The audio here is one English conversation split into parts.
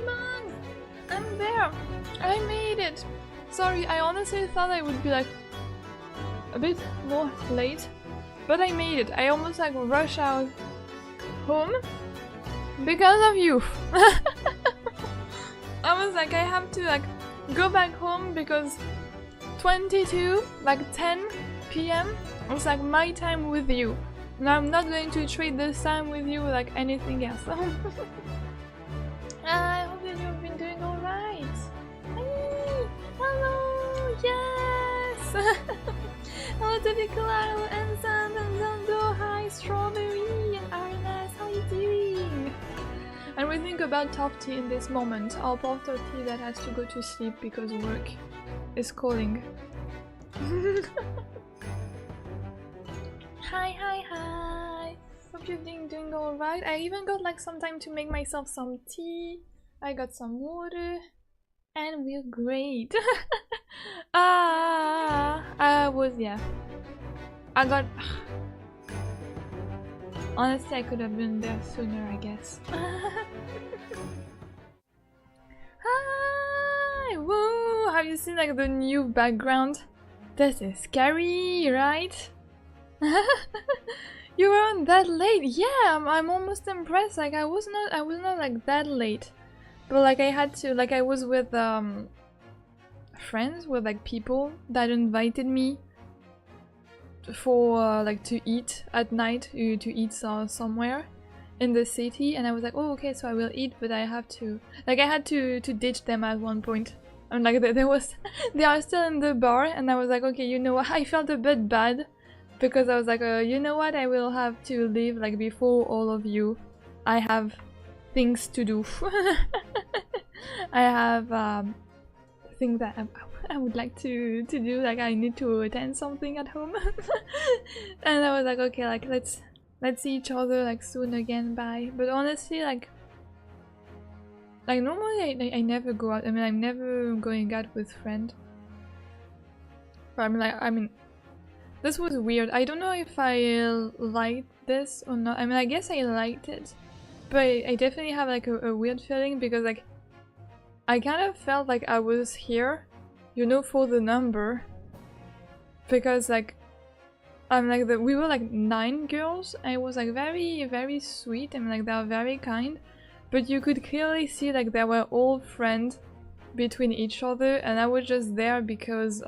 Man, I'm there! I made it! Sorry, I honestly thought I would be like a bit more late, but I made it. I almost like rushed out home because of you. I was like, I have to like go back home because 22, like 10 p.m. was like my time with you. Now I'm not going to trade this time with you like anything else. I hope that you've been doing alright. Hey, hello, yes! Hello to Nicolau and Sand and Zando, hi Strawberry and Arnes, how are you doing? And we think about Top Tea in this moment, our poor Top Tea that has to go to sleep because work is calling. Hi! Hope you're doing alright. I even got like some time to make myself some tea. I got some water. And we're great. Yeah. I got... Honestly, I could have been there sooner, I guess. Hi! Woo! Have you seen like the new background? This is scary, right? You weren't that late. Yeah, I'm almost impressed. Like I was not like that late, but like I had to. Like I was with friends, with like people that invited me for like to eat at night, to eat somewhere in the city, and I was like, oh okay, so I will eat, but I have to. Like I had to ditch them at one point. And like they are still in the bar, and I was like, okay, you know what? I felt a bit bad. Because I was like, you know what, I will have to leave like before all of you. I have things to do. I have things that I would like to do, like I need to attend something at home. And I was like, okay, like let's see each other like soon again, bye. But honestly, like normally I never go out. I mean, I'm never going out with friends. But I mean this was weird. I don't know if I liked this or not. I mean, I guess I liked it, but I definitely have like a weird feeling because like I kind of felt like I was here, you know, for the number. Because like I'm like we were like 9 girls. And it was like very sweet. I mean, like they are very kind, but you could clearly see like they were all friends between each other, and I was just there because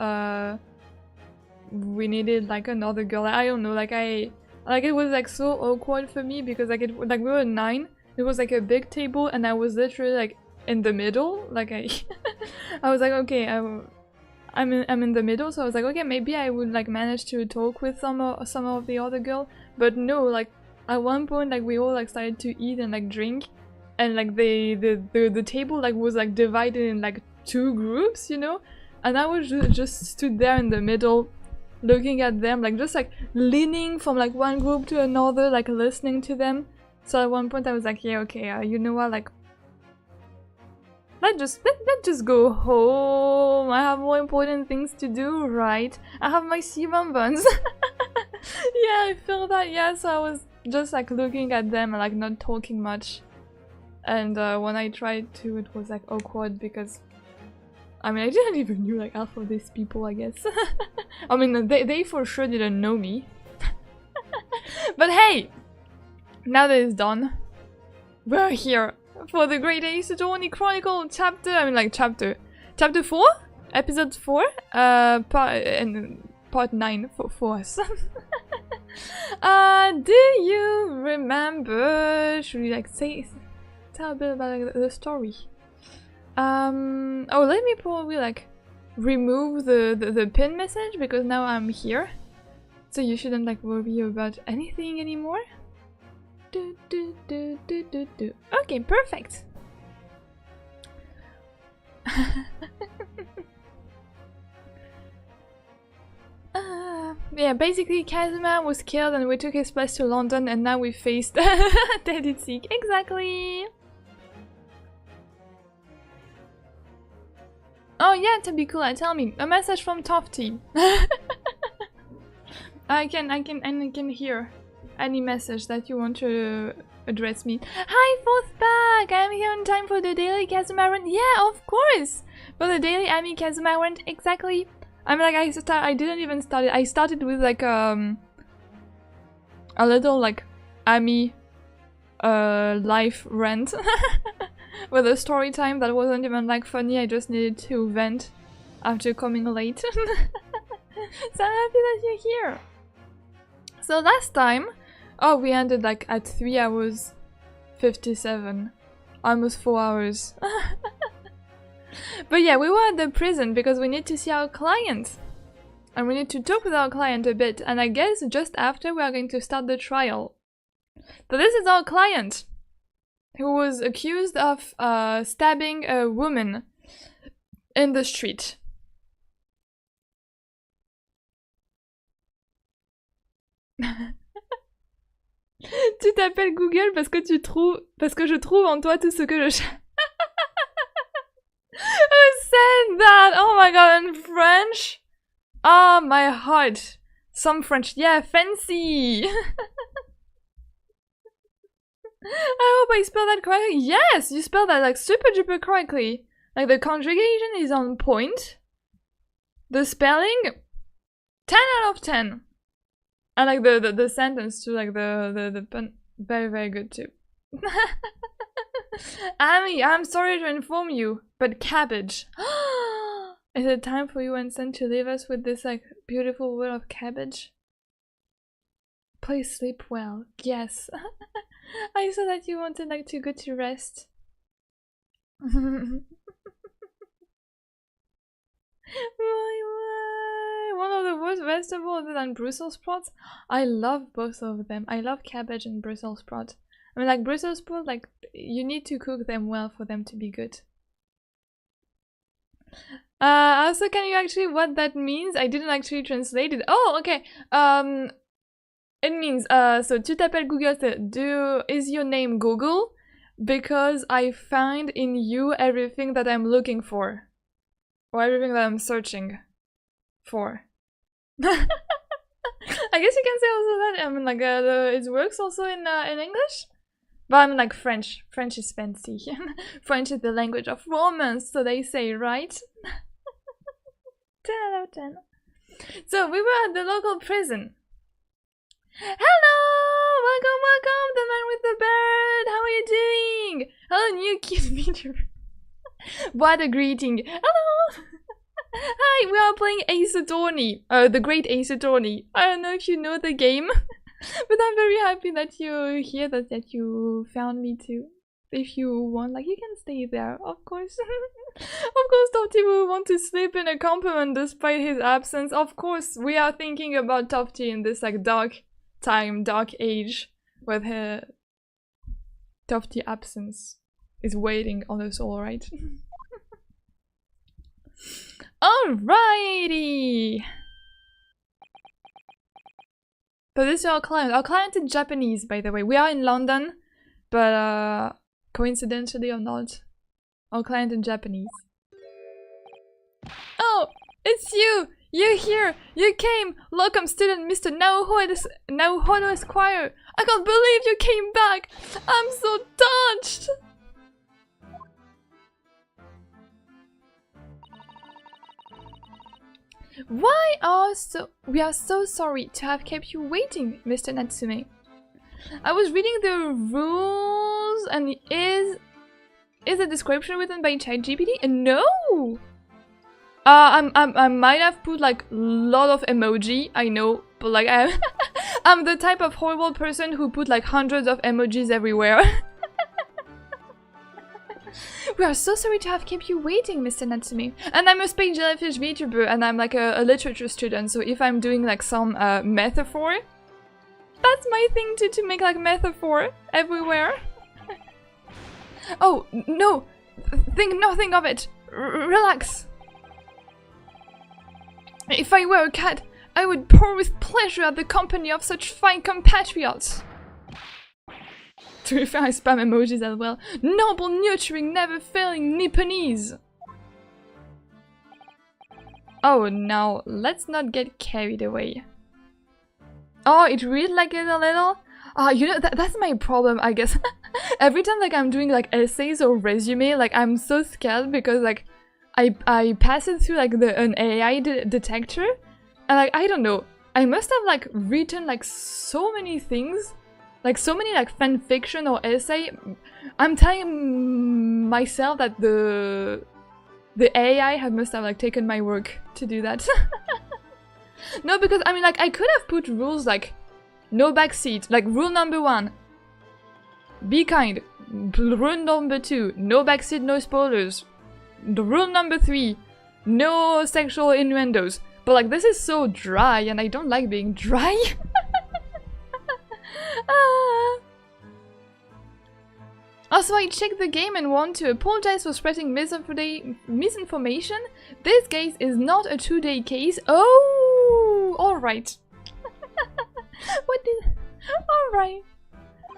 we needed like another girl. I don't know, like it was like so awkward for me because like we were 9. It was like a big table, and I was literally like in the middle. Like I was like, okay, I'm in the middle, so I was like, okay, maybe I would like manage to talk with some of the other girl. But no, like at one point like we all like started to eat and like drink, and like the table like was like divided in like 2 groups, you know, and I was just stood there in the middle looking at them, like just like leaning from like one group to another, like listening to them. So at one point I was like, yeah, okay, you know what, like let's just go home. I have more important things to do, right? I have my serum buns. Yeah, I feel that. Yeah, so I was just like looking at them and like not talking much. And when I tried to, it was like awkward because I mean I didn't even know like half of these people, I guess. I mean they for sure didn't know me. But hey, now that it's done, we're here for the Great Ace Attorney Chronicle chapter. I mean like chapter 4, episode 4, part 9 for us. Do you remember? Should we like tell a bit about like, the story? Oh, let me probably like remove the pin message because now I'm here, so you shouldn't like worry about anything anymore. Okay, perfect. Yeah, basically Kazuma was killed and we took his place to London and now we faced TGAAC. Exactly! Oh yeah, Tabikula, tell me. A message from Tofty. I can hear any message that you want to address me. Hi, Fourth Pack! I'm here in time for the daily Kazuma run. Yeah, of course! For the daily Ami Kazuma run, exactly. I mean, like, I didn't even start it. I started with, like, a little, like, Ami, life rant. With a story time that wasn't even, like, funny. I just needed to vent after coming late. So I'm happy that you're here. So last time, oh, we ended, like, at 3 hours 57. Almost 4 hours. But yeah, we were at the prison because we need to see our client. And we need to talk with our client a bit. And I guess just after we are going to start the trial. So this is our client, who was accused of stabbing a woman in the street. Tu t'appelles Google parce que je trouve en toi tout ce que je Who said that? Oh my god, in French? Ah, oh, my heart. Some French. Yeah, fancy. I hope I spelled that correctly. Yes, you spelled that like super duper correctly. Like the conjugation is on point. The spelling, 10 out of 10. And like the sentence too, like the pun, very very good too. Ami, I'm sorry to inform you, but cabbage. Is it time for you and Sen to leave us with this like beautiful word of cabbage? Please sleep well. Yes. I saw that you wanted like to go to rest. Why? One of the worst vegetables other than Brussels sprouts? I love both of them. I love cabbage and Brussels sprouts. I mean, like Brussels sprouts, like you need to cook them well for them to be good. Also, can you actually what that means? I didn't actually translate it. Oh, okay. It means so tu t'appelles Google. Is your name Google? Because I find in you everything that I'm looking for, or everything that I'm searching for. I guess you can say also that. I mean, like it works also in English. But I'm like French. French is fancy. French is the language of romance, so they say, right? 10 out of 10. So we were at the local prison. Hello! Welcome, the man with the bird! How are you doing? Hello, new cute video. What a greeting. Hello! Hi, we are playing Ace Attorney. The Great Ace Attorney. I don't know if you know the game. But I'm very happy that you're here, that you found me too. If you want, like, you can stay there, of course. Of course, Tofty will want to sleep in a compartment despite his absence. Of course, we are thinking about Tofty in this, like, dark time, dark age, with her Tofty absence is waiting on us all, right? Alrighty! But this is our client. Our client is Japanese, by the way. We are in London, but coincidentally or not, Or client in Japanese. Oh, it's you! You're here! You came! Welcome, student Mr. Naohiro Esquire! I can't believe you came back! I'm so touched! We are so sorry to have kept you waiting, Mr. Natsume. I was reading the rules and is a description written by ChatGPT? No! I might have put like a lot of emoji, I know, but like I'm the type of horrible person who put like hundreds of emojis everywhere. We are so sorry to have kept you waiting, Mr. Natsume. And I'm a space jellyfish VTuber and I'm like a literature student, so if I'm doing like some metaphor, that's my thing to make like metaphor everywhere. Oh, no! Think nothing of it! Relax! If I were a cat, I would purr with pleasure at the company of such fine compatriots. To be fair, I spam emojis as well. Noble, nurturing, never failing Nipponese! Oh, now, let's not get carried away. Oh, it read like it a little? You know, that's my problem, I guess. Every time like I'm doing like essays or resume, like I'm so scared because like I pass it through like an AI detector and like I don't know, I must have like written like so many things, like so many like fan fiction or essay. I'm telling myself that the AI must have like taken my work to do that. No, because I mean like I could have put rules like no backseat, like rule number 1, be kind, rule number 2, no backseat, no spoilers, the rule number 3, no sexual innuendos. But like this is so dry and I don't like being dry. Also, I checked the game and want to apologize for spreading misinformation. This case is not a 2-day case. Oh, alright. What did... Alright.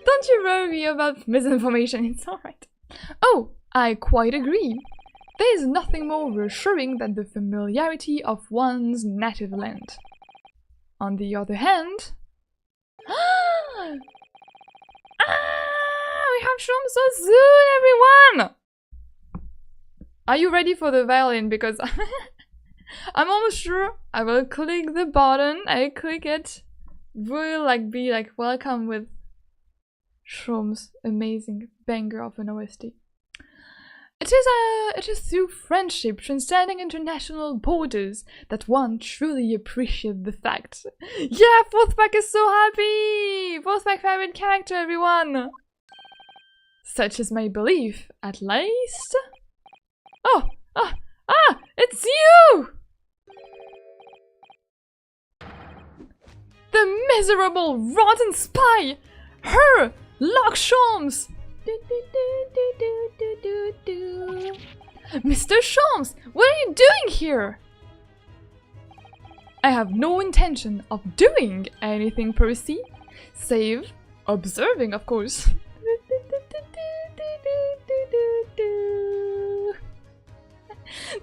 Don't you worry about misinformation, it's alright. Oh, I quite agree. There is nothing more reassuring than the familiarity of one's native land. On the other hand... we have Shroom so soon, everyone! Are you ready for the violin? Because I'm almost sure I will click the button, I click it, will like be like welcome with Shroom's amazing banger of an OST. It is through friendship transcending international borders that one truly appreciates the fact. Yeah, Fourth Pack is so happy! Fourth Pack favorite character, everyone! Such is my belief, at least. Oh! It's you! The miserable, rotten spy! Her! Locke Sholmes! Mr. Sholmes, what are you doing here? I have no intention of doing anything, Percy, save observing, of course.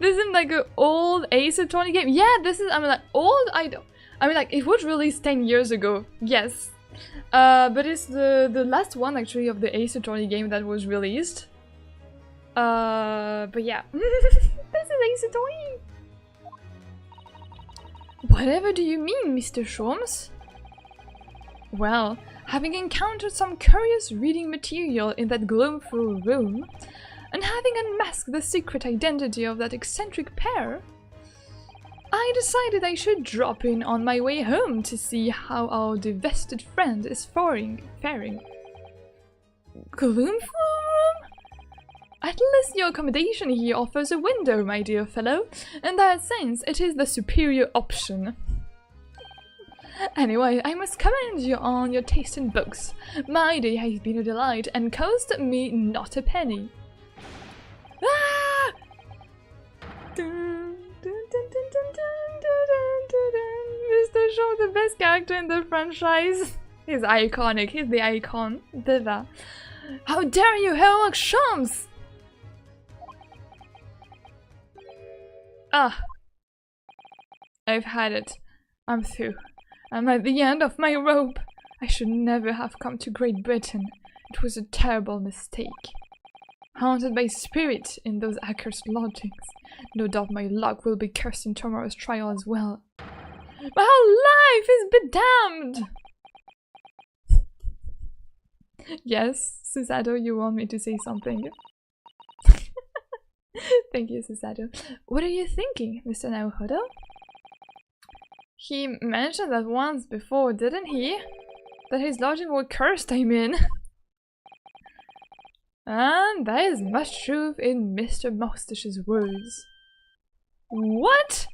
This is like an old Ace Attorney game. Yeah, this is, I mean, like old. I mean, like it was released 10 years ago. Yes, but it's the last one actually of the Ace Attorney game that was released. But yeah, this is Ace Attorney. Whatever do you mean, Mr. Sholmes? Well, having encountered some curious reading material in that gloom-filled room, and having unmasked the secret identity of that eccentric pair, I decided I should drop in on my way home to see how our divested friend is faring. Gloom-filled room? At least your accommodation here offers a window, my dear fellow. In that sense, it is the superior option. Anyway, I must commend you on your taste in books. My day has been a delight and cost me not a penny. Ah! Mr. Shaw, the best character in the franchise. He's iconic, he's the icon. Diva. How dare you, Herlock Shams! Ah! I've had it. I'm through. I'm at the end of my rope. I should never have come to Great Britain. It was a terrible mistake. Haunted by spirits in those accursed lodgings. No doubt my luck will be cursed in tomorrow's trial as well. My whole life is bedamned! Yes, Susato, you want me to say something? Thank you, Susato. What are you thinking, Mr. Naohodo? He mentioned that once before, didn't he? That his lodging were cursed, I mean. And there is much truth in Mr. Moustache's words. What?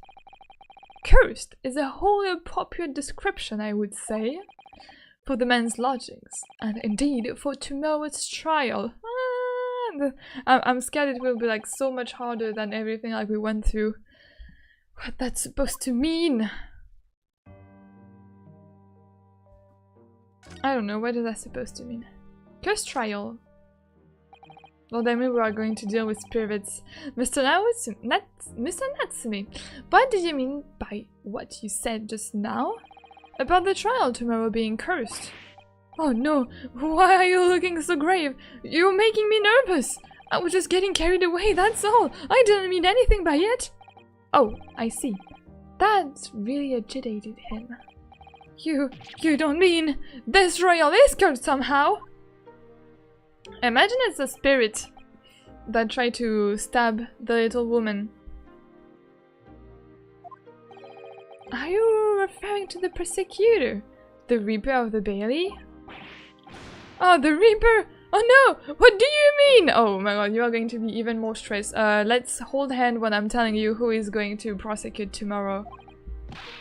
Cursed is a wholly appropriate description, I would say, for the man's lodgings, and indeed for tomorrow's trial. I'm scared it will be like so much harder than everything like we went through. What that's supposed to mean? I don't know, what is that supposed to mean? Cursed trial. Well, then we are going to deal with spirits. Mr. Natsumi, what did you mean by what you said just now? About the trial tomorrow being cursed? Oh no, why are you looking so grave? You're making me nervous. I was just getting carried away, that's all. I didn't mean anything by it. Oh, I see. That really agitated him. You don't mean this trial is cursed somehow? Imagine it's a spirit that tried to stab the little woman. Are you referring to the persecutor? The Reaper of the Bailey? Oh, the Reaper! Oh no! What do you mean? Oh my god, you are going to be even more stressed. Let's hold hand when I'm telling you who is going to prosecute tomorrow.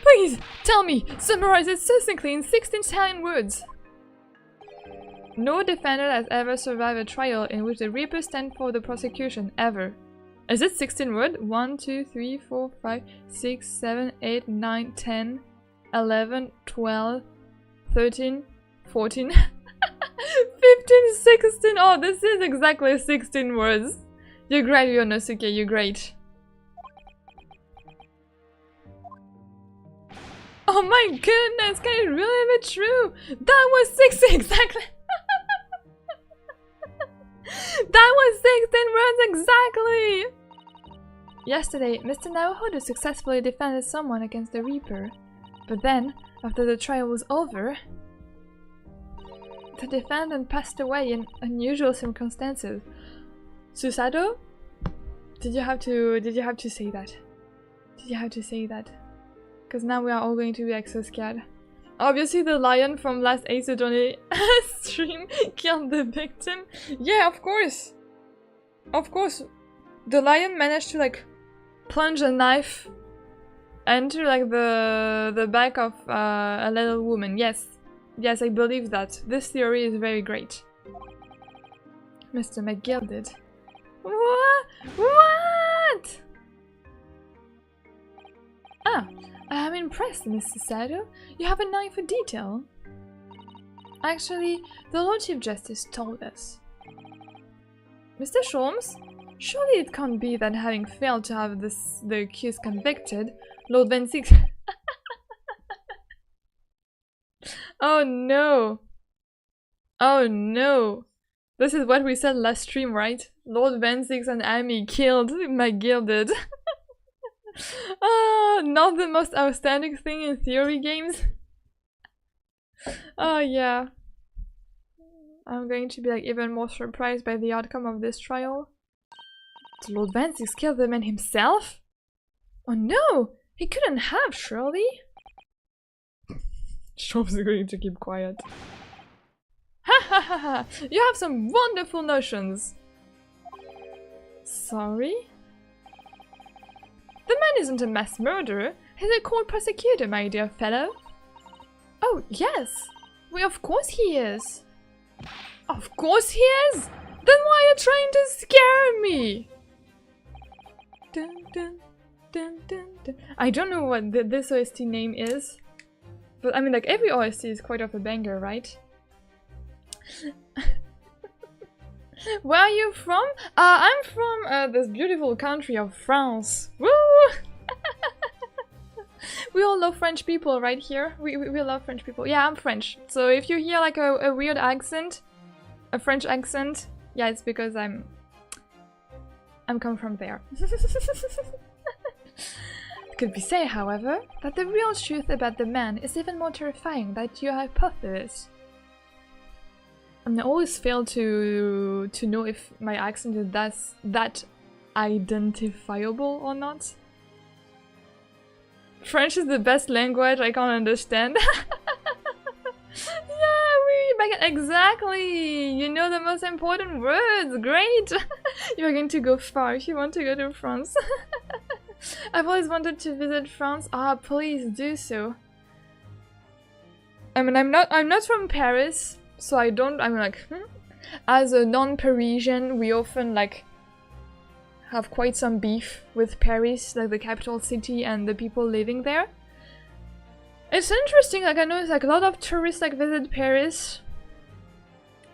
Please, tell me! Summarize it succinctly in 16 Italian words. No defendant has ever survived a trial in which the Reaper stands for the prosecution, ever. Is it 16 words? 1, 2, 3, 4, 5, 6, 7, 8, 9, 10, 11, 12, 13, 14, 15, 16. Oh, this is exactly 16 words. You're great, Yonosuke, you're great. Oh my goodness, can it really be true? That was 16 exactly. That was 16 words exactly! Yesterday, Mr. Naohodo successfully defended someone against the Reaper. But then, after the trial was over, the defendant passed away in unusual circumstances. Susato? Did you have to say that? Did you have to say that? Because now we are all going to be like so scared. Obviously the lion from last Ace Attorney stream killed the victim. Yeah, of course. Of course. The lion managed to like plunge a knife into like the back of a little woman. Yes. Yes, I believe that. This theory is very great. Mr. McGill did. What? What? Ah, I'm impressed, Mr. Sato. You have an eye for detail. Actually, the Lord Chief Justice told us. Mr. Sholmes, surely it can't be that having failed to have the accused convicted, Lord Van Six... Oh no! Oh no! This is what we said last stream, right? Lord Van Six and Amy killed McGill did. Oh, not the most outstanding thing in theory games. Oh yeah. I'm going to be like even more surprised by the outcome of this trial. Did Lord Van Six kill the man himself? Oh no! He couldn't have, surely? Shop's going to keep quiet. Ha ha ha ha! You have some wonderful notions! Sorry? The man isn't a mass murderer. He's a court prosecutor, my dear fellow. Oh, yes! Well, of course he is! Of course he is! Then why are you trying to scare me? Dun, dun, dun, dun, dun. I don't know what this OST name is. But I mean, like, every OST is quite of a banger, right? Where are you from? I'm from this beautiful country of France. Woo! We all love French people right here. We love French people. Yeah, I'm French. So if you hear like a weird accent, a French accent, yeah, it's because I'm come from there. It could be said, however, that the real truth about the man is even more terrifying than your hypothesis. I always fail to know if my accent is that identifiable or not. French is the best language I can't understand. Yeah, exactly! You know the most important words! Great! You're going to go far if you want to go to France. I've always wanted to visit France. Ah, please do so. I mean, I'm not from Paris, so I don't. I'm like, as a non-Parisian, we often like have quite some beef with Paris, like the capital city, and the people living there. It's interesting. Like I know it's like a lot of tourists like visit Paris,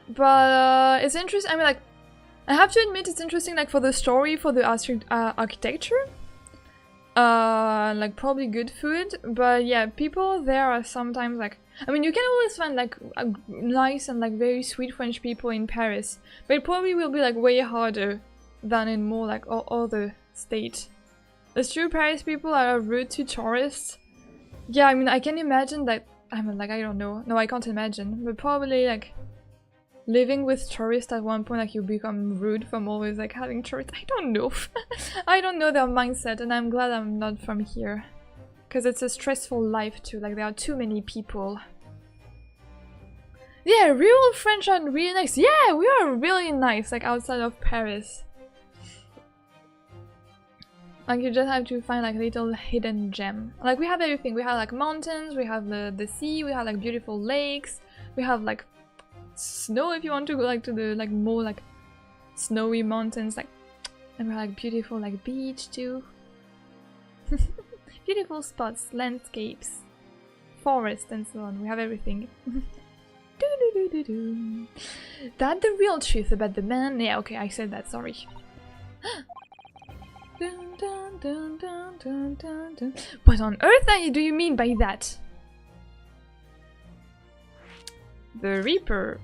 but it's interesting. I mean, like I have to admit, it's interesting. Like for the story, for the architecture. Like probably good food, but yeah, people there are sometimes like, I mean, you can always find like nice and like very sweet French people in Paris, but it probably will be like way harder than in more like other states. It's true, Paris people are rude to tourists. Yeah, I mean, I can imagine that. I mean, like I don't know. No, I can't imagine, but probably like living with tourists at one point, like you become rude from always like having tourists. I don't know. I don't know their mindset, and I'm glad I'm not from here. Because it's a stressful life too, like there are too many people. Yeah, real French are really nice. Yeah, we are really nice, like outside of Paris. Like you just have to find like a little hidden gem. Like we have everything. We have like mountains, we have the sea, we have like beautiful lakes, we have like snow if you want to go like to the like more like snowy mountains, like, and we have like beautiful like beach too. Beautiful spots, landscapes, forest and so on. We have everything. That the real truth about the man? Yeah, okay, I said that, sorry. What on earth do you mean by that? The Reaper.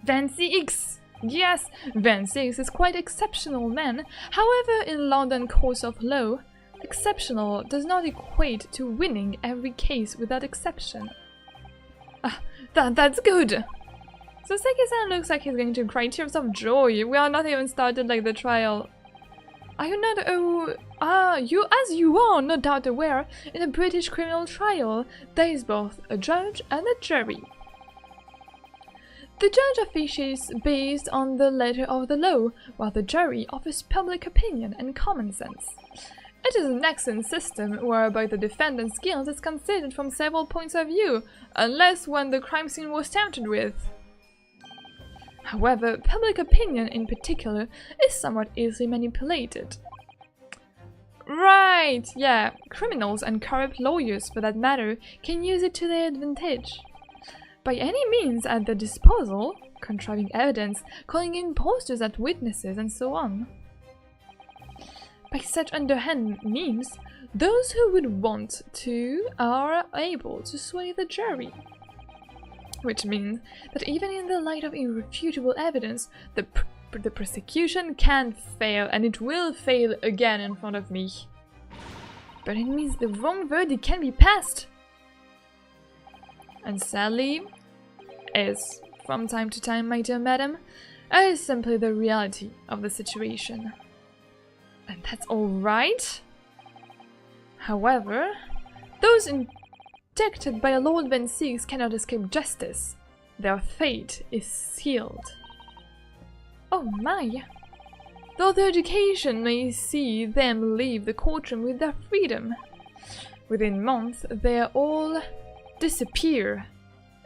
Backseating. Yes, Backseating is quite exceptional man. However, in London courts of law, exceptional does not equate to winning every case without exception. Ah, that's good. Soseki-san looks like he's going to cry tears of joy. We are not even started like the trial. Are you not as you are no doubt aware, in a British criminal trial, there is both a judge and a jury. The judge officiates based on the letter of the law, while the jury offers public opinion and common sense. It is an excellent system whereby the defendant's guilt is considered from several points of view, unless when the crime scene was tampered with. However, public opinion in particular is somewhat easily manipulated. Right, yeah, criminals and corrupt lawyers, for that matter, can use it to their advantage. By any means at their disposal, contriving evidence, calling in posters at witnesses, and so on. By such underhand means, those who would want to are able to sway the jury. Which means that even in the light of irrefutable evidence, the prosecution can fail, and it will fail again in front of me. But it means the wrong verdict can be passed. And sadly, as from time to time, my dear madam, it is simply the reality of the situation. And that's alright. However, those indicted by Lord Backseating cannot escape justice. Their fate is sealed. Oh my! Though their education may see them leave the courtroom with their freedom, within months they all disappear.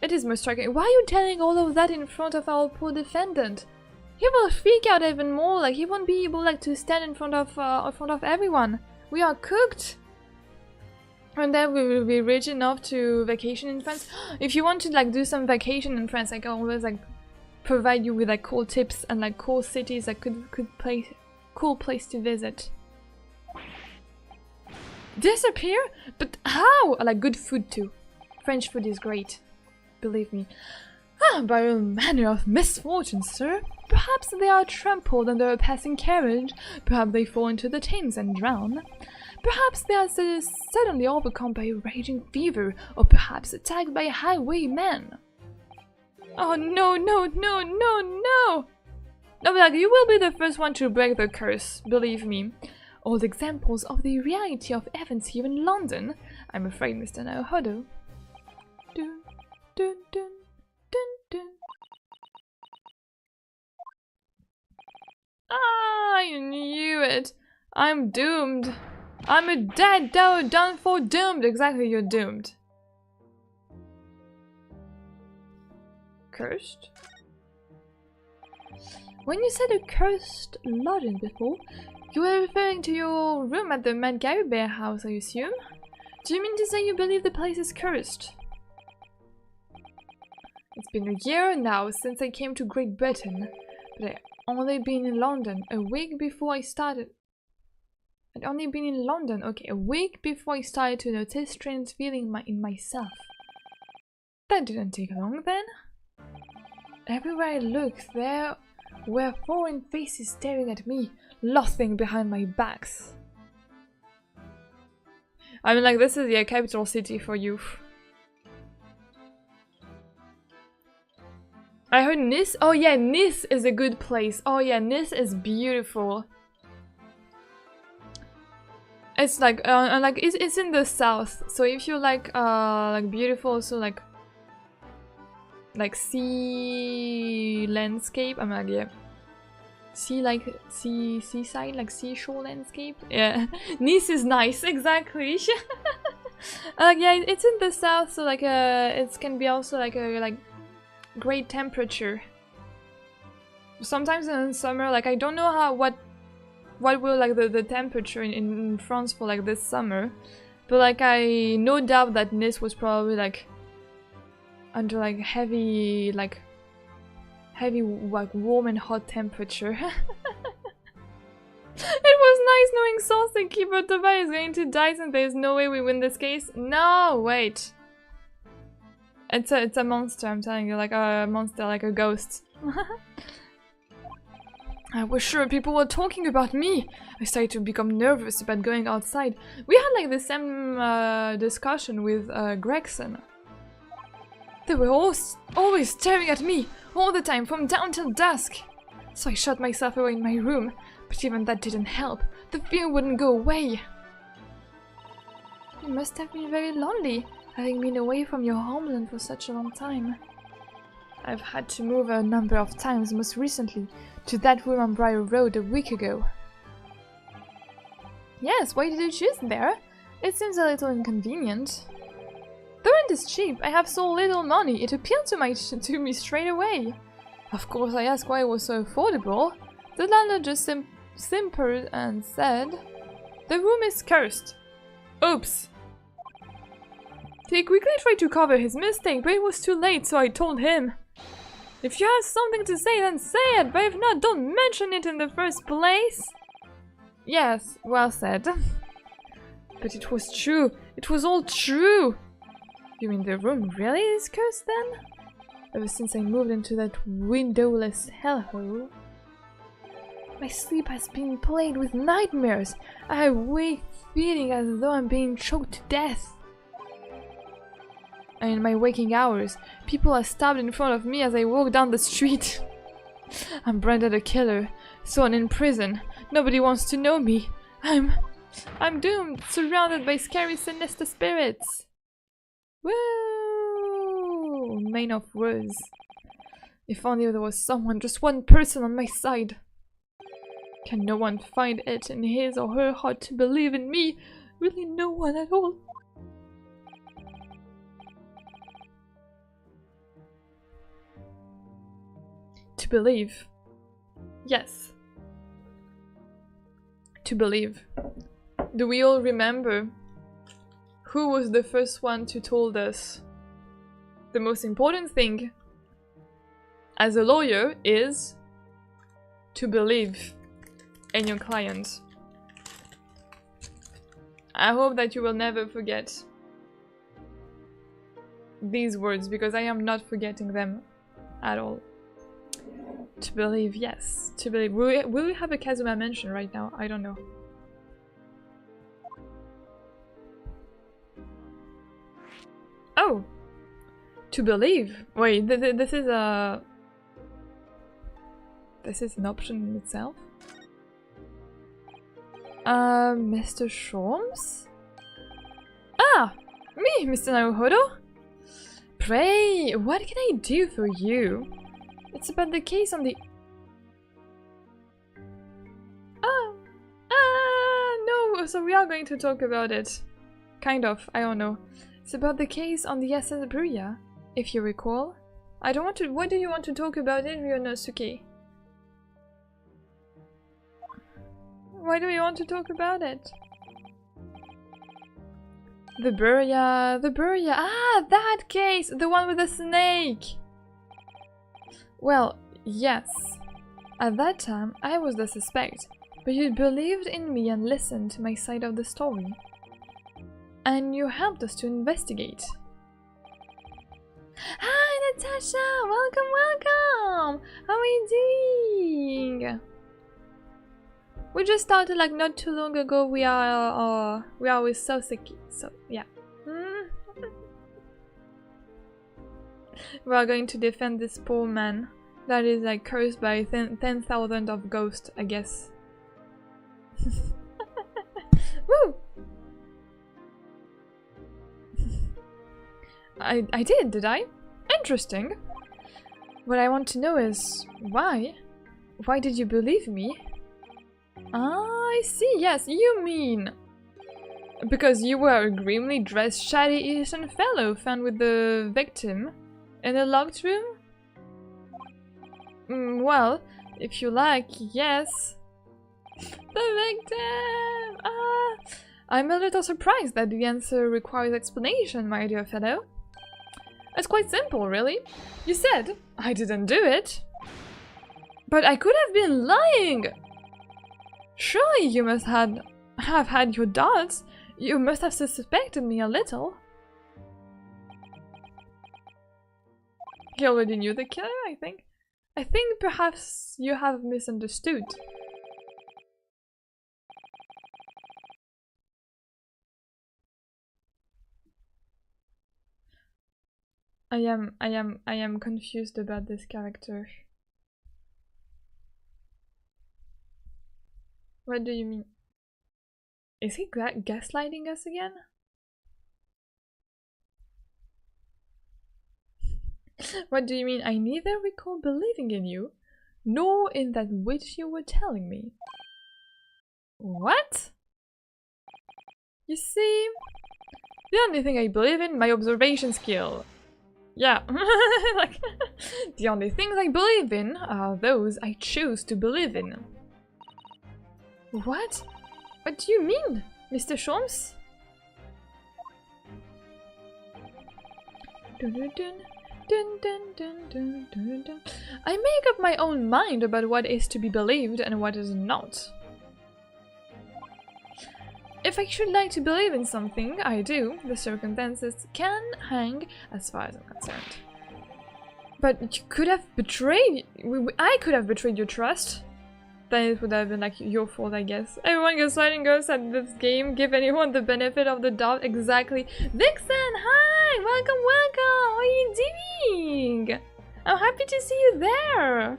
It is most striking. Why are you telling all of that in front of our poor defendant? He will freak out even more. Like he won't be able like to stand in front of everyone. We are cooked. And then we will be rich enough to vacation in France. If you want to like do some vacation in France, I can always like provide you with like cool tips and like cool cities that cool place to visit. Disappear? But how? I like good food too. French food is great. Believe me. Ah, by all manner of misfortune, sir. Perhaps they are trampled under a passing carriage. Perhaps they fall into the Thames and drown. Perhaps they are suddenly overcome by a raging fever, or perhaps attacked by highwaymen. Oh no, no, no, no, no! No, like, you will be the first one to break the curse, believe me. Old examples of the reality of events here in London. I'm afraid, Mr. Naohodo. Dun, dun, dun, dun, dun. Ah, I knew it. I'm doomed. I'm a dead, done for, doomed. Exactly, you're doomed. Cursed? When you said a cursed lodging before, you were referring to your room at the Madgaribert house, I assume? Do you mean to say you believe the place is cursed? It's been a year now since I came to Great Britain, but I'd only been in London a week before I started. I'd only been in London, okay, a week before I started to notice strange feeling in myself. That didn't take long then. Everywhere I looked, there were foreign faces staring at me, laughing behind my backs. I mean, like, this is the capital city for you. I heard Nice. Oh yeah, Nice is a good place. Oh yeah, Nice is beautiful. It's like, it's in the south. So if you like beautiful, so like sea landscape. I'm like, yeah, seaside, like seashore landscape. Yeah, Nice is nice, exactly. Yeah, it's in the south, so like it can be also like a great temperature. Sometimes in summer, like I don't know what will like the temperature in France for like this summer, but like I no doubt that Nice was probably like under like heavy warm and hot temperature. It was nice knowing Soseki, but Toba is going to die since there's no way we win this case. No, wait. It's a monster, I'm telling you, like a monster, like a ghost. I was sure people were talking about me. I started to become nervous about going outside. We had like the same discussion with Gregson. They were always staring at me, all the time, from dawn till dusk. So I shut myself away in my room, but even that didn't help. The fear wouldn't go away. You must have been very lonely, having been away from your homeland for such a long time. I've had to move a number of times, most recently to that room on Briar Road a week ago. Yes, why did you choose there? It seems a little inconvenient. The rent is cheap. I have so little money. It appealed to me straight away. Of course, I asked why it was so affordable. The landlord just simpered and said, "The room is cursed." Oops. He quickly tried to cover his mistake, but it was too late, so I told him. If you have something to say, then say it, but if not, don't mention it in the first place. Yes, well said. But it was true. It was all true. You mean the room really is cursed then? Ever since I moved into that windowless hellhole. My sleep has been plagued with nightmares. I wake feeling as though I'm being choked to death. And in my waking hours, people are stabbed in front of me as I walk down the street. I'm branded a killer, thrown in prison. Nobody wants to know me. I'm doomed, surrounded by scary, sinister spirits. Woo! Main of words. If only there was someone, just one person on my side. Can no one find it in his or her heart to believe in me? Really no one at all. To believe. Yes. To believe. Do we all remember who was the first one to told us the most important thing as a lawyer is to believe in your client? I hope that you will never forget these words, because I am not forgetting them at all. To believe, yes. To believe. Will we have a Kazuma mention right now? I don't know. Oh! To believe. Wait, this is a... This is an option in itself? Mr. Shorms? Ah! Me, Mr. Naruhodo? Pray, what can I do for you? It's about the case on the... No, so we are going to talk about it. Kind of, I don't know. It's about the case on the SS Bruya, if you recall. I don't want to... What do you want to talk about it, Ryonosuke? Why do you want to talk about it? The Bruya, ah, that case! The one with the snake! Well, yes. At that time, I was the suspect, but you believed in me and listened to my side of the story. And you helped us to investigate. Hi, Natasha! Welcome, welcome! How are you doing? We just started like not too long ago. We are with Soseki, so yeah. We are going to defend this poor man that is like cursed by 10,000 of ghosts, I guess. Woo! I did I? Interesting. What I want to know is why? Why did you believe me? Ah, I see, yes, you mean... Because you were a grimly dressed, shady Asian fellow found with the victim in a locked room? Well, if you like, yes. The victim! Ah, I'm a little surprised that the answer requires explanation, my dear fellow. It's quite simple, really. You said I didn't do it. But I could have been lying! Surely you must have had your doubts. You must have suspected me a little. He already knew the killer, I think. I think perhaps you have misunderstood. I am confused about this character. What do you mean? Is he gaslighting us again? What do you mean? I neither recall believing in you, nor in that which you were telling me. What? You see, the only thing I believe in, my observation skill. Yeah, like, the only things I believe in are those I choose to believe in. What? What do you mean, Mr. Shorms? I make up my own mind about what is to be believed and what is not. If I should like to believe in something, I do. The circumstances can hang as far as I'm concerned. But you could have betrayed... I could have betrayed your trust. Then it would have been like your fault, I guess. Everyone gaslighting us at this game. Give anyone the benefit of the doubt. Exactly. Vixen, hi! Welcome, welcome! How are you doing? I'm happy to see you there.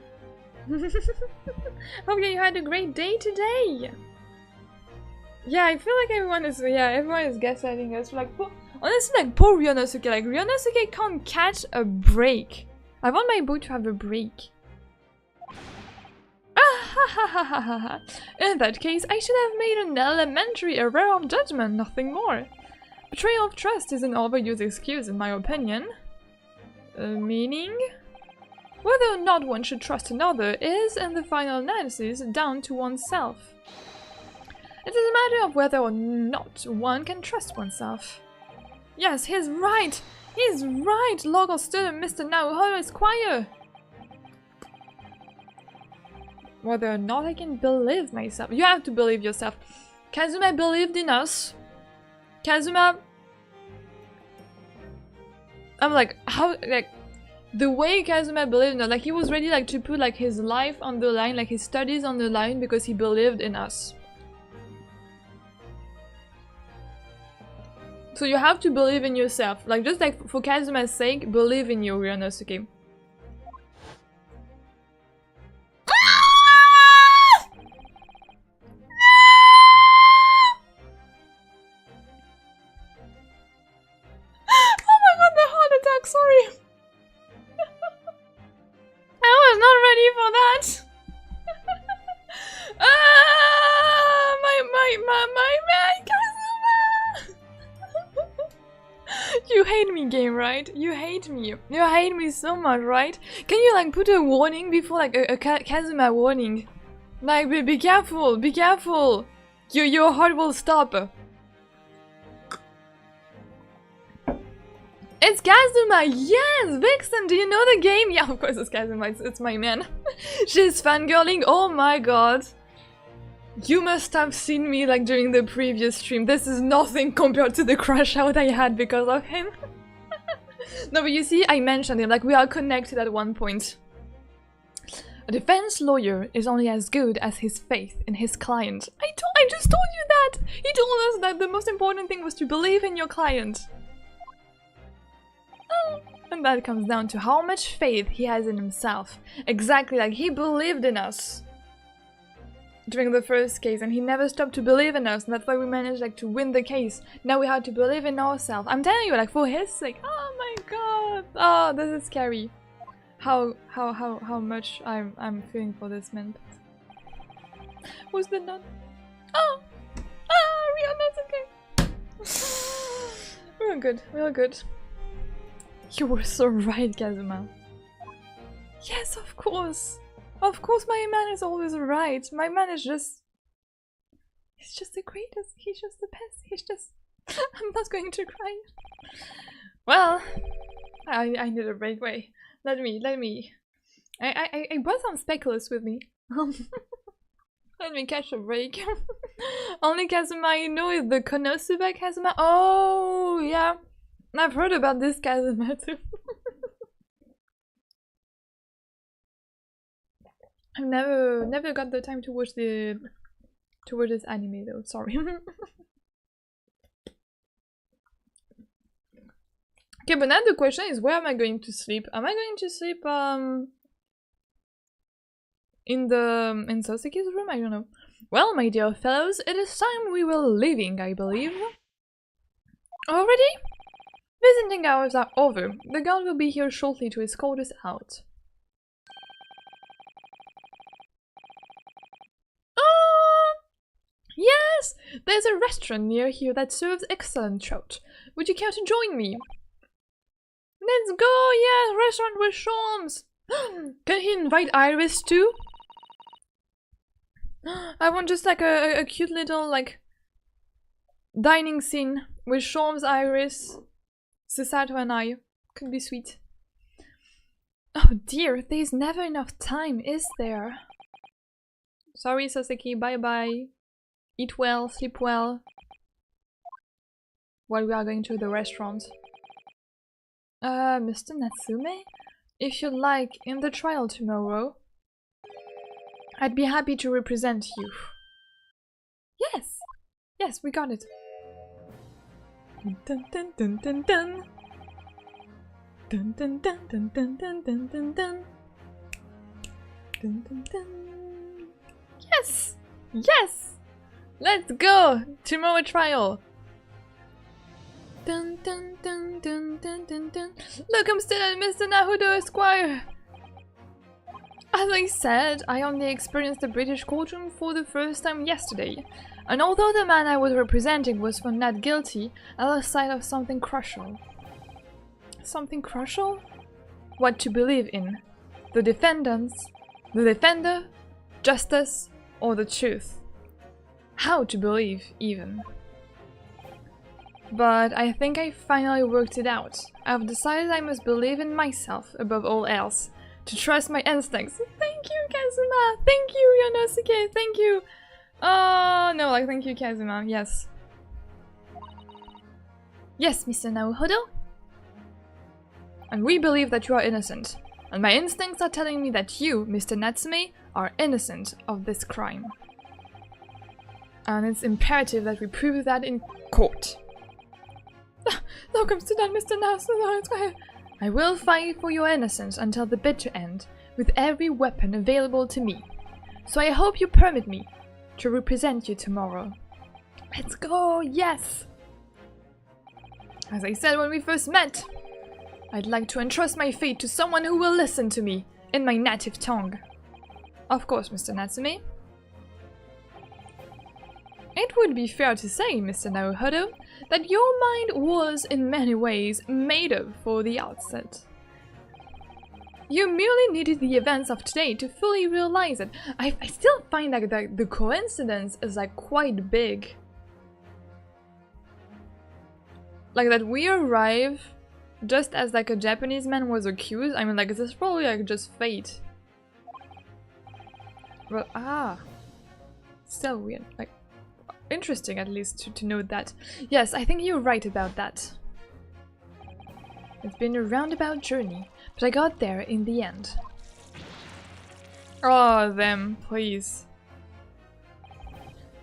Hope you had a great day today. Yeah, I feel like everyone is gaslighting us. Like, honestly, like poor Ryonosuke. Like Ryonosuke can't catch a break. I want my boy to have a break. In that case, I should have made an elementary error of judgment, nothing more. Betrayal of trust is an overused excuse, in my opinion. Meaning? Whether or not one should trust another is, in the final analysis, down to oneself. It is a matter of whether or not one can trust oneself. Yes, he's right! He's right! Local student Mr. Naruhodo Esquire! Whether or not I can believe myself. You have to believe yourself. Kazuma believed in us. Kazuma... I'm like, how, like, the way Kazuma believed in us, like he was ready like to put like his life on the line, like his studies on the line because he believed in us. So you have to believe in yourself, like just like for Kazuma's sake, believe in you, Ryanosuke. Sorry. I was not ready for that. Kazuma! You hate me, game, right? You hate me. You hate me so much, right? Can you like put a warning before like a Kazuma warning? Like, be careful, be careful. Your heart will stop. It's Kazuma! Yes! Vixen, do you know the game? Yeah, of course it's Kazuma, it's my man. She's fangirling, oh my god. You must have seen me like during the previous stream. This is nothing compared to the crash out I had because of him. No, but you see, I mentioned him, like we are connected at one point. A defense lawyer is only as good as his faith in his client. I just told you that! He told us that the most important thing was to believe in your client. And that comes down to how much faith he has in himself. Exactly, like he believed in us during the first case and he never stopped to believe in us, and that's why we managed like to win the case. Now we have to believe in ourselves. I'm telling you, like for his sake. Oh my god. Oh, this is scary. How much I'm feeling for this man. Who's the nun? Oh! Ah, Rihanna's okay. We're good, we're good. You were so right, Kazuma. Yes, of course. Of course my man is always right. My man is just... He's just the greatest. He's just the best. He's just... I'm not going to cry. Well, I need a break. Wait. Let me... I brought some speculoos with me. Let me catch a break. Only Kazuma I know is the Konosuba Kazuma. Oh, yeah. I've heard about this Kazuma too. I've never got the time to watch this anime though, sorry. Okay, but now the question is, where am I going to sleep? Am I going to sleep in Soseki's room? I don't know. Well, my dear fellows, it is time we were leaving, I believe. Already? Visiting hours are over. The guard will be here shortly to escort us out. Oh! Yes! There's a restaurant near here that serves excellent trout. Would you care to join me? Let's go! Yeah, restaurant with Shawms! Can he invite Iris too? I want just like a cute little like dining scene with Shawms, Iris, Susato and I. Could be sweet. Oh dear, there's never enough time, is there? Sorry, Soseki, bye bye. Eat well, sleep well. While we are going to the restaurant. Mr. Natsume? If you'd like, in the trial tomorrow, I'd be happy to represent you. Yes! Yes, we got it. Dun dun dun dun dun. Dun dun dun dun dun dun dun dun dun. Dun dun dun. Yes! Yes! Let's go! Tomorrow trial! Dun dun dun dun dun dun dun. Look, I'm still at Mr. Naruto Esquire! As I said, I only experienced the British courtroom for the first time yesterday, and although the man I was representing was found not guilty, I lost sight of something crucial. Something crucial? What to believe in? The defendants? The defender? Justice? Or the truth? How to believe, even. But I think I finally worked it out. I've decided I must believe in myself above all else. To trust my instincts. Thank you, Kazuma! Thank you, Ryanosuke! Thank you! Oh, no, like, thank you, Kazuma. Yes. Yes, Mr. Naohodo? And we believe that you are innocent. And my instincts are telling me that you, Mr. Natsume, are innocent of this crime. And it's imperative that we prove that in court. No comes to that, Mr. Natsume. I will fight for your innocence until the bitter end, with every weapon available to me. So I hope you permit me to represent you tomorrow. Let's go, yes! As I said when we first met, I'd like to entrust my fate to someone who will listen to me in my native tongue. Of course, Mr. Natsume. It would be fair to say, Mr. Naohodo, that your mind was in many ways made up for the outset. You merely needed the events of today to fully realize it. I still find that the coincidence is like quite big. Like that we arrive just as like a Japanese man was accused. I mean, like, this is probably like just fate. But still weird. Like, interesting at least to note that. Yes, I think you're right about that. It's been a roundabout journey, but I got there in the end. Oh, them, please.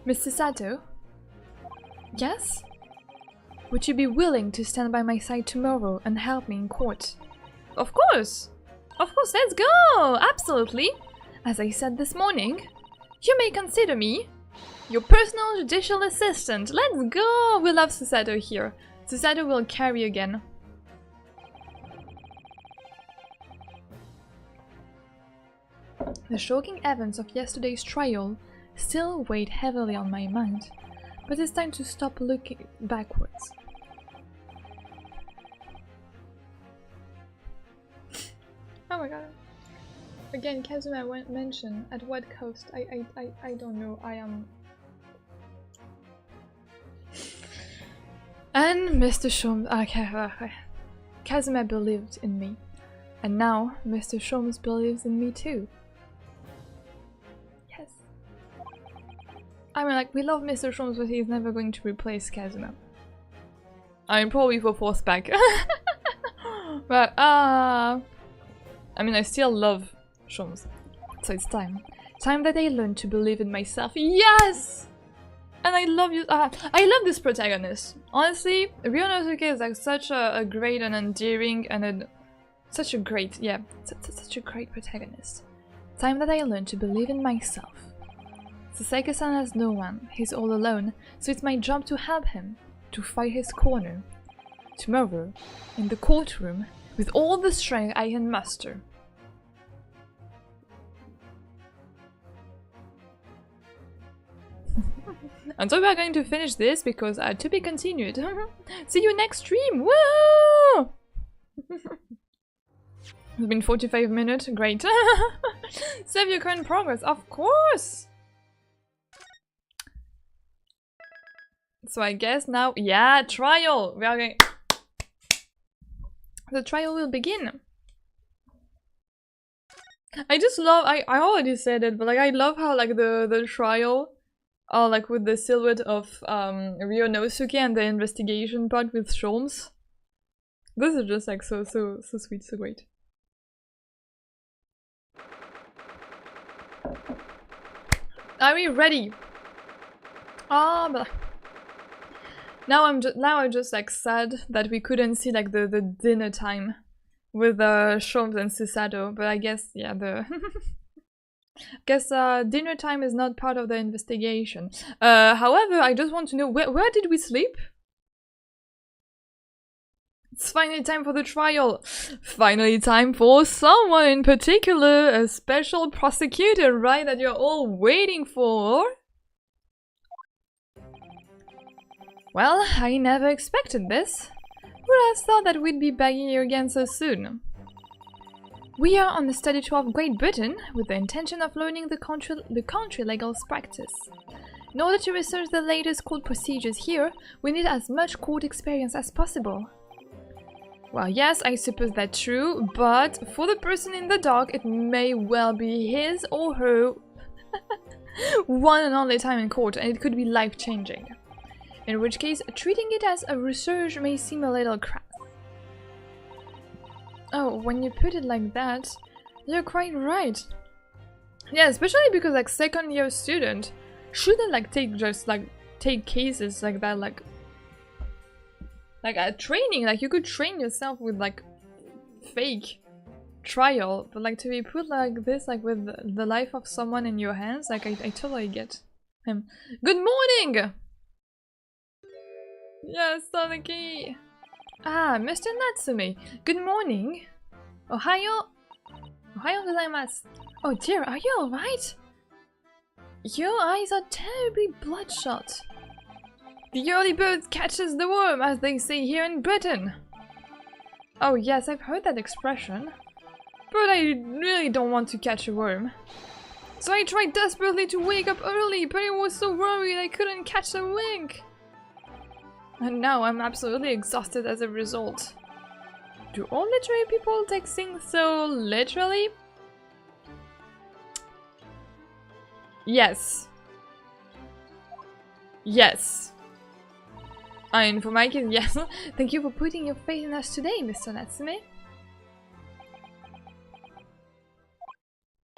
Mr. Sato? Yes? Would you be willing to stand by my side tomorrow and help me in court? Of course! Of course, let's go! Absolutely! As I said this morning, you may consider me your personal judicial assistant. Let's go! We love Susato here. Susato will carry again. The shocking events of yesterday's trial still weighed heavily on my mind, but it's time to stop looking backwards. Oh my god. Again, Kazuma mentioned at what cost? I don't know. I am... And Mr. Sholmes... Okay. Kazuma believed in me. And now Mr. Sholmes believes in me too. Yes. I mean, like, we love Mr. Sholmes, but he's never going to replace Kazuma. I mean, probably for fourth pack. But, I mean, I still love Sholmes. So it's time. Time that I learned to believe in myself. Yes! And I love you. I love this protagonist. Honestly, Ryonosuke is like such a great and endearing and such a great, yeah, such a great protagonist. Time that I learned to believe in myself. Soseki-san has no one. He's all alone. So it's my job to help him, to fight his corner. Tomorrow, in the courtroom, with all the strength I can muster. And so we are going to finish this because to be continued. See you next stream! Woo! It's been 45 minutes. Great. Save your current progress, of course! So I guess now, yeah, trial! We are going... The trial will begin. I just love, I already said it, but like I love how like the trial, like with the silhouette of Ryonosuke and the investigation part with Sholmes. This is just like so sweet, so great. Are we ready? But now I'm just like sad that we couldn't see like the dinner time with Sholmes and Susato, but I guess yeah dinner time is not part of the investigation. However, I just want to know where did we sleep? It's finally time for the trial. Finally time for someone in particular, a special prosecutor, right? That you're all waiting for. Well, I never expected this. Would have thought that we'd be back here again so soon. We are on the study tour of Great Britain with the intention of learning the country legal practice. In order to research the latest court procedures here, we need as much court experience as possible. Well, yes, I suppose that's true, but for the person in the dark, it may well be his or her one and only time in court, and it could be life-changing. in which case treating it as a research may seem a little crass. Oh, when you put it like that, you're quite right. Yeah, especially because like second year student shouldn't like take cases like that like a training. Like you could train yourself with like fake trial, but like to be put like this, like with the life of someone in your hands, like I totally get him. Good morning! Yes, Soseki! Ah, Mr. Natsume, good morning! Ohayo! Ohayo gozaimasu! Oh dear, are you alright? Your eyes are terribly bloodshot. The early bird catches the worm, as they say here in Britain. Oh yes, I've heard that expression. But I really don't want to catch a worm. So I tried desperately to wake up early, but I was so worried I couldn't catch a wink. And now I'm absolutely exhausted as a result. Do all literary people take things so literally? Yes. Yes. I mean, for my case, yes. Thank you for putting your faith in us today, Mr. Natsume.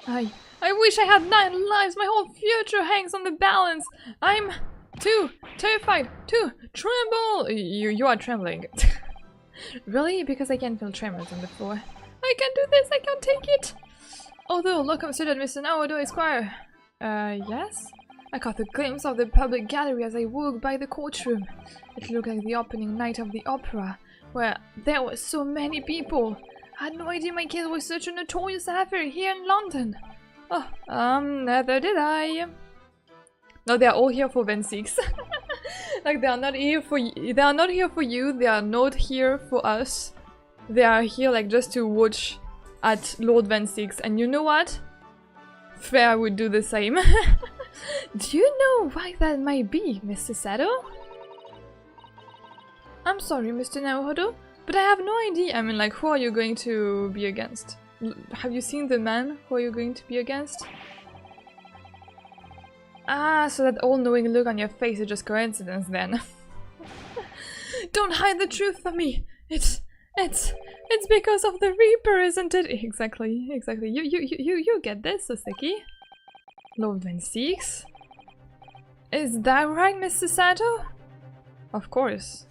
I wish I had 9 lives. My whole future hangs on the balance. I'm too terrified to tremble. You are trembling. Really? Because I can feel tremors on the floor. I can't do this. I can't take it. Although, look considered, Mr. Naoto Esquire. Yes? I caught a glimpse of the public gallery as I walked by the courtroom. It looked like the opening night of the opera, where there were so many people. I had no idea my case was such a notorious affair here in London. Oh, neither did I. No, they're all here for Van Six. Like, they are not here for you. They are not here for you. They are not here for us. They are here, like, just to watch at Lord Van Six. And you know what? Fair would do the same. Do you know why that might be, Mr. Sato? I'm sorry, Mr. Naoto, but I have no idea. I mean, like, who are you going to be against? Have you seen the man who are you going to be against? Ah, so that all-knowing look on your face is just coincidence then. Don't hide the truth from me. It's because of the Reaper, isn't it? Exactly. You get this, Soseki. Lord Van Six? Is that right, Mr. Sato? Of course.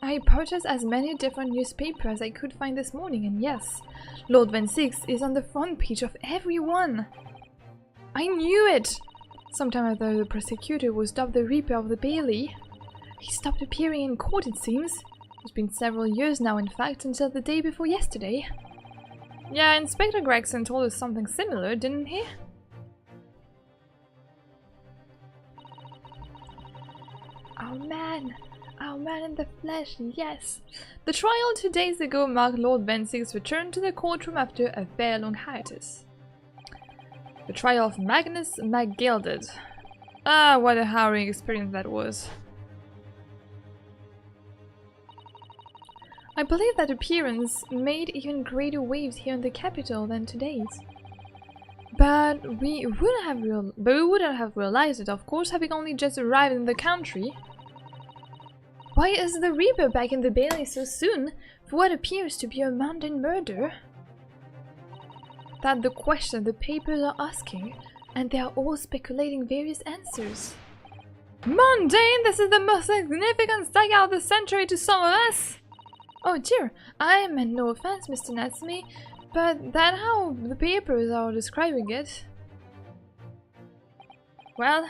I purchased as many different newspapers as I could find this morning, and yes, Lord Van Six is on the front page of every one. I knew it! Sometime after the prosecutor was dubbed the Reaper of the Bailey. He stopped appearing in court, it seems. It's been several years now, in fact, until the day before yesterday. Yeah, Inspector Gregson told us something similar, didn't he? Our man in the flesh, yes. The trial 2 days ago marked Lord Van Six's return to the courtroom after a very long hiatus. The trial of Magnus McGilded. Ah, what a harrowing experience that was. I believe that appearance made even greater waves here in the capital than today's. But we wouldn't have realized it, of course, having only just arrived in the country. Why is the Reaper back in the Bailey so soon for what appears to be a mundane murder? That's the question the papers are asking, and they are all speculating various answers. Mundane? This is the most significant saga of the century to some of us! Oh dear, I meant no offense, Mr. Natsume, but that's how the papers are describing it. Well,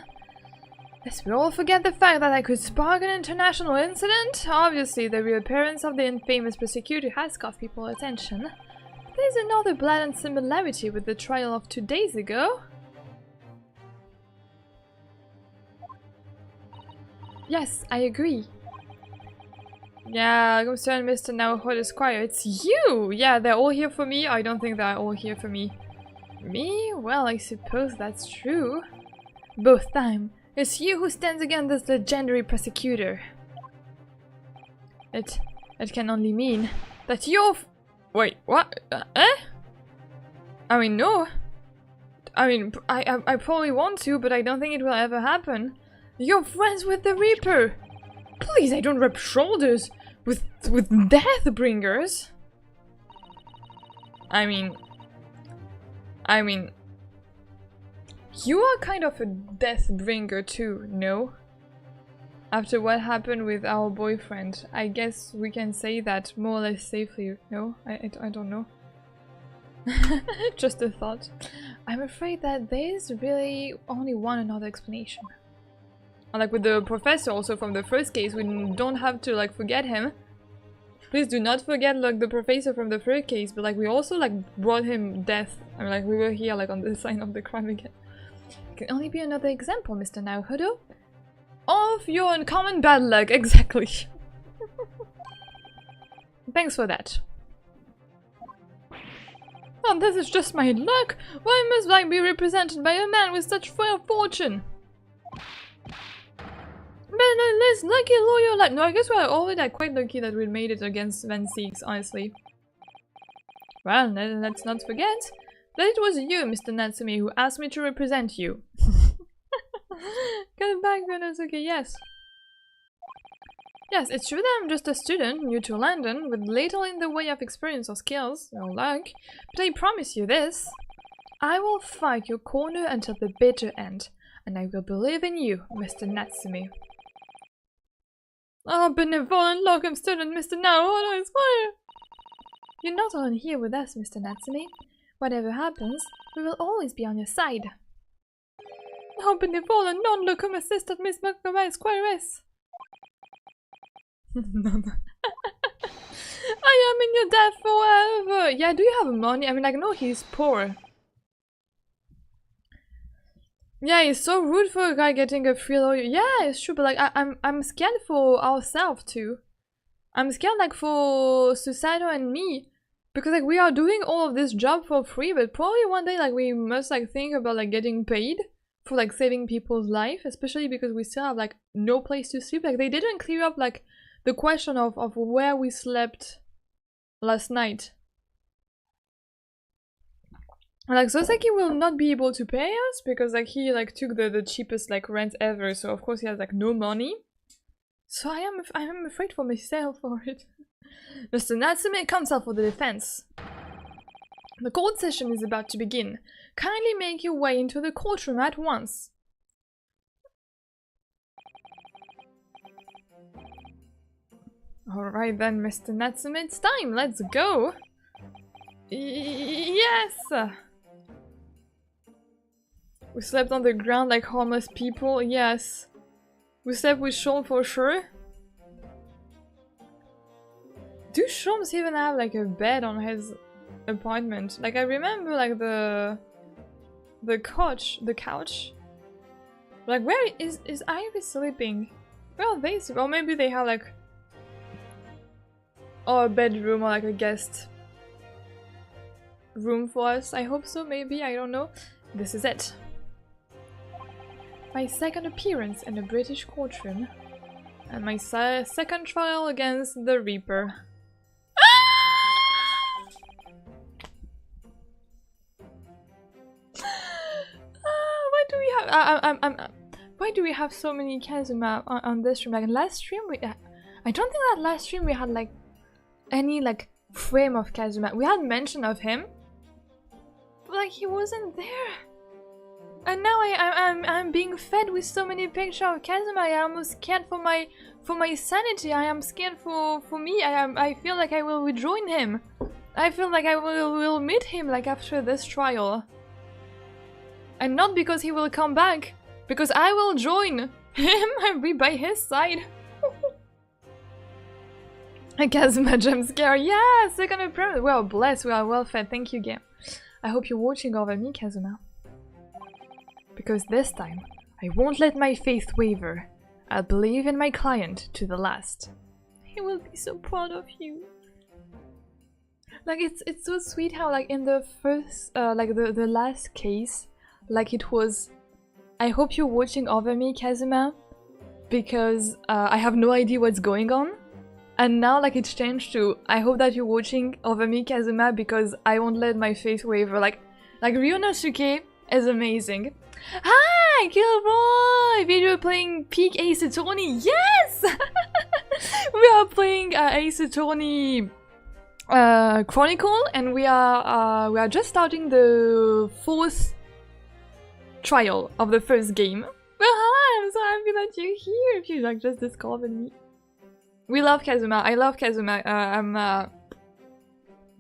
lest we all forget the fact that I could spark an international incident. Obviously, the reappearance of the infamous prosecutor has caught people's attention. There's another blatant similarity with the trial of 2 days ago. Yes, I agree. Yeah, concerned Mr. Naoto Esquire, it's you! Yeah, they're all here for me. I don't think they're all here for me. Me? Well, I suppose that's true. Both time. It's you who stands against this legendary prosecutor. It can only mean that you're wait, what? I mean, no. I mean, I probably want to, but I don't think it will ever happen. You're friends with the Reaper! Please, I don't rub shoulders with Deathbringers! I mean, you are kind of a Deathbringer too, no? After what happened with our boyfriend, I guess we can say that more or less safely, no? I don't know. Just a thought. I'm afraid that there's really only one another explanation. Like with the professor also from the first case, we don't have to like forget him. Please do not forget like the professor from the first case, but like we also like brought him death. I mean like we were here like on the sign of the crime again. It can only be another example, Mr. Naruhodo, of your uncommon bad luck, exactly. Thanks for that. Oh, this is just my luck! Why must I be represented by a man with such fair fortune? But this lucky lawyer like— no, I guess we're already like, quite lucky that we made it against Van Seeks, honestly. Well, let's not forget that it was you, Mr. Natsume, who asked me to represent you. Get back, Soseki, yes. Yes, it's true that I'm just a student, new to London, with little in the way of experience or skills, or luck, but I promise you this. I will fight your corner until the bitter end, and I will believe in you, Mr. Natsume. Oh, benevolent locum student, Mr. Naruhodo, I swear! You're not alone here with us, Mr. Natsume. Whatever happens, we will always be on your side. Oh, benevolent non-locum assistant Miss Makaba Squares. I am in your debt forever! Yeah, do you have money? I mean, like, no, he's poor. Yeah, it's so rude for a guy getting a free lawyer. Yeah, it's true, but like, I'm scared for ourselves too. I'm scared like for Susato and me. Because like, we are doing all of this job for free, but probably one day like, we must like think about like getting paid for like saving people's life. Especially because we still have like no place to sleep. Like, they didn't clear up like the question of where we slept last night. Like, Soseki will not be able to pay us because like he like took the cheapest like rent ever, so of course he has like no money. So I am afraid for myself for it. Mr. Natsume, counsel for the defense. The court session is about to begin. Kindly make your way into the courtroom at once. Alright then, Mr. Natsume, it's time, let's go! Yes! We slept on the ground like homeless people, yes. We slept with Sean for sure. Do Shroms even have like a bed on his apartment? Like, I remember like the couch. Like, where is Iris sleeping? Where are they sleeping? Or maybe they have like a bedroom or like a guest room for us. I hope so, maybe, I don't know. This is it. My second appearance in a British courtroom. And my second trial against the Reaper. Why do we have so many Kazuma on this stream? Like last stream, I don't think that last stream we had like any like frame of Kazuma. We had mention of him, but like he wasn't there. And now I'm being fed with so many pictures of Kazuma. I am almost scared for my sanity. I am scared for me. I feel like I will rejoin him. I feel like I will meet him like after this trial. And not because he will come back, because I will join him and be by his side. A Kazuma jump scare, yeah! Second appearance. Well, blessed, we are well fed. Thank you, game. I hope you're watching over me, Kazuma. Because this time, I won't let my faith waver. I'll believe in my client to the last. He will be so proud of you. Like, it's so sweet how, like, in the first, like, the last case, like, it was, I hope you're watching over me, Kazuma, because I have no idea what's going on. And now, like, it's changed to, I hope that you're watching over me, Kazuma, because I won't let my faith waver. Like Ryunosuke is amazing. Hi! Gilroy! Video playing Peak Ace Attorney. Yes! We are playing Ace Attorney Chronicle, and we are just starting the 4th trial of the first game. Well, hi! I'm so happy that you're here. If you like just discovered me. We love Kazuma. I love Kazuma.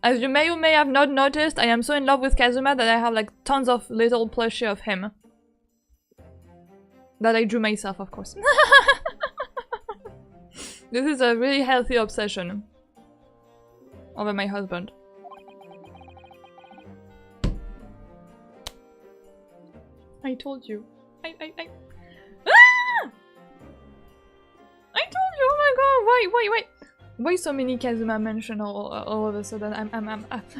As you may or may have not noticed, I am so in love with Kazuma that I have like tons of little plushie of him. That I drew myself, of course. This is a really healthy obsession over my husband. I told you. Ah! I told you! Oh my god! Wait! Why so many Kazuma mention all of a sudden?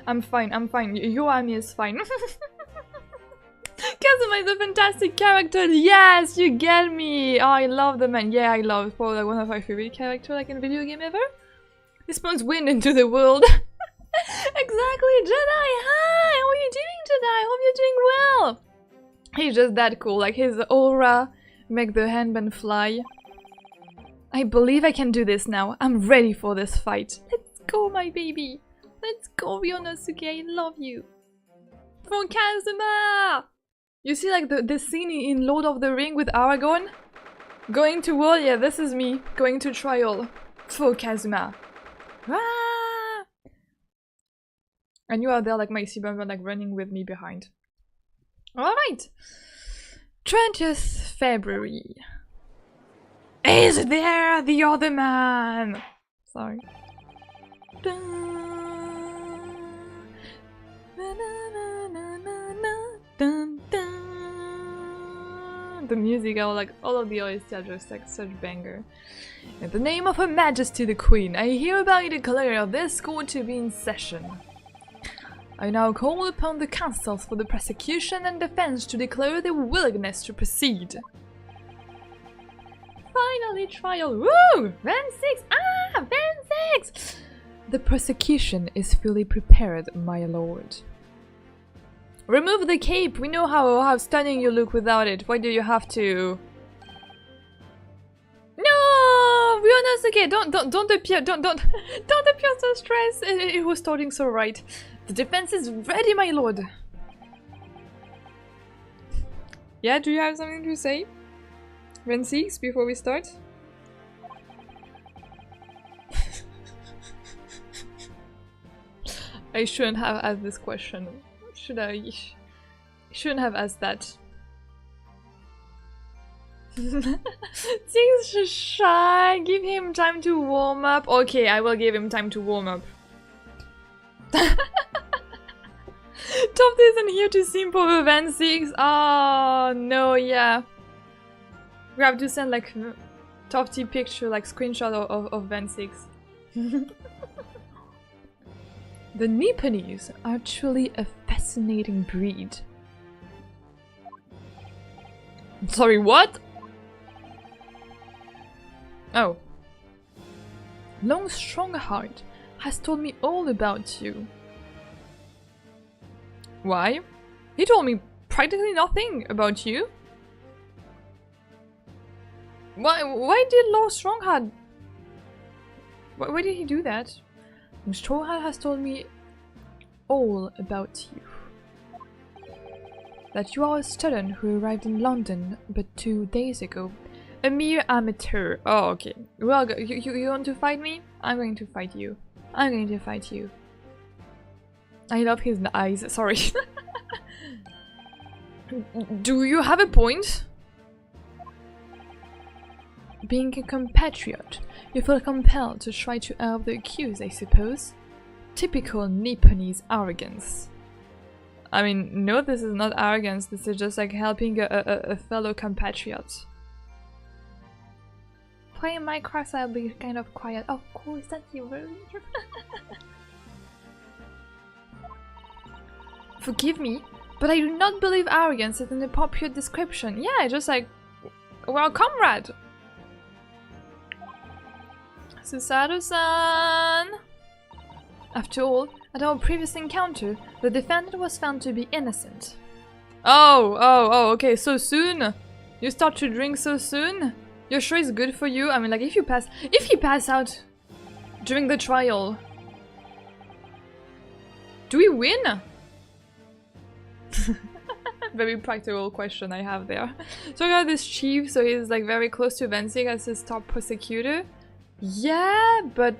I'm fine. Your army is fine. Kazuma is a fantastic character. Yes, you get me. Oh, I love the man. Yeah, I love it. Probably like one of my favorite characters like in a video game ever. He spawns wind into the world. Exactly, Jedi. Hi, how are you doing, Jedi? Hope you're doing well. He's just that cool. Like his aura make the handband fly. I believe I can do this now. I'm ready for this fight. Let's go, my baby. Let's go, Ryonosuke. I love you. For Kazuma! You see like the scene in Lord of the Ring with Aragorn? Going to war? Yeah, this is me. Going to trial. For Kazuma. Ah! And you are there like my Cyberman like running with me behind. Alright. 20th February. Is there the other man? Sorry. The music, all of the OST are just like such banger. In the name of Her Majesty the Queen, I hereby declare this court to be in session. I now call upon the counsels for the prosecution and defense to declare their willingness to proceed. Finally, trial. Woo! Van 6! Ah! Van 6! The prosecution is fully prepared, my lord. Remove the cape! We know how stunning you look without it. Why do you have to? No! Ryonosuke, don't appear so stressed. It was starting so right. The defense is ready, my lord. Yeah, do you have something to say? Van 6 before we start? I shouldn't have asked this question. Should I? Shouldn't have asked that. Things shy. Give him time to warm up. Okay, I will give him time to warm up. Top isn't here to simp over Van 6. Oh no, yeah. We have to send like top T picture, like screenshot of Van 6. The Nipponese are truly a fascinating breed. Sorry, what? Oh. Long Strongheart has told me all about you. Why? He told me practically nothing about you. Why did Lord Strongheart... Why did he do that? Strongheart has told me all about you. That you are a student who arrived in London but 2 days ago. A mere amateur. Oh, okay. Well, you want to fight me? I'm going to fight you. I'm going to fight you. I love his eyes. Sorry. Do you have a point? Being a compatriot, you feel compelled to try to help the accused, I suppose? Typical Nipponese arrogance. I mean, no, this is not arrogance, this is just like helping a fellow compatriot. Playing Minecraft, I'll be kind of quiet. Of course, thank you very much. Forgive me, but I do not believe arrogance is an appropriate description. Yeah, just like, well, comrade! Susaru-san! After all, at our previous encounter, the defendant was found to be innocent. Oh, okay, so soon? You start to drink so soon? You're sure it's good for you? I mean, like, if you pass out during the trial, do we win? Very practical question I have there. So we got this chief, so he's like very close to Vensig as his top prosecutor. Yeah, but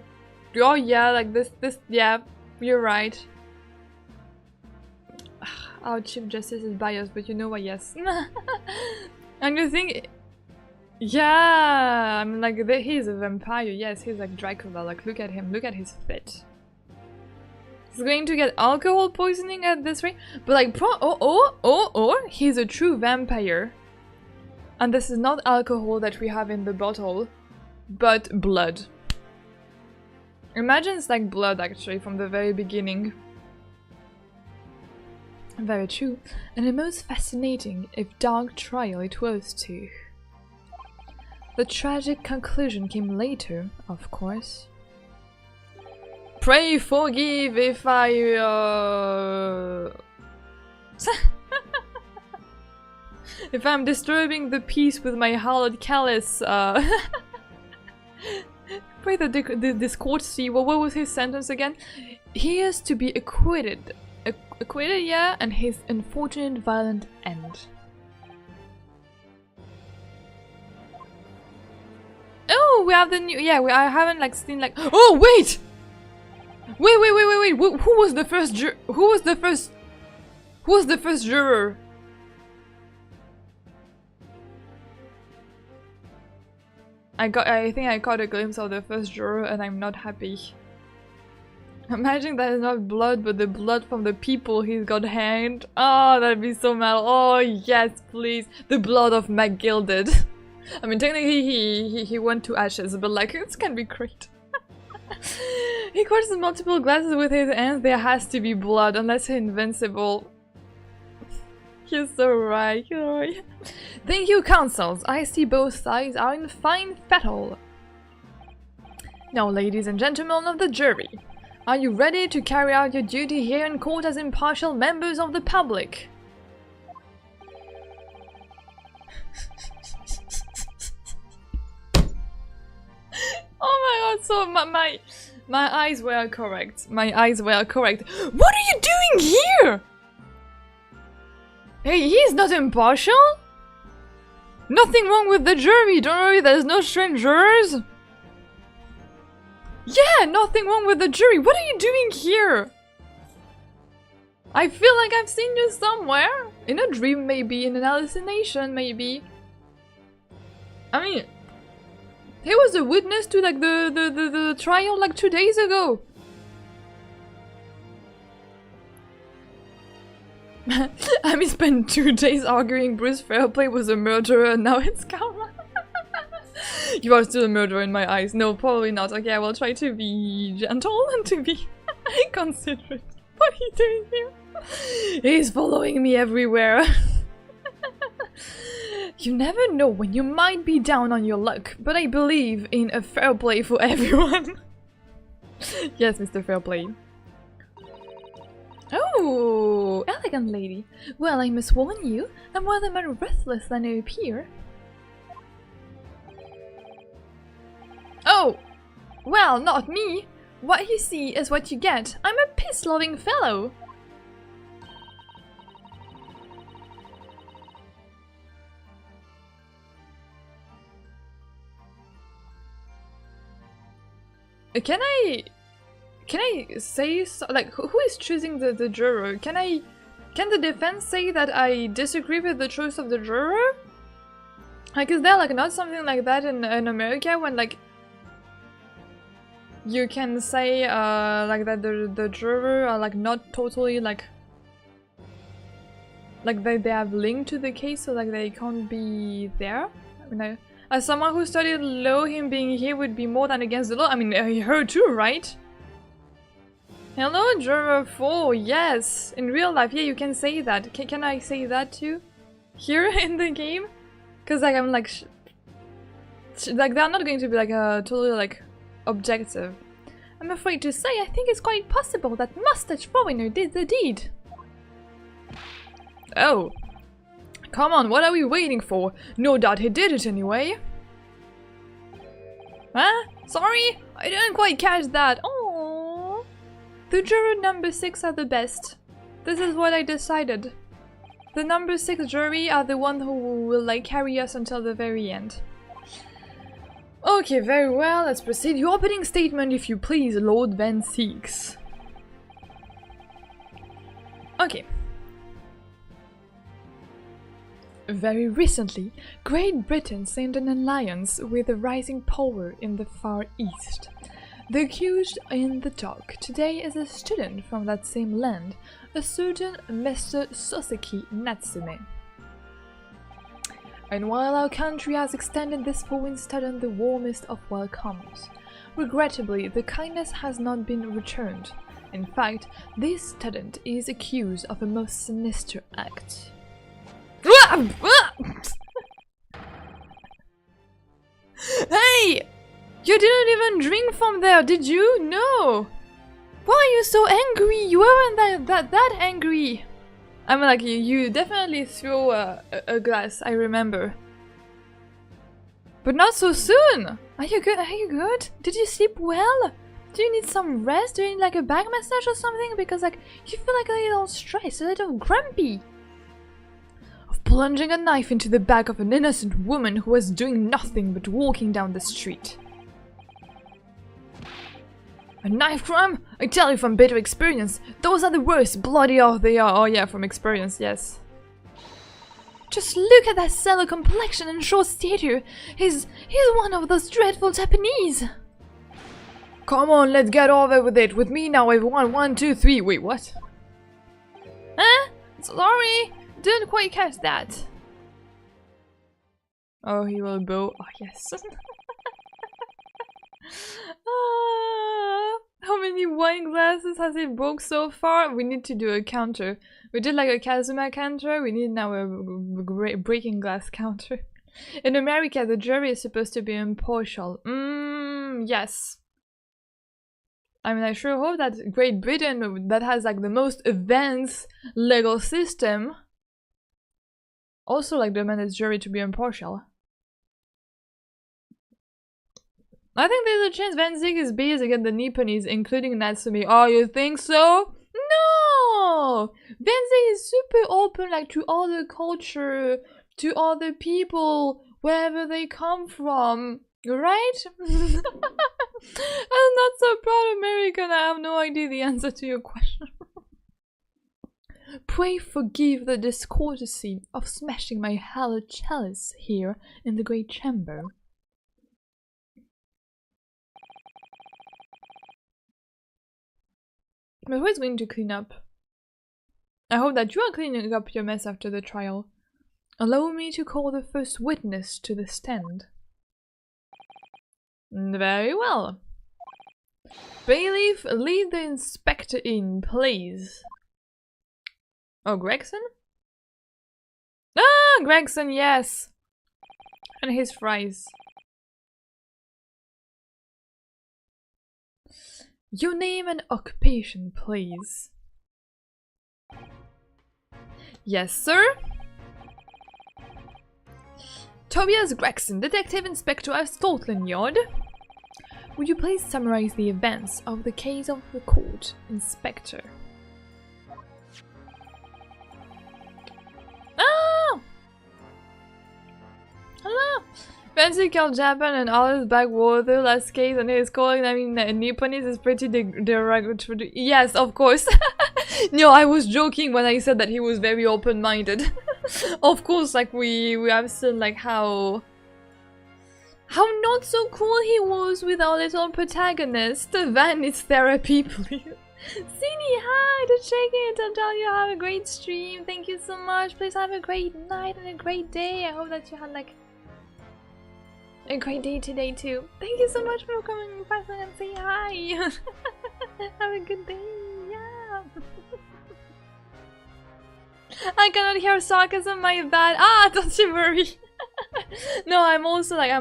oh yeah, like this, yeah, you're right. Our chief justice is biased, but you know what? Yes. And you think, yeah, I mean, like he's a vampire. Yes, he's like Dracula. Like look at him, look at his fit. He's going to get alcohol poisoning at this rate, but like or he's a true vampire, and this is not alcohol that we have in the bottle, but blood. Imagine it's like blood actually from the very beginning. Very true, and a most fascinating, if dark, trial it was too. The tragic conclusion came later, of course. Pray forgive if I if I'm disturbing the peace with my hallowed callous. Pray that this court see. Well, what was his sentence again? He is to be acquitted. Acquitted, yeah, and his unfortunate violent end. Oh, we have the new. Yeah, I haven't like seen like. Oh wait. Wait! Who was the first juror? Who was the first juror? I think I caught a glimpse of the first juror, and I'm not happy. Imagine that is not blood, but the blood from the people he's got hanged. Oh, that'd be so mad. Oh yes, please, the blood of McGilded. I mean, technically he went to ashes, but like it's gonna be great. He crushes multiple glasses with his hands. There has to be blood, unless he's invincible. You're so right. You're right. Thank you, counsels. I see both sides are in fine fettle. Now, ladies and gentlemen of the jury, are you ready to carry out your duty here in court as impartial members of the public? Oh my god, so my eyes were correct. My eyes were correct. What are you doing here? Hey, he's not impartial? Nothing wrong with the jury, don't worry, there's no strange jurors. Yeah, nothing wrong with the jury. What are you doing here? I feel like I've seen you somewhere. In a dream, maybe. In an hallucination, maybe. I mean, he was a witness to like the trial like 2 days ago. I mean, spent 2 days arguing Bruce Fairplay was a murderer and now it's karma. You are still a murderer in my eyes. No, probably not. Okay, I will try to be gentle and to be considerate. What are you doing here? He's following me everywhere. You never know when you might be down on your luck, but I believe in a fair play for everyone. Yes, Mr. Fairplay. Oh, elegant lady. Well, I must warn you, I'm rather more restless than I appear. Oh, well, not me. What you see is what you get. I'm a peace-loving fellow. Can I say so, like who is choosing the juror? Can the defense say that I disagree with the choice of the juror? Like, is there like not something like that in America when like you can say like that the juror are like not totally like they have linked to the case, so like they can't be there? I mean, as someone who studied law, him being here would be more than against the law. I mean, her too, right? Hello, juror 4. Yes, in real life, yeah, you can say that. Can I say that too? Here in the game? Because like I'm like, like they're not going to be like totally like objective. I'm afraid to say, I think it's quite possible that mustache foreigner did the deed. Oh. Come on, what are we waiting for? No doubt he did it anyway. Huh? Sorry? I didn't quite catch that. Oh. The juror number 6 are the best. This is what I decided. The number 6 jury are the one who will like carry us until the very end. Okay, very well, let's proceed. Your opening statement, if you please, Lord Van Seeks. Okay. Very recently, Great Britain signed an alliance with a rising power in the Far East. The accused in the dock today is a student from that same land, a certain Mr. Soseki Natsume. And while our country has extended this foreign student the warmest of welcomes, regrettably the kindness has not been returned. In fact, this student is accused of a most sinister act. Hey! You didn't even drink from there, did you? No! Why are you so angry? You weren't that angry. I mean, like, you definitely threw a glass, I remember. But not so soon! Are you good? Are you good? Did you sleep well? Do you need some rest? Do you need like a back massage or something? Because like, you feel like a little stressed, a little grumpy. Of plunging a knife into the back of an innocent woman who was doing nothing but walking down the street. A knife crime? I tell you from bitter experience, those are the worst, bloody oh they are. Oh yeah, from experience, yes. Just look at that sallow complexion and short stature. He's one of those dreadful Japanese. Come on, let's get over with it. With me now, everyone. 1, 2, 3. Wait, what? Huh? Sorry, didn't quite catch that. Oh, he will bow. Oh, yes. How many wine glasses has he broke so far? We need to do a counter. We did like a Kazuma counter. We need now a breaking glass counter. In America, the jury is supposed to be impartial. Yes. I mean, I sure hope that Great Britain, that has like the most advanced legal system, also like demand its jury to be impartial. I think there's a chance Van Zig is biased against the Nipponese, including Natsume. Oh, you think so? No! Van Zig is super open, like, to other culture, to other people, wherever they come from. Right? I'm not so proud American, I have no idea the answer to your question. Pray forgive the discourtesy of smashing my hallowed chalice here in the great chamber. But who is going to clean up? I hope that you are cleaning up your mess after the trial. Allow me to call the first witness to the stand. Very well. Bailiff, lead the inspector in, please. Oh, Gregson? Ah, Gregson, yes! And his fries. Your name and occupation, please. Yes, sir? Tobias Gregson, Detective Inspector of Scotland Yard. Would you please summarize the events of the case of the court, Inspector? Ah! Hello! Fancy killed Japan and all his backwater last case and he's calling, I mean, Nipponese is pretty derogatory. Yes, of course. No, I was joking when I said that he was very open-minded. Of course, like, we have seen, like, how not so cool he was with our little protagonist. Van needs therapy, please. Sini, hi! To check in to tell you have a great stream. Thank you so much. Please have a great night and a great day. I hope that you had, like, a great day today too. Thank you so much for coming in person and say hi. Have a good day. Yeah. I cannot hear sarcasm, my bad. Ah, don't you worry. No, I'm also like,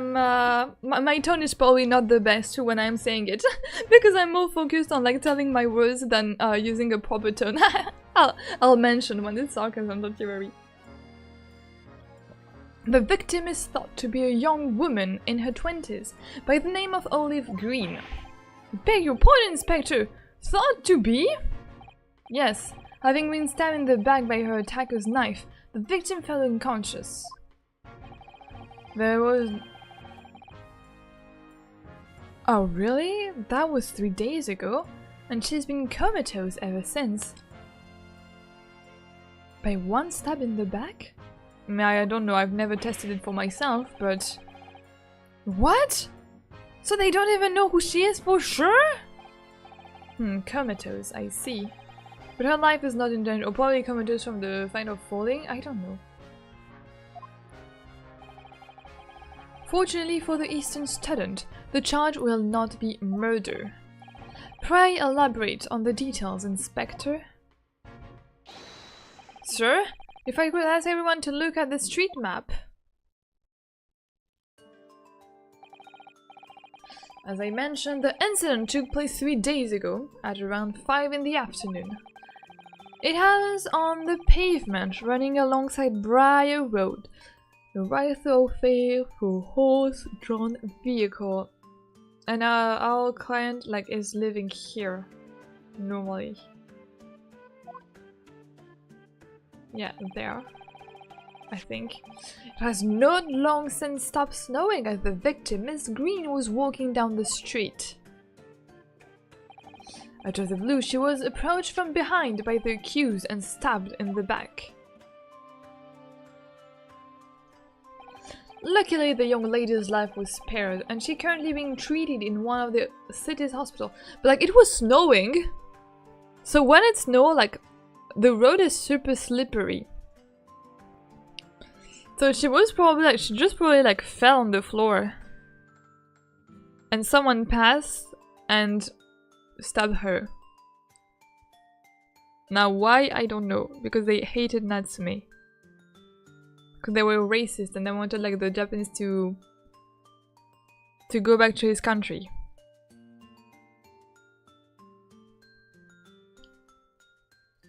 my tone is probably not the best when I'm saying it. Because I'm more focused on like telling my words than using a proper tone. I'll mention when it's sarcasm, don't you worry. The victim is thought to be a young woman in her 20s by the name of Olive Green. Beg your pardon, Inspector! Thought to be? Yes, having been stabbed in the back by her attacker's knife, the victim fell unconscious. There was... Oh really? That was 3 days ago, and she's been comatose ever since. By one stab in the back? I don't know, I've never tested it for myself, but... What? So they don't even know who she is for sure? Comatose, I see. But her life is not in danger, or probably comatose from the fight of falling, I don't know. Fortunately for the Eastern student, the charge will not be murder. Pray elaborate on the details, Inspector. Sir, if I could ask everyone to look at the street map. As I mentioned, the incident took place 3 days ago, at around 5 in the afternoon. It happens on the pavement running alongside Briar Road, the right thoroughfare for horse-drawn vehicle. And our client is living here, normally. Yeah, there. I think. It has not long since stopped snowing as the victim, Miss Green, was walking down the street. Out of the blue, she was approached from behind by the accused and stabbed in the back. Luckily, the young lady's life was spared, and she's currently being treated in one of the city's hospitals. But it was snowing! So when it snows, the road is super slippery. So she was probably she just probably fell on the floor. And someone passed and stabbed her. Now why, I don't know, because they hated Natsume. Because they were racist and they wanted the Japanese to go back to his country.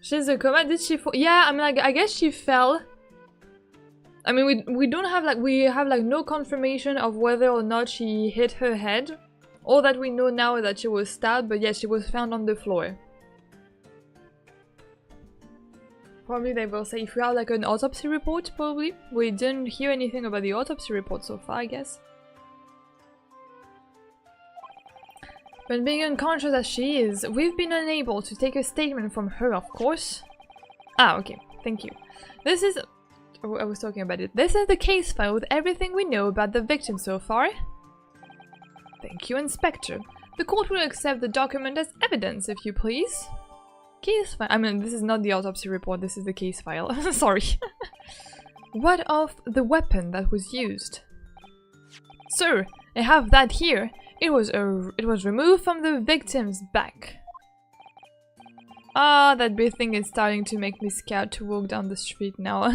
She's a coma. Did she fall? Yeah, I guess she fell. We don't have we have no confirmation of whether or not she hit her head. All that we know now is that she was stabbed, but yes, she was found on the floor. Probably they will say if we have an autopsy report, probably. We didn't hear anything about the autopsy report so far, I guess. But being unconscious as she is, we've been unable to take a statement from her, of course. Ah, okay. Thank you. This is... Oh, I was talking about it. This is the case file with everything we know about the victim so far. Thank you, Inspector. The court will accept the document as evidence, if you please. Case file... this is not the autopsy report, this is the case file. Sorry. What of the weapon that was used? Sir, I have that here. It was removed from the victim's back. Ah, that big thing is starting to make me scared to walk down the street now.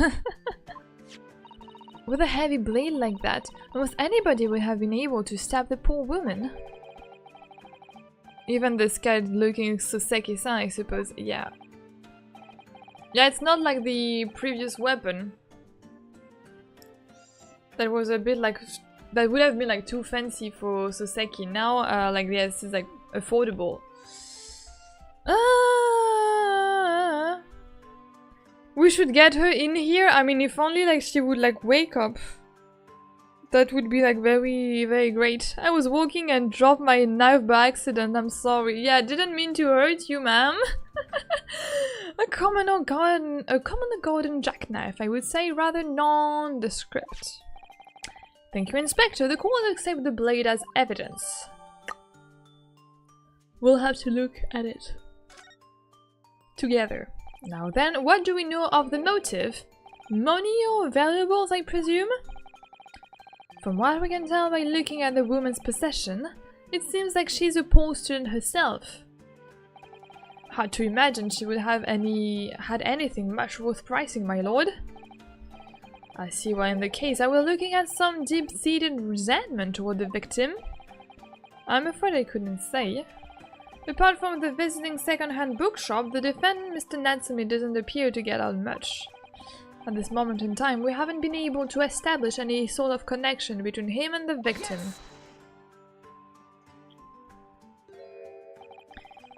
With a heavy blade like that, almost anybody would have been able to stab the poor woman. Even this guy looking Soseki-san, I suppose. Yeah. Yeah, it's not like the previous weapon. That was a bit that would have been too fancy for Soseki. Now, yeah, this is affordable. We should get her in here. If only she would wake up. That would be very, very great. I was walking and dropped my knife by accident. I'm sorry. Yeah, I didn't mean to hurt you, ma'am. A common garden jackknife, I would say, rather nondescript. Thank you, Inspector. The court will accept the blade as evidence. We'll have to look at it together. Now then, what do we know of the motive? Money or valuables, I presume? From what we can tell by looking at the woman's possession, it seems like she's a poor student herself. Hard to imagine she would have had anything much worth pricing, my lord. I see why in the case I was looking at some deep-seated resentment toward the victim. I'm afraid I couldn't say. Apart from the visiting second-hand bookshop, the defendant, Mr. Natsume, doesn't appear to get out much. At this moment in time, we haven't been able to establish any sort of connection between him and the victim.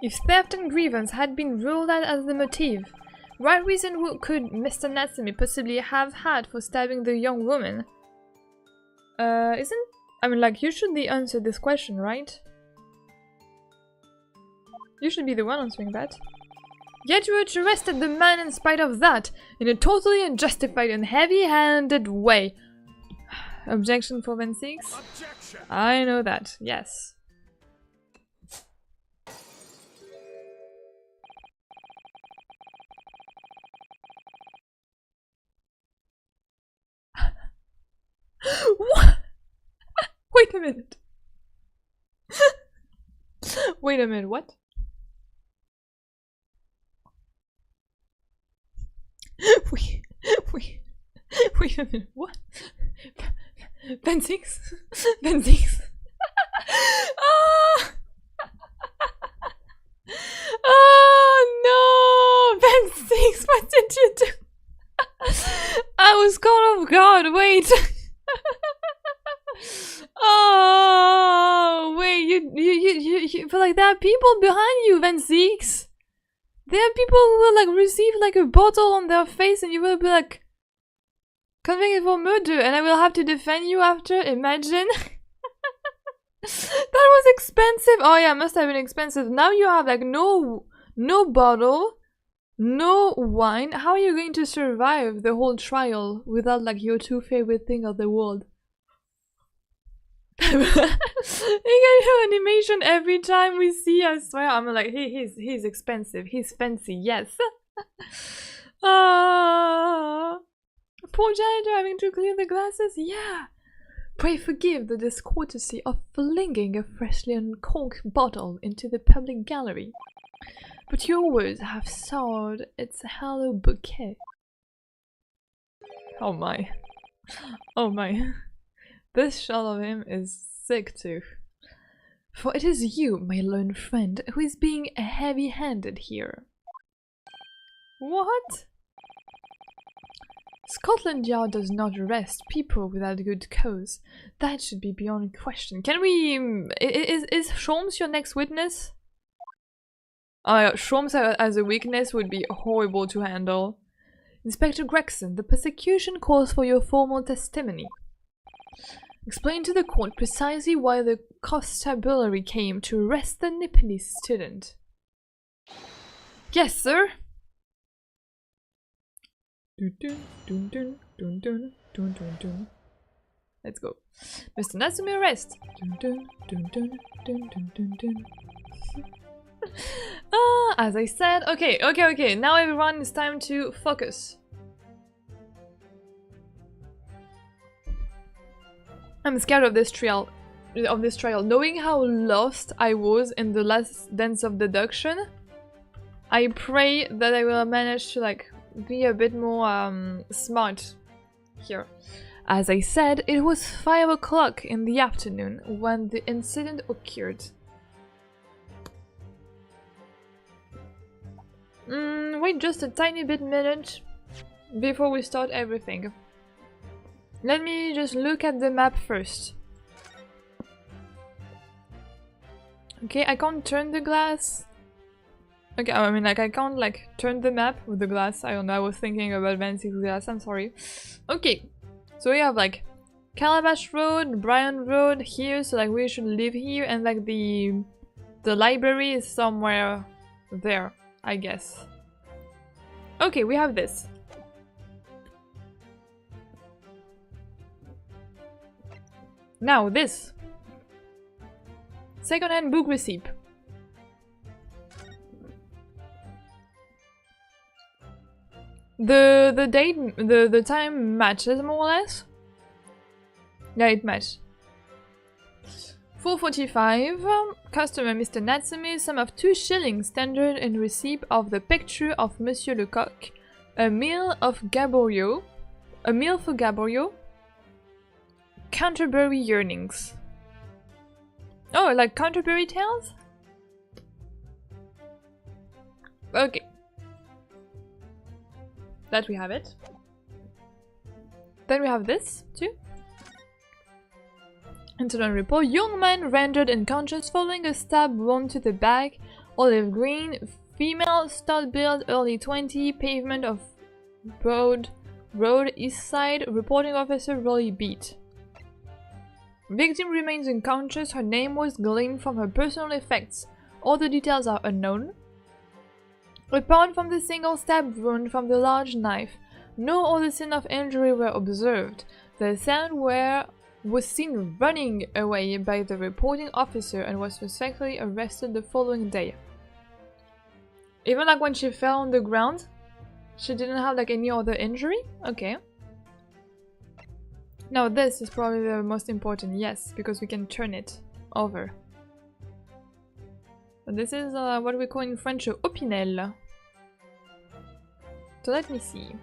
If theft and grievance had been ruled out as the motive, what reason could Mr. Natsumi possibly have had for stabbing the young woman? I mean, like, you should answer this question, right? You should be the one answering that. Yet you arrested the man in spite of that, in a totally unjustified and heavy-handed way. Objection 416? I know that, yes. What? Wait a minute. Wait a minute, what? Wait a minute, what? Ben 6? Ben 6? Oh! Oh no! Ben 6, what did you do? I was caught off guard, wait! Oh, wait, you but like there are people behind you, Ben 6. There are people who will like receive like a bottle on their face and you will be like convicted for murder and I will have to defend you after, imagine. That was expensive. Oh yeah, must have been expensive. Now you have like no bottle, no wine. How are you going to survive the whole trial without like your two favorite things of the world? You can do animation every time we see, I swear. I'm like, he's expensive, he's fancy, yes. Poor janitor having to clean the glasses, yeah. Pray forgive the discourtesy of flinging a freshly uncorked bottle into the public gallery. But your words have soured its hallowed bouquet. Oh my. Oh my. This shot of him is sick too. For it is you, my lone friend, who is being heavy-handed here. What? Scotland Yard does not arrest people without good cause. That should be beyond question. Can we... Is Sholmes your next witness? Sholmes as a weakness would be horrible to handle. Inspector Gregson, the prosecution calls for your formal testimony. Explain to the court precisely why the constabulary came to arrest the Nepalese student. Yes, sir. Let's go. Mr. Natsumi, arrest. As I said, okay. Now everyone, it's time to focus. I'm scared of this trial. Knowing how lost I was in the last dance of deduction, I pray that I will manage to like be a bit more smart here. As I said, it was 5 o'clock in the afternoon when the incident occurred. Wait just a tiny minute before we start everything. Let me just look at the map first. Okay, I can't turn the glass. Okay, I mean like I can't like turn the map with the glass. I don't know, I was thinking about Van6 glass, I'm sorry. Okay, so we have like Calabash Road, Bryan Road here, so like we should live here, and like the library is somewhere there, I guess. Okay, we have this. Now this. Second-hand book receipt. The date, the time matches more or less. Yeah, it matches. 4:45. Customer Mr. Natsumi, sum of 2 shillings standard in receipt of the picture of Monsieur Lecoq. A meal of Gaborio. A meal for Gaborio. Canterbury Yearnings. Oh, like Canterbury Tales? Okay. That we have it. Then we have this too. Incident report. Young man rendered unconscious following a stab wound to the back. Olive green. Female, stud build, early 20. Pavement of Broad Road, East Side. Reporting officer Rolly Beat. Victim remains unconscious. Her name was gleaned from her personal effects. All the details are unknown. Apart from the single stab wound from the large knife, no other sign of injury were observed. The assailant was seen running away by the reporting officer and was suspectfully arrested the following day. Even like when she fell on the ground, she didn't have like any other injury? Okay. Now this is probably the most important, yes, because we can turn it over. But this is what we call in French a opinel. So let me see.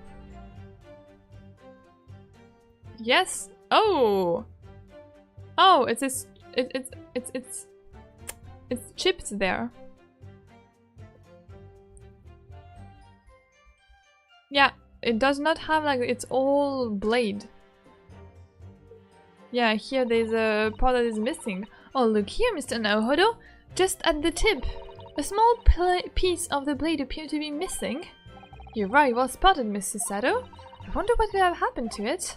Yes. Oh. Oh, it's chipped there. Yeah, it does not have like it's all blade. Yeah, here there's a part that is missing. Oh, look here, Mr. Naohodo. Just at the tip. A small piece of the blade appeared to be missing. You're right, well spotted, Mr. Sato. I wonder what could have happened to it.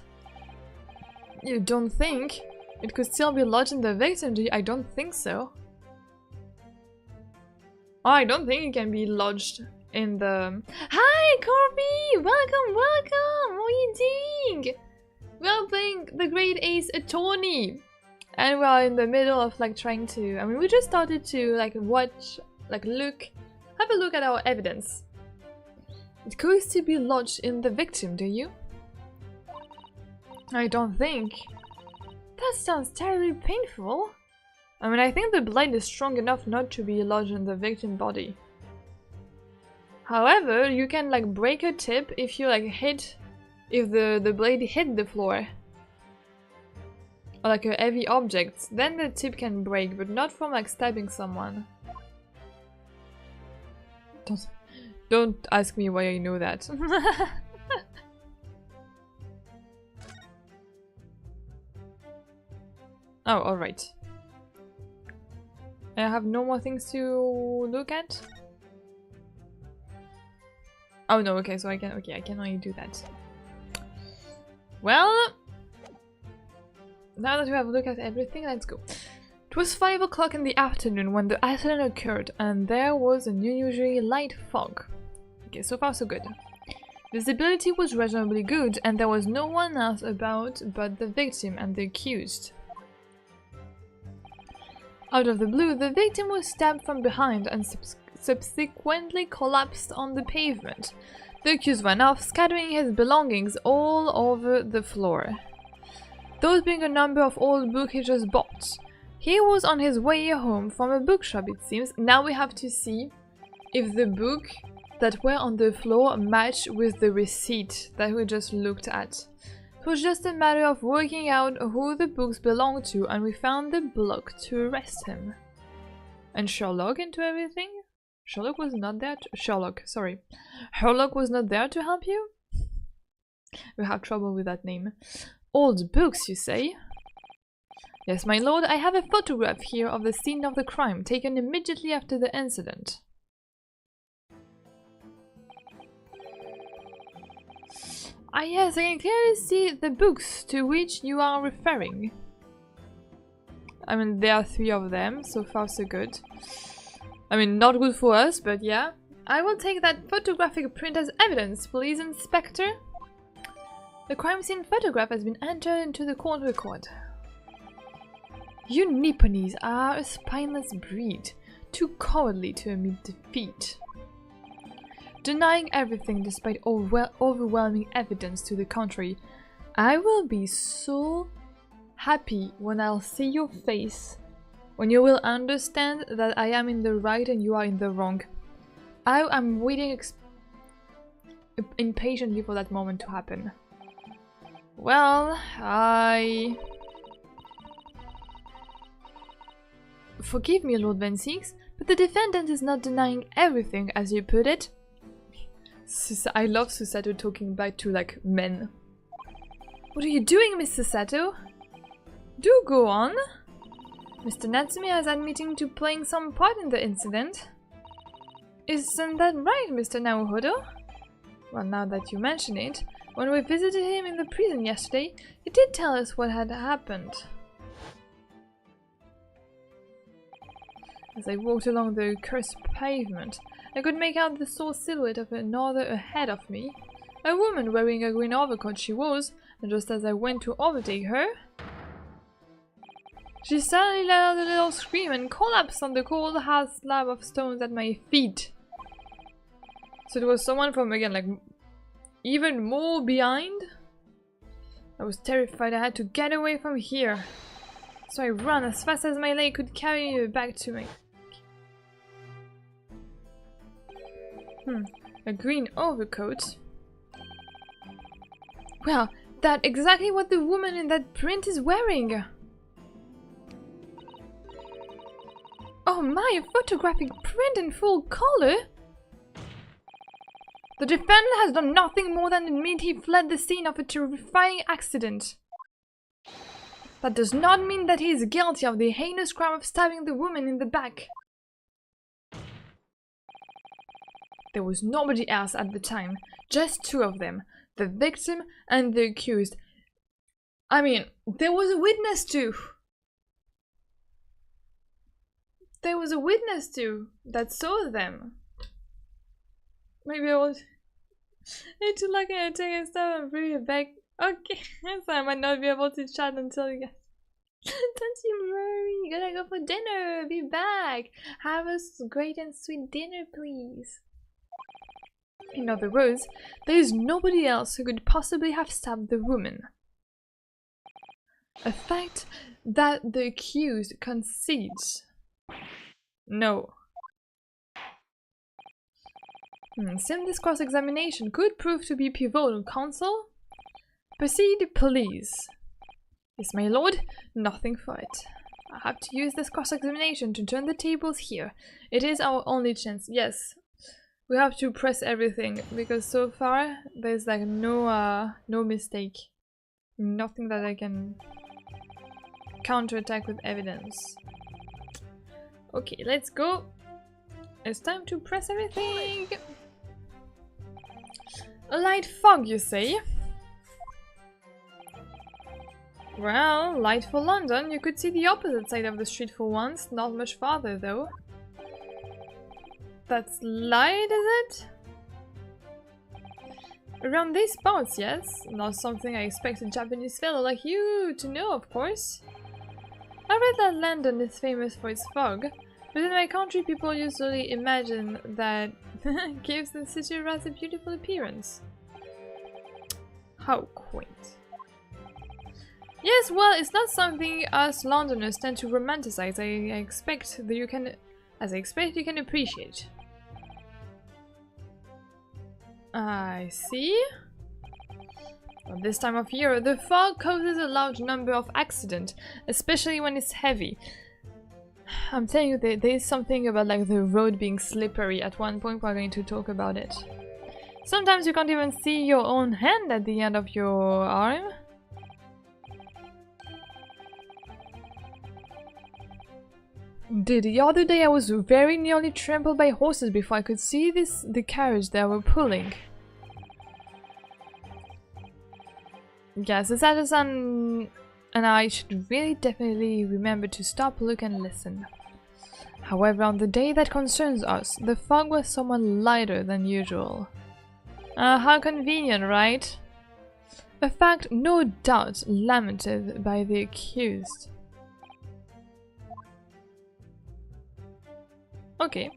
You don't think? It could still be lodged in the victim, do you? I don't think so. Oh, I don't think it can be lodged in the... Hi, Corby! Welcome, welcome! What are you doing? We are playing the Great Ace Attorney. And we are in the middle of like trying to... I mean, we just started to like watch, like look... Have a look at our evidence. It could still be lodged in the victim, do you? I don't think. That sounds terribly painful. I mean, I think the blade is strong enough not to be lodged in the victim body. However, you can like break a tip if you like hit... If the blade hit the floor. Or like a heavy object, then the tip can break, but not from like stabbing someone. Don't ask me why I know that. Oh, alright. I have no more things to look at? Oh no, okay, so I can only do that. Well, now that we have a look at everything, let's go. It was 5 o'clock in the afternoon when the accident occurred, and there was an unusually light fog. Okay, so far so good. Visibility was reasonably good, and there was no one else about but the victim and the accused. Out of the blue, the victim was stabbed from behind and subsequently collapsed on the pavement. The accused ran off, scattering his belongings all over the floor. Those being a number of old books he just bought. He was on his way home from a bookshop, it seems. Now we have to see if the book that were on the floor matched with the receipt that we just looked at. It was just a matter of working out who the books belonged to, and we found the block to arrest him. And Sherlock into everything? Sherlock was not there to... Sherlock was not there to help you? We have trouble with that name. Old books, you say? Yes, my lord, I have a photograph here of the scene of the crime, taken immediately after the incident. Ah yes, I can clearly see the books to which you are referring. I mean, there are 3 of them, so far so good. I mean, not good for us, but yeah. I will take that photographic print as evidence, please, Inspector. The crime scene photograph has been entered into the court record. You Nipponese are a spineless breed, too cowardly to admit defeat. Denying everything despite overwhelming evidence to the contrary, I will be so happy when I'll see your face, when you will understand that I am in the right and you are in the wrong. I am waiting impatiently for that moment to happen. Well, Forgive me, Lord Van-Six, but the defendant is not denying everything, as you put it. I love Susato talking back to, like, men. What are you doing, Mr. Sato? Do go on. Mr. Natsume is admitting to playing some part in the incident. Isn't that right, Mr. Naohodo? Well, now that you mention it, when we visited him in the prison yesterday, he did tell us what had happened. As I walked along the cursed pavement, I could make out the sore silhouette of another ahead of me. A woman wearing a green overcoat she was, and just as I went to overtake her, she suddenly let out a little scream and collapsed on the cold hard slab of stones at my feet. So it was someone from, again, like, even more behind? I was terrified. I had to get away from here. So I ran as fast as my leg could carry me back to me. A green overcoat? Well, that's exactly what the woman in that print is wearing! Oh my, a photographic print in full color? The defendant has done nothing more than admit he fled the scene of a terrifying accident. That does not mean that he is guilty of the heinous crime of stabbing the woman in the back. There was nobody else at the time, just two of them, the victim and the accused. I mean, there was a witness too. There was a witness too that saw them. Maybe I was too lucky to take a step and bring it back. Okay, so I might not be able to chat until you guys. Don't you worry, gotta go for dinner. Be back. Have a great and sweet dinner, please. In other words, there is nobody else who could possibly have stabbed the woman. A fact that the accused concedes. No. Since this cross-examination could prove to be pivotal, counsel, proceed, please. Yes, my lord, nothing for it. I have to use this cross-examination to turn the tables here. It is our only chance. Yes, we have to press everything because so far there's like no mistake, nothing that I can counterattack with evidence. Okay, let's go. It's time to press everything. A light fog, you say? Well, light for London. You could see the opposite side of the street for once. Not much farther, though. That's light, is it? Around these parts, yes. Not something I expect a Japanese fellow like you to know, of course. I read that London is famous for its fog, but in my country people usually imagine that gives the city a rather beautiful appearance. How quaint. Yes, well, it's not something us Londoners tend to romanticize. I expect that you can appreciate. I see. Well, this time of year, the fog causes a large number of accidents, especially when it's heavy. I'm telling you, there is something about like the road being slippery. At one point, we're going to talk about it. Sometimes you can't even see your own hand at the end of your arm. Indeed, the other day I was very nearly trampled by horses before I could see the carriage they were pulling. Yes, the Sato-san and I should really definitely remember to stop, look and listen. However, on the day that concerns us, the fog was somewhat lighter than usual. How convenient, right? A fact no doubt lamented by the accused. Okay,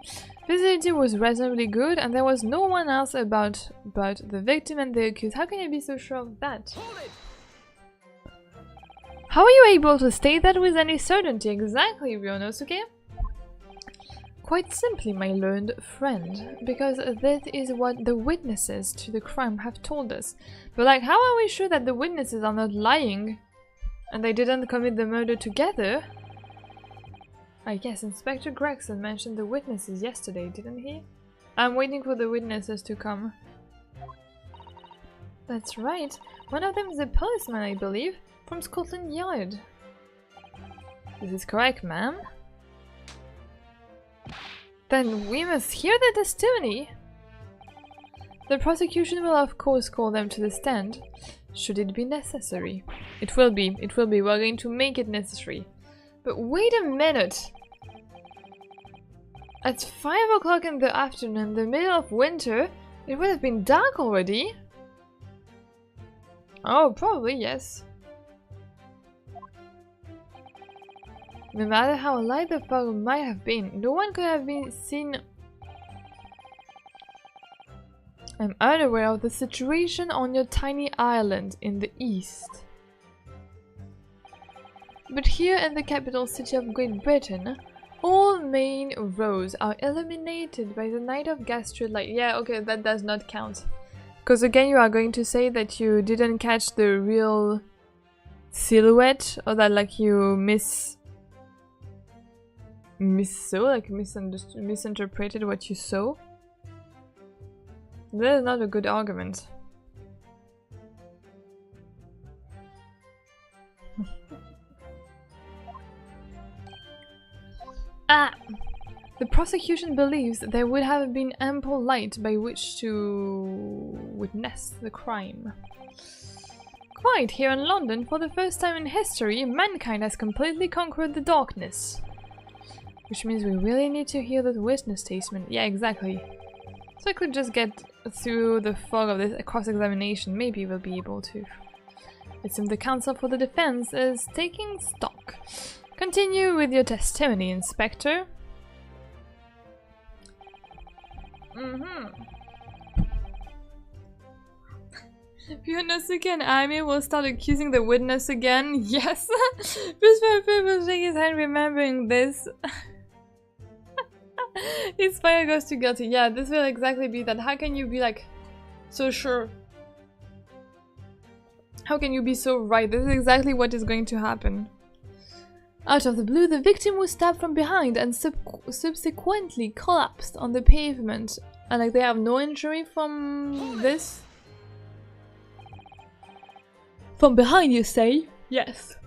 visibility was reasonably good and there was no one else about but the victim and the accused. How can you be so sure of that? How are you able to state that with any certainty? Exactly, Ryonosuke? Quite simply, my learned friend, because that is what the witnesses to the crime have told us. But like, how are we sure that the witnesses are not lying and they didn't commit the murder together? I guess Inspector Gregson mentioned the witnesses yesterday, didn't he? I'm waiting for the witnesses to come. That's right. One of them is a policeman, I believe, from Scotland Yard. This is correct, ma'am. Then we must hear the testimony. The prosecution will of course call them to the stand, should it be necessary. It will be. We're going to make it necessary. But wait a minute! At 5 o'clock in the afternoon, the middle of winter, it would have been dark already. Oh, probably, yes. No matter how light the fog might have been, no one could have been seen. I'm unaware of the situation on your tiny island in the east. But here in the capital city of Great Britain, all main roads are illuminated by the night of gas street light. Yeah, okay, that does not count. Because again, you are going to say that you didn't catch the real silhouette, or that like you misinterpreted what you saw. That is not a good argument. The prosecution believes there would have been ample light by which to witness the crime. Quite, here in London, for the first time in history, mankind has completely conquered the darkness. Which means we really need to hear the witness statement. Yeah, exactly. So I could just get through the fog of this cross-examination. Maybe we'll be able to. It seems the counsel for the defense is taking stock. Continue with your testimony, Inspector. Soseki and Amy will start accusing the witness again. Yes! Christopher will shake his hand remembering this. His fire goes to guilty. Yeah, this will exactly be that. How can you be like so sure? How can you be so right? This is exactly what is going to happen. Out of the blue, the victim was stabbed from behind and subsequently collapsed on the pavement. And like they have no injury from this? From behind, you say? Yes.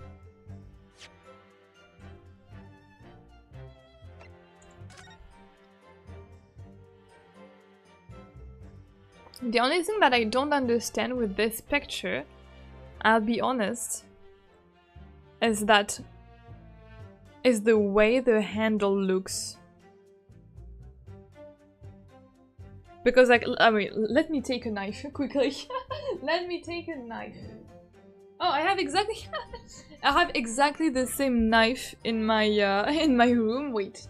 The only thing that I don't understand with this picture, I'll be honest, is the way the handle looks. Because like, I mean, let me take a knife quickly. Let me take a knife. Oh, I have exactly the same knife in my room. Wait.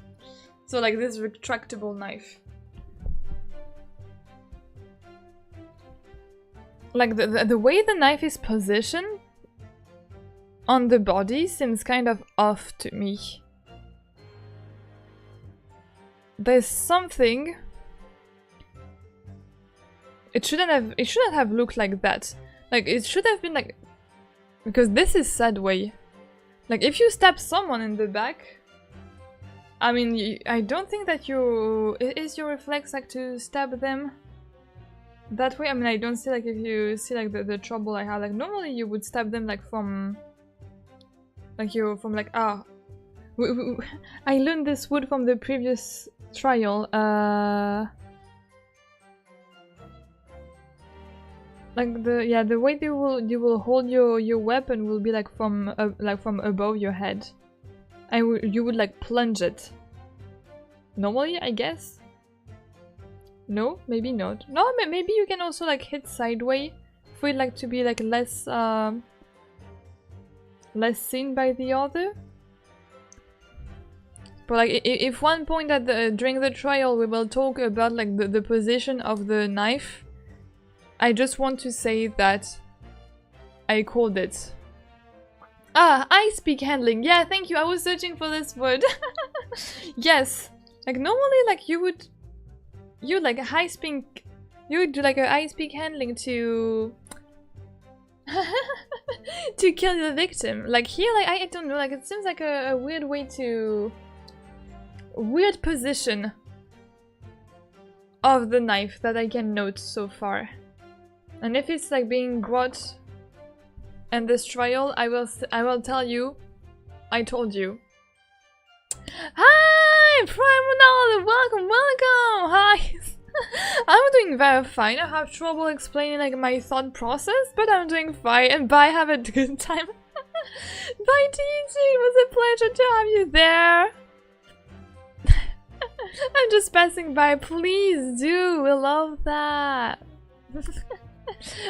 So like this retractable knife. Like the way the knife is positioned on the body seems kind of off to me. There's something. It shouldn't have looked like that. Like it should have been like, because this is sad way. Like if you stab someone in the back, I mean, I don't think that is your reflex like to stab them that way. I mean, I don't see like if you see like the trouble I have. Like normally you would stab them like from I learned this word from the previous trial. Like the way you will hold your weapon will be like from above your head. You would like plunge it. Normally, I guess. No, maybe not. No, maybe you can also like hit sideways for it like to be like less seen by the other. But like if one point during the trial we will talk about like the position of the knife, I just want to say that I called it. I speak handling. Yeah, thank you. I was searching for this word. Yes. Like normally like you would do like a high speak handling to to kill the victim. Like here, like I don't know, like it seems like a weird way to weird position of the knife that I can note so far. And if it's like being brought in this trial, I will tell you, I told you. Hi, Prime Ronaldo, welcome. Hi. I'm doing very fine. I have trouble explaining like my thought process, but I'm doing fine. And bye, have a good time. Bye, TG. It was a pleasure to have you there. I'm just passing by. Please do. We love that.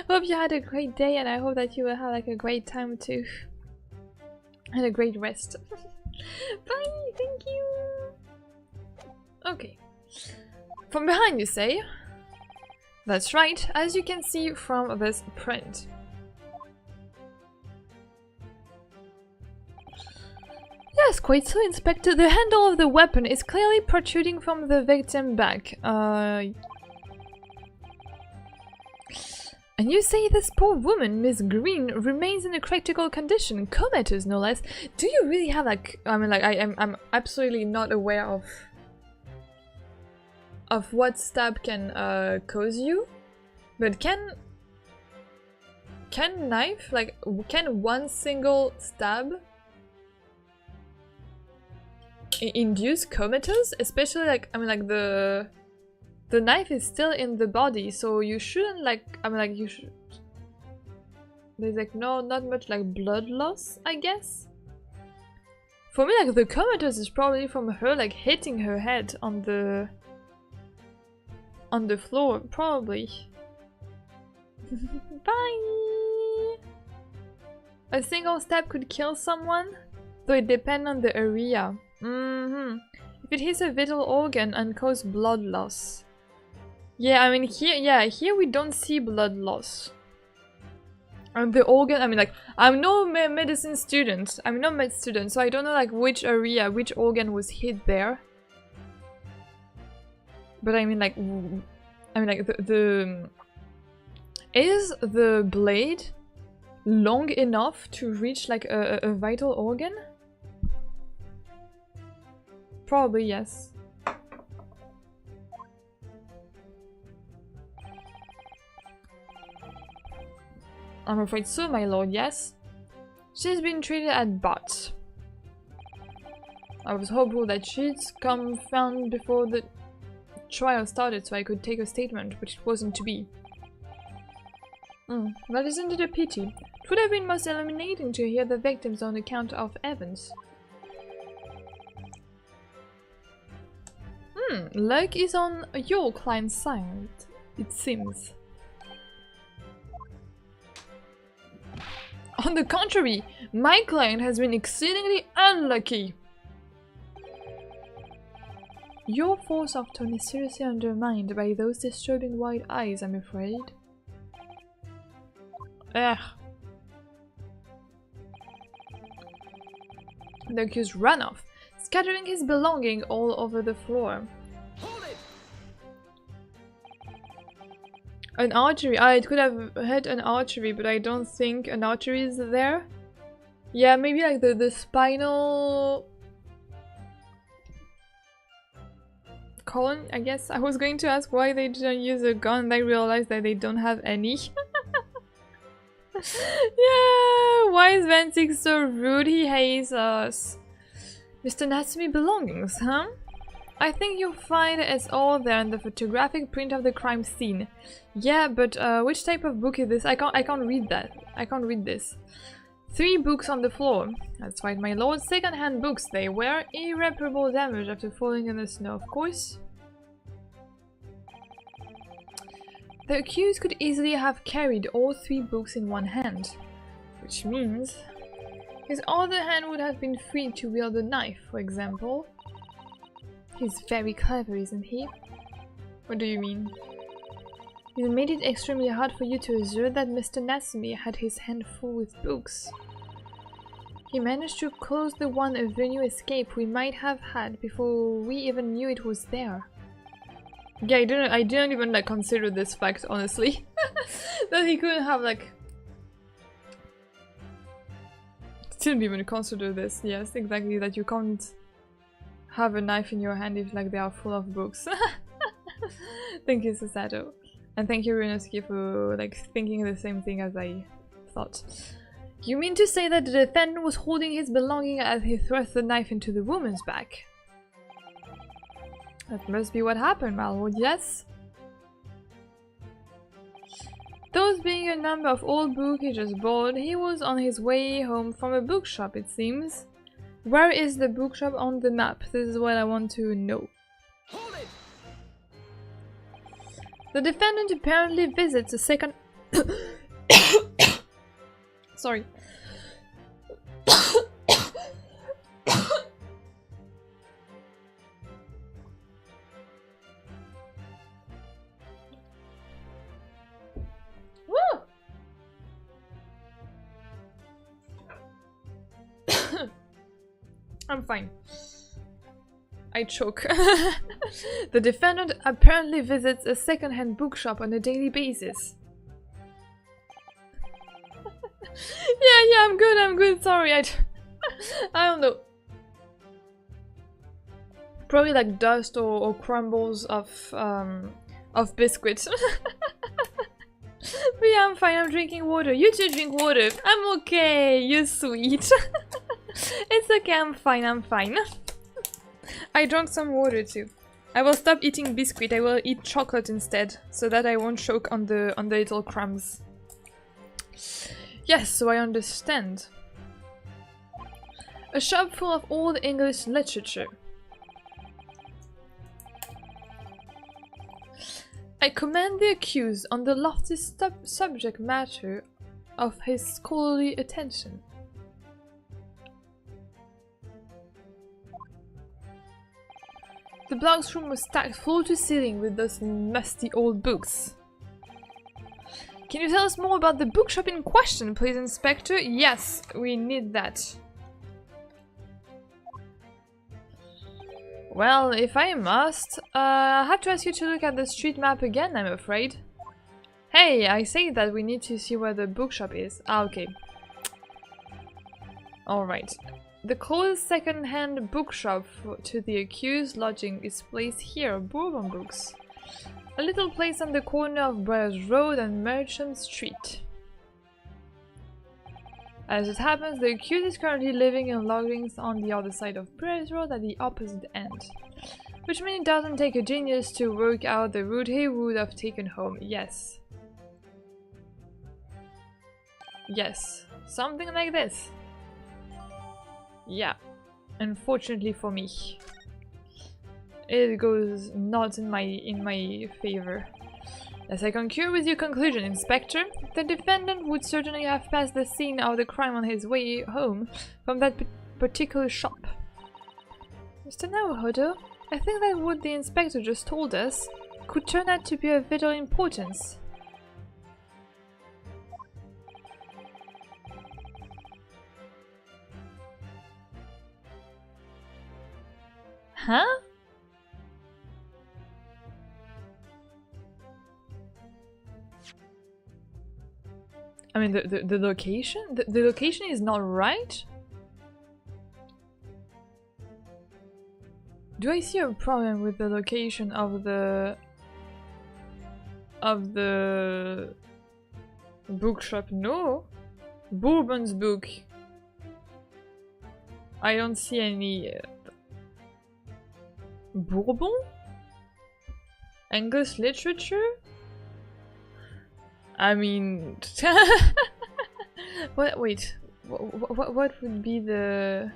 Hope you had a great day, and I hope that you will have like a great time too. And a great rest. Bye. Thank you. Okay. From behind, you say? That's right, as you can see from this print. Yes, quite so, Inspector. The handle of the weapon is clearly protruding from the victim's back. And you say this poor woman, Miss Green, remains in a critical condition, comatose no less. Do you really have like... I mean, like, I'm absolutely not aware of what stab can cause you, but can knife, like, can one single stab induce comatose? Especially like, I mean, like the knife is still in the body, so you shouldn't like, I mean, like you should. There's like not much like blood loss, I guess. For me, like the comatose is probably from her like hitting her head on the floor, probably. Bye! A single stab could kill someone, though it depends on the area. If it hits a vital organ and cause blood loss. Yeah, I mean here we don't see blood loss. And the organ, I mean like, I'm no medicine student, I'm no med student, so I don't know like which area, which organ was hit there. But I mean like, is the blade long enough to reach like a vital organ? Probably yes. I'm afraid so, my lord, yes. She's been treated at Bot. I was hopeful that she'd come found before the trial started so I could take a statement, but it wasn't to be. That isn't it a pity? It would have been most illuminating to hear the victims on account of Evans. Luck is on your client's side, it seems. On the contrary, my client has been exceedingly unlucky. Your force of tone is seriously undermined by those disturbing white eyes, I'm afraid. Ugh. The accused ran off, scattering his belongings all over the floor. An artery. It could have hit an artery, but I don't think an artery is there. Yeah, maybe like the spinal colon, I guess. I was going to ask why they didn't use a gun, and I realized that they don't have any. Yeah, why is Van6 so rude? He hates us. Mr. Natsumi belongings, huh? I think you'll find it's all there in the photographic print of the crime scene. Yeah, but which type of book is this? I can't read that. I can't read this. 3 books on the floor. That's right, my lord. Second-hand books. They were irreparable damage after falling in the snow, of course. The accused could easily have carried all 3 books in one hand, which means his other hand would have been free to wield a knife, for example. He's very clever, isn't he? What do you mean? It made it extremely hard for you to assert that Mr. Natsumi had his hand full with books. He managed to close the one avenue escape we might have had before we even knew it was there. Yeah, I didn't even like consider this fact, honestly. That he couldn't have like... Didn't even consider this, yes, exactly, that you can't have a knife in your hand if like they are full of books. Thank you, Susato. And thank you, Runoski, for like thinking the same thing as I thought. You mean to say that the defendant was holding his belongings as he thrust the knife into the woman's back? That must be what happened, Malwood, yes? Those being a number of old books he just bought, he was on his way home from a bookshop, it seems. Where is the bookshop on the map? This is what I want to know. Hold it! The defendant apparently visits a second... Sorry. Woo! I'm fine. I choke. The defendant apparently visits a second-hand bookshop on a daily basis. Yeah, I'm good, sorry, I don't know. Probably like dust or crumbles of biscuits. But yeah, I'm fine, I'm drinking water. You too drink water. I'm okay, you're sweet. It's okay, I'm fine. I drank some water too. I will stop eating biscuit, I will eat chocolate instead, so that I won't choke on the little crumbs. Yes, so I understand. A shop full of old English literature. I commend the accused on the lofty subject matter of his scholarly attention. The block's room was stacked floor to ceiling with those musty old books. Can you tell us more about the bookshop in question, please, Inspector? Yes, we need that. Well, if I must, I have to ask you to look at the street map again, I'm afraid. Hey, I say that we need to see where the bookshop is. Ah, okay. Alright. The closest second-hand bookshop to the accused lodging is placed here, Bourbon Books. A little place on the corner of Briars Road and Merchant Street. As it happens, the accused is currently living in lodgings on the other side of Briars Road at the opposite end. Which means it doesn't take a genius to work out the route he would have taken home. Yes. Yes. Something like this. Yeah. Unfortunately for me. It goes not in my favor. Yes, I concur with your conclusion, Inspector. The defendant would certainly have passed the scene of the crime on his way home from that particular shop. Mr. Naruhodo, I think that what the Inspector just told us could turn out to be of vital importance. Huh? I mean, the location? The location is not right? Do I see a problem with the location of the bookshop? No. Bourbon's book. I don't see any Bourbon? English literature? I mean, what? Wait, what would be the?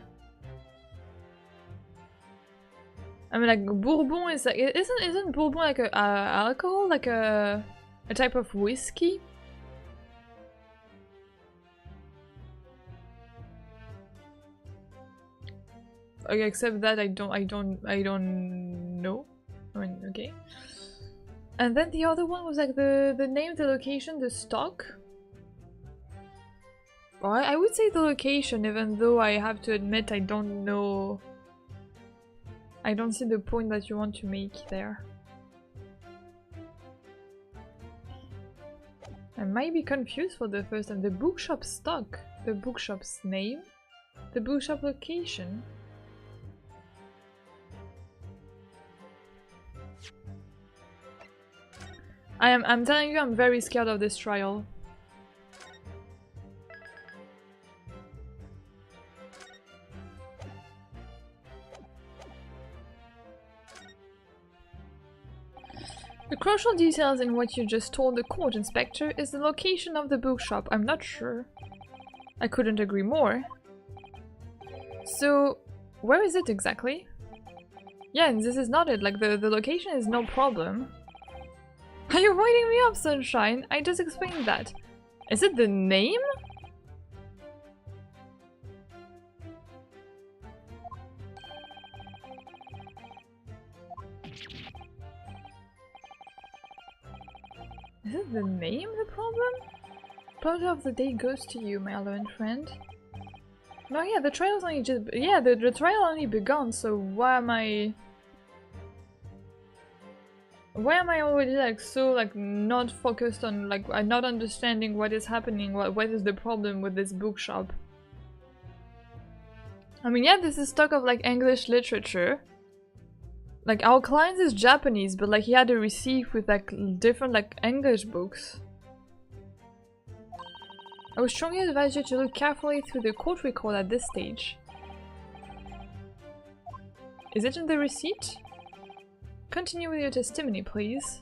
I mean, like Bourbon is like isn't Bourbon like a alcohol, like a type of whiskey? Okay, except that I don't know. I mean, okay. And then the other one was like the name, the location, the stock. Well, I would say the location, even though I have to admit I don't know. I don't see the point that you want to make there. I might be confused for the first time. The bookshop stock, the bookshop's name, the bookshop location. I'm telling you, I'm very scared of this trial. The crucial details in what you just told the court, Inspector, is the location of the bookshop. I'm not sure. I couldn't agree more. So, where is it exactly? Yeah, and this is not it. Like, the location is no problem. Are you winding me up, Sunshine? I just explained that. Is it the name? Is it the name the problem? Pleasure of the day goes to you, my learned friend. No, yeah, the trial's only just... Yeah, the trial only begun, so why am I... Why am I already like so like not focused on like I'm not understanding what is happening, what is the problem with this bookshop? I mean, yeah, this is stock of like English literature. Like our client is Japanese, but like he had a receipt with like different like English books. I would strongly advise you to look carefully through the court record at this stage. Is it in the receipt? Continue with your testimony, please.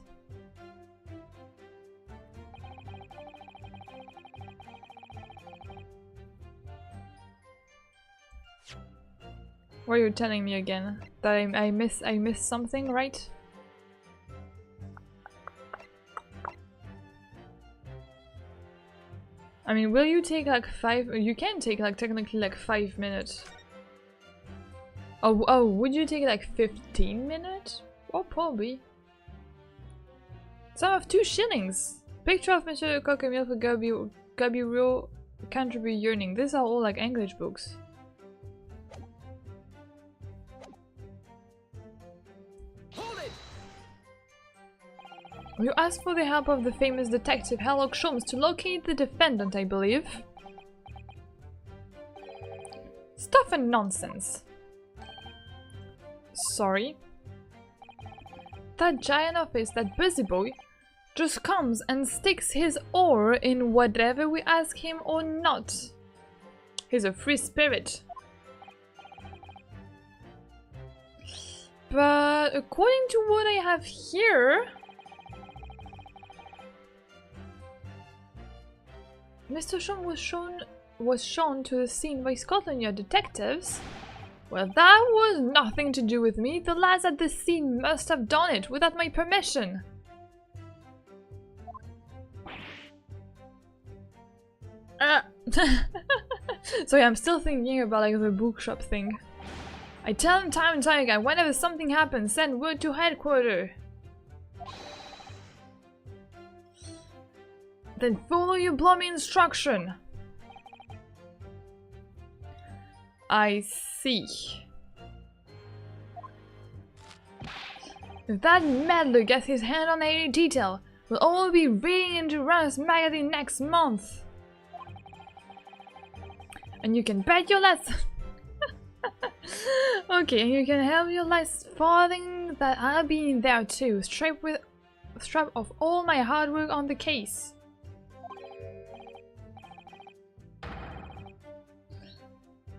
What are you telling me again? That I missed something, right? I mean, will you take like 5? You can take like technically like 5 minutes. Oh, would you take like 15 minutes? Oh, probably. Sum of 2 shillings. Picture of Monsieur Cockamille for Gabriel Canterbury Yearning. These are all like English books. Hold it! You asked for the help of the famous detective Sherlock Holmes to locate the defendant, I believe. Stuff and nonsense. Sorry. That giant office, that busy boy, just comes and sticks his oar in whatever we ask him or not. He's a free spirit. But according to what I have here, Mr. Sean was shown to the scene by Scotland Yard detectives. Well, that was nothing to do with me. The lads at the scene must have done it without my permission. Sorry, I'm still thinking about like the bookshop thing. I tell him time and time again, whenever something happens, send word to headquarters. Then follow your bloody instruction. I see. If that meddler gets his hand on any detail, we'll all be reading into Run's magazine next month. And you can bet your last... Okay, and you can have your last farthing that I'll be in there too, strap of all my hard work on the case.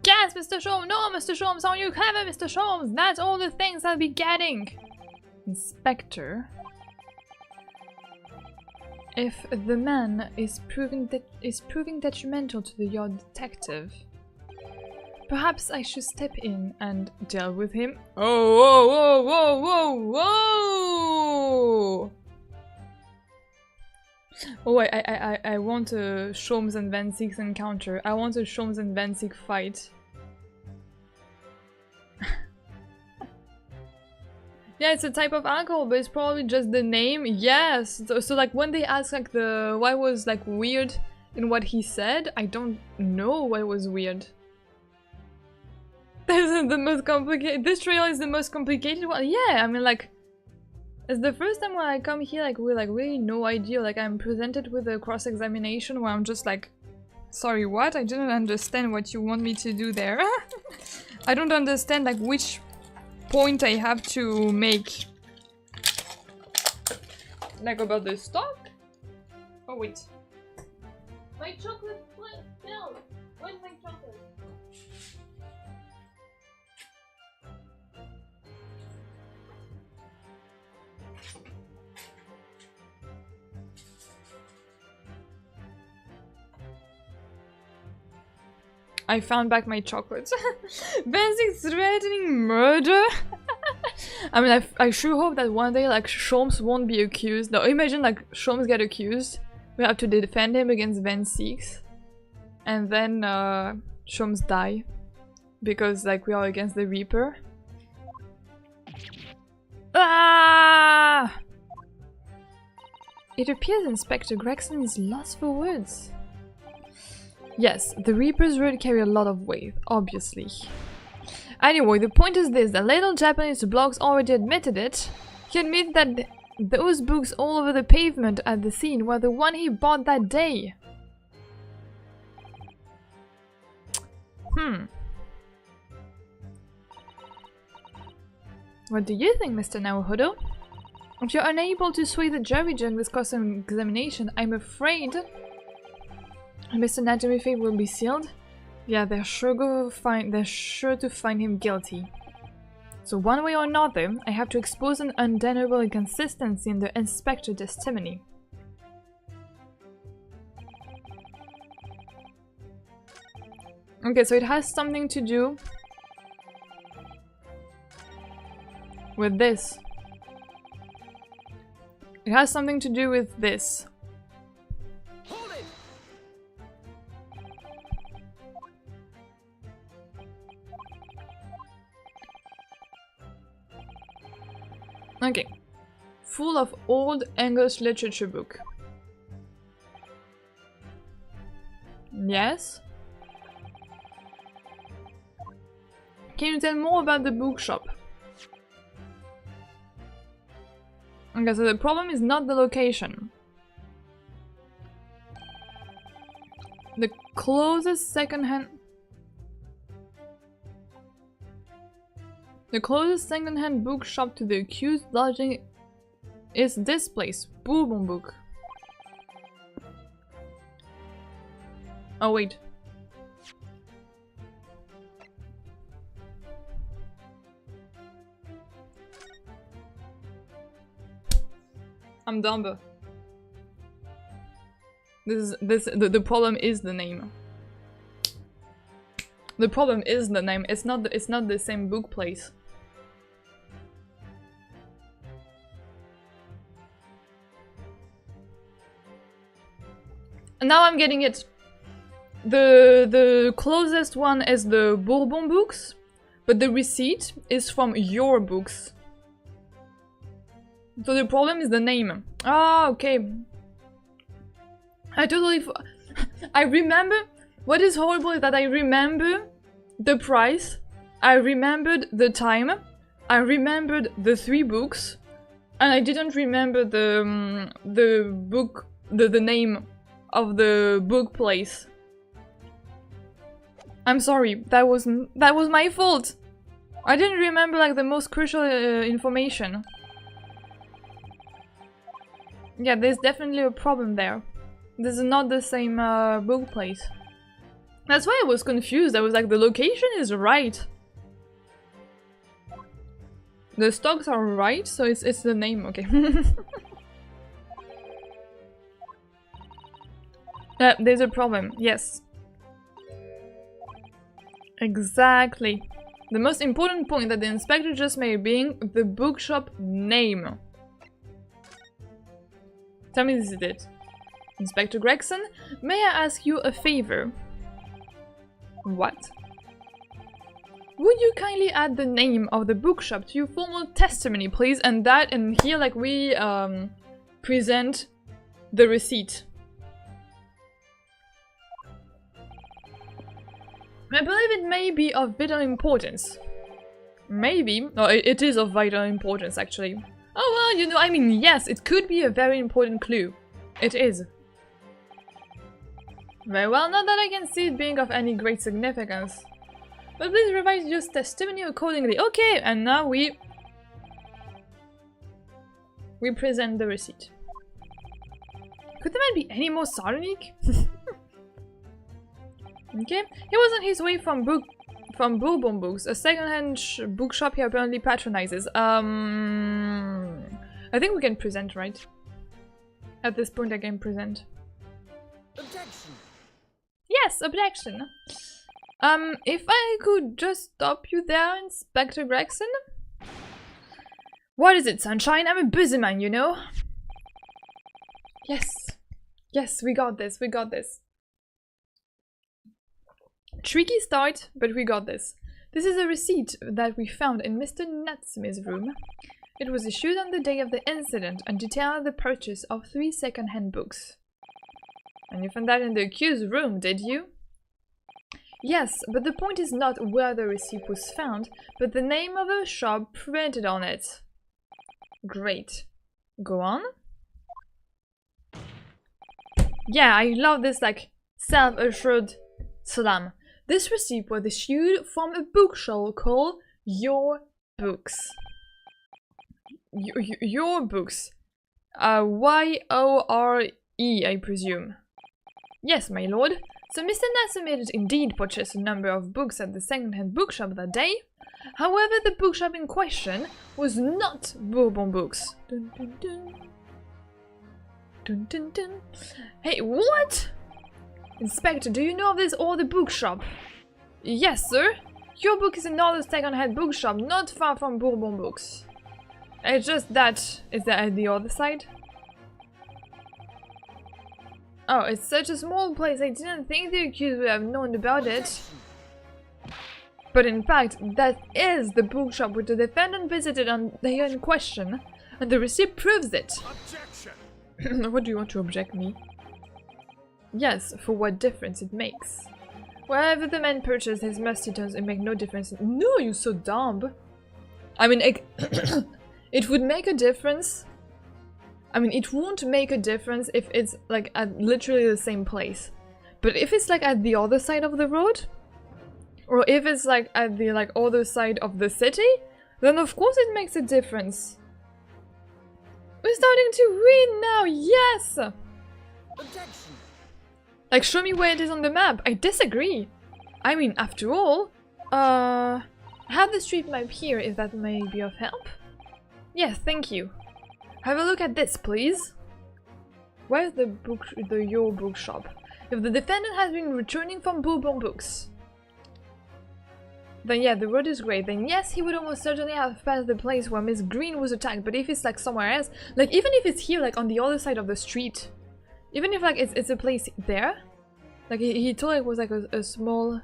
Yes, Mr. Sholmes! No, Mr. Sholmes! Are you clever, Mr. Sholmes? That's all the things I'll be getting! Inspector. If the man is proving detrimental to the yard detective, perhaps I should step in and deal with him. Oh, whoa, whoa, whoa, whoa, whoa! Oh, I want a Sholmes and Van Ziek's encounter. I want a Sholmes and Van Ziek fight. Yeah, it's a type of alcohol, but it's probably just the name. Yes. So like when they ask like why was like weird in what he said, I don't know why was weird. This is the most complicated. This trail is the most complicated one. Yeah, I mean like. It's the first time when I come here, like, with, like, really no idea, like, I'm presented with a cross-examination where I'm just like, sorry, what? I didn't understand what you want me to do there. I don't understand, like, which point I have to make. Like about the stock? Oh wait. My chocolate fell! Where's my chocolate? I found back my chocolates. Basic threatening murder? I mean, I sure hope that one day, like, Sholmes won't be accused. No, imagine, like, Sholmes get accused. We have to defend him against Backseating. And then, Sholmes die. Because, like, we are against the Reaper. Ah! It appears Inspector Gregson is lost for words. Yes, the Reaper's word carry a lot of weight, obviously. Anyway, the point is this, the little Japanese blogs already admitted it. He admitted that those books all over the pavement at the scene were the one he bought that day. What do you think, Mr. Naohodo? If you're unable to sway the jury during this cross-examination, I'm afraid Mr. Najimife will be sealed. Yeah, they're sure to find him guilty. So one way or another, I have to expose an undeniable inconsistency in the inspector testimony. Okay, so it has something to do with this. It has something to do with this. Okay. Full of old English literature book. Yes? Can you tell more about the bookshop? Okay, so the problem is not the location. The closest secondhand bookshop to the accused lodging is this place, Bourbon Book. Oh wait. I'm dumb. The problem is the name. The problem is the name. It's not the same book place. Now I'm getting it. The closest one is the Bourbon books, but the receipt is from your books. So the problem is the name. Ah, okay. I remember. What is horrible is that I remember the price. I remembered the time. I remembered the 3 books, and I didn't remember the book, the name of the book place. I'm sorry. That was my fault. I didn't remember like the most crucial information. Yeah, there's definitely a problem there. This is not the same book place. That's why I was confused. I was like, the location is right. The stocks are right, so it's the name, okay. There's a problem, yes. Exactly. The most important point that the inspector just made being the bookshop name. Tell me this is it. Inspector Gregson, may I ask you a favor? What? Would you kindly add the name of the bookshop to your formal testimony, please? And here, like, we present the receipt. I believe it may be of vital importance. Maybe. No, it is of vital importance, actually. Oh, well, you know, I mean, yes, it could be a very important clue. It is. Very well, not that I can see it being of any great significance. But please revise your testimony accordingly. Okay, and now we present the receipt. Could the man be any more sardonic? Okay. He was on his way from Bourbon Books, a second-hand bookshop he apparently patronizes. I think we can present, right? At this point I can present. Objection! Yes, objection! If I could just stop you there, Inspector Gregson? What is it, Sunshine? I'm a busy man, you know? Yes. Yes, we got this, we got this. Tricky start, but we got this. This is a receipt that we found in Mr. Natsum's room. It was issued on the day of the incident and detailed the purchase of 3 second-hand books. And you found that in the accused's room, did you? Yes, but the point is not where the receipt was found, but the name of the shop printed on it. Great. Go on. Yeah, I love this, like, self-assured slam. This receipt was issued from a bookshop called Your Books. Your Books. Y-O-R-E, I presume. Yes, my lord. So Mr. Nasser did indeed purchase a number of books at the second-hand bookshop that day. However, the bookshop in question was not Bourbon Books. Dun, dun, dun. Dun, dun, dun. Hey, what? Inspector, do you know of this other bookshop? Yes, sir. Your Book is another second-hand bookshop not far from Bourbon Books. It's just that... Is that at the other side? Oh, it's such a small place, I didn't think the accused would have known about it. But in fact, that is the bookshop which the defendant visited on the year in question, and the receipt proves it. Objection! What do you want to object me? Yes, for what difference it makes. Wherever the man purchased his musty tones, it make no difference. No, you so dumb. I mean, it would make a difference. I mean, it won't make a difference if it's like at literally the same place. But if it's like at the other side of the road, or if it's like at the like other side of the city, then of course it makes a difference. We're starting to read now, yes! Objection! Like, show me where it is on the map. I disagree. I mean, after all, I have the street map here if that may be of help. Yes, thank you. Have a look at this, please. Where's the Your Bookshop? If the defendant has been returning from Bourbon Books, then yeah, the road is great. Then yes, he would almost certainly have passed the place where Miss Green was attacked. But if it's like somewhere else, like even if it's here, like on the other side of the street, even if like it's a place there, like he told it was like a small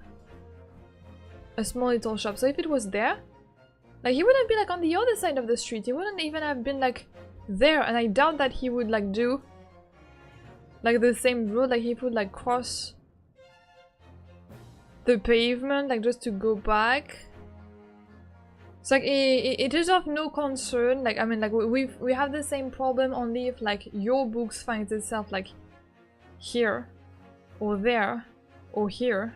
little shop. So if it was there, like he wouldn't be like on the other side of the street. He wouldn't even have been like there, and I doubt that he would like do like the same road. Like he would like cross the pavement like just to go back. It's like it is of no concern. Like I mean, like we have the same problem only if like Your Books finds itself like here or there or here.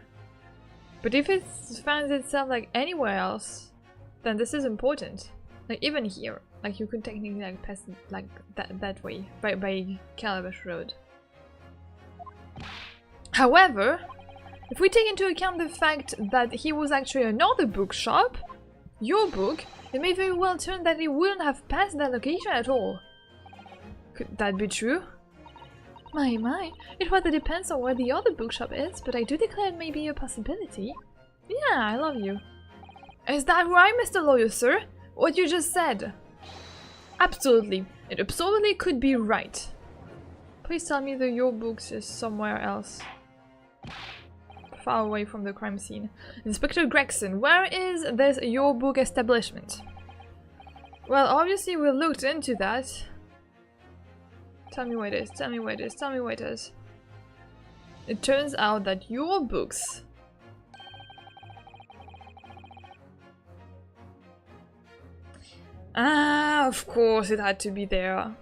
But if it finds itself like anywhere else, then this is important. Like even here, like you could technically like pass like that way by Calabash Road. However, if we take into account the fact that he was actually another bookshop, Your Book, it may very well turn that he wouldn't have passed that location at all. Could that be true? My, it rather depends on where the other bookshop is, but I do declare it may be a possibility. Yeah, I love you. Is that right, Mr. Lawyer, sir? What you just said? Absolutely. It absolutely could be right. Please tell me that Your Books is somewhere else. Far away from the crime scene. Inspector Gregson, where is this Your Book establishment? Well, obviously we looked into that. Tell me where it is, tell me where it is, tell me where it is. It turns out that Your Books of course it had to be there.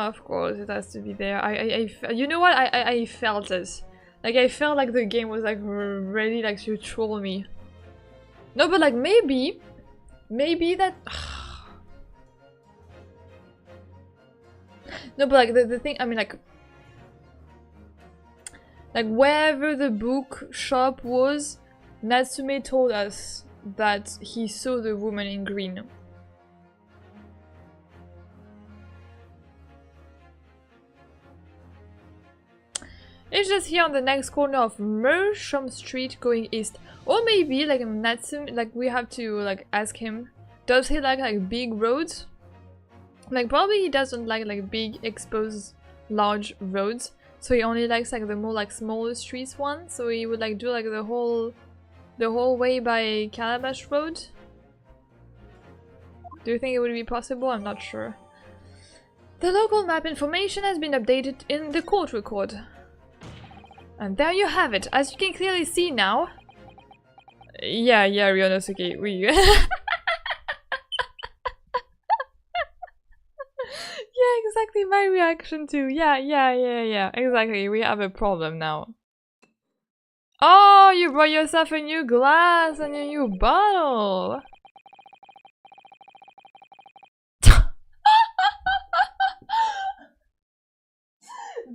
Of course it has to be there. You know what? I felt it. Like I felt like the game was like ready like to troll me. No, but like maybe that. No, but like the thing. I mean, like wherever the book shop was, Natsume told us that he saw the woman in green. It's just here on the next corner of Mersham Street going east. Or maybe like Natsume, like we have to like ask him, does he like big roads? Like probably he doesn't like big exposed large roads. So he only likes like the more like smaller streets one. So he would like do like the whole way by Calabash Road. Do you think it would be possible? I'm not sure. The local map information has been updated in the court record. And there you have it, as you can clearly see now. Yeah, Ryonosuke, we... Yeah, exactly my reaction too. Yeah, exactly, we have a problem now. Oh, you brought yourself a new glass and a new bottle!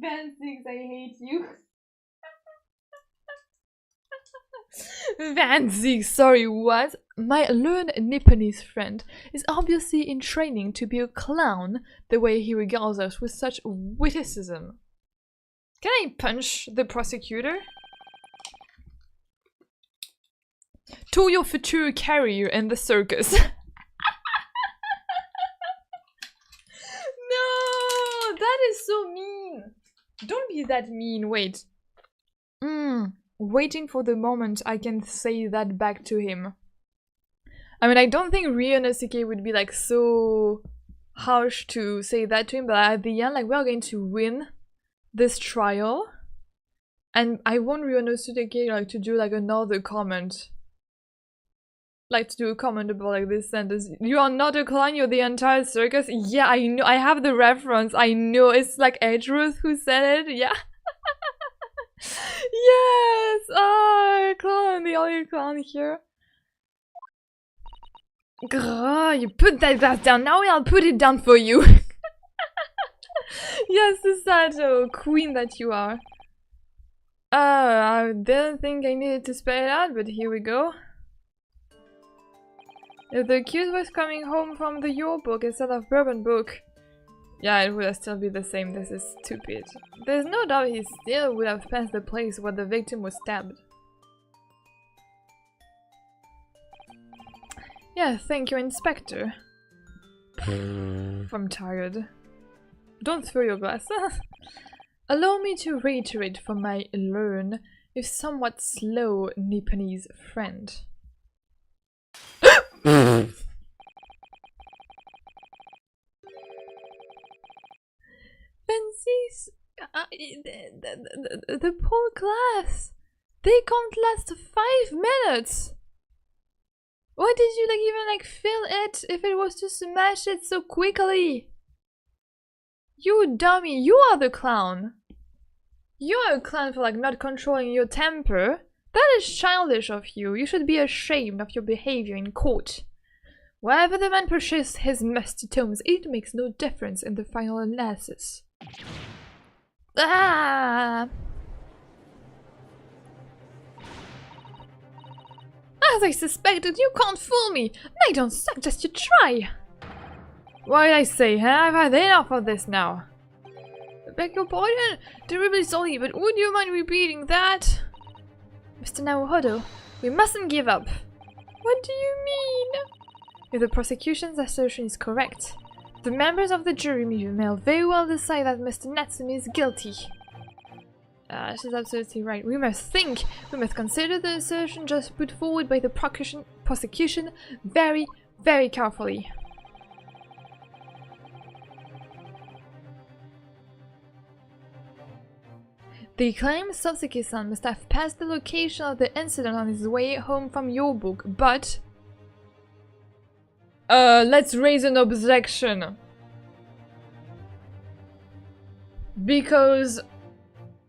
Van6, I hate you. Van6, sorry, what? My learned Nipponese friend is obviously in training to be a clown the way he regards us with such witticism. Can I punch the prosecutor? To your future career in the circus. No, that is so mean. Don't be that mean, wait. Waiting for the moment I can say that back to him. I mean, I don't think Ryonosuke would be like so harsh to say that to him, but at the end, like, we're going to win this trial, and I want Ryonosuke like to do like another comment, like to do a comment about like this sentence. You are not a clown, you're the entire circus. Yeah, I know, I have the reference. I know it's like Edgeworth who said it. Yeah. Yes! Oh, clown, the only clown here. Grrr, you put that glass down, now I'll put it down for you. Yes, Sato, queen that you are. I didn't think I needed to spell it out, but here we go. If the accused was coming home from the Your book instead of Bourbon book, yeah, it would still be the same. This is stupid. There's no doubt he still would have passed the place where the victim was stabbed. Yeah, thank you, Inspector. I'm tired. Don't throw your glass. Allow me to reiterate for my learned, if somewhat slow, Nipponese friend. Fancies, the poor glass. They can't last 5 minutes. Why did you like even like fill it if it was to smash it so quickly? You dummy, you are the clown. You are a clown for like not controlling your temper. That is childish of you. You should be ashamed of your behavior in court. Wherever the man purchased his musty tomes, it makes no difference in the final analysis. Ah! As I suspected, you can't fool me! I don't suggest you try! What did I say, huh? I've had enough of this now. I beg your pardon? Terribly sorry, but would you mind repeating that? Mr. Naohodo, we mustn't give up. What do you mean? If the prosecution's assertion is correct, the members of the jury may very well decide that Mr. Natsume is guilty. She's absolutely right. We must consider the assertion just put forward by the prosecution very, very carefully. They claim Soseki-san must have passed the location of the incident on his way home from your book, but... let's raise an objection. Because...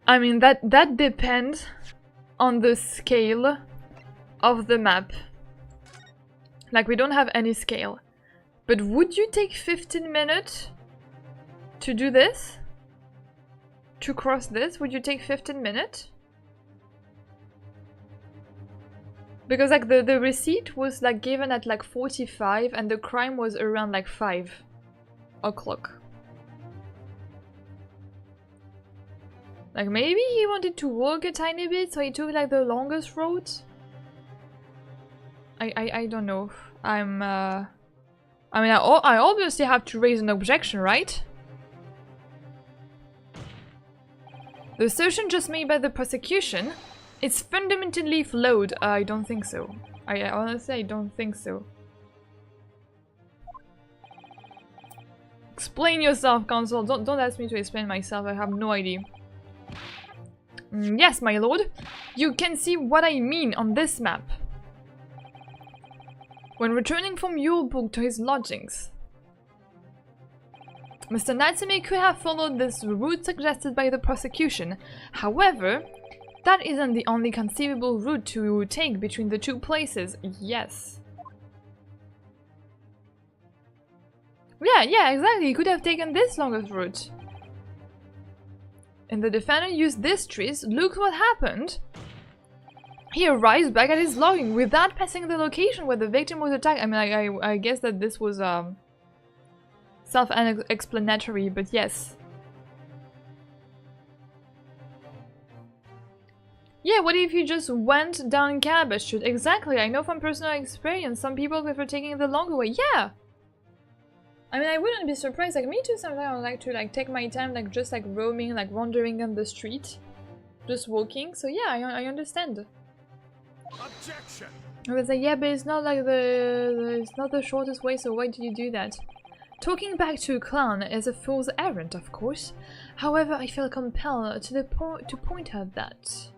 I mean, that depends on the scale of the map. Like, we don't have any scale. But would you take 15 minutes to do this? To cross this? Would you take 15 minutes? Because like the receipt was like given at like 45 and the crime was around like 5 o'clock. Like maybe he wanted to walk a tiny bit, so he took like the longest route. I don't know. I mean, I obviously have to raise an objection, right? The assertion just made by the prosecution is fundamentally flawed. I don't think so. I honestly, I don't think so. Explain yourself, counsel. Don't ask me to explain myself. I have no idea. Yes, my lord. You can see what I mean on this map. When returning from Yulebook to his lodgings, Mr. Natsume could have followed this route suggested by the prosecution. However, that isn't the only conceivable route to take between the two places. Yes. Yeah, exactly. He could have taken this longest route. And the defendant used this trees. Look what happened. He arrives back at his lodging without passing the location where the victim was attacked. I mean, I guess that this was self-explanatory, but yes. Yeah, what if you just went down Calabash Street? Exactly, I know from personal experience, some people prefer taking the longer way. Yeah! I mean, I wouldn't be surprised. Like, me too, sometimes I would like to like take my time, like just like roaming, like wandering on the street. Just walking. So yeah, I understand. Objection. I was like, yeah, but it's not like it's not the shortest way, so why did you do that? Talking back to a clown is a fool's errand, of course. However, I feel compelled to point out that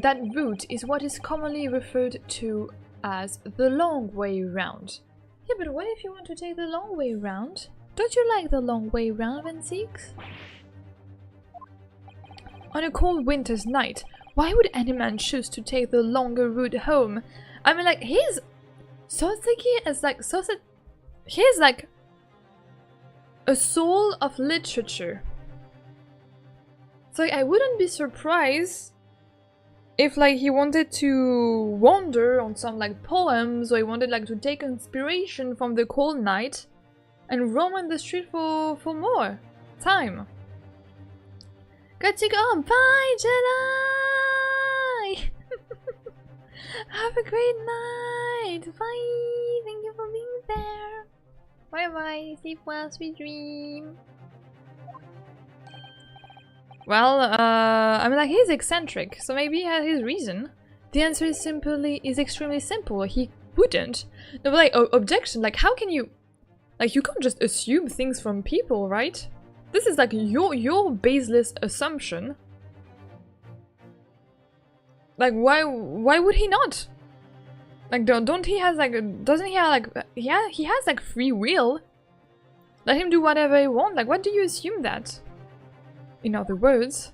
that route is what is commonly referred to as the long way round. Yeah, but what if you want to take the long way round? Don't you like the long way round, Vinsix? On a cold winter's night, why would any man choose to take the longer route home? I mean, like, Soseki is like, he's like a soul of literature. So like, I wouldn't be surprised if like he wanted to wander on some like poems, or he wanted like to take inspiration from the cold night and roam on the street for more time. Got to go. Bye, Jedi! Have a great night! Bye! Thank you for being there! Bye bye! Sleep well, sweet dream! Well, I mean, like, he's eccentric, so maybe he had his reason. The answer is extremely simple. He wouldn't. No, but like, objection, like, how can you... Like, you can't just assume things from people, right? This is like your baseless assumption. Like, why would he not? Like, don't he has like, doesn't he have like, yeah, he has like free will. Let him do whatever he wants. Like, what do you assume that? In other words,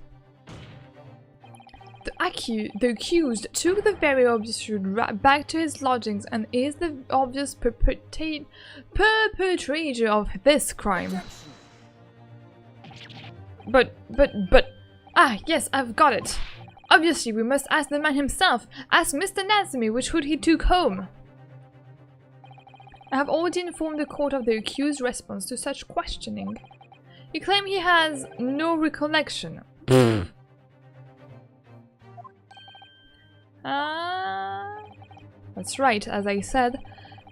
the accused took the very obvious route back to his lodgings and is the obvious perpetrator of this crime. But, ah, yes, I've got it. Obviously, we must ask the man himself. Ask Mr. Natsume which route he took home. I have already informed the court of the accused's response to such questioning. He claims he has no recollection. That's right, as I said.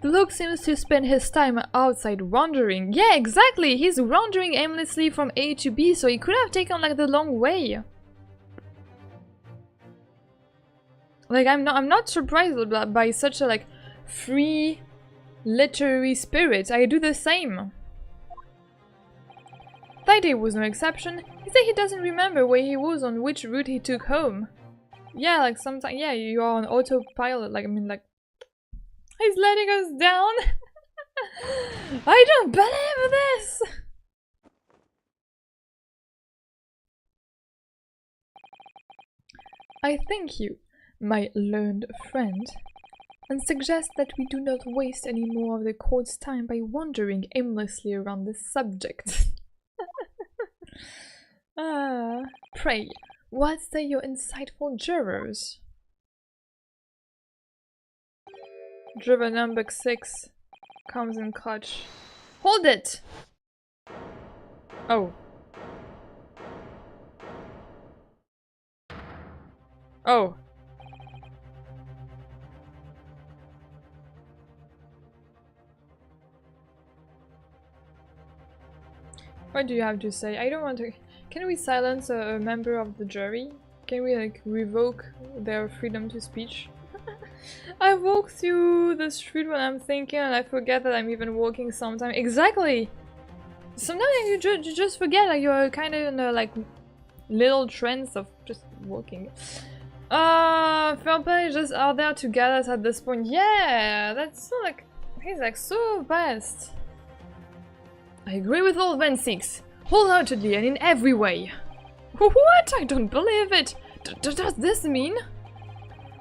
The look seems to spend his time outside wandering. Yeah, exactly! He's wandering aimlessly from A to B, so he could have taken like the long way. Like, I'm not surprised by such a like free literary spirit. I do the same. That day was no exception. He said he doesn't remember where he was on which route he took home. Yeah, like sometimes, yeah, you are on autopilot. Like, I mean, like, he's letting us down. I don't believe this. I thank you, my learned friend. and suggest that we do not waste any more of the court's time by wandering aimlessly around this subject. Pray, what say your insightful jurors? Juror number 6 comes in clutch. Hold it! Oh. Oh. What do you have to say? I don't want to... Can we silence a member of the jury? Can we like revoke their freedom to speech? I walk through the street when I'm thinking and I forget that I'm even walking sometimes. Exactly! Sometimes you just forget, like you're kind of in a like little trance of just walking. Fair play is just out there to get us at this point. Yeah, that's so like, he's like so best. I agree with all Van Six, wholeheartedly and in every way. What? I don't believe it. Does this mean?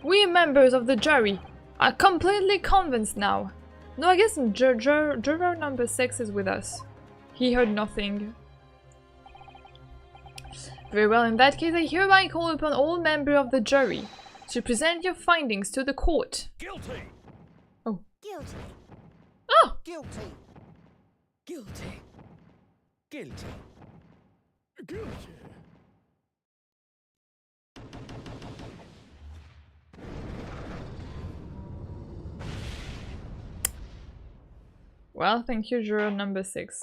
We members of the jury are completely convinced now. No, I guess juror number 6 is with us. He heard nothing. Very well, in that case I hereby call upon all members of the jury to present your findings to the court. Guilty. Oh. Guilty. Oh! Guilty. Guilty. Guilty. Guilty. Well, thank you, juror number 6.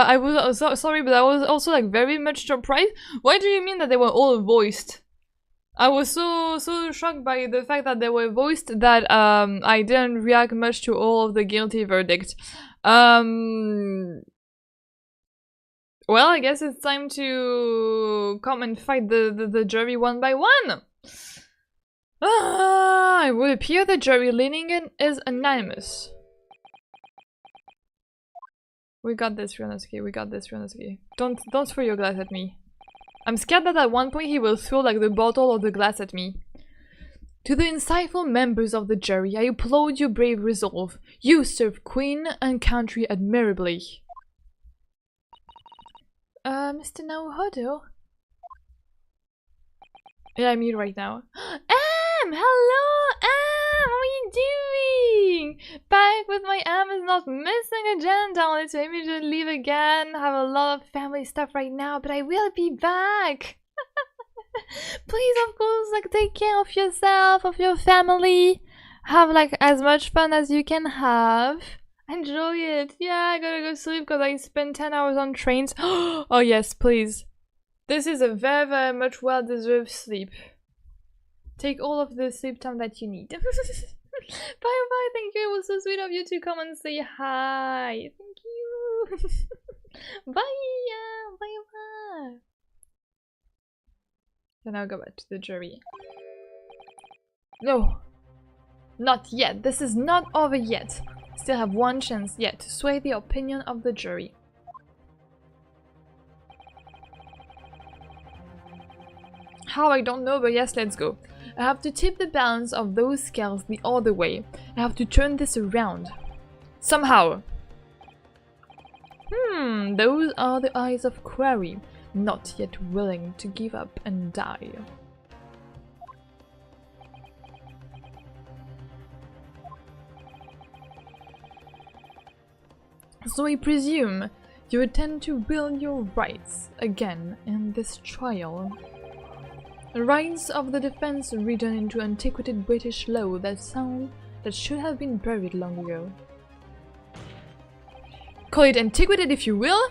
I was sorry, but I was also like very much surprised. Why do you mean that they were all voiced? I was so shocked by the fact that they were voiced that I didn't react much to all of the guilty verdict. Well, I guess it's time to come and fight the jury one by one. It would appear the jury leaning in is anonymous. We got this, Ryunosuke. We got this, Ryunosuke. Don't throw your glass at me. I'm scared that at one point he will throw like the bottle or the glass at me. To the insightful members of the jury, I applaud your brave resolve. You serve Queen and country admirably. Mr. Naohodo? Yeah, I'm here right now. Hello, how are you doing? Back with my is not missing agenda, only to immediately leave again. Have a lot of family stuff right now, but I will be back. Please, of course, like take care of yourself, of your family. Have like as much fun as you can have. Enjoy it. Yeah, I gotta go sleep because I spent 10 hours on trains. Oh yes, please. This is a very, very much well-deserved sleep. Take all of the sleep time that you need. Bye bye, thank you. It was so sweet of you to come and say hi. Thank you. Bye, bye bye. Then I'll go back to the jury. No, not yet. This is not over yet. Still have one chance yet to sway the opinion of the jury. How, I don't know, but yes, let's go. I have to tip the balance of those scales the other way. I have to turn this around. Somehow. Those are the eyes of Quarry, not yet willing to give up and die. So I presume you intend to will your rights again in this trial. The rights of the defense written into antiquated British law that should have been buried long ago. Call it antiquated if you will,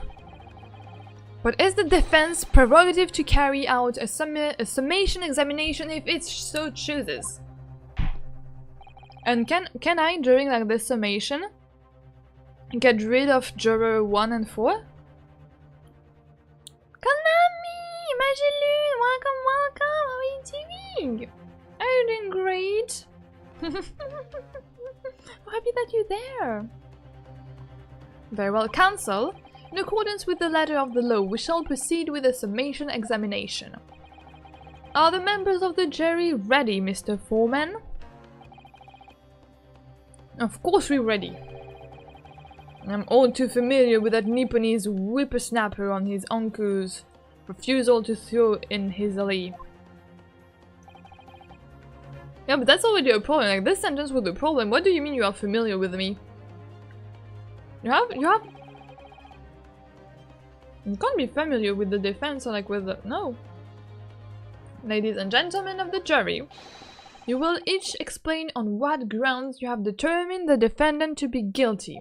but is the defense prerogative to carry out a summation examination if it so chooses? And can I, during like this summation, get rid of juror 1 and 4? Konami! Magilune! Welcome, welcome! How are you doing? Are you doing great? I'm happy that you're there. Very well, counsel. In accordance with the letter of the law, we shall proceed with a summation examination. Are the members of the jury ready, Mr. Foreman? Of course we're ready. I'm all too familiar with that Nipponese whippersnapper on his uncle's refusal to throw in his alley. Yeah, but that's already a problem. Like, this sentence was a problem. What do you mean you are familiar with me? You can't be familiar with the defense or like with the... No. Ladies and gentlemen of the jury, you will each explain on what grounds you have determined the defendant to be guilty.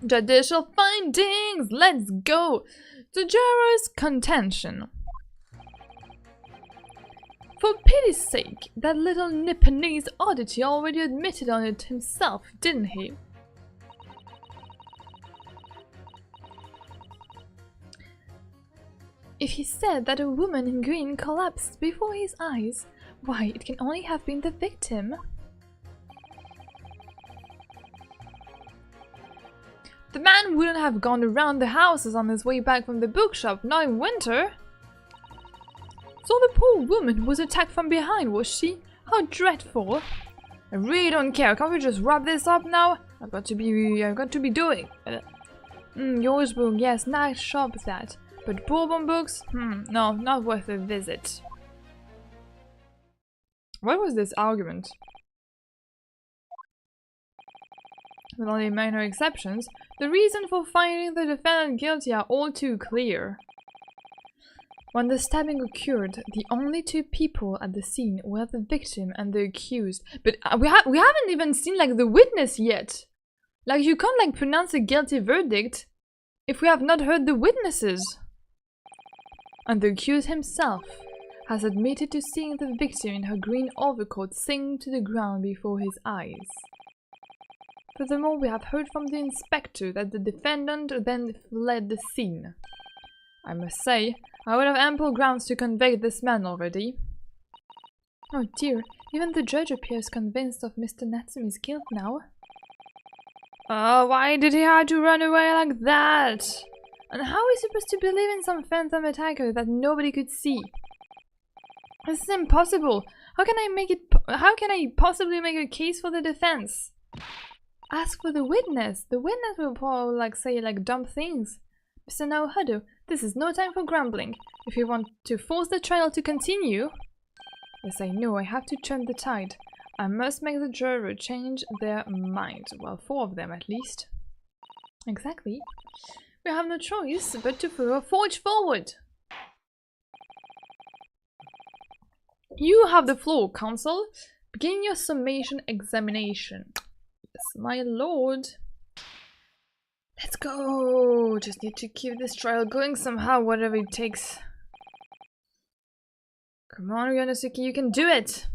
Judicial findings! Let's go! The juror's contention. For pity's sake, that little Nipponese oddity already admitted on it himself, didn't he? If he said that a woman in green collapsed before his eyes, why, it can only have been the victim. The man wouldn't have gone around the houses on his way back from the bookshop, not in winter. So the poor woman was attacked from behind, was she? How dreadful! I really don't care. Can't we just wrap this up now? I've got to be doing. Yours book, yes, nice shop that. But Bourbon books? No, not worth a visit. What was this argument? With only minor exceptions, the reason for finding the defendant guilty are all too clear. When the stabbing occurred, the only two people at the scene were the victim and the accused. But we haven't even seen like the witness yet. Like, you can't like pronounce a guilty verdict if we have not heard the witnesses. And the accused himself has admitted to seeing the victim in her green overcoat sink to the ground before his eyes. Furthermore, we have heard from the inspector that the defendant then fled the scene. I must say, I would have ample grounds to convict this man already. Oh dear, even the judge appears convinced of Mr. Natsumi's guilt now. Why did he have to run away like that? And how are we supposed to believe in some phantom attacker that nobody could see? This is impossible. How can I possibly make a case for the defense? Ask for the witness. The witness will probably like say like dumb things. Mr. Naohado, this is no time for grumbling. If you want to force the trial to continue... Yes, I know, I have to turn the tide. I must make the juror change their mind. Well, 4 of them at least. Exactly. We have no choice but to forge forward. You have the floor, counsel. Begin your summation examination. Yes, my lord. Let's go! Just need to keep this trial going somehow, whatever it takes. Come on, Ryanosuke, you can do it!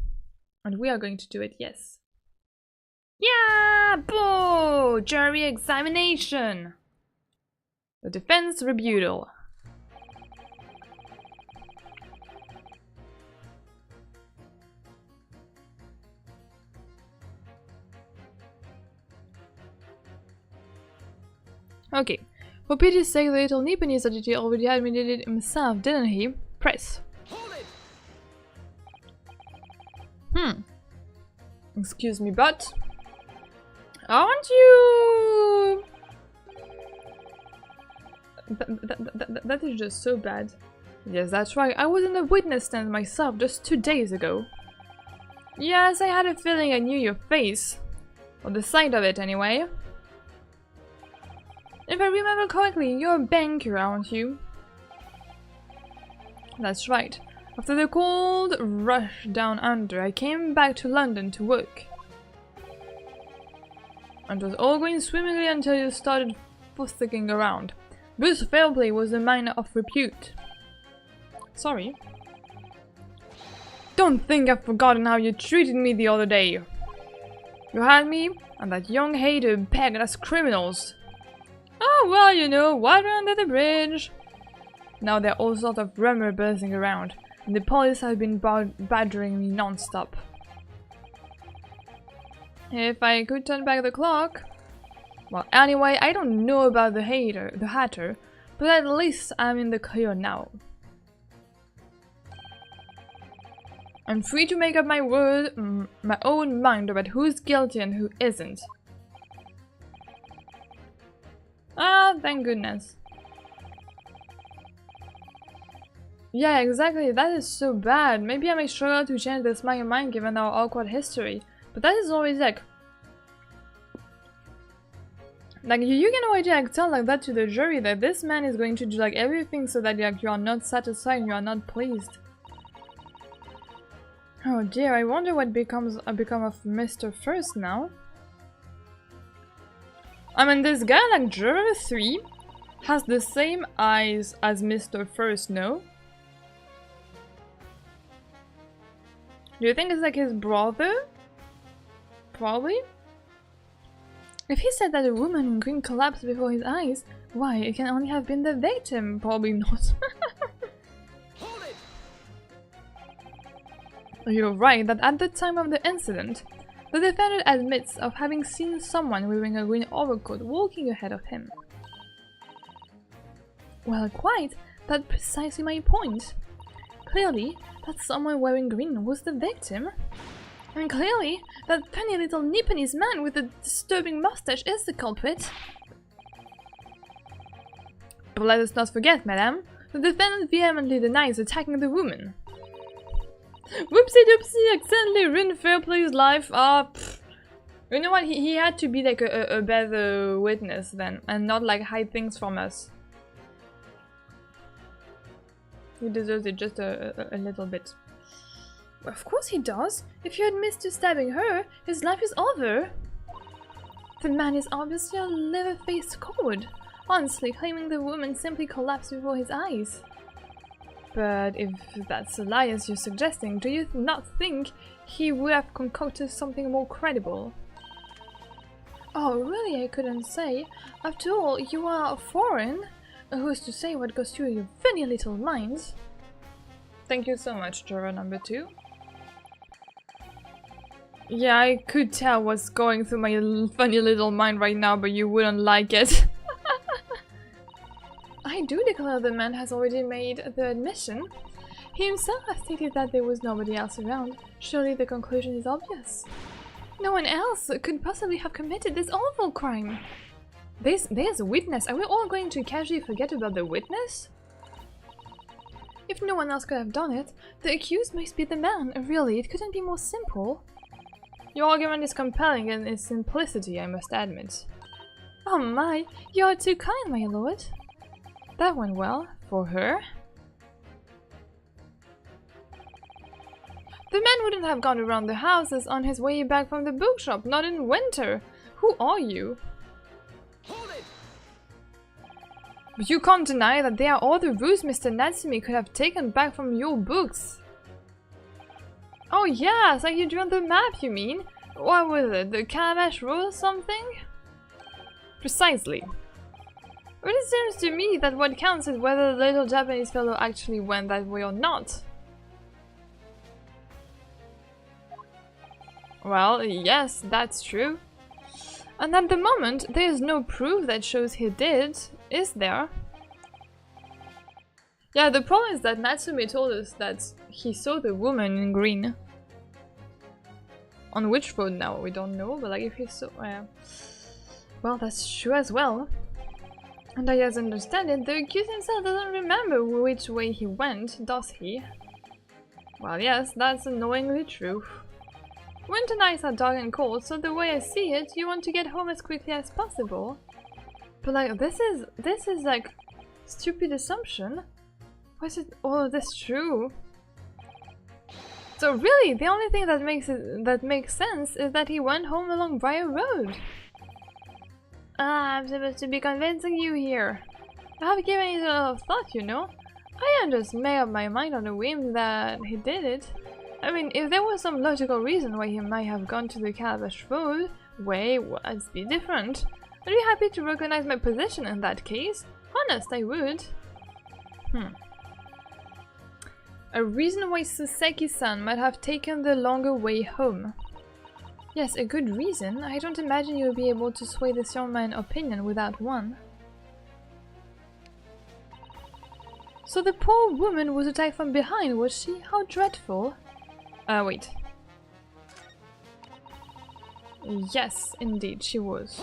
And we are going to do it, yes. Yeah! Boo! Jury examination! The defense rebuttal. Okay, for pity's sake, the little Nipponese oddity already admitted it himself, didn't he? Press. Excuse me, but... Aren't you... That is just so bad. Yes, that's right, I was in the witness stand myself just 2 days ago. Yes, I had a feeling I knew your face. Or the sight of it, anyway. If I remember correctly, you're a banker, aren't you? That's right. After the cold rush down under, I came back to London to work. And it was all going swimmingly until you started fussing around. Bruce Fairplay was a man of repute. Sorry. Don't think I've forgotten how you treated me the other day. You had me and that young hater pegged as criminals. Oh, well, you know, water under the bridge. Now there are all sorts of rumors buzzing around, and the police have been badgering me non-stop. If I could turn back the clock... Well, anyway, I don't know about the Hatter, but at least I'm in the clear now. I'm free to make up my own mind about who's guilty and who isn't. Ah, thank goodness. Yeah, exactly, that is so bad. Maybe I may struggle to change this my mind given our awkward history. But that is always like you can already like tell like that to the jury that this man is going to do like everything so that like you are not satisfied and you are not pleased. Oh dear, I wonder what become of Mr. First now. I mean, this guy like juror 3 has the same eyes as Mr. First, no? Do you think it's like his brother? Probably. If he said that a woman in green collapsed before his eyes, why, it can only have been the victim. Probably not. Hold it! You're right that at the time of the incident, the defendant admits of having seen someone wearing a green overcoat walking ahead of him. Well, quite. That's precisely my point. Clearly, that someone wearing green was the victim. And clearly, that funny little Nipponese man with the disturbing mustache is the culprit. But let us not forget, madame, the defendant vehemently denies attacking the woman. Whoopsie doopsie, accidentally ruined fair play's life. You know what, he had to be like a better witness then, and not like hide things from us. He deserves it just a little bit. Of course he does. If you admit to stabbing her, his life is over. The man is obviously a liver-faced coward, honestly claiming the woman simply collapsed before his eyes. But if that's a lie as you're suggesting, do you not think he would have concocted something more credible? Oh, really, I couldn't say. After all, you are foreign. Who's to say what goes through your funny little minds? Thank you so much, juror number 2. Yeah, I could tell what's going through my funny little mind right now, but you wouldn't like it. I do declare the man has already made the admission. He himself has stated that there was nobody else around. Surely the conclusion is obvious. No one else could possibly have committed this awful crime. There's a witness. Are we all going to casually forget about the witness? If no one else could have done it, the accused must be the man. Really, it couldn't be more simple. Your argument is compelling in its simplicity, I must admit. Oh my, you are too kind, my lord. That went well, for her. The man wouldn't have gone around the houses on his way back from the bookshop, not in winter. Who are you? Hold it! But you can't deny that there are all the routes Mr. Natsumi could have taken back from your books. Oh yes, like you drew on the map, you mean? What was it, the Calabash Road or something? Precisely. But it seems to me that what counts is whether the little Japanese fellow actually went that way or not. Well, yes, that's true. And at the moment, there is no proof that shows he did, is there? Yeah, the problem is that Natsume told us that he saw the woman in green. On which road now? We don't know, but like if he saw... well, that's true as well. And I as understand it, the accused himself doesn't remember which way he went, does he? Well, yes, that's annoyingly true. Winter nights are dark and cold, so the way I see it, you want to get home as quickly as possible. But like, this is like stupid assumption. Was it all of this true? So really, the only thing that makes sense is that he went home along Briar Road. Ah, I'm supposed to be convincing you here. I have given it a lot of thought, you know. I didn't just make up my mind on a whim that he did it. I mean, if there was some logical reason why he might have gone to the Calabash Road way, well, it'd be different. I'd be happy to recognize my position in that case. Honest, I would. A reason why Soseki-san might have taken the longer way home. Yes, a good reason. I don't imagine you'll be able to sway this young man's opinion without one. So the poor woman was attacked from behind, was she? How dreadful. Wait. Yes, indeed, she was.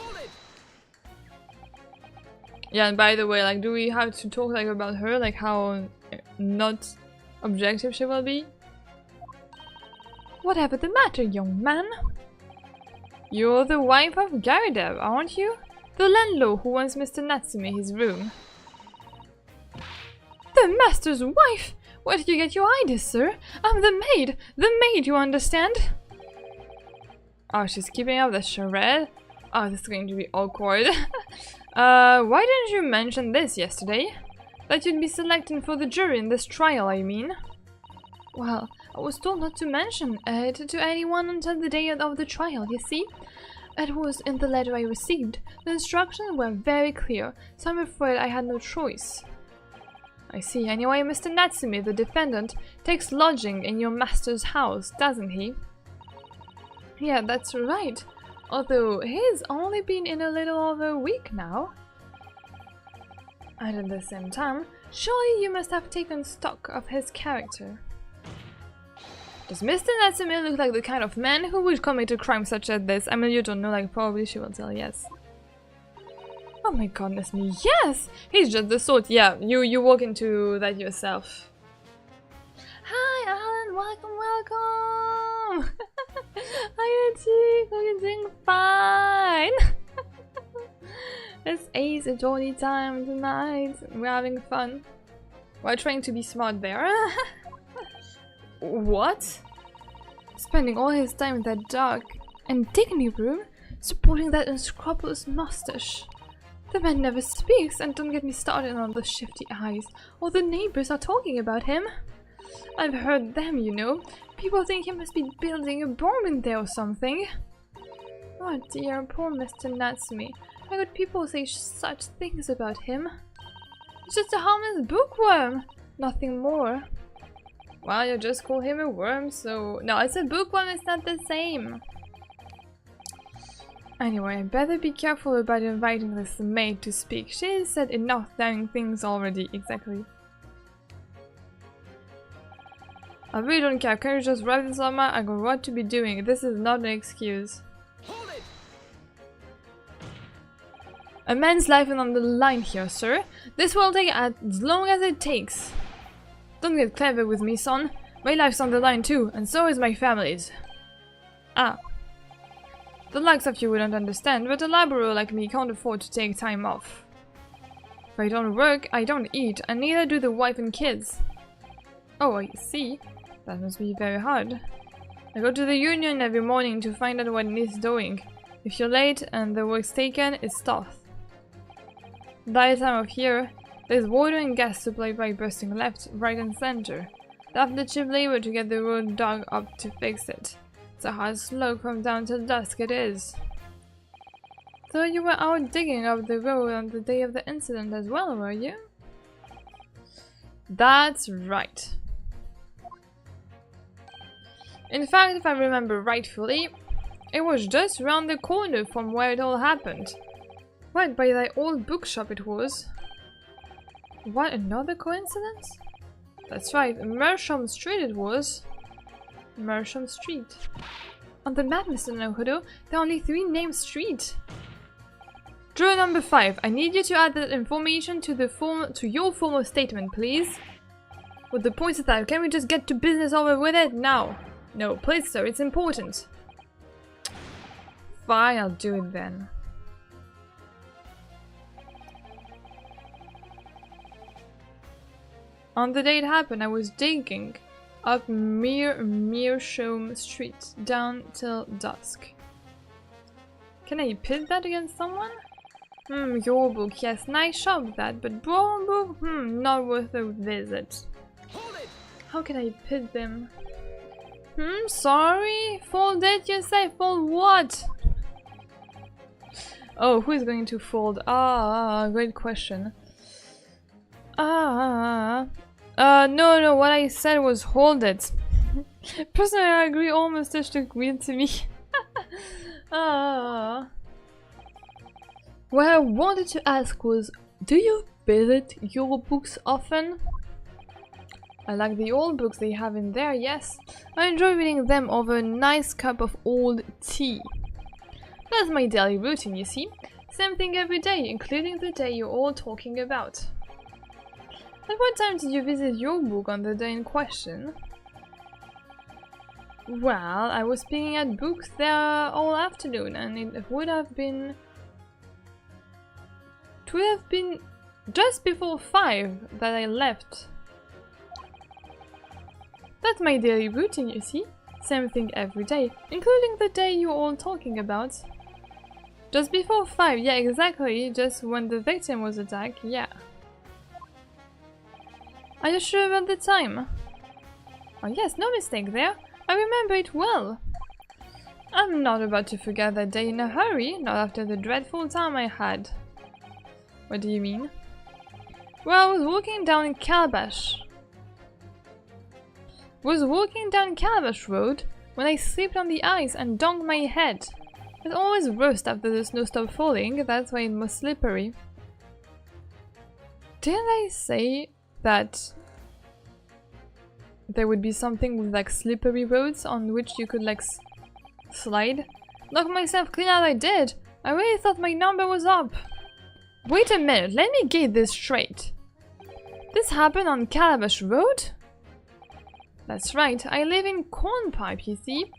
Yeah, and by the way, like, do we have to talk, like, about her? Like, how not objective she will be? Whatever the matter, young man? You're the wife of Garidev, aren't you? The landlord who wants Mr. Natsumi his room. The master's wife? Where did you get your ideas, sir? I'm the maid! The maid, you understand? Oh, she's keeping up the charade? Oh, this is going to be awkward. Why didn't you mention this yesterday? That you'd be selected for the jury in this trial, I mean. Well, I was told not to mention it to anyone until the day of the trial, you see? It was in the letter I received. The instructions were very clear, so I'm afraid I had no choice. I see. Anyway, Mr. Natsumi, the defendant, takes lodging in your master's house, doesn't he? Yeah, that's right. Although he's only been in a little over a week now. And at the same time, surely you must have taken stock of his character. Does Mr. Natsumi look like the kind of man who would commit a crime such as this? I mean, you don't know, like, probably she will tell yes. Oh my goodness me, yes! He's just the sort, yeah, you walk into that yourself. Hi Alan, welcome! Hi Chick, hope you're doing fine! It's Ace Attorney time tonight. We're having fun. We're trying to be smart there. What? Spending all his time in that dark and dignity room, supporting that unscrupulous mustache. The man never speaks, and don't get me started on the shifty eyes. All the neighbors are talking about him. I've heard them, you know. People think he must be building a bomb in there or something. Oh dear, poor Mr. Natsumi. How could people say such things about him? He's just a harmless bookworm, nothing more. Well, you just call him a worm, so... No, it's a bookworm, it's not the same. Anyway, I better be careful about inviting this maid to speak. She's said enough damning things already, exactly. I really don't care, can you just wrap this up? I got what to be doing, this is not an excuse. Hold it. A man's life is on the line here, sir. This will take as long as it takes. Don't get clever with me, son. My life's on the line too, and so is my family's. Ah. The likes of you wouldn't understand, but a laborer like me can't afford to take time off. If I don't work, I don't eat, and neither do the wife and kids. Oh, I see. That must be very hard. I go to the union every morning to find out what needs doing. If you're late and the work's taken, it's tough. By the time of year, there's water and gas supply by bursting left, right and center. Have the cheap labor to get the road dug up to fix it. It's a hard slog from dawn till dusk, it is. So you were out digging up the road on the day of the incident as well, were you? That's right. In fact, if I remember rightfully, it was just round the corner from where it all happened. Right by that old bookshop it was. What, another coincidence? That's right, Mersham Street it was. Mersham Street. On the map, Mr. Naruhodo, there are only 3 named streets. Drawer number 5. I need you to add that information to your formal statement, please. With the points of that, can we just get to business over with it now? No, please, sir, it's important. Fine, I'll do it then. On the day it happened, I was digging up Meerschaum Street down till dusk. Can I pit that against someone? Your book, yes, nice shop that, but Brown book, not worth a visit. How can I pit them? Sorry? Fold it, you say? Fold what? Oh, who is going to fold? Ah, great question. No, what I said was hold it. Personally, I agree, almost just agreed to me. What I wanted to ask was, do you visit your books often? I like the old books they have in there, yes. I enjoy reading them over a nice cup of old tea. That's my daily routine, you see. Same thing every day, including the day you're all talking about. At what time did you visit your book on the day in question? Well, I was picking at books there all afternoon, and it would have been just before 5 that I left. That's my daily routine, you see. Same thing every day, including the day you're all talking about. Just before 5, yeah, exactly, just when the victim was attacked, yeah. Are you sure about the time? Oh yes, no mistake there. I remember it well. I'm not about to forget that day in a hurry, not after the dreadful time I had. What do you mean? Well, I was walking down Calabash Road when I slipped on the ice and dunked my head. It's always worst after the snow stopped falling, that's why it was slippery. Didn't I say that there would be something with like slippery roads on which you could like slide? Knock myself clean out I did! I really thought my number was up! Wait a minute, let me get this straight. This happened on Calabash Road? That's right, I live in Cornpipe, you see.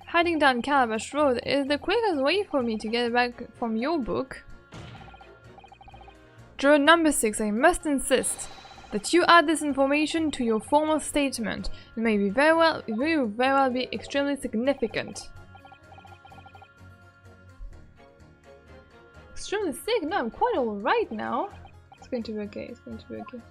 Heading down Calabash Road is the quickest way for me to get back from your book. Juror number 6, I must insist that you add this information to your formal statement. It may very well be extremely significant. Extremely sick? No, I'm quite alright now. It's going to be okay, it's going to be okay.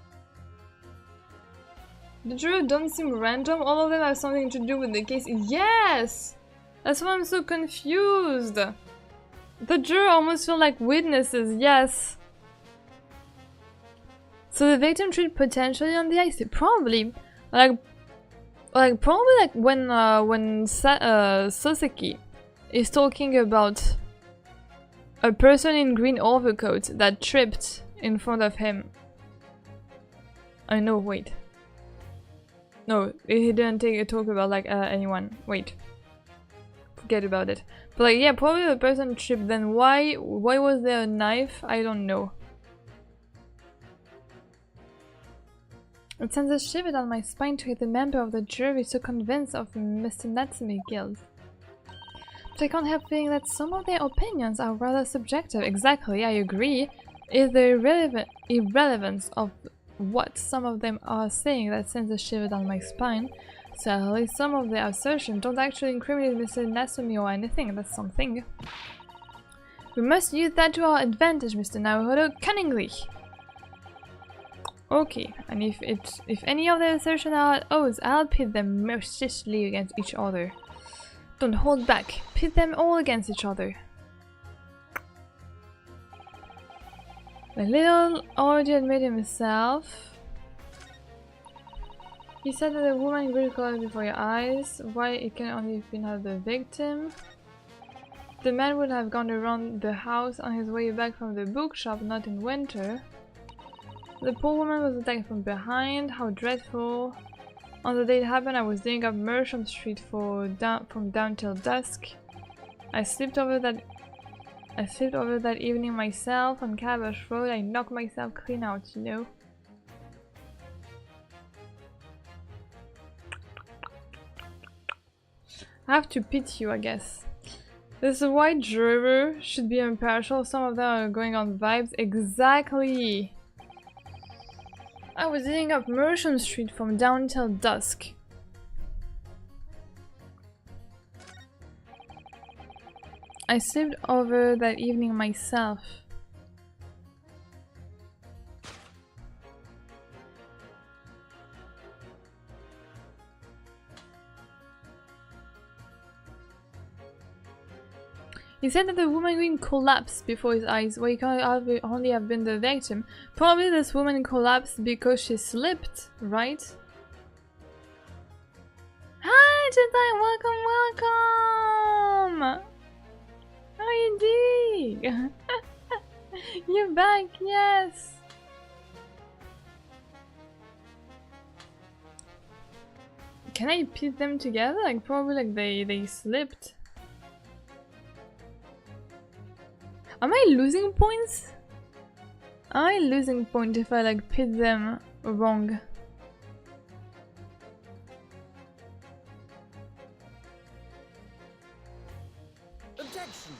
The jurors don't seem random, all of them have something to do with the case. Yes! That's why I'm so confused. The jurors almost feel like witnesses, yes. So the victim tripped potentially on the ice. Probably, like when Soseki is talking about a person in green overcoat that tripped in front of him. I know. Wait. No, he didn't talk about like anyone. Wait. Forget about it. But like, yeah, probably the person tripped. Then why was there a knife? I don't know. It sends a shiver down my spine to hear the member of the jury so convinced of Mr. Natsume's guilt. But I can't help feeling that some of their opinions are rather subjective. Exactly, I agree. It's the irrelevance of what some of them are saying that sends a shiver down my spine. So at least some of their assertions don't actually incriminate Mr. Natsume or anything. That's something. We must use that to our advantage, Mr. Naruhodo, cunningly. Okay, and if any of their assertions are at odds, I'll pit them mercilessly against each other. Don't hold back. Pit them all against each other. The little already admitted himself. He said that the woman grew color before your eyes. Why it can only have been the victim. The man would have gone around the house on his way back from the bookshop, not in winter. The poor woman was attacked from behind. How dreadful. On the day it happened, I was digging up Merchant Street from down till dusk. I slipped over that evening myself on Calabash Road. I knocked myself clean out, you know. I have to pity you, I guess. This white juror should be impartial. Some of them are going on vibes. Exactly. I was digging up Merchant Street from dawn till dusk. I slipped over that evening myself. He said that the woman going collapsed before his eyes. Well, he can't only have been the victim. Probably this woman collapsed because she slipped, right? Hi, Jedi! Welcome, welcome! Oh, you did! You're back, yes! Can I pit them together? Like, probably like they slipped. Am I losing points? Am I losing points if I like pit them wrong? Objection.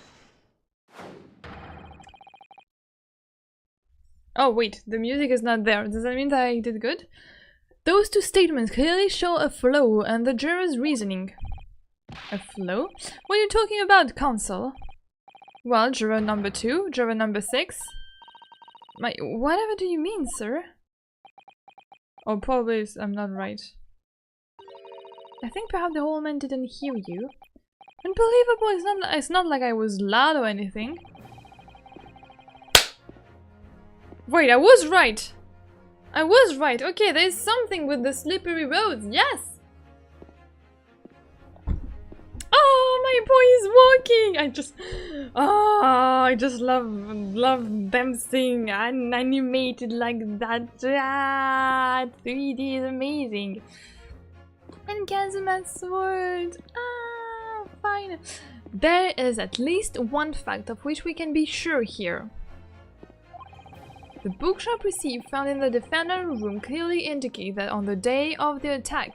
Oh wait, the music is not there. Does that mean that I did good? Those two statements clearly show a flaw in the juror's reasoning. A flaw? What are you talking about, counsel? Well, juror number 2, juror number 6. Whatever do you mean, sir? Oh, probably I'm not right. I think perhaps the whole man didn't hear you. Unbelievable, it's not like I was loud or anything. Wait, I was right! I was right! Okay, there's something with the slippery roads, yes! Oh, my boy is walking! I just love them seeing animated like that. 3D is amazing. And Kazuma's sword. Fine. There is at least one fact of which we can be sure here. The bookshop receipt found in the defendant's room clearly indicate that on the day of the attack,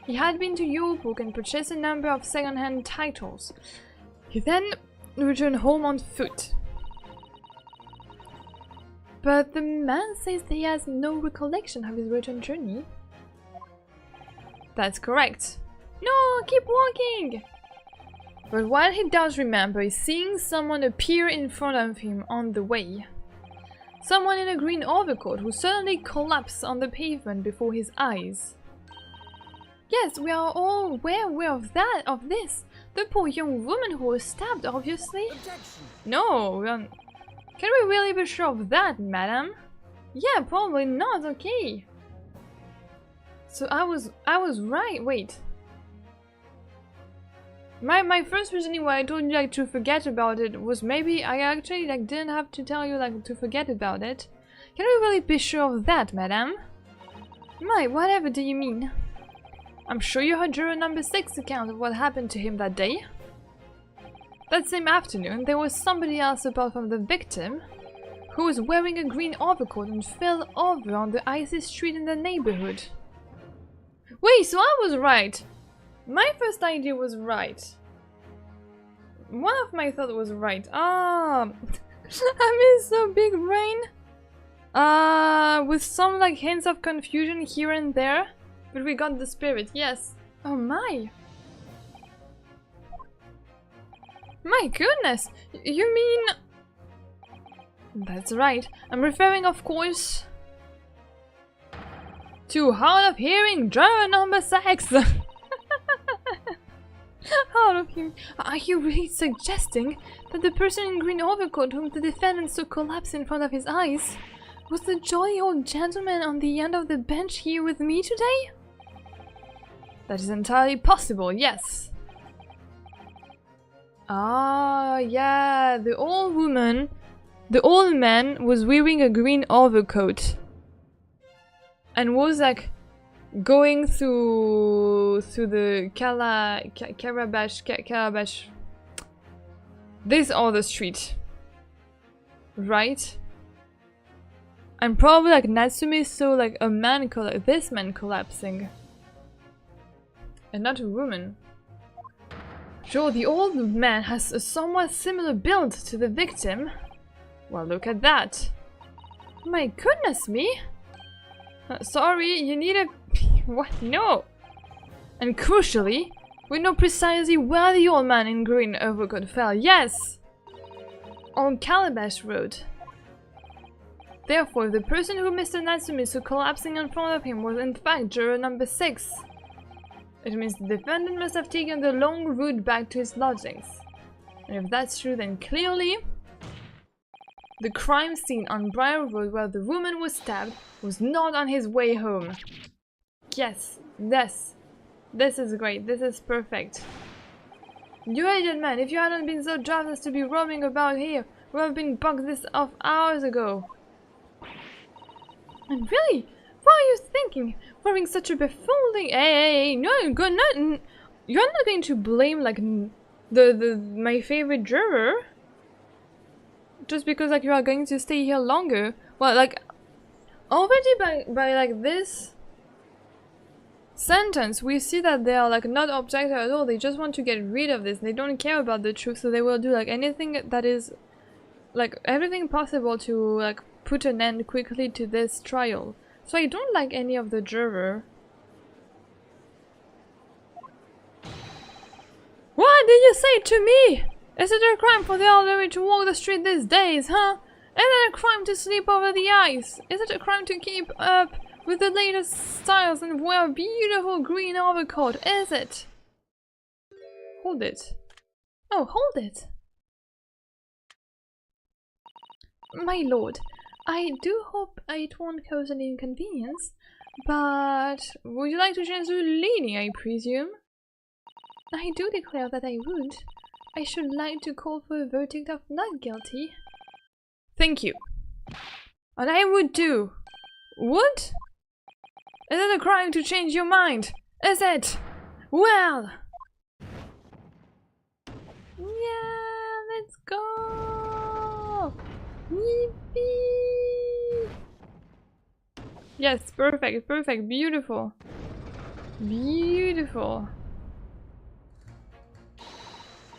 he had been to Yobook and purchased a number of second-hand titles. He then returned home on foot. But the man says that he has no recollection of his return journey. That's correct. No, keep walking! But what he does remember is seeing someone appear in front of him on the way. Someone in a green overcoat who suddenly collapsed on the pavement before his eyes. Yes, we are all well aware of this. The poor young woman who was stabbed, obviously. Objection. No, can we really be sure of that, madam? Yeah, probably not, okay. So I was right, wait. My first reasoning why I told you like to forget about it was maybe I actually like didn't have to tell you like to forget about it. Can we really be sure of that, madam? Whatever do you mean? I'm sure you heard juror number 6 account of what happened to him that day. That same afternoon, there was somebody else apart from the victim who was wearing a green overcoat and fell over on the icy street in the neighborhood. Wait, so I was right! My first idea was right. One of my thoughts was right. I missed so big brain. With some like hints of confusion here and there. But we got the spirit, yes. Oh my! My goodness! You mean... That's right. I'm referring, of course, to hard of hearing juror number 6. Hard of hearing. Are you really suggesting that the person in green overcoat whom the defendant saw collapse in front of his eyes was the jolly old gentleman on the end of the bench here with me today? That is entirely possible, yes. Ah, yeah, the old man was wearing a green overcoat and was like going through the Karabash, this other street, right? And probably like Natsume saw like a man this man collapsing. And not a woman. Sure, the old man has a somewhat similar build to the victim. Well, look at that. My goodness me! Sorry, you need a... What? No! And crucially, we know precisely where the old man in green overcoat fell. Yes! On Calabash Road. Therefore, the person who Mr. Natsume saw collapsing in front of him was in fact juror number 6. It means the defendant must have taken the long route back to his lodgings. And if that's true, then clearly the crime scene on Briar Road where the woman was stabbed was not on his way home. Yes, this is great, this is perfect. You idiot man, if you hadn't been so daft as to be roaming about here, we would have been bugged this off hours ago. And really? What are you thinking? Wearing such a befooling... Hey, no, you're not going to blame, like, my favorite juror just because, like, you are going to stay here longer. Well, like, already by like, this sentence, we see that they are, like, not objective at all. They just want to get rid of this. They don't care about the truth, so they will do, like, anything that is, like, everything possible to, like, put an end quickly to this trial. So I don't like any of the juror. What did you say to me? Is it a crime for the elderly to walk the street these days, huh? Is it a crime to sleep over the ice? Is it a crime to keep up with the latest styles and wear a beautiful green overcoat? Is it? Hold it. Oh, hold it. My lord, I do hope it won't cause any inconvenience, but would you like to change to leaning, I presume? I do declare that I would. I should like to call for a verdict of not guilty. Thank you. And I would too. Would? Is it a crime to change your mind? Is it? Well! Yeah, let's go! Yippee! Yes, perfect, perfect, beautiful. Beautiful.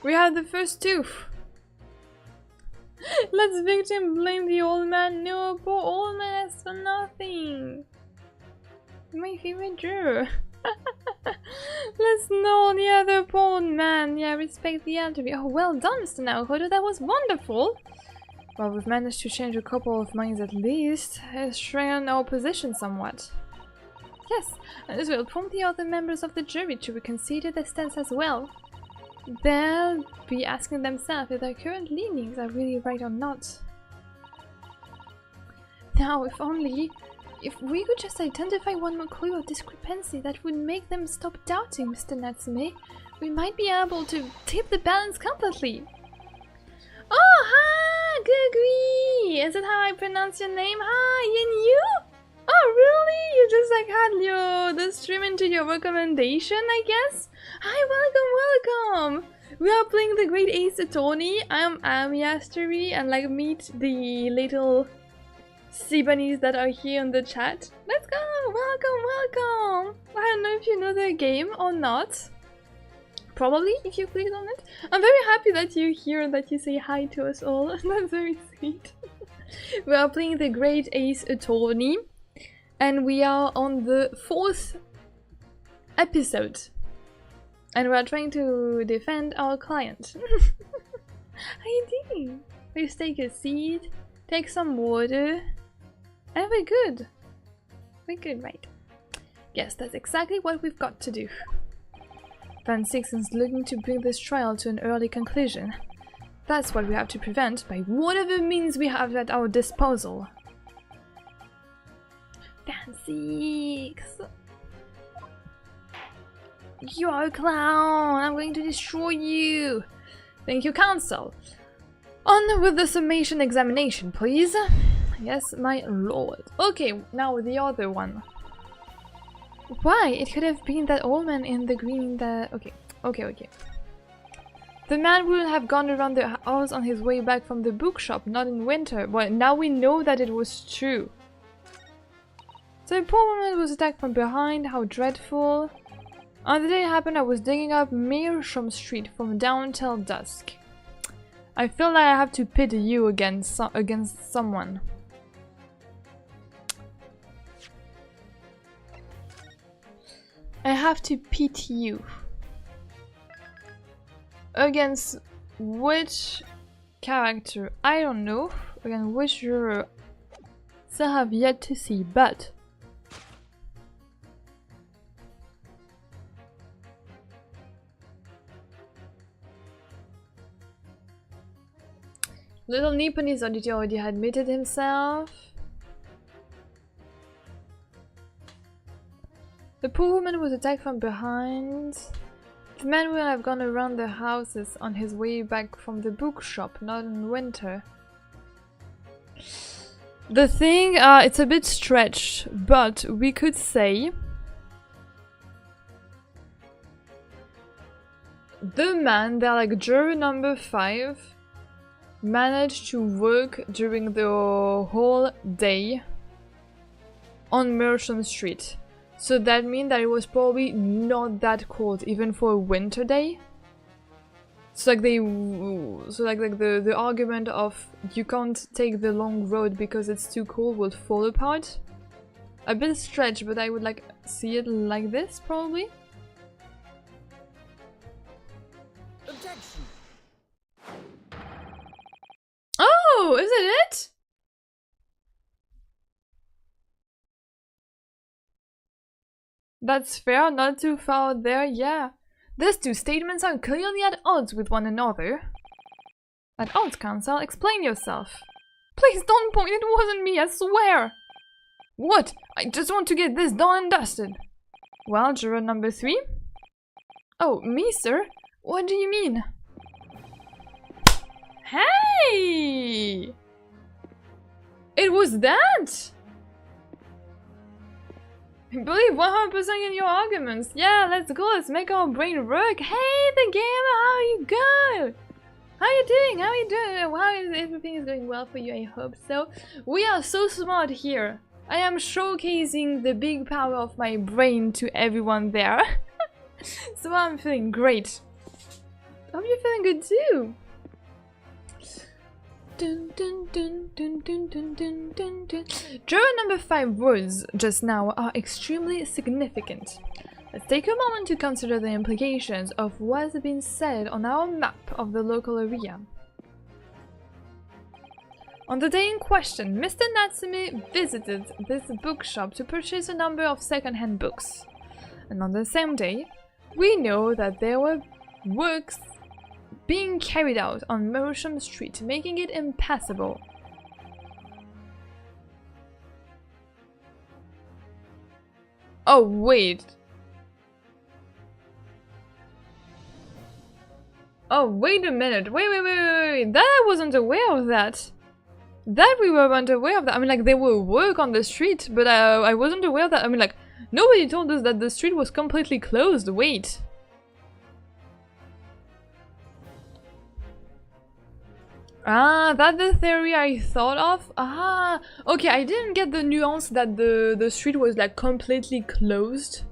We have the first tooth. Let's victim blame the old man. No, poor old man has done nothing. My favorite juror. Let's know the other poor old man. Yeah, respect the elderly. Oh, well done, Mr. Naokoto. That was wonderful. Well, we've managed to change a couple of minds at least. It's strengthened our position somewhat. Yes, and this will prompt the other members of the jury to reconsider their stance as well. They'll be asking themselves if their current leanings are really right or not. Now, if we could just identify one more clue or discrepancy that would make them stop doubting Mr. Natsume, we might be able to tip the balance completely. Oh, hi! Gugui! Is that how I pronounce your name? Hi, and you? Oh, really? You just like had the stream into your recommendation, I guess? Hi, welcome! We are playing the Great Ace Attorney. I'm Yasteri, and like meet the little sea bunnies that are here in the chat. Let's go! Welcome! I don't know if you know the game or not. Probably, if you clicked on it. I'm very happy that you're here and that you say hi to us all. That's very sweet. We are playing the Great Ace Attorney. And we are on the 4th episode. And we are trying to defend our client. How you doing? Please take a seat, take some water, and we're good. We're good, right? Yes, that's exactly what we've got to do. Van Sixen's looking to bring this trial to an early conclusion. That's what we have to prevent by whatever means we have at our disposal. Van Six! You are a clown! I'm going to destroy you! Thank you, counsel. On with the summation examination, please. Yes, my lord. Okay, now the other one. Why? It could have been that old man in the green that... Okay. The man wouldn't have gone around the house on his way back from the bookshop, not in winter. Well, now we know that it was true. So the poor woman was attacked from behind, how dreadful. On the day it happened, I was digging up Meerschaum Street from dawn till dusk. I feel like I have to pit you against someone. I have to pit you. Against which character? I don't know. Against which juror? Still have yet to see, but... Little Nipponese auditor already admitted himself. The poor woman was attacked from behind. The man will have gone around the houses on his way back from the bookshop, not in winter. The thing, it's a bit stretched, but we could say the man, they're like juror number 5, managed to work during the whole day on Merchant Street. So that means that it was probably not that cold, even for a winter day. So like the argument of you can't take the long road because it's too cold would fall apart. A bit stretched, but I would like see it like this probably. Objection. Oh, is it it? That's fair, not too far out there, yeah. These two statements are clearly at odds with one another. At odds, counsel, explain yourself. Please don't point, it wasn't me, I swear! What? I just want to get this done and dusted. Well, juror number 3? Oh, me, sir? What do you mean? Hey! It was that? I believe 100% in your arguments. Yeah, let's go. Let's make our brain work. Hey, the gamer, how you go? How you doing? How you doing? How is everything is going well for you? I hope so. We are so smart here. I am showcasing the big power of my brain to everyone there. So I'm feeling great. Hope you're feeling good too. Dun, dun, dun, dun, dun, dun, dun, dun, dun. Juror number 5 words just now are extremely significant. Let's take a moment to consider the implications of what's been said on our map of the local area. On the day in question, Mr. Natsume visited this bookshop to purchase a number of second-hand books. And on the same day, we know that there were works being carried out on Merchant Street, making it impassable. Oh, wait. Oh, wait a minute. Wait. That I wasn't aware of that. That we weren't aware of that. I mean, like, there were work on the street, but I wasn't aware of that. I mean, like, nobody told us that the street was completely closed. Wait. Ah, that's the theory I thought of. Ah, okay, I didn't get the nuance that the street was like completely closed.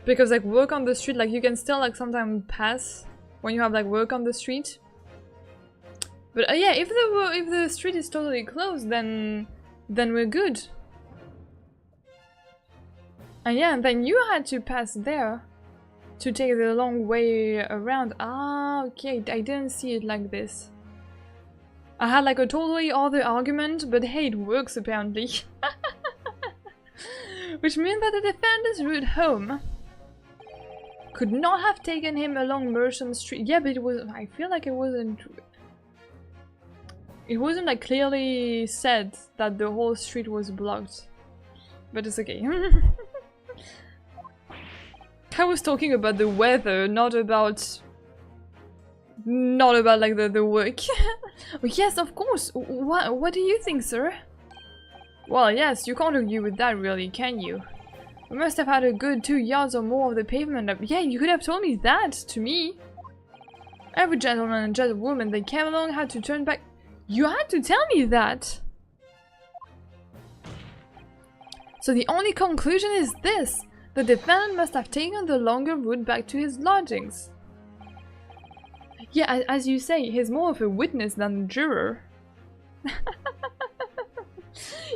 Because like work on the street, like you can still like sometimes pass when you have like work on the street. But yeah, if the street is totally closed, then we're good. And yeah, then you had to pass there to take the long way around. Ah, okay, I didn't see it like this. I had like a totally other argument, but hey, it works apparently. Which means that the defender's route home could not have taken him along Merchant Street. Yeah, but it was. I feel like it wasn't. It wasn't like clearly said that the whole street was blocked. But it's okay. I was talking about the weather, not about like the work. Yes, of course. What do you think, sir? Well, yes, you can't argue with that really, can you? We must have had a good 2 yards or more of the pavement up. Yeah, you could have told me that to me. Every gentleman and gentlewoman that came along had to turn back. You had to tell me that. So the only conclusion is this. The defendant must have taken the longer route back to his lodgings. Yeah, as you say, he's more of a witness than a juror.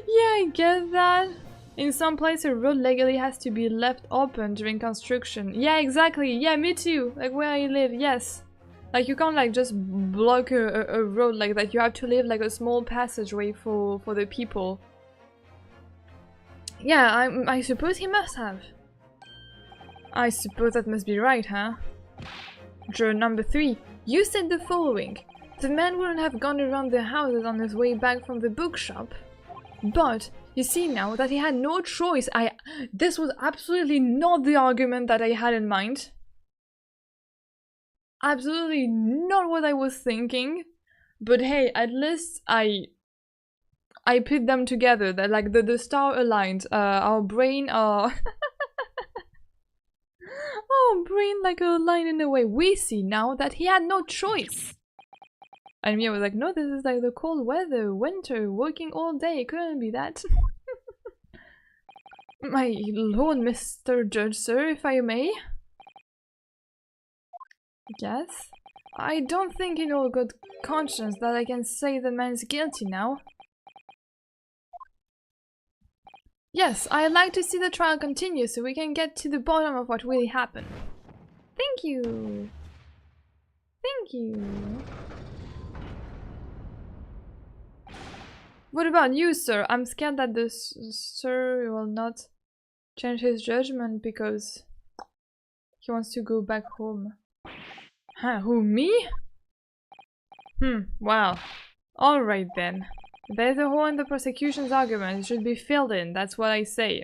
Yeah, I get that. In some places, a road legally has to be left open during construction. Yeah, exactly. Yeah, me too. Like where I live, yes. Like you can't like just block a road like that. You have to leave like a small passageway for the people. Yeah, I suppose he must have. I suppose that must be right, huh? Juror number 3. You said the following. The man wouldn't have gone around the houses on his way back from the bookshop. But you see now that he had no choice. This was absolutely not the argument that I had in mind. absolutely not what I was thinking. But hey, at least I put them together. That like the star aligned. Our brain are our brain like aligned in a way. We see now that he had no choice. And me, I was like, no, this is like the cold weather, winter, working all day. It couldn't be that. My lord, Mr. Judge, sir, if I may. Yes? I don't think in all good conscience that I can say the man's guilty now. Yes, I'd like to see the trial continue so we can get to the bottom of what really happened. Thank you. Thank you. What about you, sir? I'm scared that the sir will not change his judgment because he wants to go back home. Huh, who, me? Well, alright then. There's a hole in the prosecution's argument. It should be filled in, that's what I say.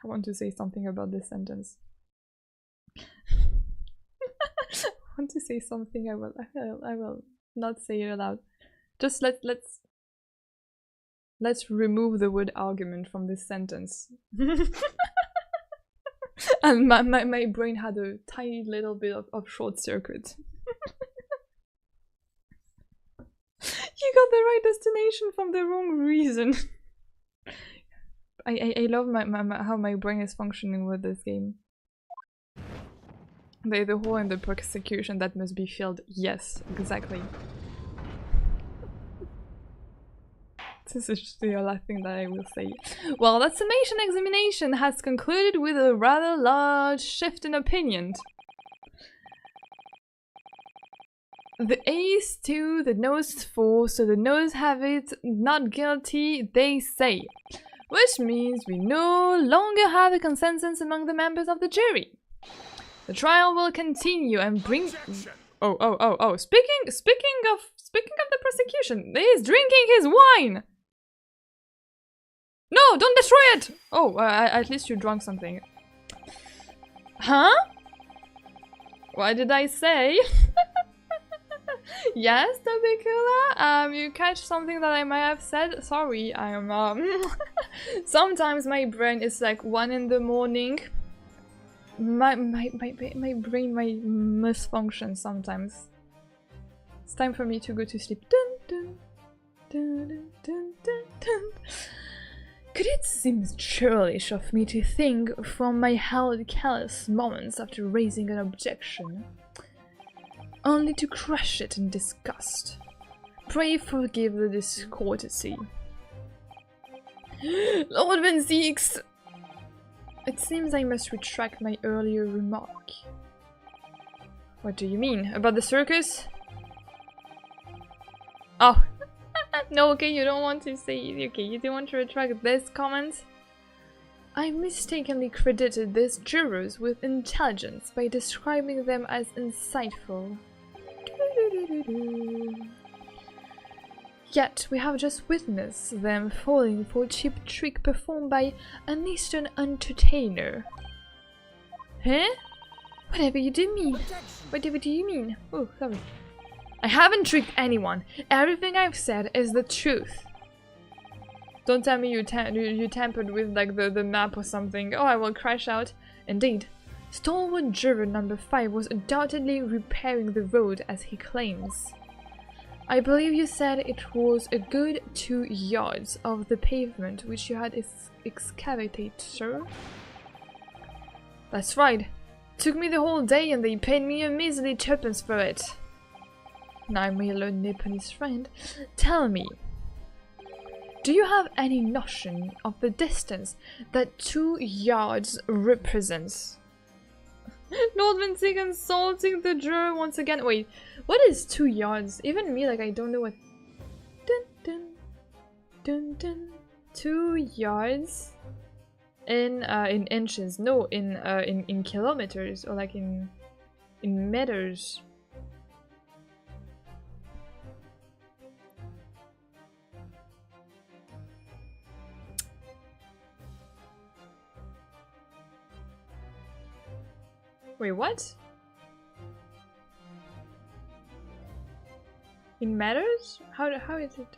I want to say something about this sentence. I want to say something, I will not say it aloud. Just let's remove the word argument from this sentence. And my brain had a tiny little bit of short circuit. You got the right destination from the wrong reason. I love how my brain is functioning with this game. The hole in the prosecution that must be filled. Yes, exactly. This is just the last thing that I will say. Well, that summation examination has concluded with a rather large shift in opinion. The A's 2, the No's 4, so the No's have it not guilty, they say. Which means we no longer have a consensus among the members of the jury. The trial will continue and bring... Oh. Speaking of the prosecution, he's drinking his wine! No, don't destroy it! Oh, at least you drank something. Huh? What did I say? Yes, Tabicula, you catch something that I might have said? Sorry, I'm sometimes my brain is like 1 in the morning. My brain might misfunction sometimes. It's time for me to go to sleep. Dun, dun, dun, dun, dun, dun, dun. Could it seem churlish of me to think from my held careless moments after raising an objection, only to crush it in disgust? Pray forgive the discourtesy. Lord Backseating! It seems I must retract my earlier remark. What do you mean? About the circus? Oh. No, okay, you don't want to say... Okay, you don't want to retract this comment? I mistakenly credited these jurors with intelligence by describing them as insightful. Yet we have just witnessed them falling for a cheap trick performed by an Eastern entertainer. Huh? Whatever you do mean? Whatever do you mean? Oh, sorry. I haven't tricked anyone. Everything I've said is the truth. Don't tell me you tampered with like the map or something. Oh, I will crash out. Indeed, stalwart juror number 5 was undoubtedly repairing the road as he claims. I believe you said it was a good 2 yards of the pavement which you had excavated, sir? That's right. Took me the whole day and they paid me a measly 2p for it. Now, my lord Nepalese friend, tell me, do you have any notion of the distance that 2 yards represents? Lord Backseating insulting the juror once again. Wait, what is 2 yards? Even me, like, I don't know what... Dun, dun, dun, dun. 2 yards? In inches. No, in kilometers. Or like in meters. Wait, what? It matters? How is it?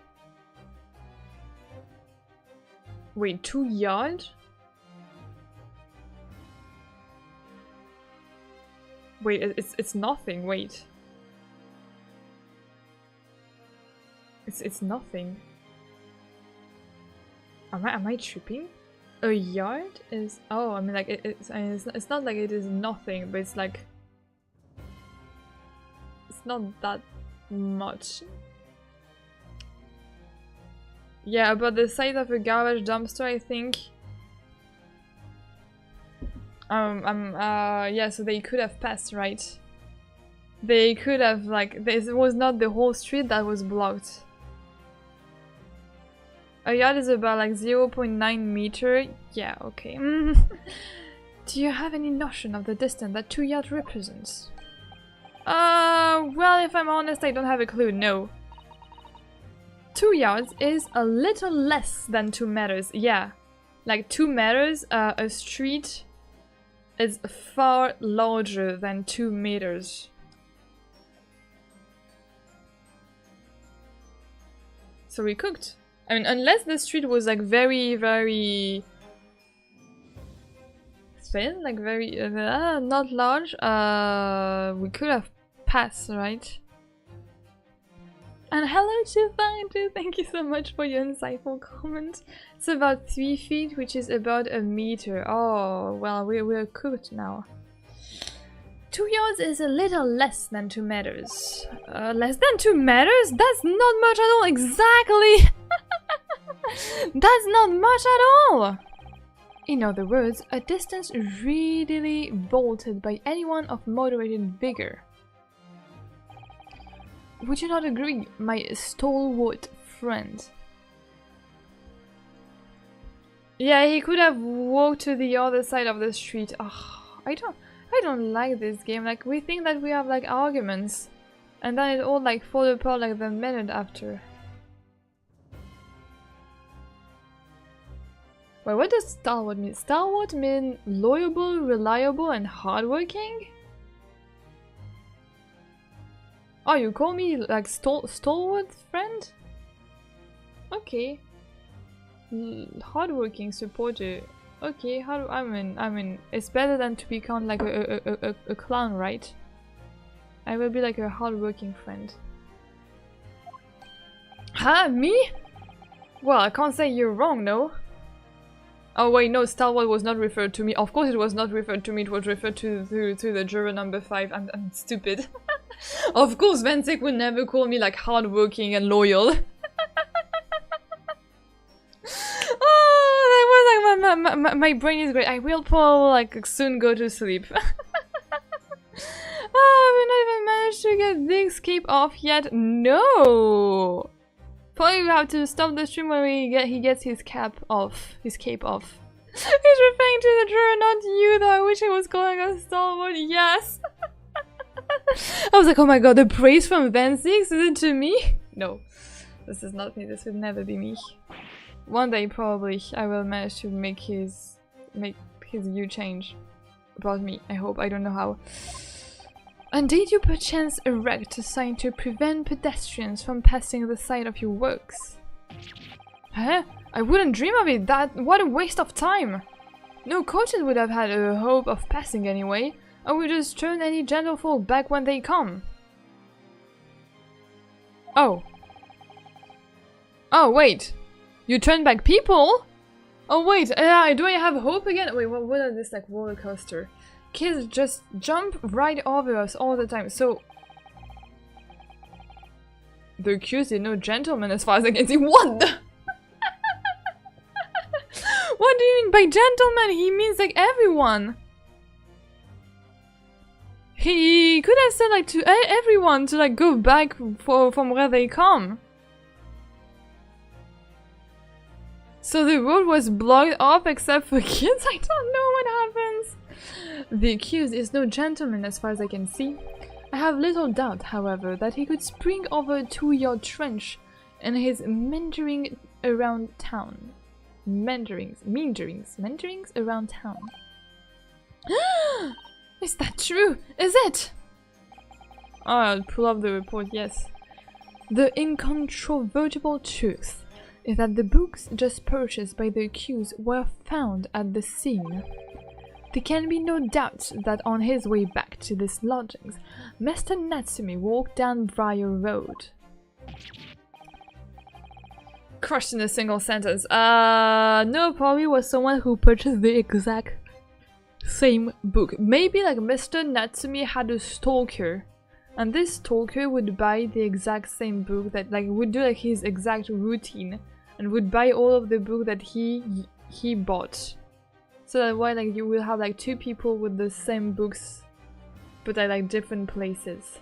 Wait, 2 yards? Wait, it's nothing, wait. It's nothing. Am I tripping? A yard is... Oh, I mean like it's not like it is nothing, but it's like... It's not that much. Yeah, about the size of a garbage dumpster, I think. Yeah, so they could have passed, right? They could have, like, this was not the whole street that was blocked. A yard is about like 0.9 meter. Yeah, okay. Do you have any notion of the distance that 2 yards represents? Well, if I'm honest, I don't have a clue, no. 2 yards is a little less than 2 meters, yeah. Like 2 meters, a street is far larger than 2 meters. So we cooked. I mean, unless the street was like very, very thin, like very, not large, we could have passed, right? And hello to Fantu, thank you so much for your insightful comment. It's about 3 feet, which is about a meter. Oh, well, we're cooked now. 2 yards is a little less than 2 meters. Less than 2 meters? That's not much at all, exactly! That's not much at all! In other words, a distance readily vaulted by anyone of moderated vigor. Would you not agree, my stalwart friend? Yeah, he could have walked to the other side of the street. Oh, I don't like this game. Like, we think that we have like arguments, and then it all like fall apart like the minute after. Wait, what does stalwart mean? Stalwart mean loyal, reliable, and hardworking? Oh, you call me like stalwart friend? Okay. Hardworking supporter. Okay, I mean, it's better than to become like a clown, right? I will be like a hardworking friend. Huh? Me? Well, I can't say you're wrong, no? Oh wait, no, stalwart was not referred to me. Of course it was not referred to me, it was referred to the juror number 5. I'm stupid. Of course Vensek would never call me like hardworking and loyal. Oh, that was like my brain is great. I will probably like soon go to sleep. Oh, we not even managed to get the escape off yet. No. Probably we have to stop the stream when he gets his cap off. His cape off. He's referring to the juror, not you though. I wish he was calling us stalwart. Yes. I was like, oh my god, the praise from Vensix, is it to me? No. This is not me, this would never be me. One day probably I will manage to make his view change about me. I hope, I don't know how. And did you perchance erect a sign to prevent pedestrians from passing the site of your works? Huh? I wouldn't dream of it, what a waste of time! No coaches would have had a hope of passing anyway. I would just turn any gentlefolk back when they come. Oh. Oh, wait. You turn back people? Oh, wait. Do I have hope again? Wait, what are this, like, roller coaster? Kids just jump right over us all the time, so... The accused is no gentleman as far as I can see. What the? What do you mean by gentleman? He means, like, everyone. He could have said like to everyone to like go back from where they come. So the road was blocked off except for kids? I don't know what happens. The accused is no gentleman as far as I can see. I have little doubt, however, that he could spring over a 2-yard trench in his meanderings around town. Meanderings around town. Is that true? Is it? Oh, I'll pull up the report, yes. The incontrovertible truth is that the books just purchased by the accused were found at the scene. There can be no doubt that on his way back to his lodgings, Mr. Natsumi walked down Briar Road. Crushed in a single sentence. No, probably was someone who purchased the exact same book. Maybe like Mr. Natsumi had a stalker, and this stalker would buy the exact same book that like would do like his exact routine and would buy all of the book that he bought. So that way like you will have like two people with the same books but at like different places.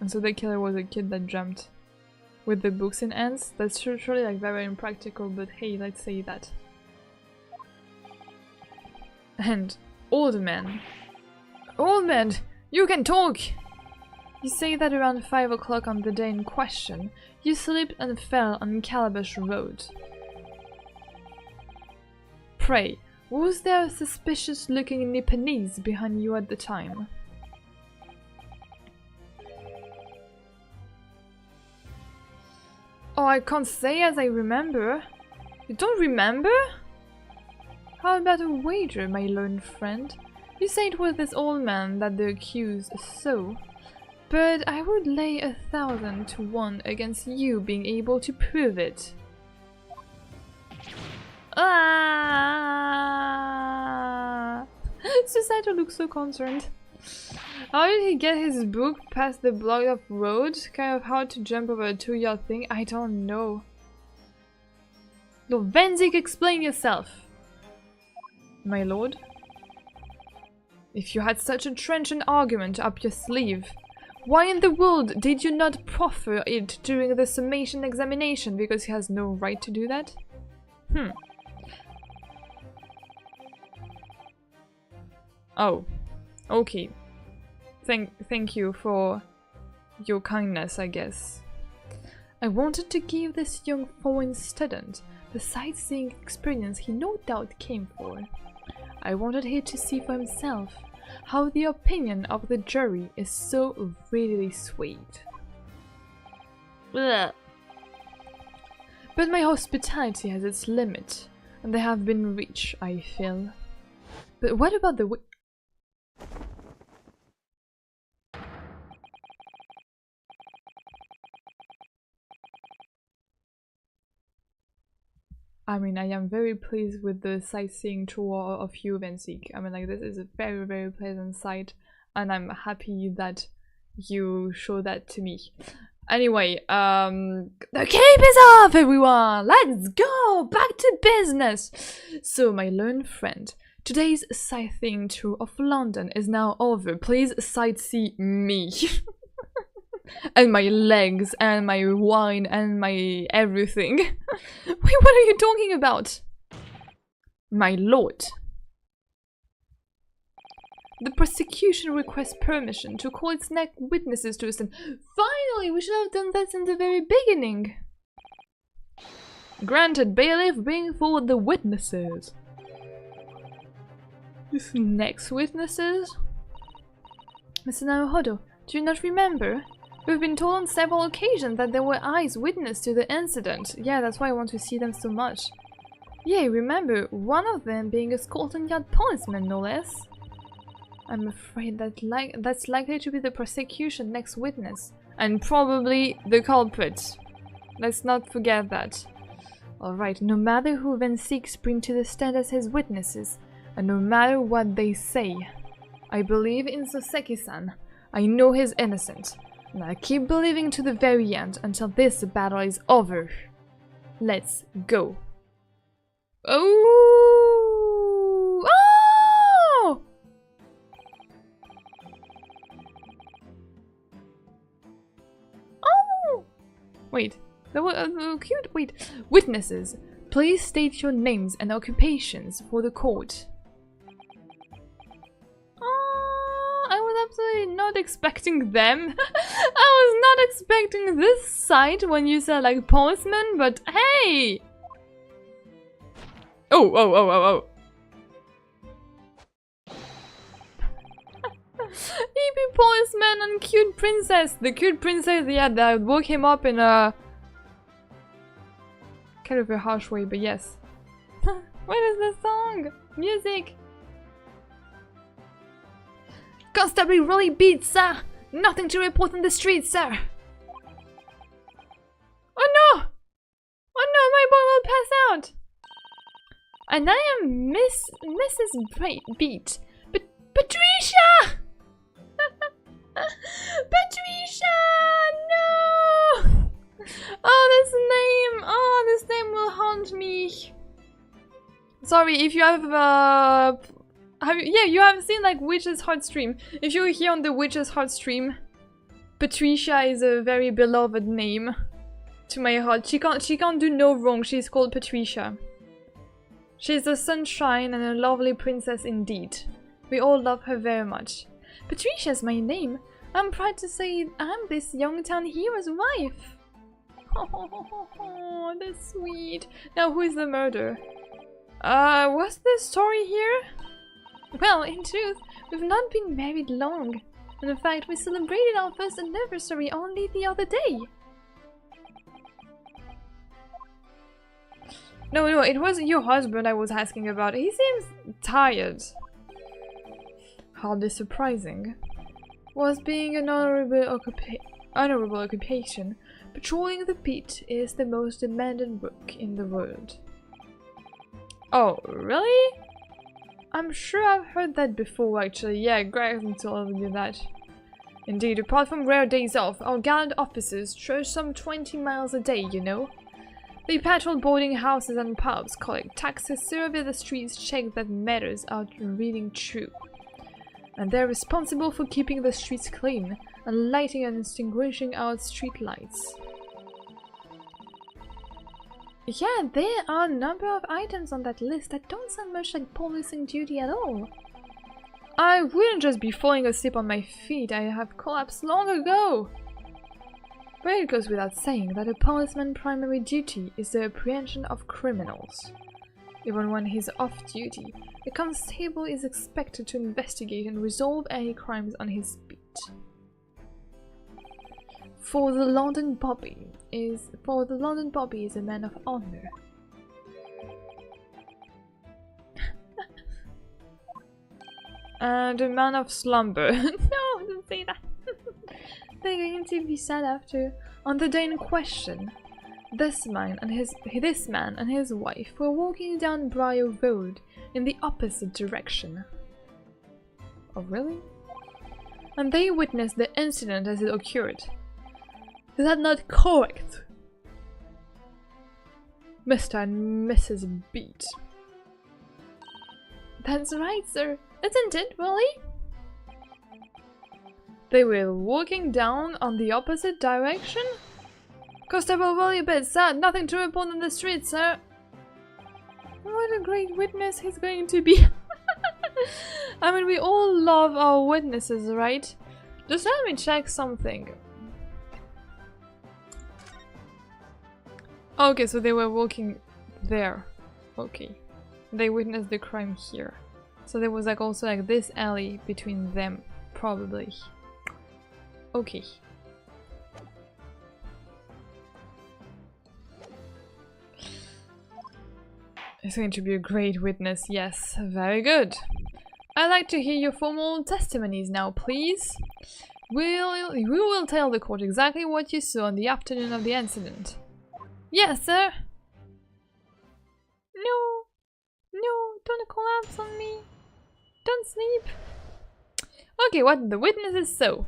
And so the killer was a kid that jumped with the books in hands. That's surely like very impractical, but hey, let's say that. And old man. Old man, you can talk! You say that around 5 o'clock on the day in question, you slipped and fell on Calabash Road. Pray, was there a suspicious-looking Nipponese behind you at the time? Oh, I can't say as I remember. You don't remember? How about a wager, my learned friend? You say it was this old man that the accused saw, but I would lay 1,000 to 1 against you being able to prove it. Ah! Susato looks so concerned. How did he get his book past the block of road? Kind of hard to jump over a 2-yard thing? I don't know. No, Venzik, explain yourself! My lord? If you had such a trenchant argument up your sleeve, why in the world did you not proffer it during the summation examination? Because he has no right to do that? Oh, okay. Thank you for your kindness, I guess. I wanted to give this young foreign student the sightseeing experience he no doubt came for. I wanted him to see for himself how the opinion of the jury is so really swayed. Ugh. But my hospitality has its limit, and they have been reached, I feel. But what about the I mean, I am very pleased with the sightseeing tour of you, Venzik. I mean, like, this is a very, very pleasant sight, and I'm happy that you showed that to me. Anyway, the cape is off, everyone! Let's go! Back to business! So, my learned friend, today's sightseeing tour of London is now over. Please sightsee me. And my legs, and my wine, and my everything. Wait, what are you talking about? My lord. The prosecution requests permission to call its next witnesses to stand. Finally, we should have done that in the very beginning. Granted, bailiff, bring forward the witnesses. These next witnesses? Mr. Naruhodo, do you not remember? We've been told on several occasions that there were eyes witness to the incident. Yeah, that's why I want to see them so much. Yeah, remember, one of them being a Scotland Yard policeman, no less. I'm afraid that that's likely to be the prosecution next witness. And probably the culprit. Let's not forget that. Alright, no matter who Venzik bring to the stand as his witnesses, and no matter what they say, I believe in Soseki-san. I know he's innocent. And I'll keep believing to the very end until this battle is over. Let's go. Oh! Oh! Oh! Wait, that was cute. Wait, witnesses, please state your names and occupations for the court. I was absolutely not expecting them. I was not expecting this sight when you said like policeman, but hey! Oh. Hippie policeman and cute princess. The cute princess, yeah, that woke him up in a kind of a harsh way, but yes. What is the song? Music. Constable really beat, sir. Nothing to report on the street, sir. Oh no! Oh no, my boy will pass out. And I am Mrs. Beat. But Patricia! Patricia! No! Oh, this name will haunt me. Sorry, if you have you have seen like Witch's Heart stream. If you're here on the Witch's Heart stream, Patricia is a very beloved name to my heart. She can't do no wrong. She's called Patricia. She's a sunshine and a lovely princess indeed. We all love her very much. Patricia's my name. I'm proud to say I'm this young town hero's wife. Oh, that's sweet. Now who is the murderer? What's the story here? Well, in truth, we've not been married long. And in fact, we celebrated our first anniversary only the other day. No, it wasn't your husband I was asking about. He seems tired. Hardly surprising. Was being an honorable occupation, patrolling the beat is the most demanding work in the world. Oh, really? I'm sure I've heard that before, actually. Yeah, Greg told me that. Indeed, apart from rare days off, our gallant officers trudge some 20 miles a day, you know. They patrol boarding houses and pubs, collect taxes, survey the streets, check that matters are reading true. And they're responsible for keeping the streets clean and lighting and extinguishing our street lights. Yeah, there are a number of items on that list that don't sound much like policing duty at all. I wouldn't just be falling asleep on my feet, I have collapsed long ago. But it goes without saying that a policeman's primary duty is the apprehension of criminals. Even when he's off duty, the constable is expected to investigate and resolve any crimes on his beat. For the London Bobby is a man of honor. And a man of slumber. No, don't say that. They're going to be sad after. On the day in question, this man and his wife were walking down Briar Road in the opposite direction. Oh, really? And they witnessed the incident as it occurred. Is that not correct, Mr. and Mrs. Beat? That's right, sir. Isn't it, really? They were walking down on the opposite direction? Constable Willie a bit sad. Nothing to report on the street, sir. What a great witness he's going to be. I mean, we all love our witnesses, right? Just let me check something. Okay, so they were walking there. Okay. They witnessed the crime here. So there was like also like this alley between them, probably. Okay. It's going to be a great witness, yes. Very good. I'd like to hear your formal testimonies now, please. We will tell the court exactly what you saw on the afternoon of the incident. Yes, sir. No, don't collapse on me. Don't sleep. Okay, what the witnesses saw.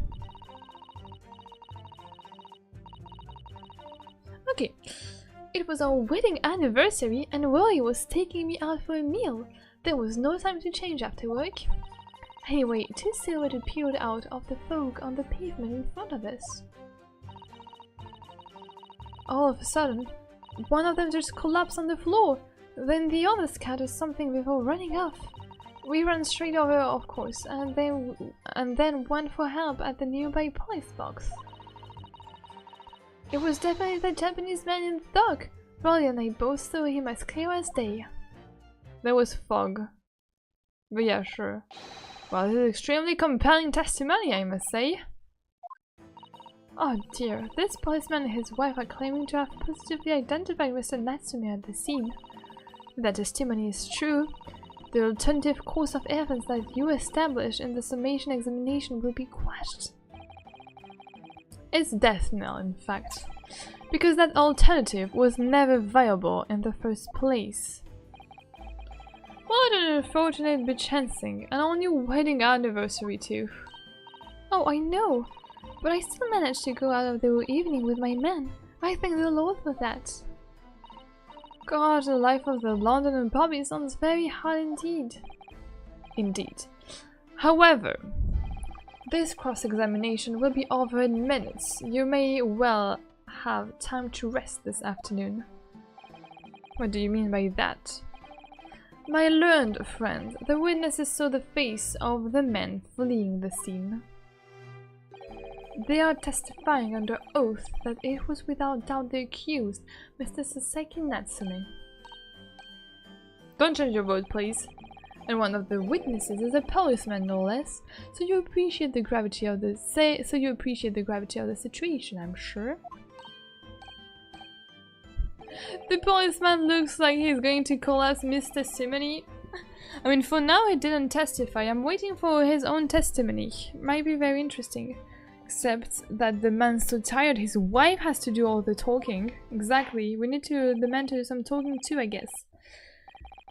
Okay, it was our wedding anniversary and Willie was taking me out for a meal. There was no time to change after work. Anyway, two silhouettes appeared out of the fog on the pavement in front of us. All of a sudden, one of them just collapsed on the floor. Then the other scattered something before running off. We ran straight over, of course, and then went for help at the nearby police box. It was definitely the Japanese man in the dock. Rolly and I both saw him as clear as day. There was fog. But yeah, sure. Well, this is extremely compelling testimony, I must say. Oh dear, this policeman and his wife are claiming to have positively identified Mr. Natsume at the scene. If that testimony is true, the alternative course of evidence that you established in the summation examination will be quashed. It's death knell, in fact, because that alternative was never viable in the first place. What an unfortunate bechancing, and on your wedding anniversary too. Oh, I know, but I still managed to go out of the evening with my men. I thank the Lord for that. God, the life of the London Bobby sounds very hard indeed. Indeed. However, this cross-examination will be over in minutes. You may well have time to rest this afternoon. What do you mean by that? My learned friend, the witnesses saw the face of the men fleeing the scene. They are testifying under oath that it was without doubt the accused, Mr. Soseki Natsume. Don't change your vote, please. And one of the witnesses is a policeman, no less. So you appreciate the gravity of the situation, I'm sure. The policeman looks like he's going to call us Mr. Simony. I mean, for now he didn't testify. I'm waiting for his own testimony. Might be very interesting. Except that the man's so tired, his wife has to do all the talking. Exactly. We need the man to do some talking too, I guess.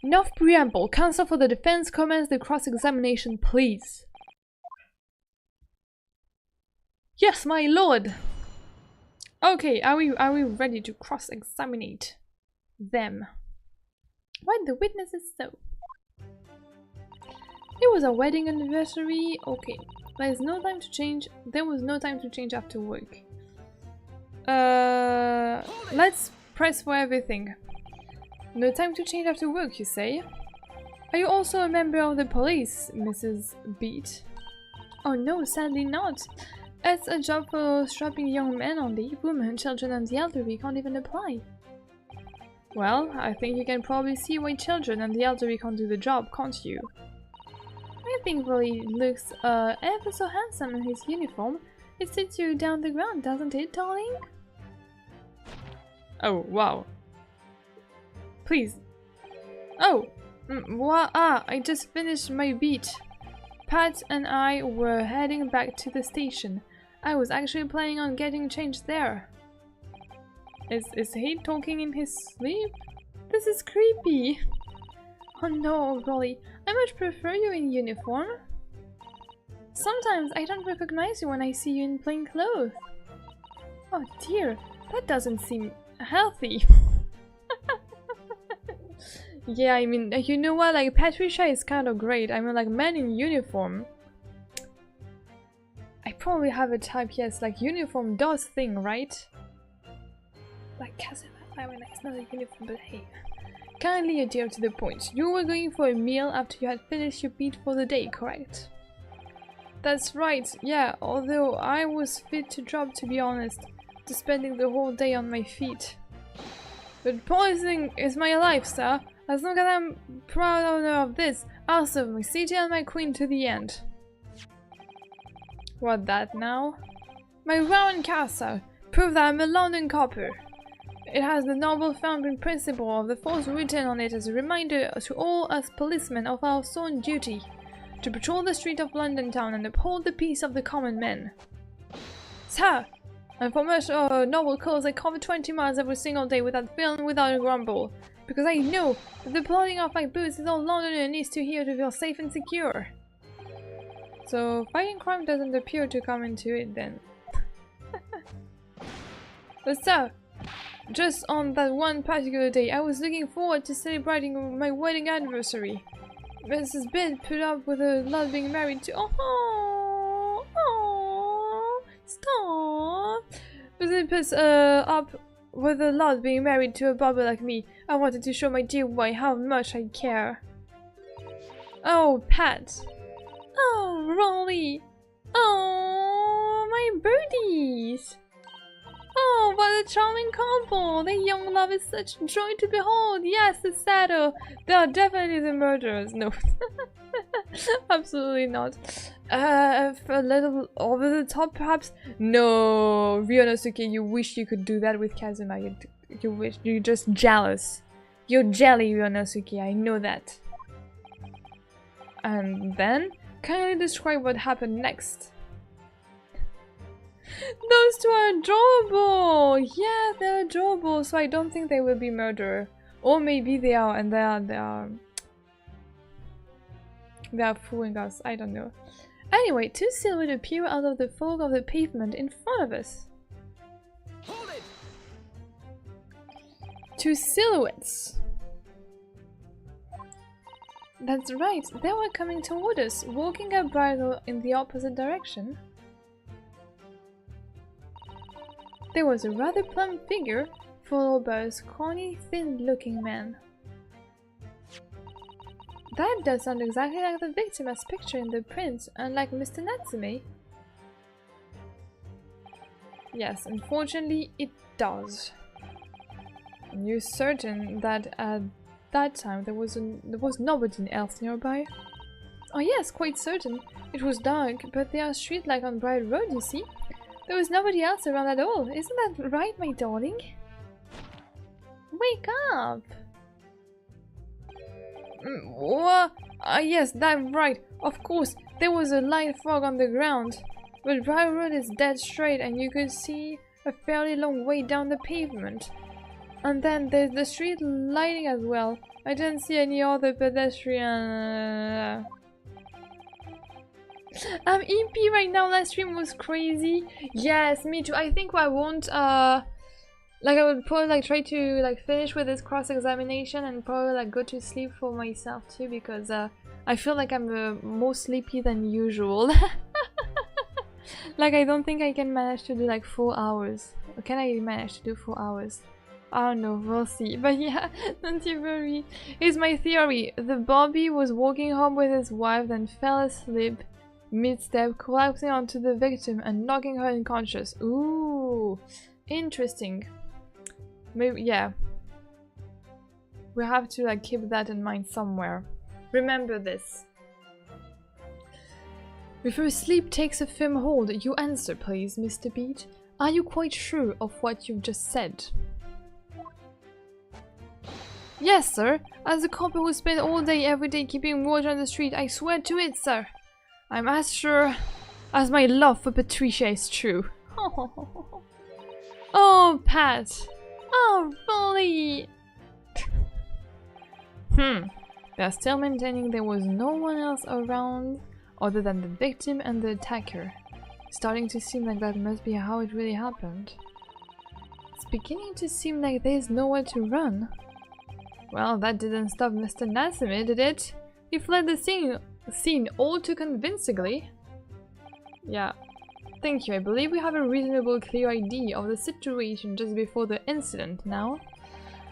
Enough preamble. Counsel for the defense commence the cross-examination, please. Yes, my lord! Okay, are we ready to cross-examine them? Why the witnesses so? It was a wedding anniversary. Okay, there's no time to change. There was no time to change after work. Let's press for everything. No time to change after work, you say? Are you also a member of the police, Mrs. Beat? Oh no, sadly not. It's a job for strapping young men only. Women, children and the elderly can't even apply. Well, I think you can probably see why children and the elderly can't do the job, can't you? I think Willie looks ever so handsome in his uniform. It sits you down the ground, doesn't it, darling? Oh, wow. Please. Oh! I just finished my beat. Pat and I were heading back to the station. I was actually planning on getting changed there. Is he talking in his sleep? This is creepy. Oh no, Rolly. I much prefer you in uniform. Sometimes I don't recognize you when I see you in plain clothes. Oh dear, that doesn't seem healthy. Yeah, I mean, you know what, like, Patricia is kind of great. I mean, like, men in uniform. I probably have a type, yes, like, uniform does thing, right? Like, I mean, it's not a uniform, but hey. Kindly adhere to the point. You were going for a meal after you had finished your beat for the day, correct? That's right, yeah, although I was fit to drop, to be honest, to spending the whole day on my feet. But poisoning is my life, sir. As long as I'm proud owner of this, I'll serve my city and my queen to the end. What that now? My Rowan Castle, prove that I'm a London copper. It has the noble founding principle of the force written on it as a reminder to all us policemen of our sworn duty, to patrol the street of London town and uphold the peace of the common men. Sir! And for much noble cause I cover 20 miles every single day without fail and without a grumble. Because I know that the plodding of my boots is all Londoner needs to hear to feel safe and secure. So fighting crime doesn't appear to come into it then. But sir, just on that one particular day I was looking forward to celebrating my wedding anniversary. Mrs. Bidd put up with her love being married to— stop! Mrs. puts up with the lot being married to a bobber like me. I wanted to show my dear wife how much I care. Oh, Pat. Oh, Rolly. Oh, my birdies. Oh, what a charming couple. Their young love is such joy to behold. Yes, the saddle. They are definitely the murderers. No. Absolutely not. A little over the top, perhaps? No, Ryonosuke, you wish you could do that with Kazuma. You wish. You're just jealous. You're jelly, Ryonosuke, I know that. And then, kindly describe what happened next. Those two are adorable! Yeah, they're adorable, so I don't think they will be murderer. Or maybe they are, and they are fooling us, I don't know. Anyway, two silhouettes appear out of the fog of the pavement in front of us. Hold it! Two silhouettes. That's right, they were coming toward us, walking a bridle in the opposite direction. There was a rather plump figure, followed by a scrawny, thin-looking man. That does sound exactly like the victim as pictured in the print, unlike Mr. Natsume. Yes, unfortunately, it does. And you're certain that at that time there was nobody else nearby? Oh yes, quite certain. It was dark, but there are street lights on Bright Road, you see. There was nobody else around at all. Isn't that right, my darling? Wake up! What? Yes, that's right. Of course, there was a light fog on the ground. But Bright Road is dead straight and you could see a fairly long way down the pavement. And then there's the street lighting as well. I didn't see any other pedestrian... I'm EP right now, that stream was crazy. Yes, me too. I think I won't, like I would probably like try to like finish with this cross-examination and probably like go to sleep for myself too, because I feel like I'm more sleepy than usual. Like I don't think I can manage to do like 4 hours. Or can I manage to do 4 hours? I don't know, we'll see. But yeah, don't you worry. Here's my theory. The Bobby was walking home with his wife, then fell asleep mid-step, collapsing onto the victim and knocking her unconscious. Ooh, interesting. Maybe, yeah. We have to like keep that in mind somewhere. Remember this. Before sleep takes a firm hold, you answer, please, Mr. Beat. Are you quite sure of what you've just said? Yes, sir. As a copper who spent all day every day keeping watch on the street, I swear to it, sir. I'm as sure as my love for Patricia is true. Oh, Pat. Oh, Polly. They're still maintaining there was no one else around other than the victim and the attacker. Starting to seem like that must be how it really happened. It's beginning to seem like there's nowhere to run. Well, that didn't stop Mr. Natsume, did it? He fled the scene all too convincingly. Yeah. Thank you. I believe we have a reasonable clear idea of the situation just before the incident now.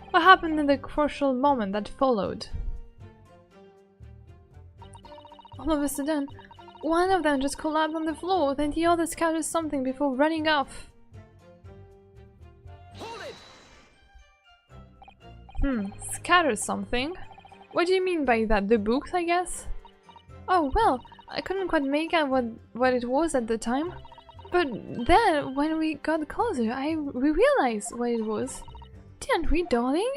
What happened in the crucial moment that followed? All of a sudden, one of them just collapsed on the floor, then the other scattered something before running off. Scatter something? What do you mean by that? The books, I guess? Oh, well, I couldn't quite make out what it was at the time. But then, when we got closer, we realized what it was. Didn't we, darling?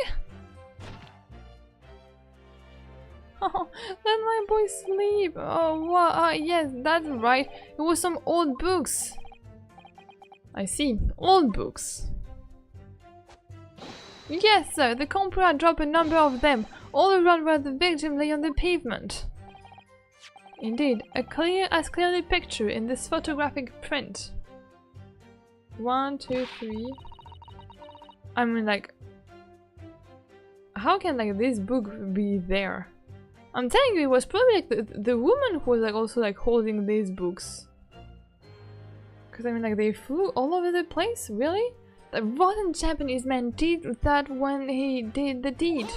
Oh, let my boy sleep. Oh, what? Yes, that's right. It was some old books. I see. Old books. Yes, sir. The culprit had dropped a number of them, all around where the victim lay on the pavement. Indeed, as clearly pictured in this photographic print. 1, 2, 3. I mean, like, how can like this book be there? I'm telling you, it was probably like the woman who was like also like holding these books. Because I mean, like, they flew all over the place. Really? The rotten Japanese man did that when he did the deed.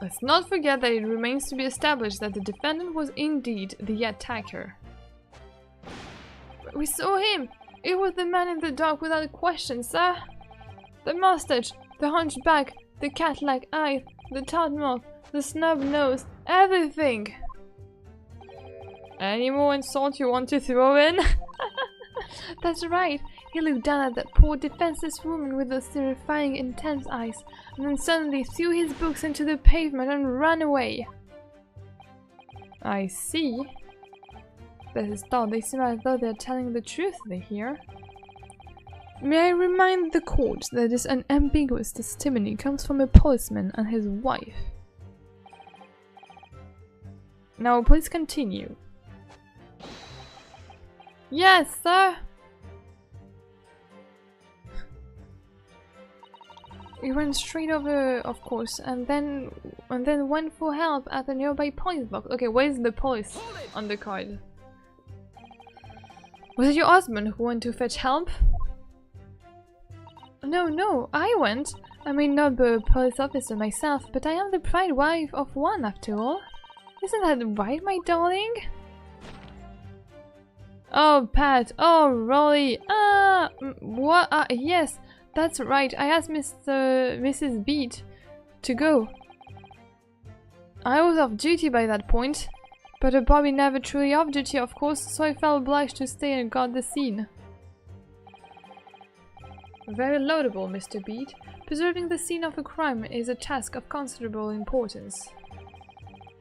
Let's not forget that it remains to be established that the defendant was indeed the attacker. We saw him! It was the man in the dark without a question, sir! The mustache, the hunchback, the cat-like eyes, the tart mouth, The snub knows everything! Any more insult you want to throw in? That's right! He looked down at that poor defenseless woman with those terrifying intense eyes, and then suddenly threw his books into the pavement and ran away. I see. This is thought. They seem as though they're telling the truth they hear. May I remind the court that this unambiguous testimony comes from a policeman and his wife. Now please continue. Yes, sir! We ran straight over, of course, and then went for help at the nearby police box. Okay, where's the police on the card? Was it your husband who went to fetch help? No, I went. I may not be a police officer myself, but I am the proud wife of one after all. Isn't that right, my darling? Oh, Pat. Oh, Rolly. What? Yes, that's right. I asked Mrs. Beat to go. I was off duty by that point, but Bobby never truly off duty, of course, so I felt obliged to stay and guard the scene. Very laudable, Mr. Beat. Preserving the scene of a crime is a task of considerable importance.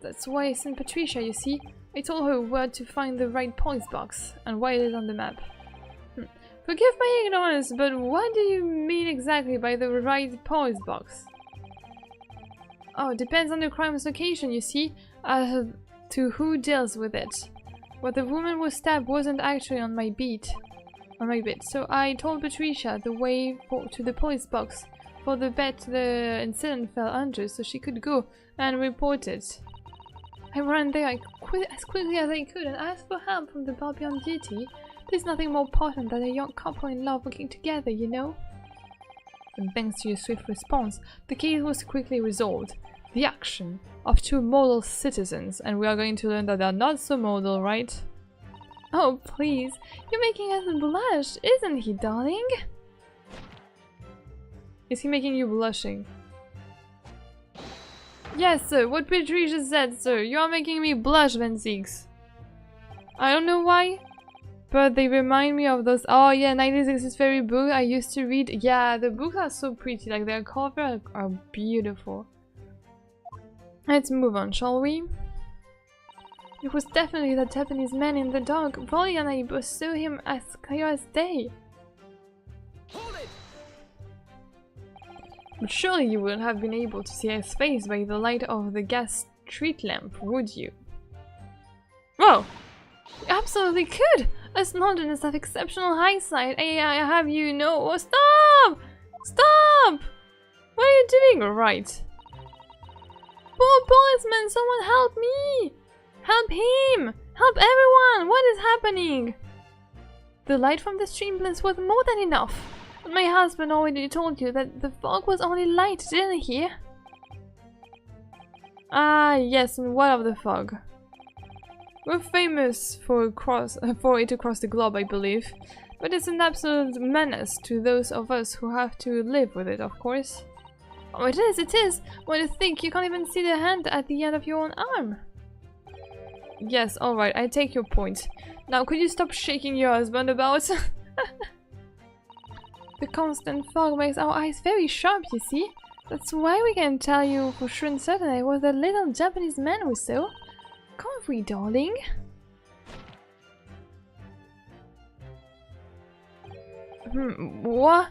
That's why I sent Patricia, you see. I told her where to find the right police box and why it is on the map. Forgive my ignorance, but what do you mean exactly by the right police box? Oh, depends on the crime's location, you see, as to who deals with it. Where the woman was stabbed wasn't actually on my bit, so I told Patricia the way to the police box for the bet the incident fell under, so she could go and report it. I ran there as quickly as I could and asked for help from the Bobby on duty. There's nothing more important than a young couple in love working together, you know? And thanks to your swift response, the case was quickly resolved. The action of two model citizens, and we are going to learn that they're not so model, right? Oh, please. You're making us blush, isn't he, darling? Is he making you blushing? Yes, sir. What Patricia said, sir. You are making me blush, Van Zieks. I don't know why, but they remind me of those. Oh yeah, 1960s fairy book I used to read. Yeah, the books are so pretty. Like their covers are beautiful. Let's move on, shall we? It was definitely the Japanese man in the dark. Rolly and I both saw him as clear as day. Hold it! But surely you wouldn't have been able to see his face by the light of the gas street lamp, would you? Well, you absolutely could! As Londoners have exceptional eyesight, I have you know— oh, stop! Stop! What are you doing? Right. Poor policeman, someone help me! Help him! Help everyone! What is happening? The light from the streamless was more than enough. My husband already told you that the fog was only light, didn't he? Ah, yes, and what of the fog? We're famous for it across the globe, I believe, but it's an absolute menace to those of us who have to live with it, of course. Oh, it is! When you think you can't even see the hand at the end of your own arm. Yes, alright, I take your point. Now, could you stop shaking your husband about? The constant fog makes our eyes very sharp, you see. That's why we can tell you for sure and certain it was that little Japanese man we saw. Can't we, darling? What?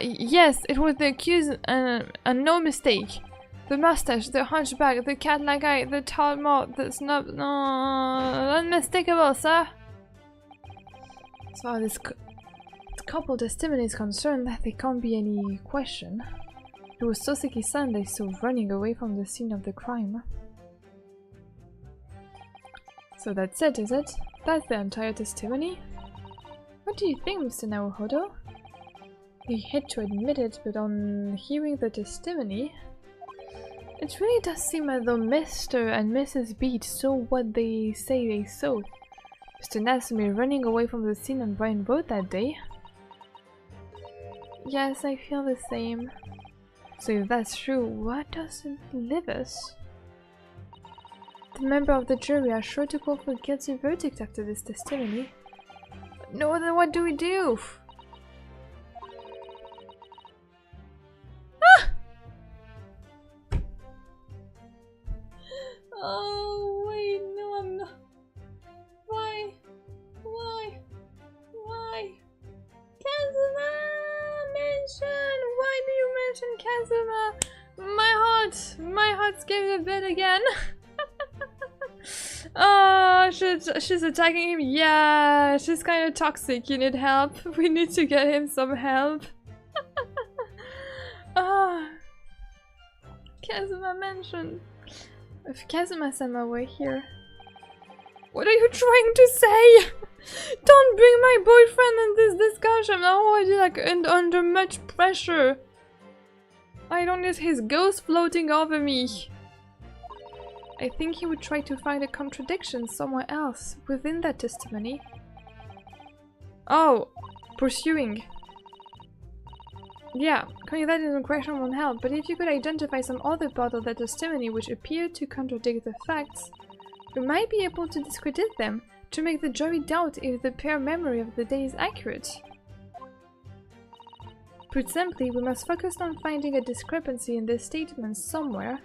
Yes, it was the accused, and no mistake. The mustache, the hunchback, the cat-like eye, the tall mouth, the snub— unmistakable, sir. As far as this couple testimony is concerned, there can't be any question. It was Soseki's son they saw running away from the scene of the crime. So that's it, is it? That's the entire testimony? What do you think, Mr. Naohodo? He hate to admit it, but on hearing the testimony, it really does seem as though Mr. and Mrs. Beat saw what they say they saw. Mr. Nasumi running away from the scene on Brian Road that day. Yes, I feel the same. So if that's true, what does it leave us? The member of the jury are sure to call for a guilty verdict after this testimony. No, then what do we do? Ah! Oh, wait, no, I'm not. Why? Why? Why? Kazuma! Mention! Why do you mention Kazuma? My heart skipped a bit again. Oh, she's attacking him. Yeah, she's kind of toxic. You need help. We need to get him some help. Ah, Kazuma mentioned. If Kazuma-sama were here. What are you trying to say? Don't bring my boyfriend in this discussion. Oh, I did like under much pressure. I don't need his ghost floating over me. I think he would try to find a contradiction somewhere else within that testimony. Oh, pursuing. Yeah, coming that into question won't help, but if you could identify some other part of that testimony which appeared to contradict the facts, we might be able to discredit them, to make the jury doubt if the pure memory of the day is accurate. Put simply, we must focus on finding a discrepancy in this statement somewhere.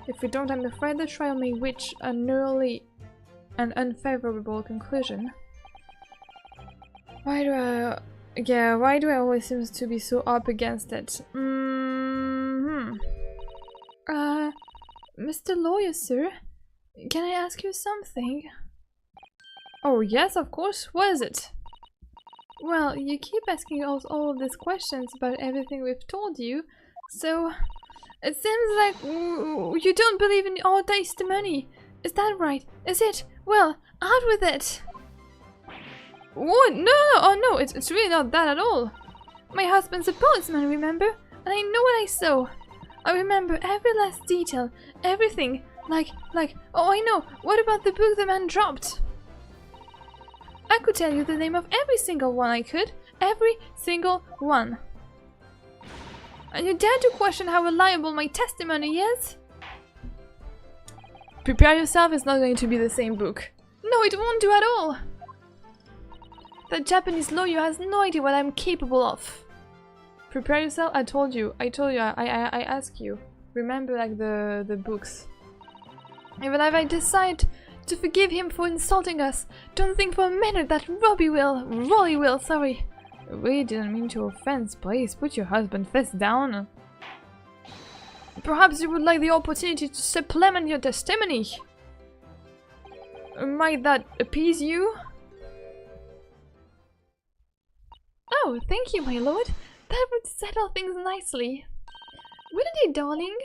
If we don't, I'm afraid the trial may reach an early and unfavorable conclusion. Why do I always seem to be so up against it? Mr. Lawyer, sir, can I ask you something? Oh yes, of course. What is it? Well, you keep asking us all of these questions about everything we've told you, so it seems like you don't believe in our testimony. Is that right? Is it? Well, out with it! What? No, oh no, it's really not that at all. My husband's a policeman, remember? And I know what I saw. I remember every last detail, everything. Like, oh I know, what about the book the man dropped? I could tell you the name of every single one I could. Every single one. And you dare to question how reliable my testimony is? Prepare yourself, it's not going to be the same book. No, it won't do at all. That Japanese lawyer has no idea what I'm capable of. Prepare yourself, I told you, I asked you. Remember like the books. Even if I decide to forgive him for insulting us, don't think for a minute that Rolly will, sorry. I really didn't mean to offend, please put your husband fist down. Perhaps you would like the opportunity to supplement your testimony. Might that appease you? Oh, thank you, my lord. That would settle things nicely. Wouldn't it, darling?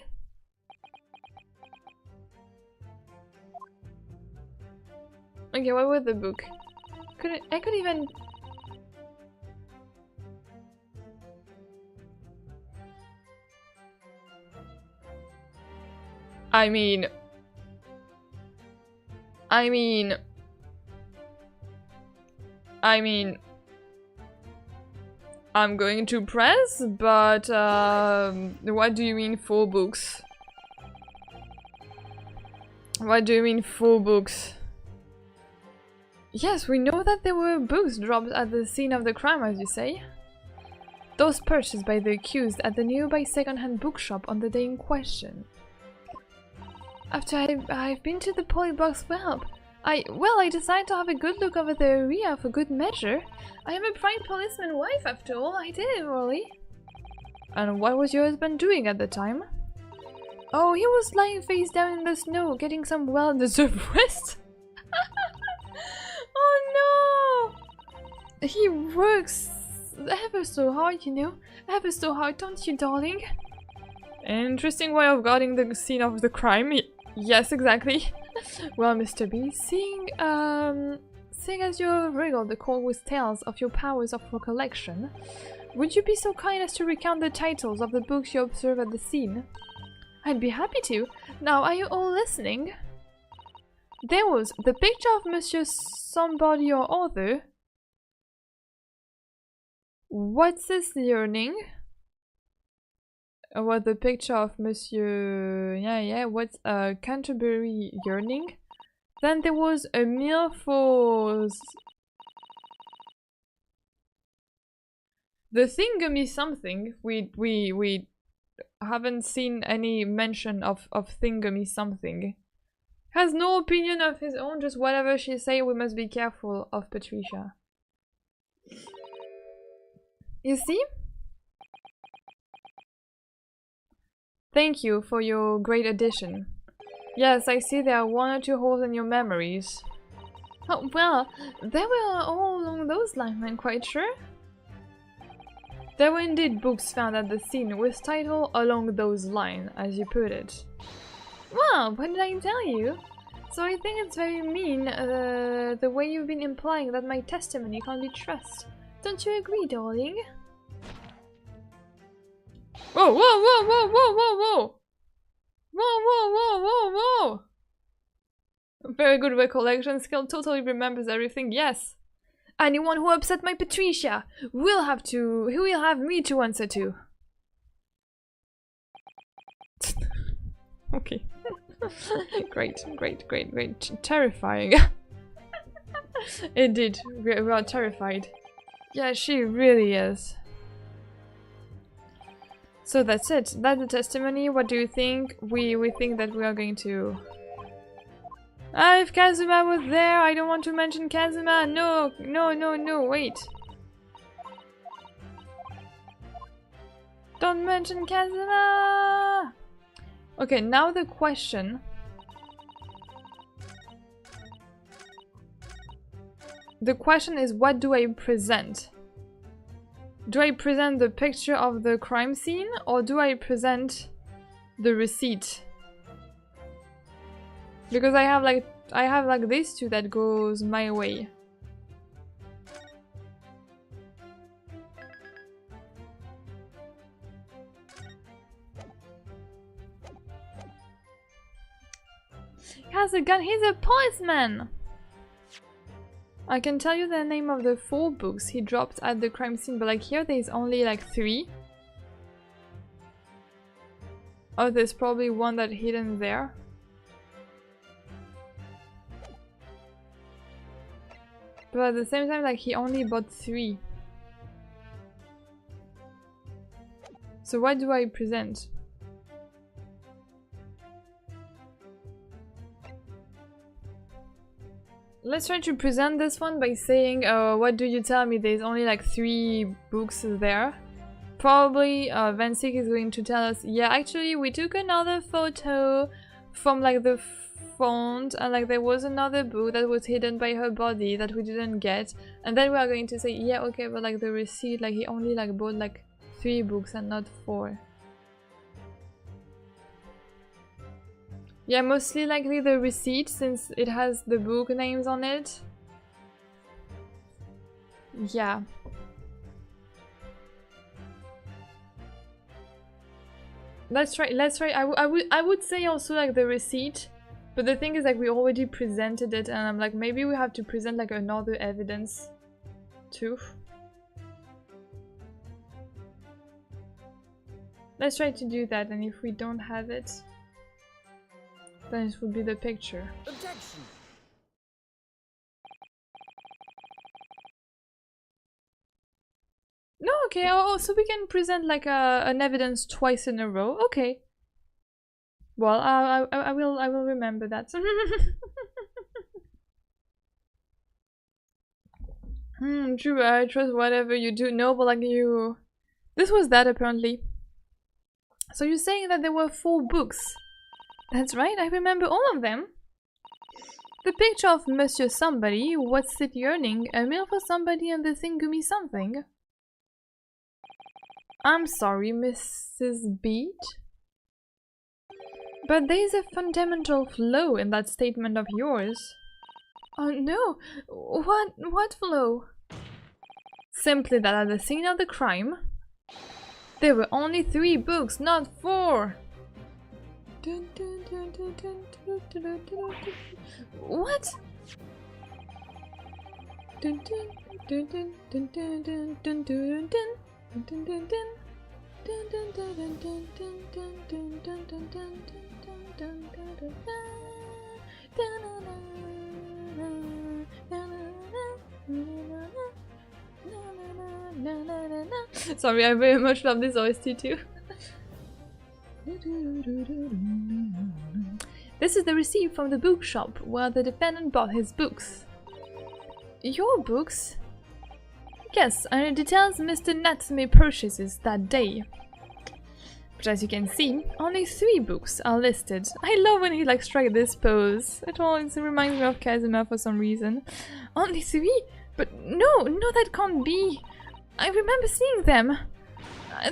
Okay, what was the book? I could even... I mean, I'm going to press, but what do you mean 4 books? What do you mean 4 books? Yes, we know that there were books dropped at the scene of the crime, as you say. Those purchased by the accused at the nearby second-hand bookshop on the day in question. After I've been to the polybox web, I decided to have a good look over the area for good measure. I am a prime policeman wife after all, I did it, Rolly. And what was your husband doing at the time? Oh, he was lying face down in the snow, getting some well-deserved rest. Oh no! He works ever so hard, you know? Ever so hard, don't you, darling? Interesting way of guarding the scene of the crime. Yes, exactly. Well, Mr. B, seeing as you regaled the court with tales of your powers of recollection, would you be so kind as to recount the titles of the books you observed at the scene? I'd be happy to. Now, are you all listening? There was the picture of Monsieur Somebody or Other. What's his yearning? What the picture of Monsieur... Yeah, what's Canterbury Yearning? Then there was a meal for the thingamy something. We haven't seen any mention of thingamy something. Has no opinion of his own, just whatever she say. We must be careful of Patricia. You see? Thank you for your great addition. Yes, I see there are one or two holes in your memories. Oh, well, they were all along those lines, I'm quite sure. There were indeed books found at the scene with title along those lines, as you put it. Well, what did I tell you? So I think it's very mean, the way you've been implying that my testimony can't be trusted. Don't you agree, darling? Whoa, whoa, whoa, whoa, whoa, whoa, whoa! Whoa, whoa, whoa, whoa, whoa! Very good recollection skill, totally remembers everything, yes. Anyone who upset my Patricia will have me to answer to. Okay. Great, great, great, great. Terrifying. Indeed, we are terrified. Yeah, she really is. So that's it. That's the testimony. What do you think? We think that we are going to... if Kazuma was there, I don't want to mention Kazuma. No, no, no, no, wait. Don't mention Kazuma! Okay, now the question. The question is, what do I present? Do I present the picture of the crime scene or do I present the receipt? Because I have like these two that goes my way. He has a gun, he's a policeman! I can tell you the name of the 4 books he dropped at the crime scene, but like here there's only like 3. Oh, there's probably one that hidden there. But at the same time, like he only bought 3. So what do I present? Let's try to present this one by saying, what do you tell me? There's only like 3 books there. Probably Vansik is going to tell us, yeah, actually we took another photo from like the front and like there was another book that was hidden by her body that we didn't get. And then we are going to say, yeah, okay, but like the receipt, like he only like bought like 3 books and not 4. Yeah, mostly likely the receipt since it has the book names on it. Yeah. Let's try. I would say also like the receipt, but the thing is like we already presented it and I'm like maybe we have to present like another evidence too. Let's try to do that, and if we don't have it, then it would be the picture. Objection. No, okay. Oh, so we can present like an evidence twice in a row. Okay. Well, I will remember that. True. I trust whatever you do. No, but like you. This was that apparently. So you're saying that there were 4 books? That's right. I remember all of them. The picture of Monsieur Somebody, What's It Yearning, a meal for somebody, and the thingamy something. I'm sorry, Mrs. Beat, but there's a fundamental flaw in that statement of yours. Oh no, what flaw? Simply that at the scene of the crime, there were only 3 books, not 4. What? Sorry, I very much love this OST too. This is the receipt from the bookshop where the defendant bought his books. Your books? Yes, and it details Mr. Natsume purchases that day. But as you can see, only 3 books are listed. I love when he like strikes this pose. It always reminds me of Kazuma for some reason. Only 3? But no, that can't be. I remember seeing them.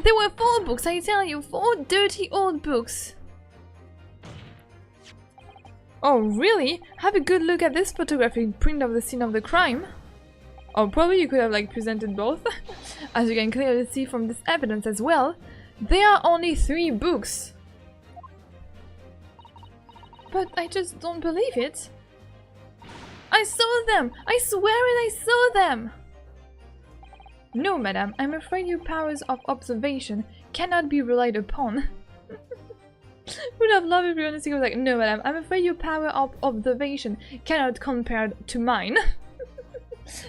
There were 4 books, I tell you, 4 dirty old books. Oh really? Have a good look at this photographic print of the scene of the crime. Or probably you could have like presented both. As you can clearly see from this evidence as well, there are only 3 books. But I just don't believe it. I saw them! I swear it, I saw them! No, madam, I'm afraid your powers of observation cannot be relied upon. Would have loved if you honestly was like, no, madam, I'm afraid your power of observation cannot compare to mine.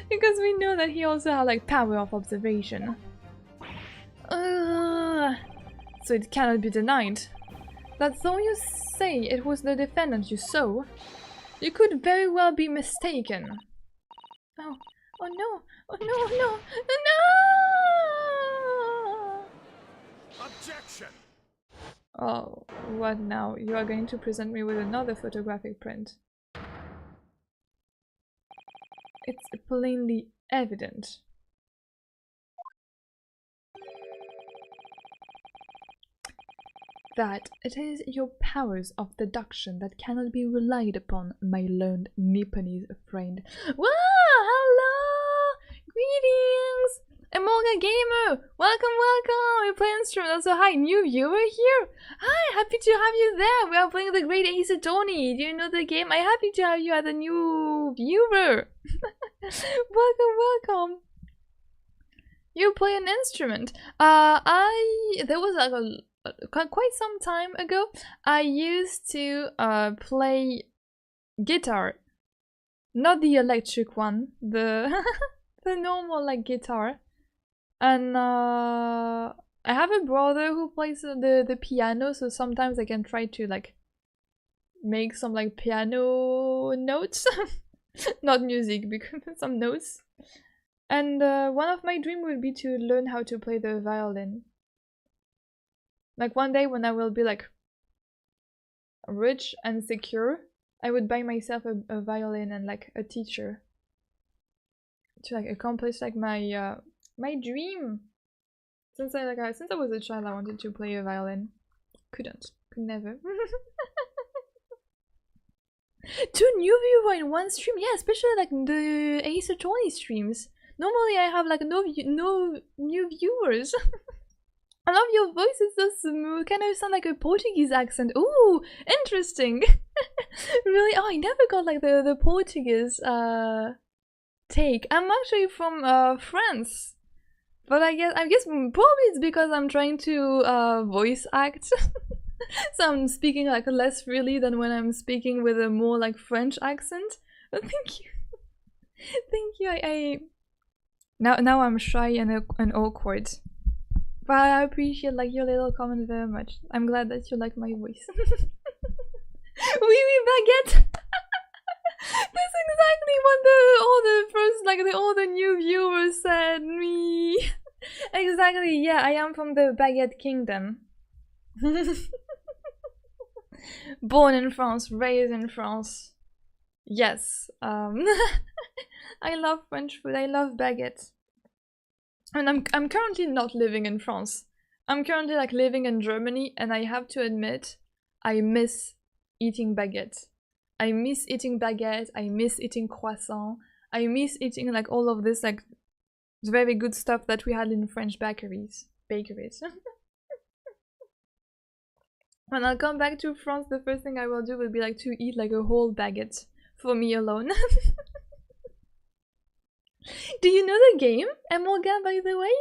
Because we know that he also has like power of observation. So it cannot be denied. That's all you say, it was the defendant you saw. You could very well be mistaken. Oh no, oh no. Objection! Oh, what now? You are going to present me with another photographic print. It's plainly evident. That it is your powers of deduction that cannot be relied upon, my learned Nipponese friend. Wow! Hello! Greetings! Emolga Gamer! Welcome! We play instrument. Also, hi, new viewer here! Hi, happy to have you there! We are playing the Great Ace Attorney. Do you know the game? I'm happy to have you as a new viewer! Welcome! You play an instrument. There was like quite some time ago, I used to play guitar. Not the electric one, the the normal like guitar. And I have a brother who plays the piano, so sometimes I can try to like make some like piano notes. Not music, because some notes. And one of my dreams would be to learn how to play the violin. Like one day when I will be like rich and secure, I would buy myself a violin and like a teacher to like accomplish like my my dream. Since I was a child, I wanted to play a violin. Could never. 2 new viewers in one stream, yeah, especially like the Ace Attorney streams. Normally I have like no new viewers. I love your voice, it's so smooth. Kind of sound like a Portuguese accent. Ooh, interesting. Really? Oh, I never got like the Portuguese take. I'm actually from France. But I guess probably it's because I'm trying to voice act. So I'm speaking like less freely than when I'm speaking with a more like French accent. But thank you. Thank you. I now I'm shy and awkward. But I appreciate like your little comment very much. I'm glad that you like my voice. Oui, baguette. That's exactly what all the new viewers said. Me. Exactly. Yeah, I am from the Baguette Kingdom. Born in France, raised in France. Yes. I love French food. I love baguette. And I'm currently not living in France. I'm currently like living in Germany, and I have to admit, I miss eating baguette. I miss eating baguette. I miss eating croissant. I miss eating like all of this like very good stuff that we had in French bakeries. When I'll come back to France, the first thing I will do will be like to eat like a whole baguette for me alone. Do you know the game, Emolga, by the way?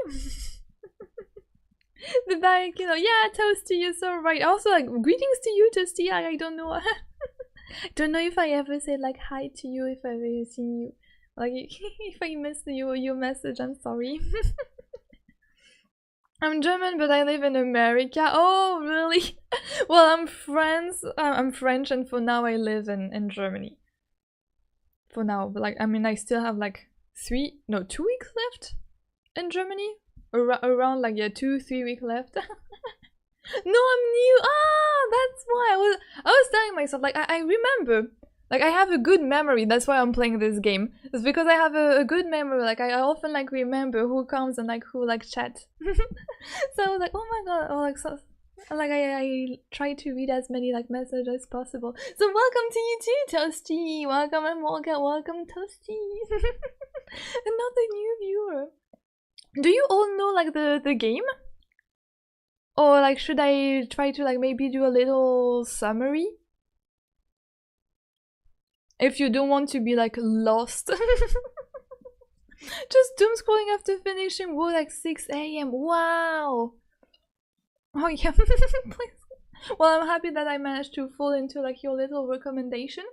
The bag, you know, yeah, Toasty, you're so right. Also, like, greetings to you, Toasty. I don't know. I don't know if I ever said like hi to you, if I've ever seen you. Like, if I missed your message, I'm sorry. I'm German, but I live in America. Oh, really? Well, I'm French, and for now I live in Germany. For now, but like, I mean, I still have like 2 weeks left in Germany. Around like, yeah, 2-3 weeks left. No, I'm new. Ah, that's why I was telling myself, like, I remember. Like, I have a good memory, that's why I'm playing this game. It's because I have a good memory, like, I often, like, remember who comes and, like, who, like, chat. So I was like, oh my god, oh, like, so, like, I try to read as many, like, messages as possible. So welcome to you too, Toasty! Welcome, and welcome, Toasty! Another new viewer. Do you all know, like, the game? Or, like, should I try to, like, maybe do a little summary? If you don't want to be like lost. Just doom scrolling after finishing wood like 6 AM. Wow. Oh yeah. Please. Well, I'm happy that I managed to fall into like your little recommendation.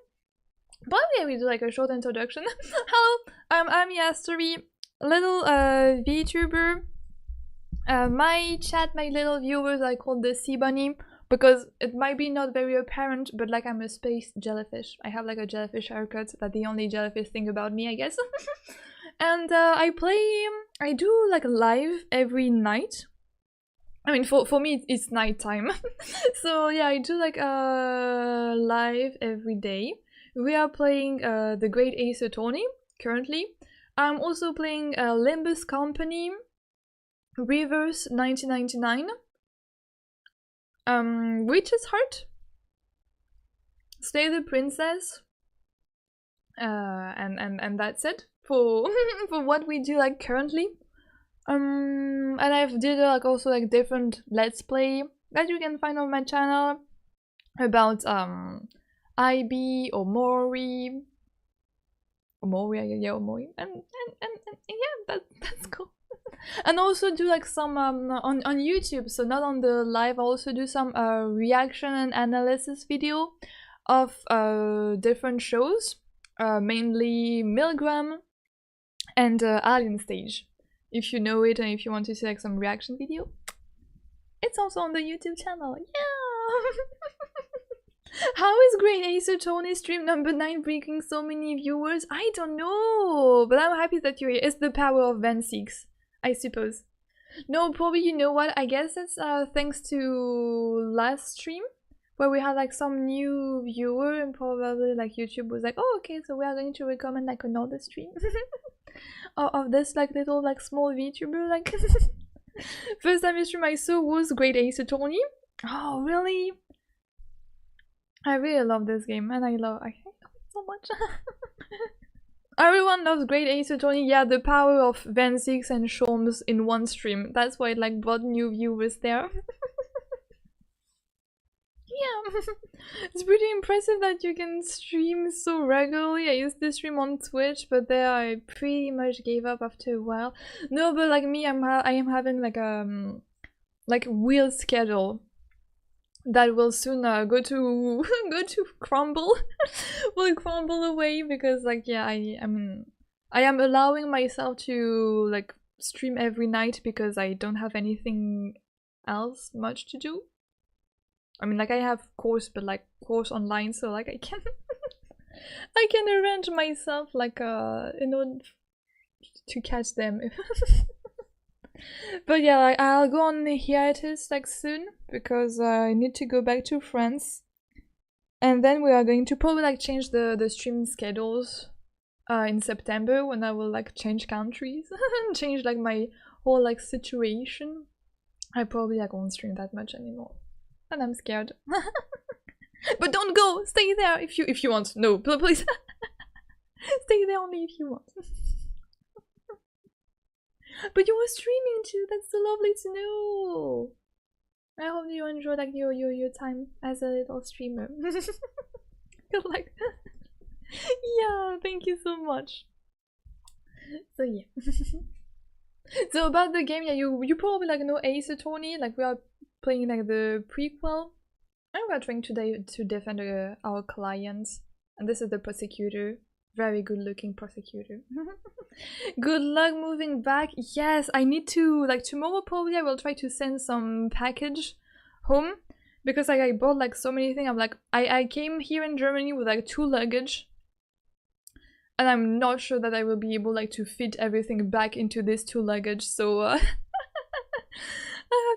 But yeah, we do like a short introduction. Hello, I'm Yastery, little VTuber. My chat, my little viewers, I call the sea bunny. Because it might be not very apparent, but like I'm a space jellyfish. I have like a jellyfish haircut. That's the only jellyfish thing about me, I guess. And I do like live every night. I mean, for me it's nighttime. So yeah, I do like live every day. We are playing the Great Ace Attorney currently. I'm also playing Limbus Company, Reverse 1999. Witch's Heart, Slay the Princess, and that's it for for what we do like currently. And I've did like also like different let's play that you can find on my channel about IB or Mori, and yeah, that's cool. And also do like some on YouTube, so not on the live. I also do some reaction and analysis video of different shows, mainly Milgram and Alien Stage. If you know it and if you want to see like some reaction video, it's also on the YouTube channel. Yeah. How is Great Ace Attorney stream number 9 bringing so many viewers? I don't know, but I'm happy that you're here. It's the power of Van 6. I suppose. No, probably, you know what, I guess it's thanks to last stream where we had like some new viewer and probably like YouTube was like, oh okay, so we are going to recommend like another stream of this like little like small VTuber. Like first time stream I saw was Great Ace Attorney. Oh really? I really love this game and I love it so much. Everyone loves Great Ace Attorney. Yeah, the power of Van 6 and Shorms in one stream. That's why it like brought new viewers there. Yeah, it's pretty impressive that you can stream so regularly. I used to stream on Twitch, but there I pretty much gave up after a while. No, but like me, I am having like like real schedule that will soon go to crumble. Will crumble away because like yeah, I mean I am allowing myself to like stream every night because I don't have anything else much to do. I mean like I have course, but like course online, so like I can I can arrange myself like in order to catch them. But yeah, like, I'll go on the hiatus like soon because I need to go back to France, and then we are going to probably like change the stream schedules in September when I will like change countries and change like my whole like situation. I probably like won't stream that much anymore, and I'm scared. But don't go, stay there if you want. No, please, stay there only if you want. But you were streaming too. That's so lovely to know. I hope you enjoy like your time as a little streamer. Like, yeah, thank you so much. So yeah. So about the game, yeah, you probably like know Ace Attorney. Like we are playing like the prequel, and we are trying to defend our clients. And this is the prosecutor. Very good looking prosecutor. Good luck moving back. Yes, I need to, like, tomorrow probably I will try to send some package home, because like I bought like so many things. I'm like, I came here in Germany with like 2 luggage, and I'm not sure that I will be able like to fit everything back into this 2 luggage, so I have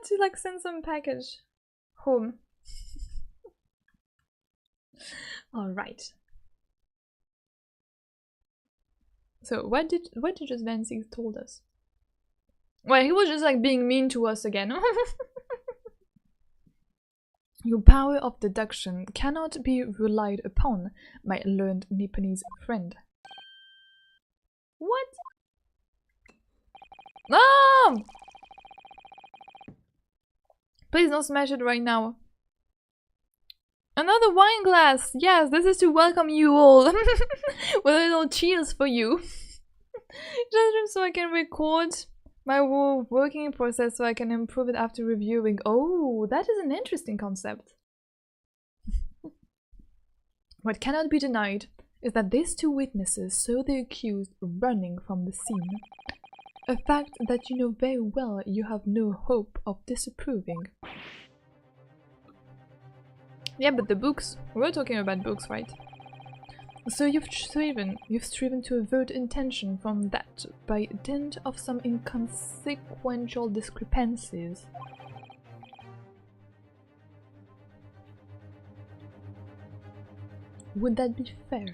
to like send some package home. All right. So what did just Vansig told us? Well, he was just like being mean to us again. Your power of deduction cannot be relied upon, my learned Nipponese friend. What? Ah! Please don't smash it right now. Another wine glass! Yes, this is to welcome you all. With a little cheers for you. Just so I can record my working process so I can improve it after reviewing. Oh, that is an interesting concept. What cannot be denied is that these 2 witnesses saw the accused running from the scene. A fact that you know very well you have no hope of disapproving. Yeah, but the books. We're talking about books, right? So you've striven to avert intention from that by dint of some inconsequential discrepancies. Would that be fair?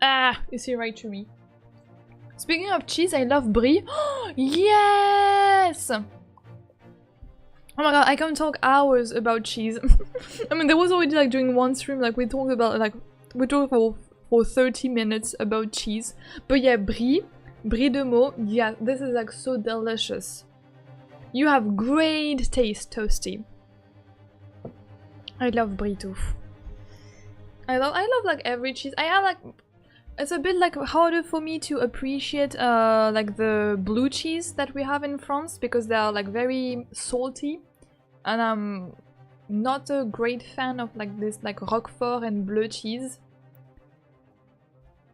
Ah, is he right to me? Speaking of cheese, I love brie. Yes! Oh my god, I can talk hours about cheese. I mean, there was already like during one stream, like we talked for 30 minutes about cheese. But yeah, brie de Meaux, yeah, this is like so delicious. You have great taste, Toasty. I love brie too. I love like every cheese. I have like, it's a bit like harder for me to appreciate like the blue cheese that we have in France, because they are like very salty, and I'm not a great fan of like this like Roquefort and bleu cheese.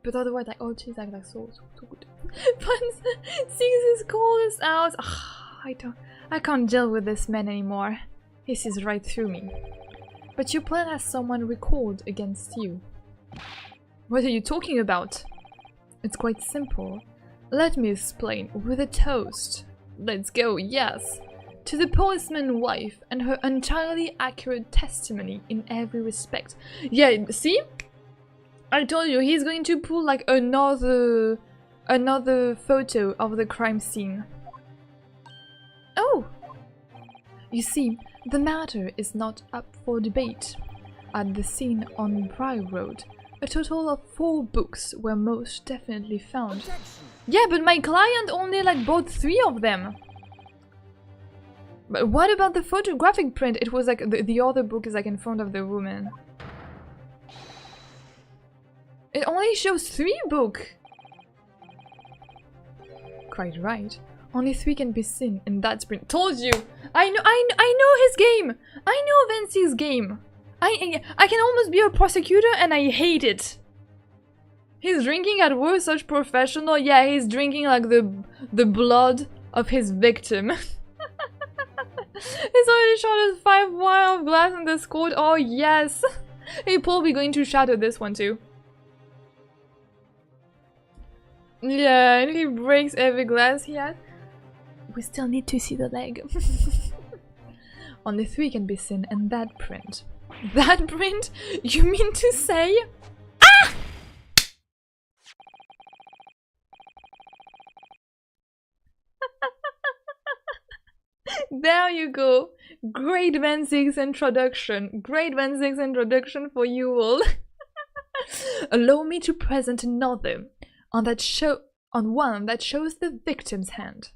But otherwise, like all cheese, like so good. But Six call us out. I can't deal with this man anymore. He sees right through me. But your plan has someone recalled against you. What are you talking about? It's quite simple. Let me explain with a toast. Let's go, yes. To the policeman's wife and her entirely accurate testimony in every respect. Yeah, see? I told you, he's going to pull like another photo of the crime scene. Oh! You see, the matter is not up for debate. At the scene on Briar Road, a total of 4 books were most definitely found. Yeah, but my client only like bought 3 of them. But what about the photographic print? It was like the other book is like in front of the woman. It only shows 3 books. Quite right. Only 3 can be seen in that print. Told you. I know his game. I know Vinci's game. I can almost be a prosecutor and I hate it. He's drinking at work, such professional. Yeah, he's drinking like the blood of his victim. He's already shot 5 wire of glass in this court. Oh yes. He's probably going to shatter this one too. Yeah, and he breaks every glass he has. We still need to see the leg. Only 3 can be seen in that print. That print? You mean to say? Ah! There you go. Great Venzig's introduction. Great Venzig's introduction for you all. Allow me to present another on one that shows the victim's hand.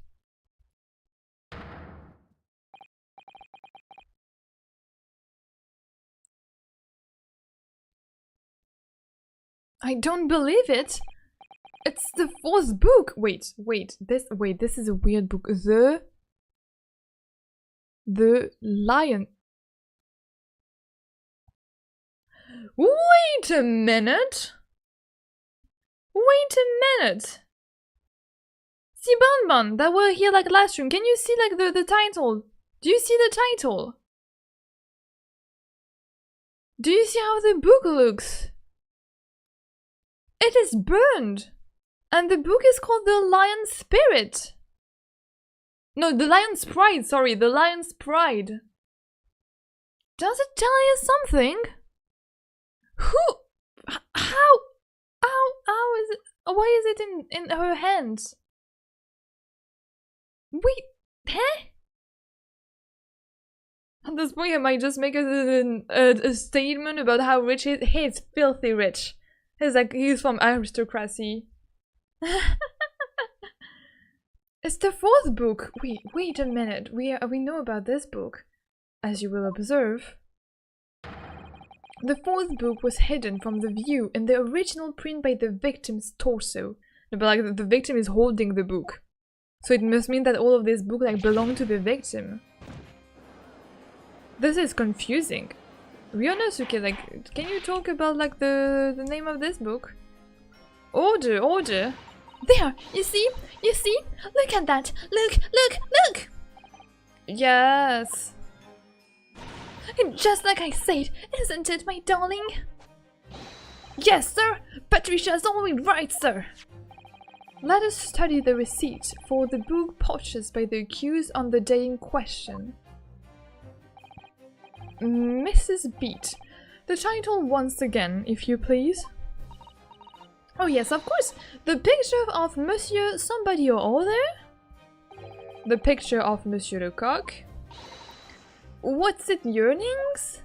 I don't believe it. It's the 4th book. Wait, this is a weird book. The Lion. Wait a minute! Wait a minute! See, Bonbon, that were here like last stream. Can you see like the title? Do you see the title? Do you see how the book looks? It is burned! And the book is called The Lion's Spirit. No, The Lion's Pride, sorry, The Lion's Pride. Does it tell you something? How is it, why is it in her hands? Wait, huh? At this point I might just make a statement about how rich he is. He's filthy rich. He's like, he's from aristocracy. It's the fourth book. Wait a minute. We know about this book. As you will observe, the fourth book was hidden from the view in the original print by the victim's torso. But like the victim is holding the book, so it must mean that all of this book like belong to the victim. This is confusing. Ryonosuke, like, can you talk about like the name of this book? Order. There, you see? Look at that. Look. Yes. Just like I said, isn't it, my darling? Yes, sir. Patricia's always right, sir. Let us study the receipt for the book purchased by the accused on the day in question. Mrs. Beat. The title once again, if you please. Oh yes, of course. The picture of Monsieur somebody or other. The picture of Monsieur Lecoq. What's it, yearnings?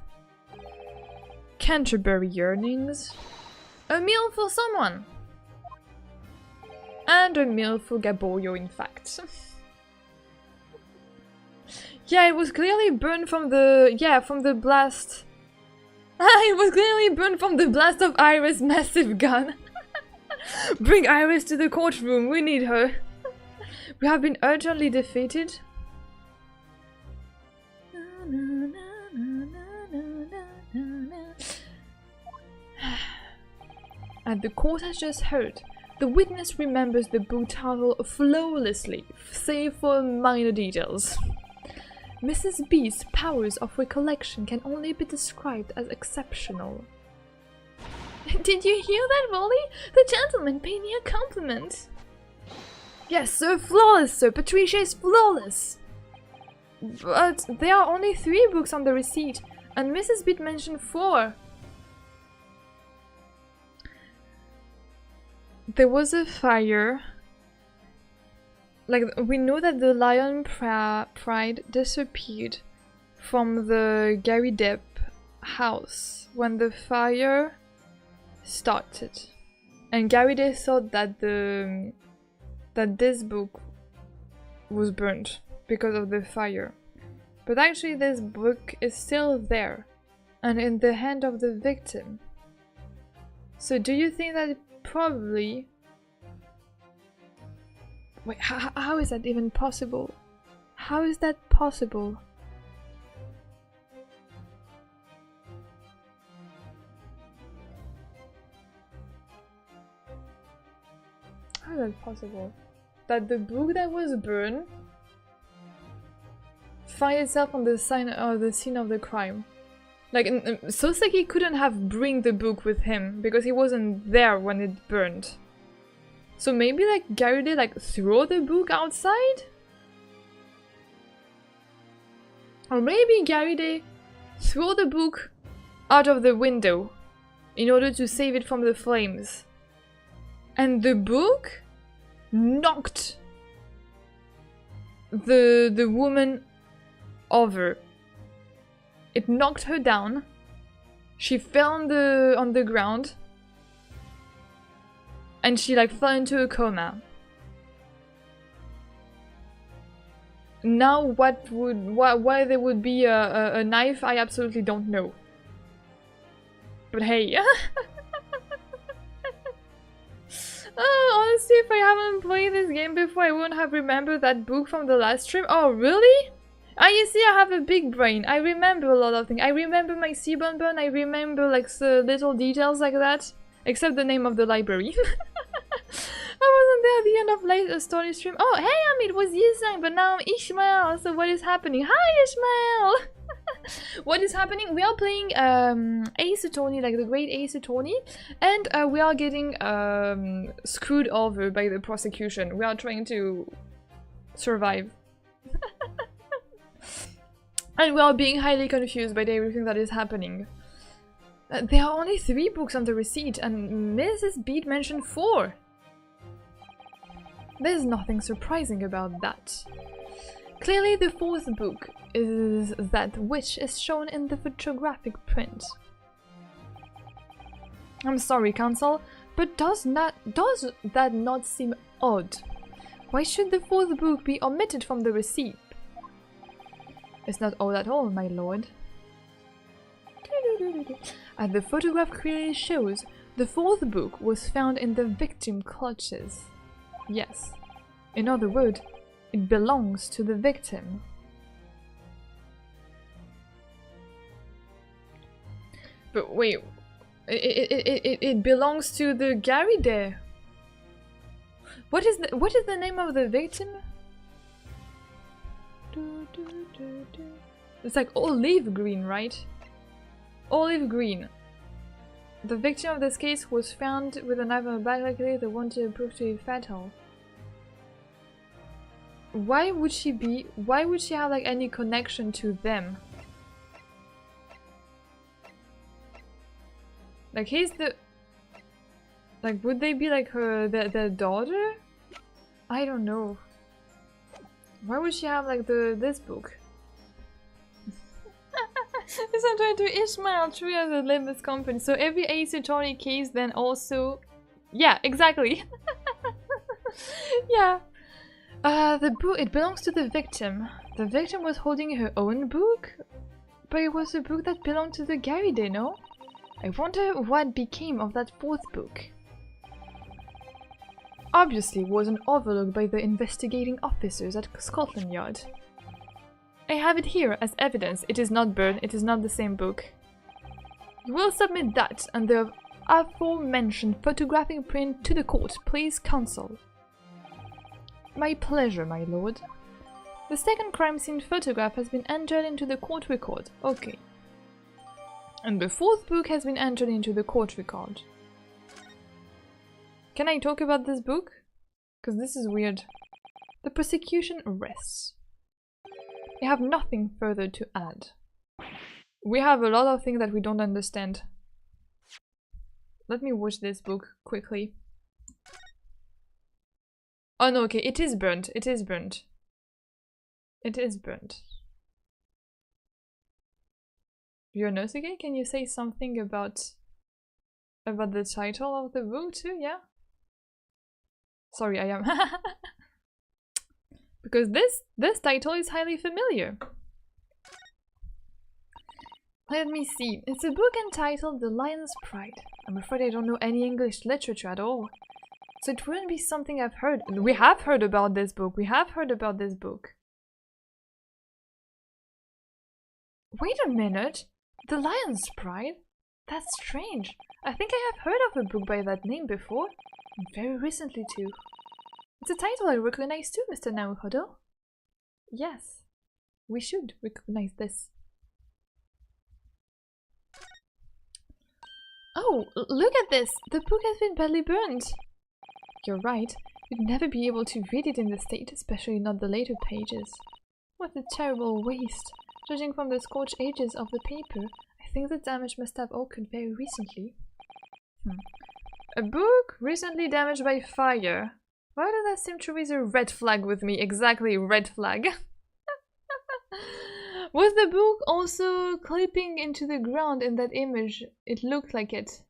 Canterbury yearnings. A meal for someone. And a meal for Gaborio, in fact. Yeah, it was clearly burned from the blast. It was clearly burned from the blast of Iris' massive gun. Bring Iris to the courtroom, we need her. We have been urgently defeated. And the court has just heard. The witness remembers the book title flawlessly, save for minor details. Mrs. B's powers of recollection can only be described as exceptional. Did you hear that, Wally? The gentleman paid me a compliment. Yes, sir, flawless, sir. Patricia is flawless. But there are only 3 books on the receipt, and Mrs. Beat mentioned 4. There was a fire. Like, we know that the Lion Pride disappeared from the Gary Depp house when the fire started. And Gary Depp thought that this book was burnt because of the fire. But actually this book is still there and in the hand of the victim. So do you think that it probably... Wait, how is that even possible? How is that possible? How is that possible? That the book that was burned find itself on the scene of the crime. Like, Soseki couldn't have bring the book with him because he wasn't there when it burned. So maybe like Garide like throw the book outside? Or maybe Garide throw the book out of the window in order to save it from the flames. And the book knocked the woman over. It knocked her down. She fell on the ground. And she like fell into a coma. Now why there would be a knife, I absolutely don't know. But hey. Oh, honestly, if I haven't played this game before, I wouldn't have remembered that book from the last stream. Oh, really? Ah, you see, I have a big brain. I remember a lot of things. I remember my C-bun burn. I remember like little details like that. Except the name of the library. I wasn't there at the end of story stream. Oh, hey, it was Yisang, but now I'm Ishmael. So what is happening? Hi, Ishmael. What is happening? We are playing Ace Attorney, like the Great Ace Attorney, and we are getting screwed over by the prosecution. We are trying to survive. And we are being highly confused by everything that is happening. There are only 3 books on the receipt, and Mrs. Beat mentioned 4. There's nothing surprising about that. Clearly the 4th book is that which is shown in the photographic print. I'm sorry, Counsel, but does that not seem odd? Why should the 4th book be omitted from the receipt? It's not odd at all, my lord. As the photograph clearly shows, the 4th book was found in the victim's clutches. Yes. In other words, it belongs to the victim. But wait, it belongs to the Gary there. What is the name of the victim? It's like olive green, right? Olive green. The victim of this case was found with a knife on the back, likely the one to prove to be fatal. Why would she have like any connection to them? Like he's the... Like would they be like their daughter? I don't know. Why would she have like this book? It's not trying to Ishmael true as a Limbus company. So every Ace Attorney case then also... Yeah, exactly. Yeah. The book, it belongs to the victim. The victim was holding her own book? But it was a book that belonged to the Gary Day, no? I wonder what became of that 4th book. Obviously wasn't overlooked by the investigating officers at Scotland Yard. I have it here as evidence. It is not burned, it is not the same book. You will submit that and the aforementioned photographic print to the court, please, counsel. My pleasure, my lord. The second crime scene photograph has been entered into the court record. Okay. And the 4th book has been entered into the court record. Can I talk about this book? Because this is weird. The prosecution rests. I have nothing further to add. We have a lot of things that we don't understand. Let me watch this book quickly. Oh no, okay, it is burnt. It is burnt. It is burnt. Soseki, can you say something about the title of the book too? Yeah. Sorry, I am. Because this title is highly familiar. Let me see. It's a book entitled The Lion's Pride. I'm afraid I don't know any English literature at all. So it wouldn't be something I've heard. We have heard about this book. We have heard about this book. Wait a minute. The Lion's Pride? That's strange. I think I have heard of a book by that name before. And very recently too. It's a title I recognize too, Mr. Naruhodo. Yes. We should recognize this. Oh, look at this! The book has been badly burned! You're right. You'd never be able to read it in the state, especially not the later pages. What a terrible waste! Judging from the scorched edges of the paper, I think the damage must have occurred very recently. A book recently damaged by fire. Why does that seem to raise a red flag with me? Exactly, red flag. Was the book also clipping into the ground in that image? It looked like it.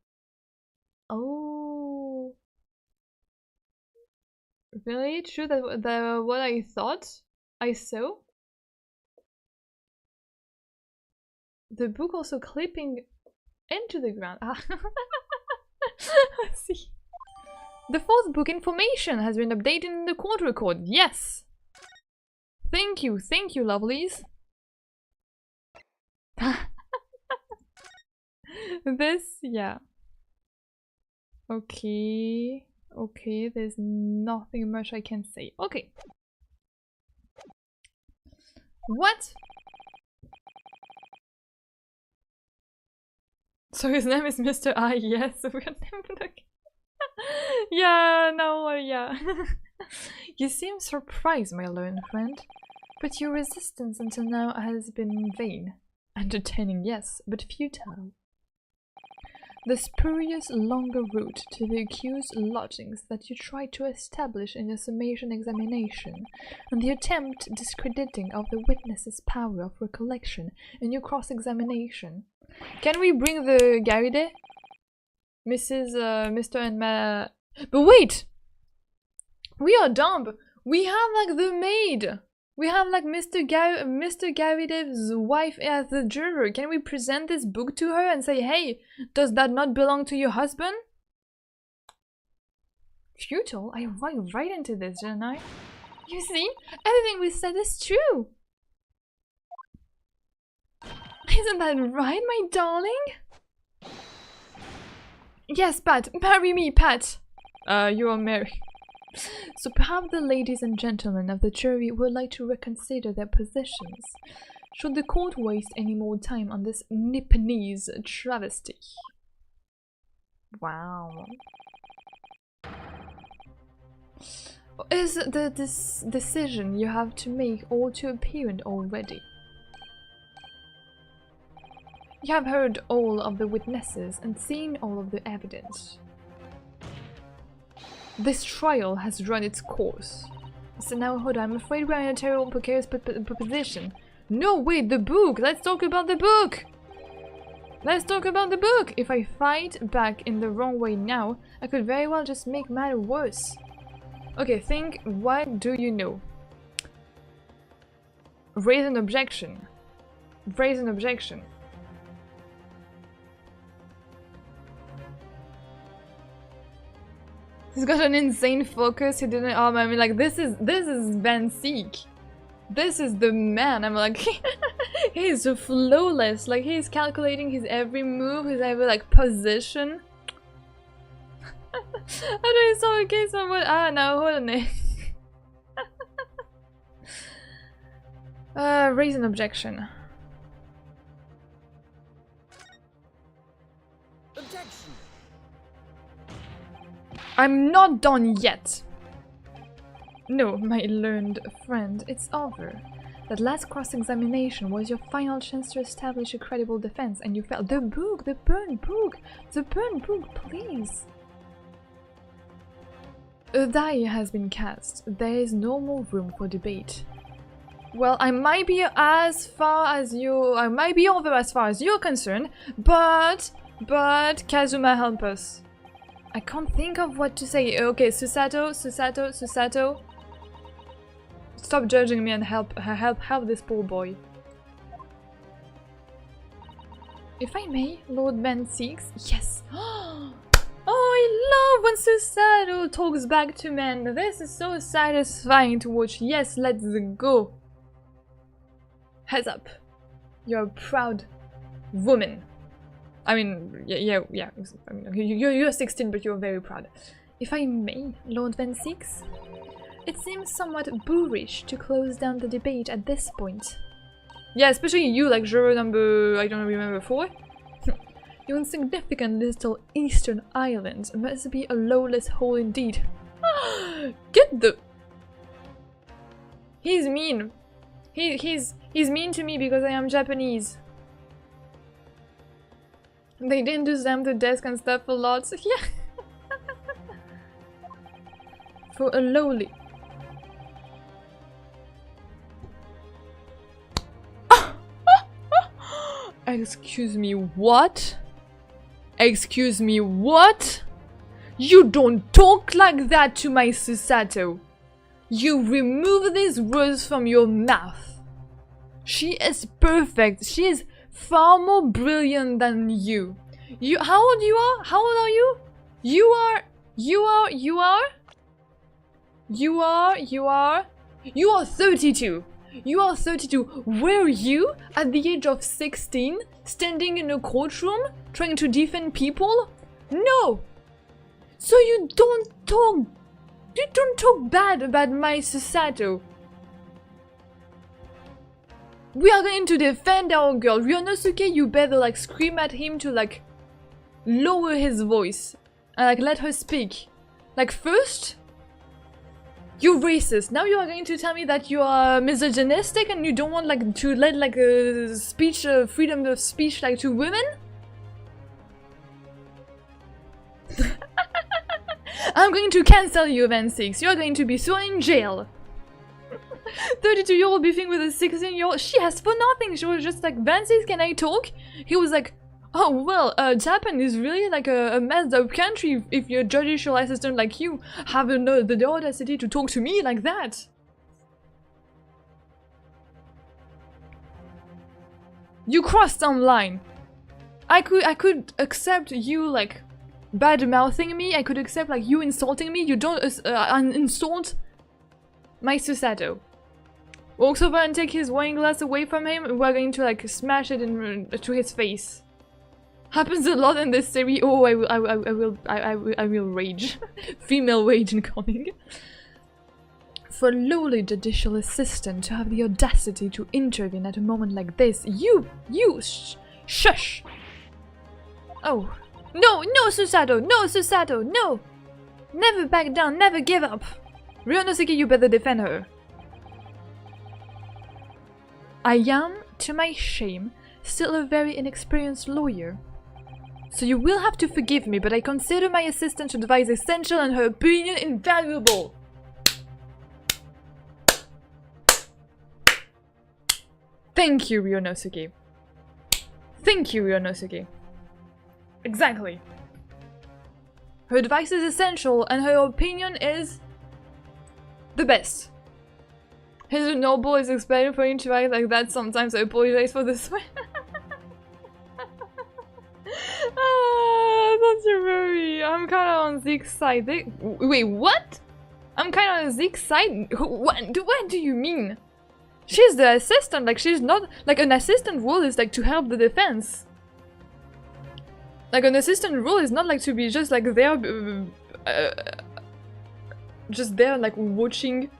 Oh. Really? True that what I thought I saw? The book also clipping into the ground. Ah. I see. The 4th book information has been updated in the court record. Yes! Thank you, lovelies. This, yeah. Okay. Okay, there's nothing much I can say. Okay. What? So his name is Mr. I, yes. We're never yeah, no, yeah. You seem surprised, my learned friend. But your resistance until now has been vain. Entertaining, yes, but futile. The spurious longer route to the accused lodgings that you tried to establish in your summation examination, and the attempt discrediting of the witness's power of recollection in your cross-examination. Can we bring the Garide? Mr. and Ma... But wait! We are dumb! We have like the maid! We have like Mr. Garidev's wife as the juror. Can we present this book to her and say, hey, does that not belong to your husband? Futile? I went right into this, didn't I? You see? Everything we said is true! Isn't that right, my darling? Yes, Pat. Marry me, Pat. You are married. So perhaps the ladies and gentlemen of the jury would like to reconsider their positions. Should the court waste any more time on this Nipponese travesty? Wow. Is this decision you have to make all too apparent already? You have heard all of the witnesses and seen all of the evidence. This trial has run its course. So now, hold on, I'm afraid we're in a terrible precarious position. No, wait, the book! Let's talk about the book! Let's talk about the book! If I fight back in the wrong way now, I could very well just make matter worse. Okay, think, what do you know? Raise an objection. Raise an objection. He's got an insane focus. He didn't. I mean, like this is Backseating. This is the man. I'm like, he's so flawless. Like he's calculating his every move, his every like position. How do I saw a case of what? Ah, no, hold on. Raise an objection. Objection. I'm not done yet. No, my learned friend, it's over. That last cross-examination was your final chance to establish a credible defense, and you failed. The book, the burnt book, the burnt book, please. A die has been cast. There is no more room for debate. Well, I might be as far as you. I might be over as far as you're concerned, but Kazuma, help us. I can't think of what to say. Okay, Susato. Stop judging me and help this poor boy. If I may, Lord Backseating. Yes. Oh, I love when Susato talks back to men. This is so satisfying to watch. Yes, let's go. Heads up. You're a proud woman. I mean, yeah. I mean, you're 16, but you're very proud. If I may, Lord Backseating, it seems somewhat boorish to close down the debate at this point. Yeah, especially you, like juror number, I don't remember 4. Your insignificant little eastern island must be a lawless hole indeed. Get the... He's mean. He's mean to me because I am Japanese. They didn't do slam the desk and stuff a lot. Yeah. For a lowly. Excuse me, what? Excuse me, what? You don't talk like that to my Susato. You remove these words from your mouth. She is perfect. She is far more brilliant than you. How old you are? How old are you? You are 32. You are 32. Were you, at the age of 16, standing in a courtroom trying to defend people? No! So you don't talk bad about my Susato. We are going to defend our girl. Ryonosuke, you better like scream at him to like lower his voice and like let her speak. Like first, you're racist. Now you are going to tell me that you are misogynistic and you don't want like to let like a speech, freedom of speech like to women? I'm going to cancel you, Van 6. You're going to be thrown in jail. 32-year-old beefing with a 16-year-old. She asked for nothing. She was just like, Van 6, can I talk? He was like, oh, well, Japan is really like a messed up country if your judicial assistant like you have the audacity to talk to me like that. You crossed some line. I could accept you like bad-mouthing me. I could accept like you insulting me. You don't insult my Susato. Walks over and take his wine glass away from him. We're going to like smash it to his face. Happens a lot in this series. Oh, I will rage. Female rage incoming. For a lowly judicial assistant to have the audacity to intervene at a moment like this, you shush. Oh, no, Susato, no! Never back down, never give up. Ryonosuke, you better defend her. I am, to my shame, still a very inexperienced lawyer. So you will have to forgive me, but I consider my assistant's advice essential and her opinion invaluable. Thank you, Ryonosuke. Thank you, Ryonosuke. Exactly. Her advice is essential and her opinion is the best. His noble is explaining for him to act like that sometimes. I apologize for this way. That's very... I'm kind of on Zeke's side. Wait, what? I'm kind of on Zeke's side? What do you mean? She's the assistant, like she's not... Like an assistant role is like to help the defense. Like an assistant role is not like to be just like there... just there like watching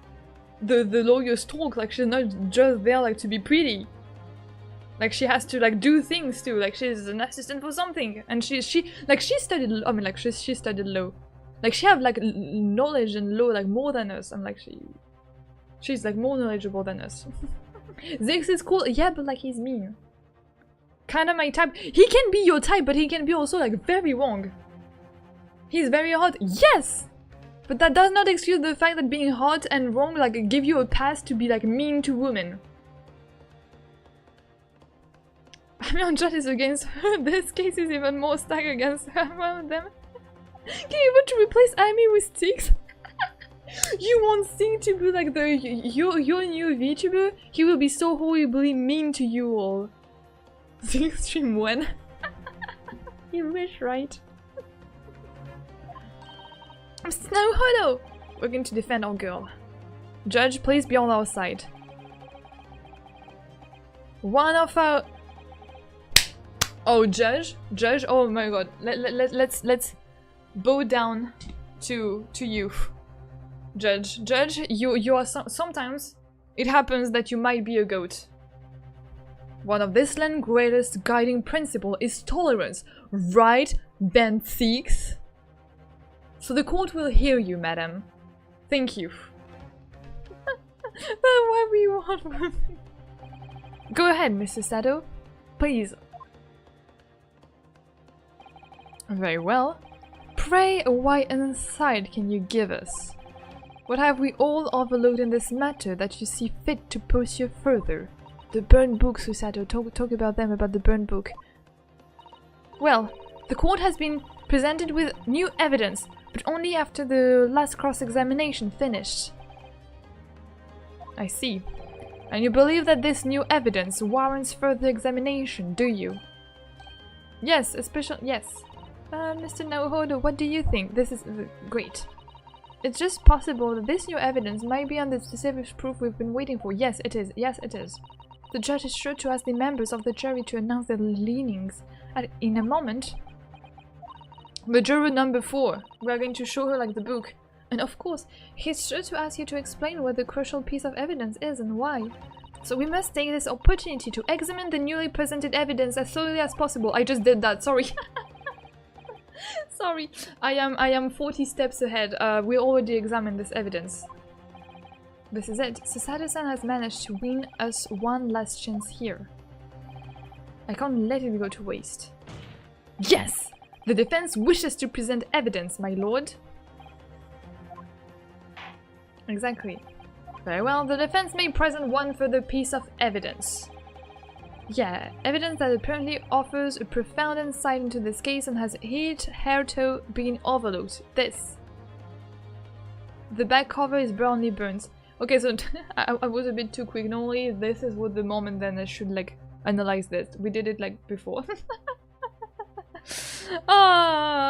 the lawyers talk. Like she's not just there like to be pretty. Like she has to like do things too. Like she's an assistant for something, and she studied. I mean, like she studied law. Like she have like knowledge in law like more than us. I'm like she's like more knowledgeable than us. Zix is cool, yeah, but like he's mean. Kind of my type. He can be your type, but he can be also like very wrong. He's very hot, yes. But that does not excuse the fact that being hot and wrong like give you a pass to be like mean to women. I mean, Judd is against her. This case is even more stacked against her. One of them. Can you want to replace Amy with Sticks? You want Sting to be like your new VTuber? He will be so horribly mean to you all. The extreme one. You wish, right? Snow Hollow! We're going to defend our girl. Judge, please be on our side. One of our... Oh, Judge? Judge? Oh my god. Let's bow down to you. Judge, you are sometimes it happens that you might be a goat. One of this land's greatest guiding principle is tolerance, right, Ben Six? So the court will hear you, madam. Thank you. What we want from me. Go ahead, Mr. Sato. Please. Very well. Pray, what insight can you give us? What have we all overlooked in this matter that you see fit to pursue further? The burned book, Susato. Talk about them, about the burned book. Well, the court has been presented with new evidence, but only after the last cross-examination finished. I see. And you believe that this new evidence warrants further examination, do you? Yes, especially... yes. Mr. Naohodo, what do you think? This is great. It's just possible that this new evidence might be on the specific proof we've been waiting for. Yes, it is. Yes, it is. The judge is sure to ask the members of the jury to announce their leanings in a moment. But juror number 4, we are going to show her like the book. And of course, he's sure to ask you to explain what the crucial piece of evidence is and why. So we must take this opportunity to examine the newly presented evidence as thoroughly as possible. I just did that, sorry. Sorry, I am 40 steps ahead. We already examined this evidence. This is it. Susato-san has managed to win us one last chance here. I can't let it go to waste. Yes! The defense wishes to present evidence, my lord. Exactly. Very well, the defense may present one further piece of evidence. Yeah, evidence that apparently offers a profound insight into this case and has hitherto been overlooked. This. The back cover is brownie burnt. Okay, so I was a bit too quick. Normally, this is what the moment then I should like analyze this. We did it like before.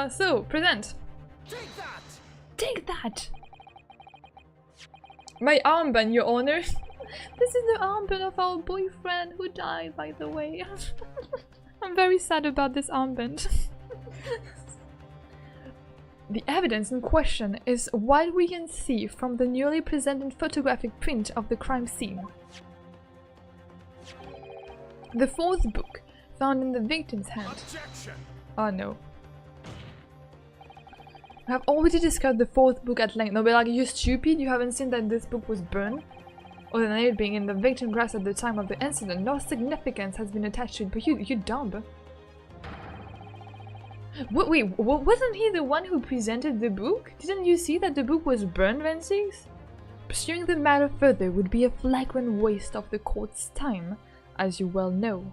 So present. Take that! Take that! My armband, your honor. This is the armband of our boyfriend who died, by the way. I'm very sad about this armband. The evidence in question is what we can see from the newly presented photographic print of the crime scene. The 4th book, found in the victim's hand. Objection. Oh no. I have already discussed the 4th book at length. No, but like, you stupid, you haven't seen that this book was burned? Other than it being in the victim's grasp at the time of the incident, no significance has been attached to it, but you dumb. Wait, wasn't he the one who presented the book? Didn't you see that the book was burned, Vensis? Pursuing the matter further would be a flagrant waste of the court's time, as you well know.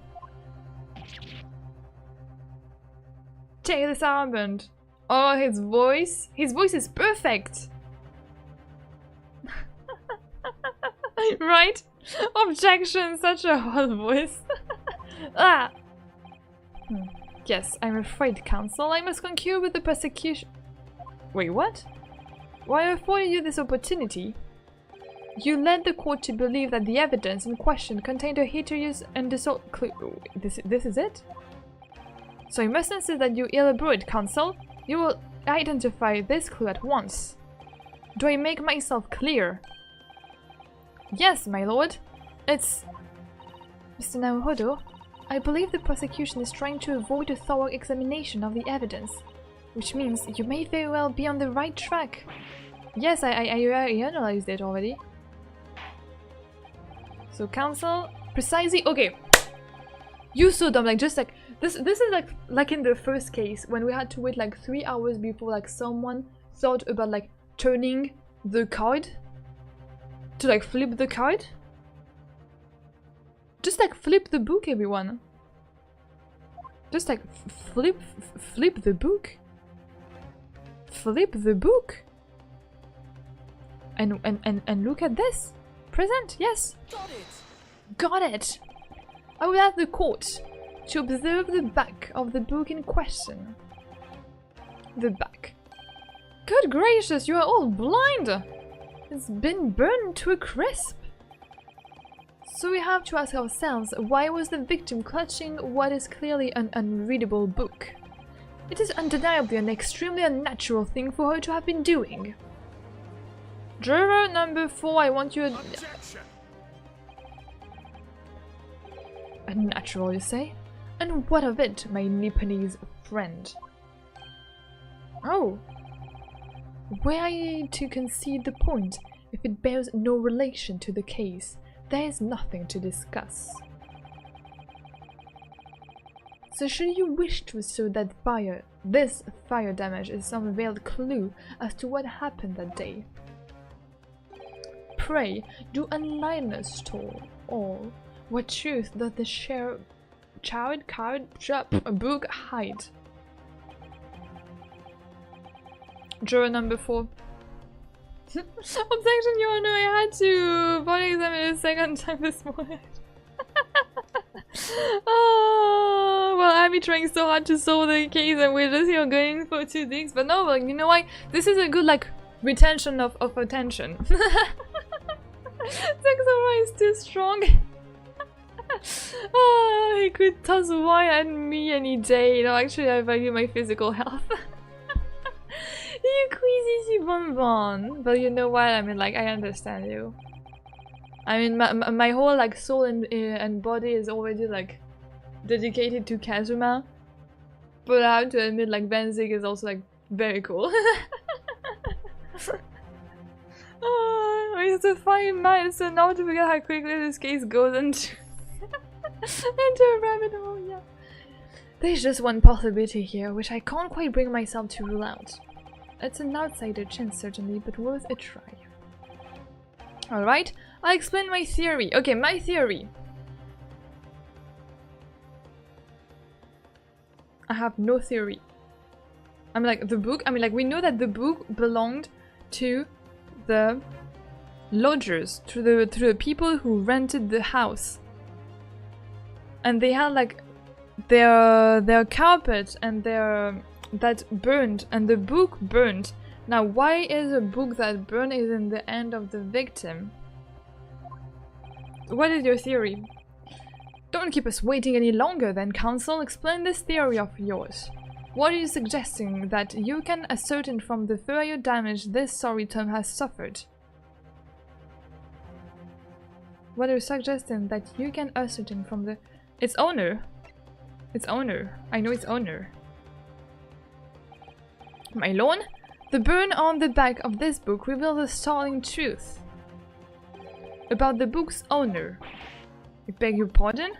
Take this armband. Oh, his voice. His voice is perfect. Right? Objection, such a hot voice. Ah. Yes, I'm afraid, counsel. I must concur with the prosecution. Wait, what? Why I afforded you this opportunity? You led the court to believe that the evidence in question contained a hideous and dissolute clue. This is it? So you must insist that you elaborate, counsel. You will identify this clue at once. Do I make myself clear? Yes, my lord. It's... Mr. Naohodo, I believe the prosecution is trying to avoid a thorough examination of the evidence, which means you may very well be on the right track. Yes, I analyzed it already. So, counsel, precisely... Okay. You so dumb, like, just like... This is like in the first case, when we had to wait like 3 hours before like someone thought about like turning the card. To like flip the card. Just like flip the book, everyone. Just like flip the book. Flip the book. And look at this. Present, yes. Got it. Got it. I will ask the court to observe the back of the book in question. The back. Good gracious, you are all blind! It's been burned to a crisp. So we have to ask ourselves, why was the victim clutching what is clearly an unreadable book? It is undeniably an extremely unnatural thing for her to have been doing. Juror number 4, I want you... Objection. Unnatural, you say? And what of it, my Nipponese friend? Oh. Were I to concede the point, if it bears no relation to the case, there is nothing to discuss. So should you wish to assert that this fire damage is some veiled clue as to what happened that day? Pray, do enlighten us all. What truth does the book hide? Juror number 4. Objection, Your Honor, I had to body examine a second time this morning. Oh, well, I've been trying so hard to solve the case and we're just here going for 2 things. But no, like, you know what? This is a good, like, retention of attention. Sexora is too strong. He could toss wine at me any day. You know, actually I value my physical health. You queasy bonbon. But you know what? I mean, like, I understand you. I mean, my whole like soul and body is already like dedicated to Kazuma. But I have to admit, like, Benzig is also like very cool. It's a fine mind, so now to figure out how quickly this case goes into a rabbit hole, yeah. There's just one possibility here, which I can't quite bring myself to rule out. It's an outsider chance, certainly, but worth a try. Alright, I'll explain my theory. Okay, my theory. I have no theory. I'm like, the book, I mean, like, we know that the book belonged to the lodgers, to the people who rented the house. And they had, like, their carpet and that burned, and the book burned. Now, why is a book that burned is in the hand of the victim? What is your theory? Don't keep us waiting any longer then, Counsel. Explain this theory of yours. What are you suggesting that you can ascertain from the further damage this sorry Tom has suffered? What are you suggesting that you can ascertain from the... Its owner? Its owner. I know its owner. My lord, the burn on the back of this book reveals a startling truth about the book's owner. I beg your pardon?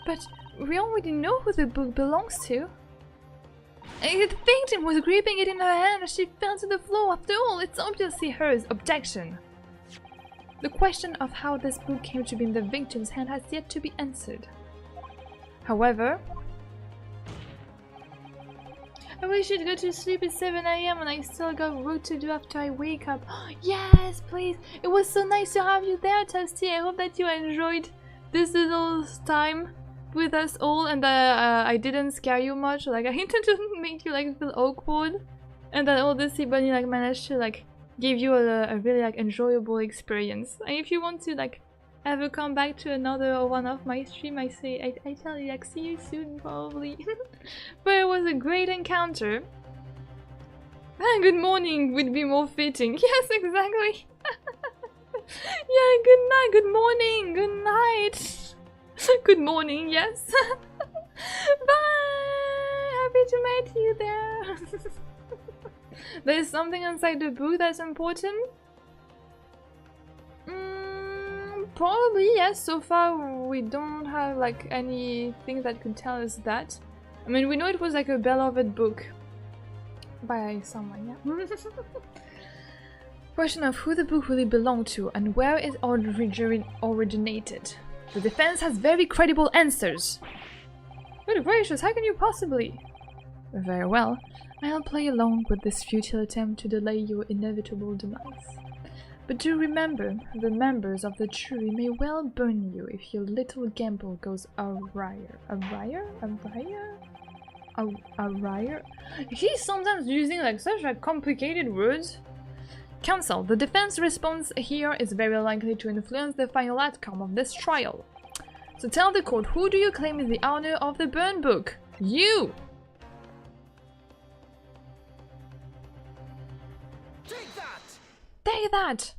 But we already know who the book belongs to. The victim was gripping it in her hand as she fell to the floor. After all, it's obviously hers. Objection. The question of how this book came to be in the victim's hand has yet to be answered. However, I wish should go to sleep at 7 AM and I still got work to do after I wake up. Yes, please. It was so nice to have you there, Toasty. I hope that you enjoyed this little time with us all, and I didn't scare you much. Like, I didn't make you like feel awkward, and that all this bunny like managed to like give you a really like enjoyable experience. And if you want to like ever come back to another one of my stream, I tell you like see you soon probably. But it was a great encounter. Good morning would be more fitting. Yes, exactly. Yeah, good night, good morning, good night. Good morning, yes. Bye! Happy to meet you there. There's something inside the book that's important? Probably, yes. So far we don't have like anything that could tell us that. I mean, we know it was like a beloved book by someone, yeah. Question of who the book really belonged to and where it originated. The defense has very credible answers. Good gracious, how can you possibly? Very well, I'll play along with this futile attempt to delay your inevitable demise. But do remember, the members of the jury may well burn you if your little gamble goes awry. Awry? He's sometimes using like such like complicated words. Counsel, the defense response here is very likely to influence the final outcome of this trial. So tell the court, who do you claim is the owner of the burn book? You! Take that! Take that!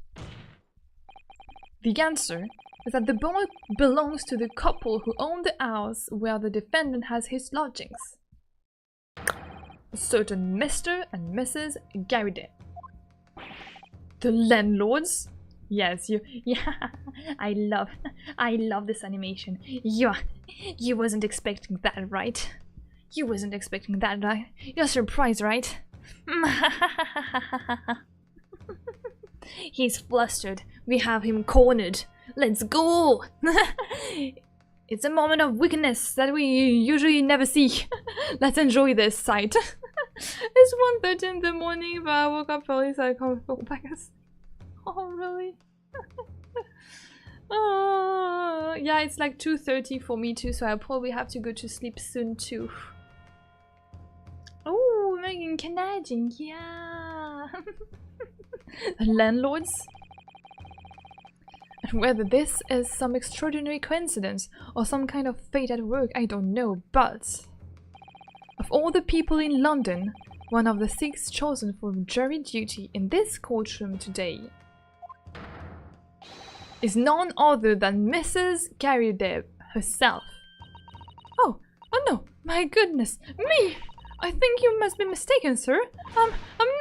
The answer is that the book belongs to the couple who own the house where the defendant has his lodgings. A certain Mr. and Mrs. Garrett. The landlords? Yes, you. Yeah, I love this animation. You wasn't expecting that, right? You wasn't expecting that, right? You're surprised, right? He's flustered. We have him cornered. Let's go! It's a moment of weakness that we usually never see. Let's enjoy this sight. It's 1:30 in the morning, but I woke up early so I can't go back. Oh, really? Oh, yeah, it's like 2:30 for me too, so I'll probably have to go to sleep soon too. Oh, Megan Canadian, yeah. Landlords? And whether this is some extraordinary coincidence or some kind of fate at work, I don't know, but of all the people in London, one of the 6 chosen for jury duty in this courtroom today is none other than Mrs. Garrideb herself. Oh no, my goodness, me! I think you must be mistaken, sir. I'm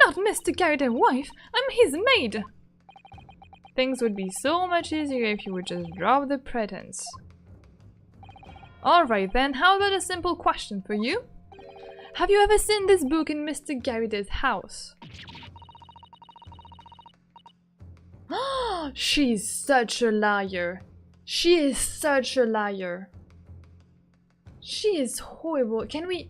not Mr. Garrideb's wife, I'm his maid. Things would be so much easier if you would just drop the pretense. Alright then, how about a simple question for you? Have you ever seen this book in Mr. Garrideb's house? She's such a liar. She is such a liar. She is horrible. Can we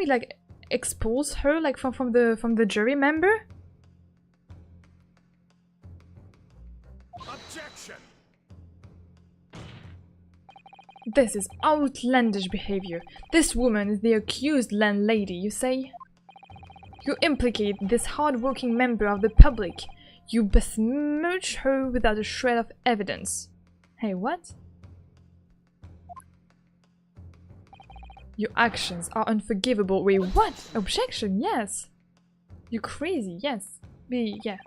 like expose her like from the jury member? Objection. This is outlandish behavior. This woman is the accused landlady, you say? You implicate this hard-working member of the public. You besmirch her without a shred of evidence. Hey, what? Your actions are unforgivable. Wait, what? Objection, yes. You crazy, yes. Yeah.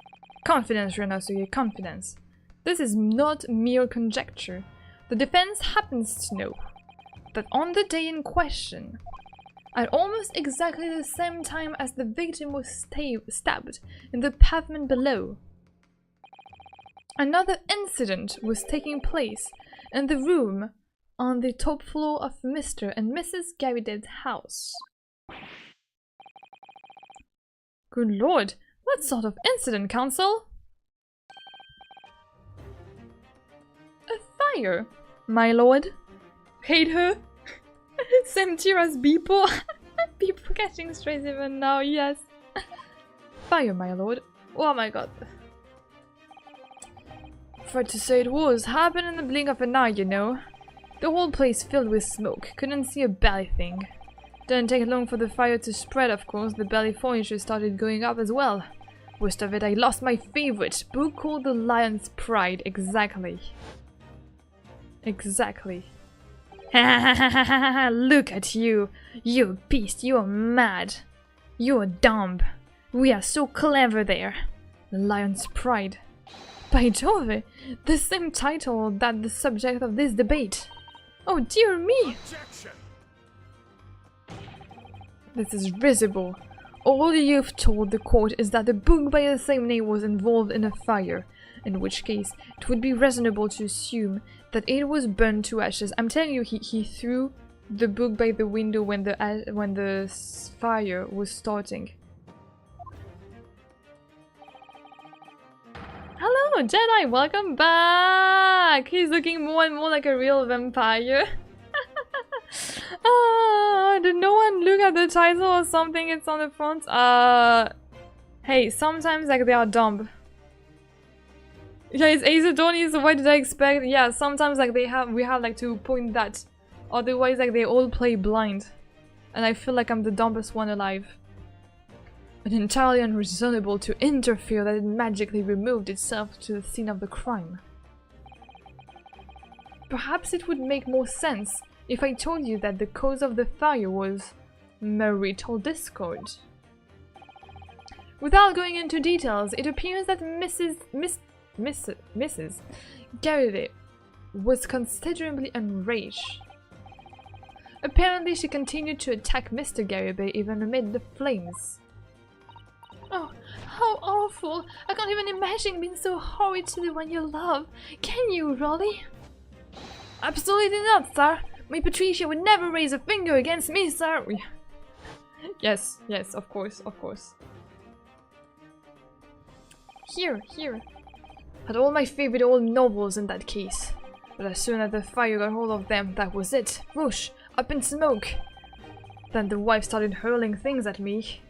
Confidence, Renosuke, confidence. This is not mere conjecture. The defense happens to know that on the day in question, at almost exactly the same time as the victim was stabbed in the pavement below, another incident was taking place in the room on the top floor of Mr. and Mrs. Garrideb's house. Good lord, what sort of incident, counsel? A fire, my lord. Hate her. Same tier as Beeple. Beeple catching strays even now, yes. Fire, my lord. Oh my god. Afraid to say it was. Happened in the blink of an eye, you know. The whole place filled with smoke. Couldn't see a belly thing. Didn't take long for the fire to spread, of course. The belly furniture started going up as well. Worst of it, I lost my favorite book called The Lion's Pride. Exactly. Exactly. Look at you. You're a beast. You're mad. You're dumb. We are so clever there. The Lion's Pride. By Jove, the same title that the subject of this debate. Oh dear me! Objection. This is risible. All you've told the court is that the book by the same name was involved in a fire, in which case it would be reasonable to assume that it was burned to ashes. I'm telling you, he threw the book by the window when the fire was starting. Hello, Jedi! Welcome back! He's looking more and more like a real vampire. Did no one look at the title or something? It's on the front. Hey, sometimes like they are dumb. Yeah, it's Ace Attorney, so what did I expect? Yeah, sometimes like we have like to point that. Otherwise like they all play blind. And I feel like I'm the dumbest one alive. And entirely unreasonable to interfere that it magically removed itself to the scene of the crime. Perhaps it would make more sense if I told you that the cause of the fire was marital discord. Without going into details, it appears that Mrs. Garrideb was considerably enraged. Apparently she continued to attack Mr. Garrideb even amid the flames. Oh, how awful! I can't even imagine being so horrid to the one you love. Can you, Rolly? Absolutely not, sir! My Patricia would never raise a finger against me, sir! Yes, yes, of course, of course. Here. Had all my favorite old novels in that case. But as soon as the fire got hold of them, that was it. Whoosh! Up in smoke! Then the wife started hurling things at me.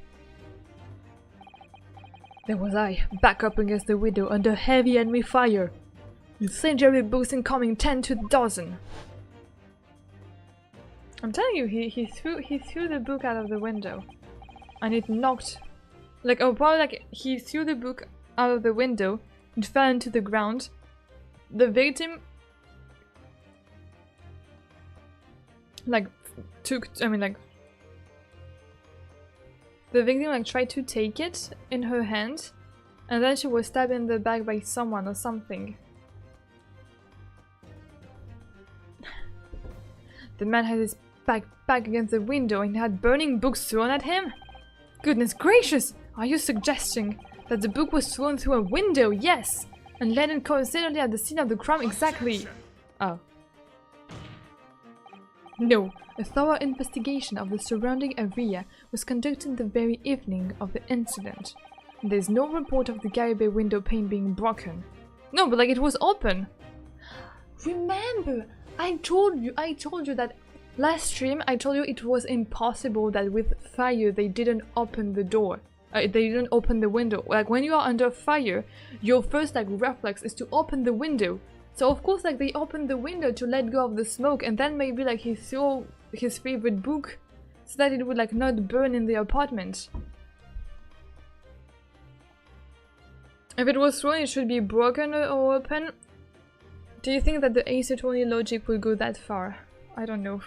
There was I, back up against the window under heavy enemy fire. With St. Jerry books incoming 10 to the dozen. I'm telling you, he threw the book out of the window, and it knocked, like, oh, probably like he threw the book out of the window, it fell into the ground. The victim, like, the victim like tried to take it in her hand, and then she was stabbed in the back by someone or something. The man had his back against the window and had burning books thrown at him? Goodness gracious! Are you suggesting that the book was thrown through a window? Yes! And landed coincidentally at the scene of the crime exactly? Oh. No. A thorough investigation of the surrounding area was conducted the very evening of the incident. There's no report of the Garibay window pane being broken. No, but like it was open. Remember, I told you that last stream I told you it was impossible that with fire they didn't open the door. They didn't open the window. Like when you are under fire, your first like reflex is to open the window. So of course like they opened the window to let go of the smoke, and then maybe like he threw his favorite book so that it would like not burn in the apartment. If it was thrown, it should be broken or open. Do you think that the Ace Attorney logic will go that far? I don't know.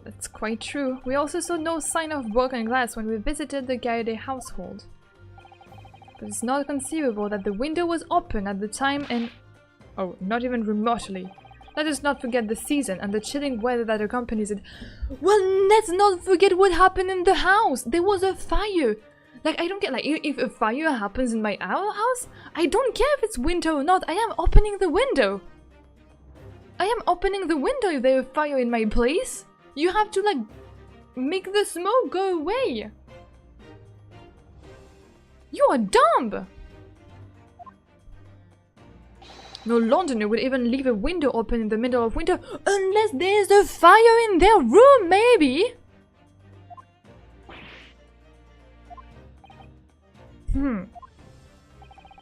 That's quite true. We also saw no sign of broken glass when we visited the Garibay household. But it's not conceivable that the window was open at the time and... Oh, not even remotely. Let us not forget the season and the chilling weather that accompanies it. Well, let's not forget what happened in the house! There was a fire! Like, I don't get, like, if a fire happens in my house, I don't care if it's winter or not, I am opening the window! I am opening the window if there's a fire in my place! You have to, like, make the smoke go away! You are dumb! No Londoner would even leave a window open in the middle of winter unless there's a fire in their room, maybe!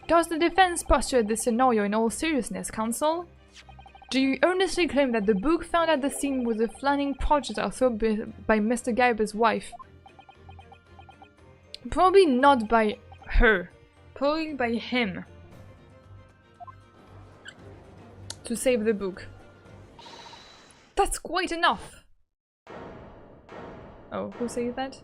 Does the defense posture this scenario in all seriousness, counsel? Do you earnestly claim that the book found at the scene was a flanning projectile thrown by Mr. Gaiber's wife? Probably not by her. Probably by him. To save the book. That's quite enough! Oh, who says that?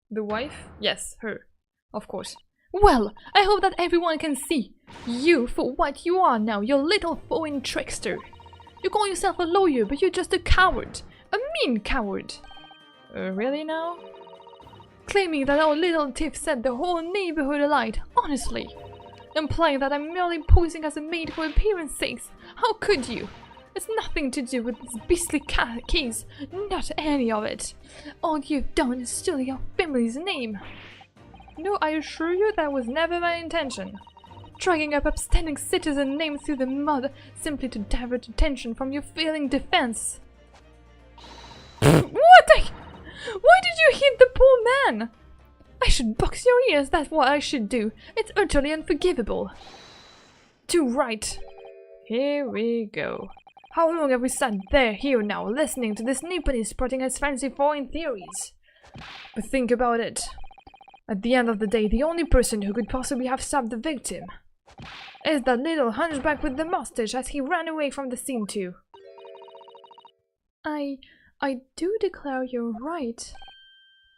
The wife? Yes, her. Of course. Well, I hope that everyone can see you for what you are now, you little foreign trickster. You call yourself a lawyer, but you're just a coward. A mean coward. Really now? Claiming that our little tiff set the whole neighborhood alight, honestly. Implying that I'm merely posing as a maid for appearance sakes. How could you? It's nothing to do with this beastly case. Not any of it. All you've done is steal your family's name. No, I assure you that was never my intention. Dragging up upstanding citizen names through the mud simply to divert attention from your failing defense. What? Why did you hit the poor man? I should box your ears, that's what I should do. It's utterly unforgivable. Too right. Here we go. How long have we sat here now, listening to this Nippon sporting his fancy foreign theories? But think about it. At the end of the day, the only person who could possibly have stabbed the victim is that little hunchback with the mustache as he ran away from the scene too. I do declare you're right.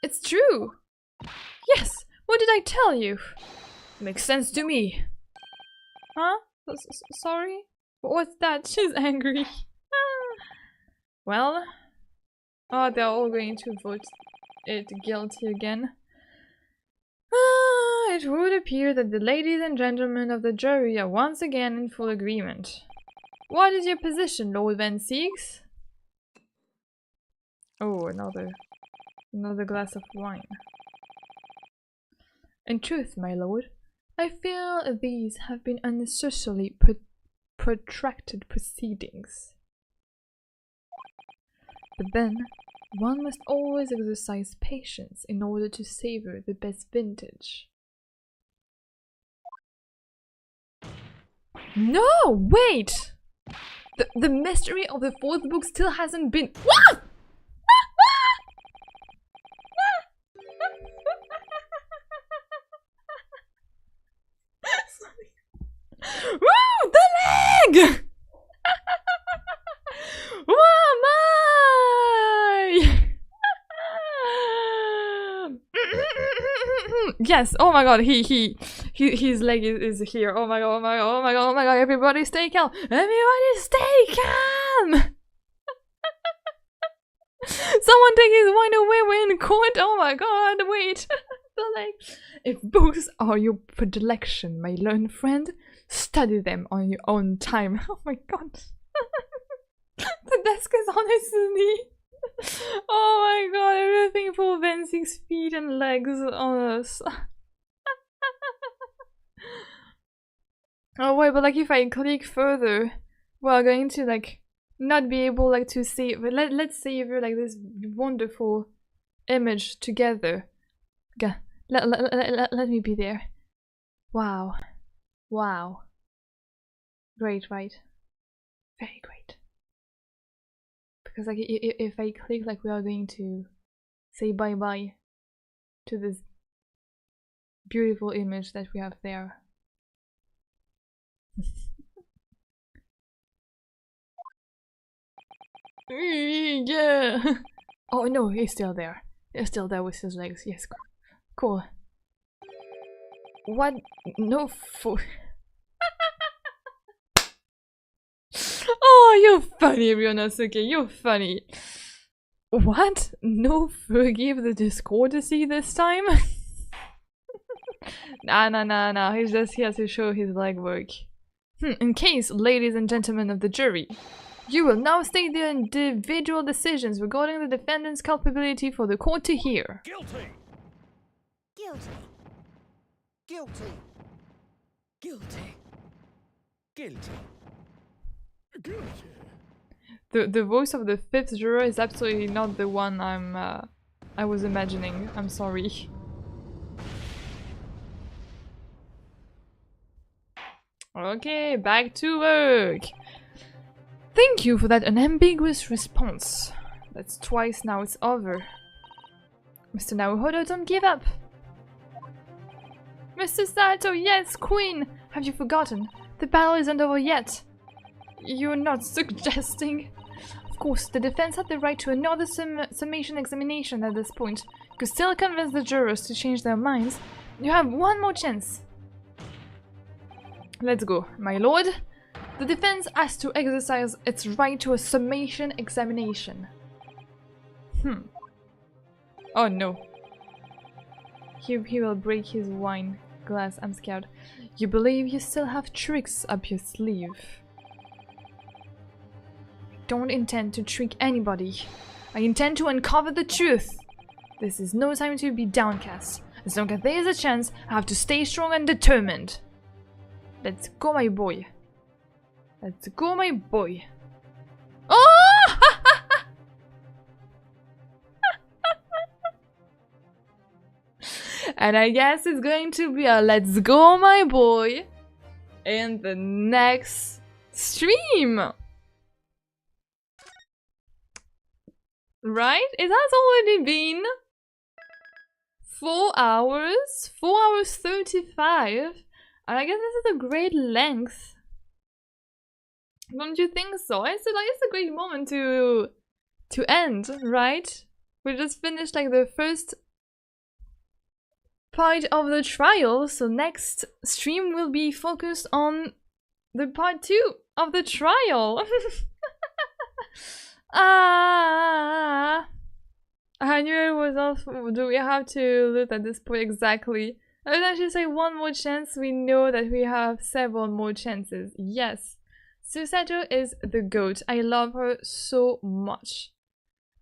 It's true! Yes! What did I tell you? Makes sense to me. Huh? Sorry? What's that? She's angry. Well... Oh, they're all going to vote it guilty again. It would appear that the ladies and gentlemen of the jury are once again in full agreement. What is your position, Lord Van Siegs? Oh, another glass of wine. In truth, my lord, I feel these have been unnecessarily protracted proceedings. But then, one must always exercise patience in order to savor the best vintage. No, wait! The mystery of the fourth book still hasn't been. What? Woo! The leg! Whoa, my! Yes, oh my god, his leg is here. Oh my god, oh my god, oh my god, oh my god, everybody stay calm! Everybody stay calm! Someone take his wine away, we're in court! Oh my god, wait! The leg. If books are your predilection, my learned friend, study them on your own time. Oh my god. The desk is on his knee. Oh my god, everything for Vensi's feet and legs on us. Oh wait, but like if I click further, we're going to like not be able like to save. Let's savor like this wonderful image together. Okay. Let me be there. Wow. Wow. Great, right? Very great. Because like if I click, like we are going to say bye-bye to this beautiful image that we have there. Yeah. Oh no, he's still there. He's still there with his legs. Yes, cool. What? No food. Oh, you're funny, Ryonosuke. You're funny. What? No forgive the discourtesy this time? Nah. He's just here to show his legwork. In case, ladies and gentlemen of the jury, you will now state the individual decisions regarding the defendant's culpability for the court to hear. Guilty. Guilty. Guilty. Guilty. Guilty. Guilty. The voice of the fifth juror is absolutely not the one I was imagining. I'm sorry. Okay, back to work. Thank you for that unambiguous response. That's twice now, it's over. Mr. Naruhodo, don't give up. Mr. Sato, yes, Queen! Have you forgotten? The battle isn't over yet. You're not suggesting? Of course, the defense had the right to another summation examination at this point. You could still convince the jurors to change their minds. You have one more chance. Let's go, my lord. The defense has to exercise its right to a summation examination. Oh no. He will break his wine glass, I'm scared. You believe you still have tricks up your sleeve. I don't intend to trick anybody. I intend to uncover the truth. This is no time to be downcast. As long as there is a chance, I have to stay strong and determined. Let's go, my boy. Let's go, my boy. Oh! And I guess it's going to be a let's go, my boy, in the next stream. Right? It has already been 4 hours. 4 hours 35. And I guess this is a great length. Don't you think so? It's a great moment to end, right? We just finished like the first part of the trial, so next stream will be focused on the part 2 of the trial. I knew it was off. Do we have to look at this point exactly? I would actually say one more chance. We know that we have several more chances. Yes. Susato is the goat. I love her so much.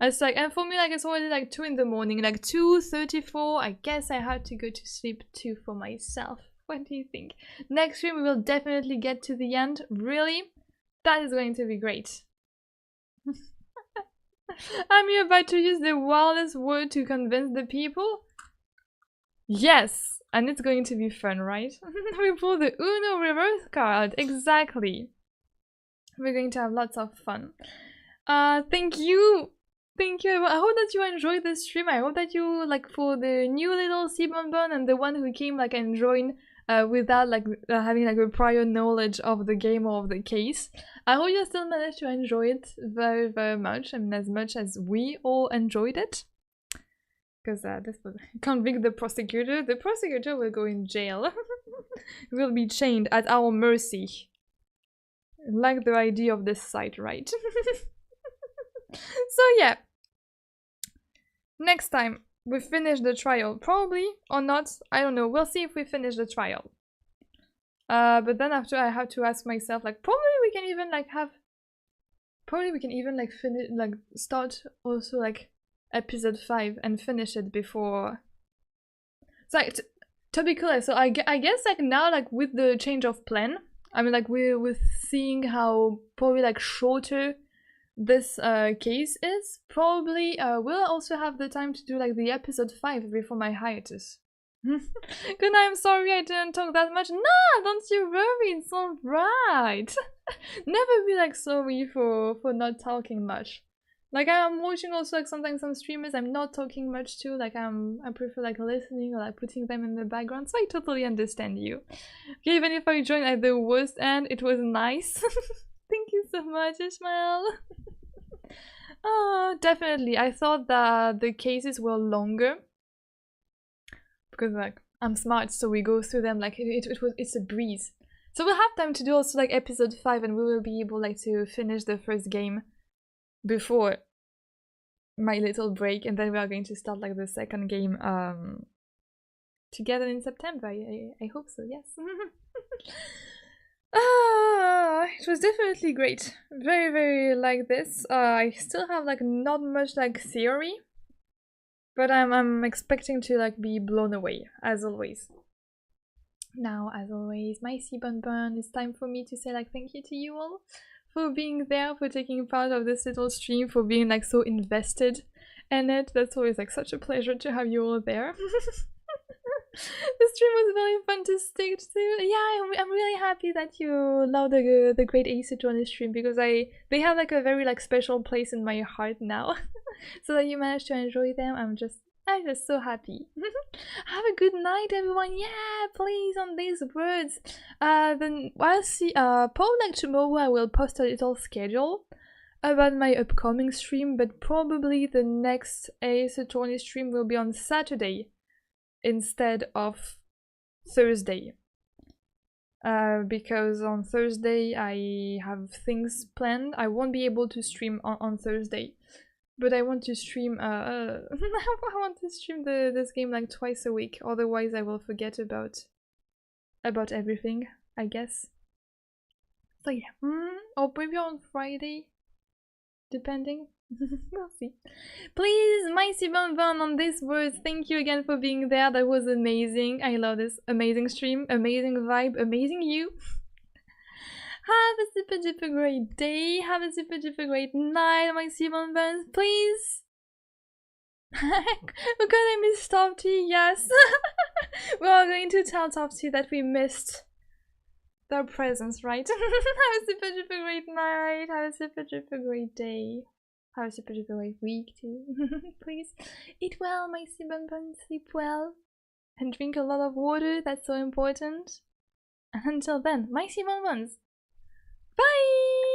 It's like, and for me, like, it's already like 2 in the morning, like 2:34. I guess I had to go to sleep too for myself. What do you think? Next stream, we will definitely get to the end. Really? That is going to be great. I'm about to use the wildest word to convince the people. Yes, and it's going to be fun, right? We pull the Uno reverse card. Exactly. We're going to have lots of fun. Thank you! Thank you. I hope that you enjoyed this stream. I hope that you, like, for the new little Sibonbon and the one who came, like, and joined without, like, having, like, a prior knowledge of the game or of the case. I hope you still managed to enjoy it very, very much. I mean, as much as we all enjoyed it. Because this was convict the prosecutor. The prosecutor will go in jail. Will be chained at our mercy. Like the idea of this site, right? So yeah. Next time we finish the trial. Probably or not. I don't know. We'll see if we finish the trial. But then after I have to ask myself, like, probably we can even like finish, like, start also like episode 5 and finish it before. So like, to be clear, so I guess like now, like, with the change of plan, I mean, like, we're seeing how probably like shorter this case is. Probably we'll also have the time to do like the episode 5 before my hiatus. Good night, I'm sorry I didn't talk that much. Nah, don't you worry, it's alright. Never be like sorry for not talking much. Like, I'm watching also like sometimes some streamers I'm not talking much to, like I prefer like listening or like putting them in the background, so I totally understand you. Okay, even if I joined at the worst end, it was nice. Thank you so much, Ishmael. Oh, definitely. I thought that the cases were longer. Because like I'm smart, so we go through them like it's a breeze. So we'll have time to do also like episode 5, and we will be able like to finish the first game before my little break, and then we are going to start like the second game together in September. I hope so, yes. It was definitely great. Very, very like this. I still have like not much like theory. But I'm expecting to like be blown away, as always. Now, as always, my Sibonbon, it's time for me to say like thank you to you all for being there, for taking part of this little stream, for being like so invested in it. That's always like such a pleasure to have you all there. The stream was very fun to stick to. Yeah, I'm really happy that you love the Great Ace Attorney stream, because they have like a very like special place in my heart now. So that you managed to enjoy them, I'm just so happy. Have a good night, everyone. Yeah, please, on these words. Then I'll see. Probably like tomorrow I will post a little schedule about my upcoming stream, but probably the next Ace Attorney stream will be on Saturday instead of Thursday. Because on Thursday I have things planned. I won't be able to stream on Thursday. But I want to stream, I want to stream this game like twice a week, otherwise I will forget about everything, I guess. So yeah, or maybe on Friday, depending. We'll see. Please, my Sibonbon, on these words, thank you again for being there. That was amazing. I love this amazing stream, amazing vibe, amazing you. Have a super duper great day. Have a super duper great night, my Sibonbons. Please. We're gonna miss Topsy, yes. We are going to tell Topsy that we missed their presence, right? Have a super duper great night. Have a super duper great day. Have a super duper great week too. Please eat well, my Sibonbons. Sleep well. And drink a lot of water. That's so important. And until then, my Sibonbons. Bye!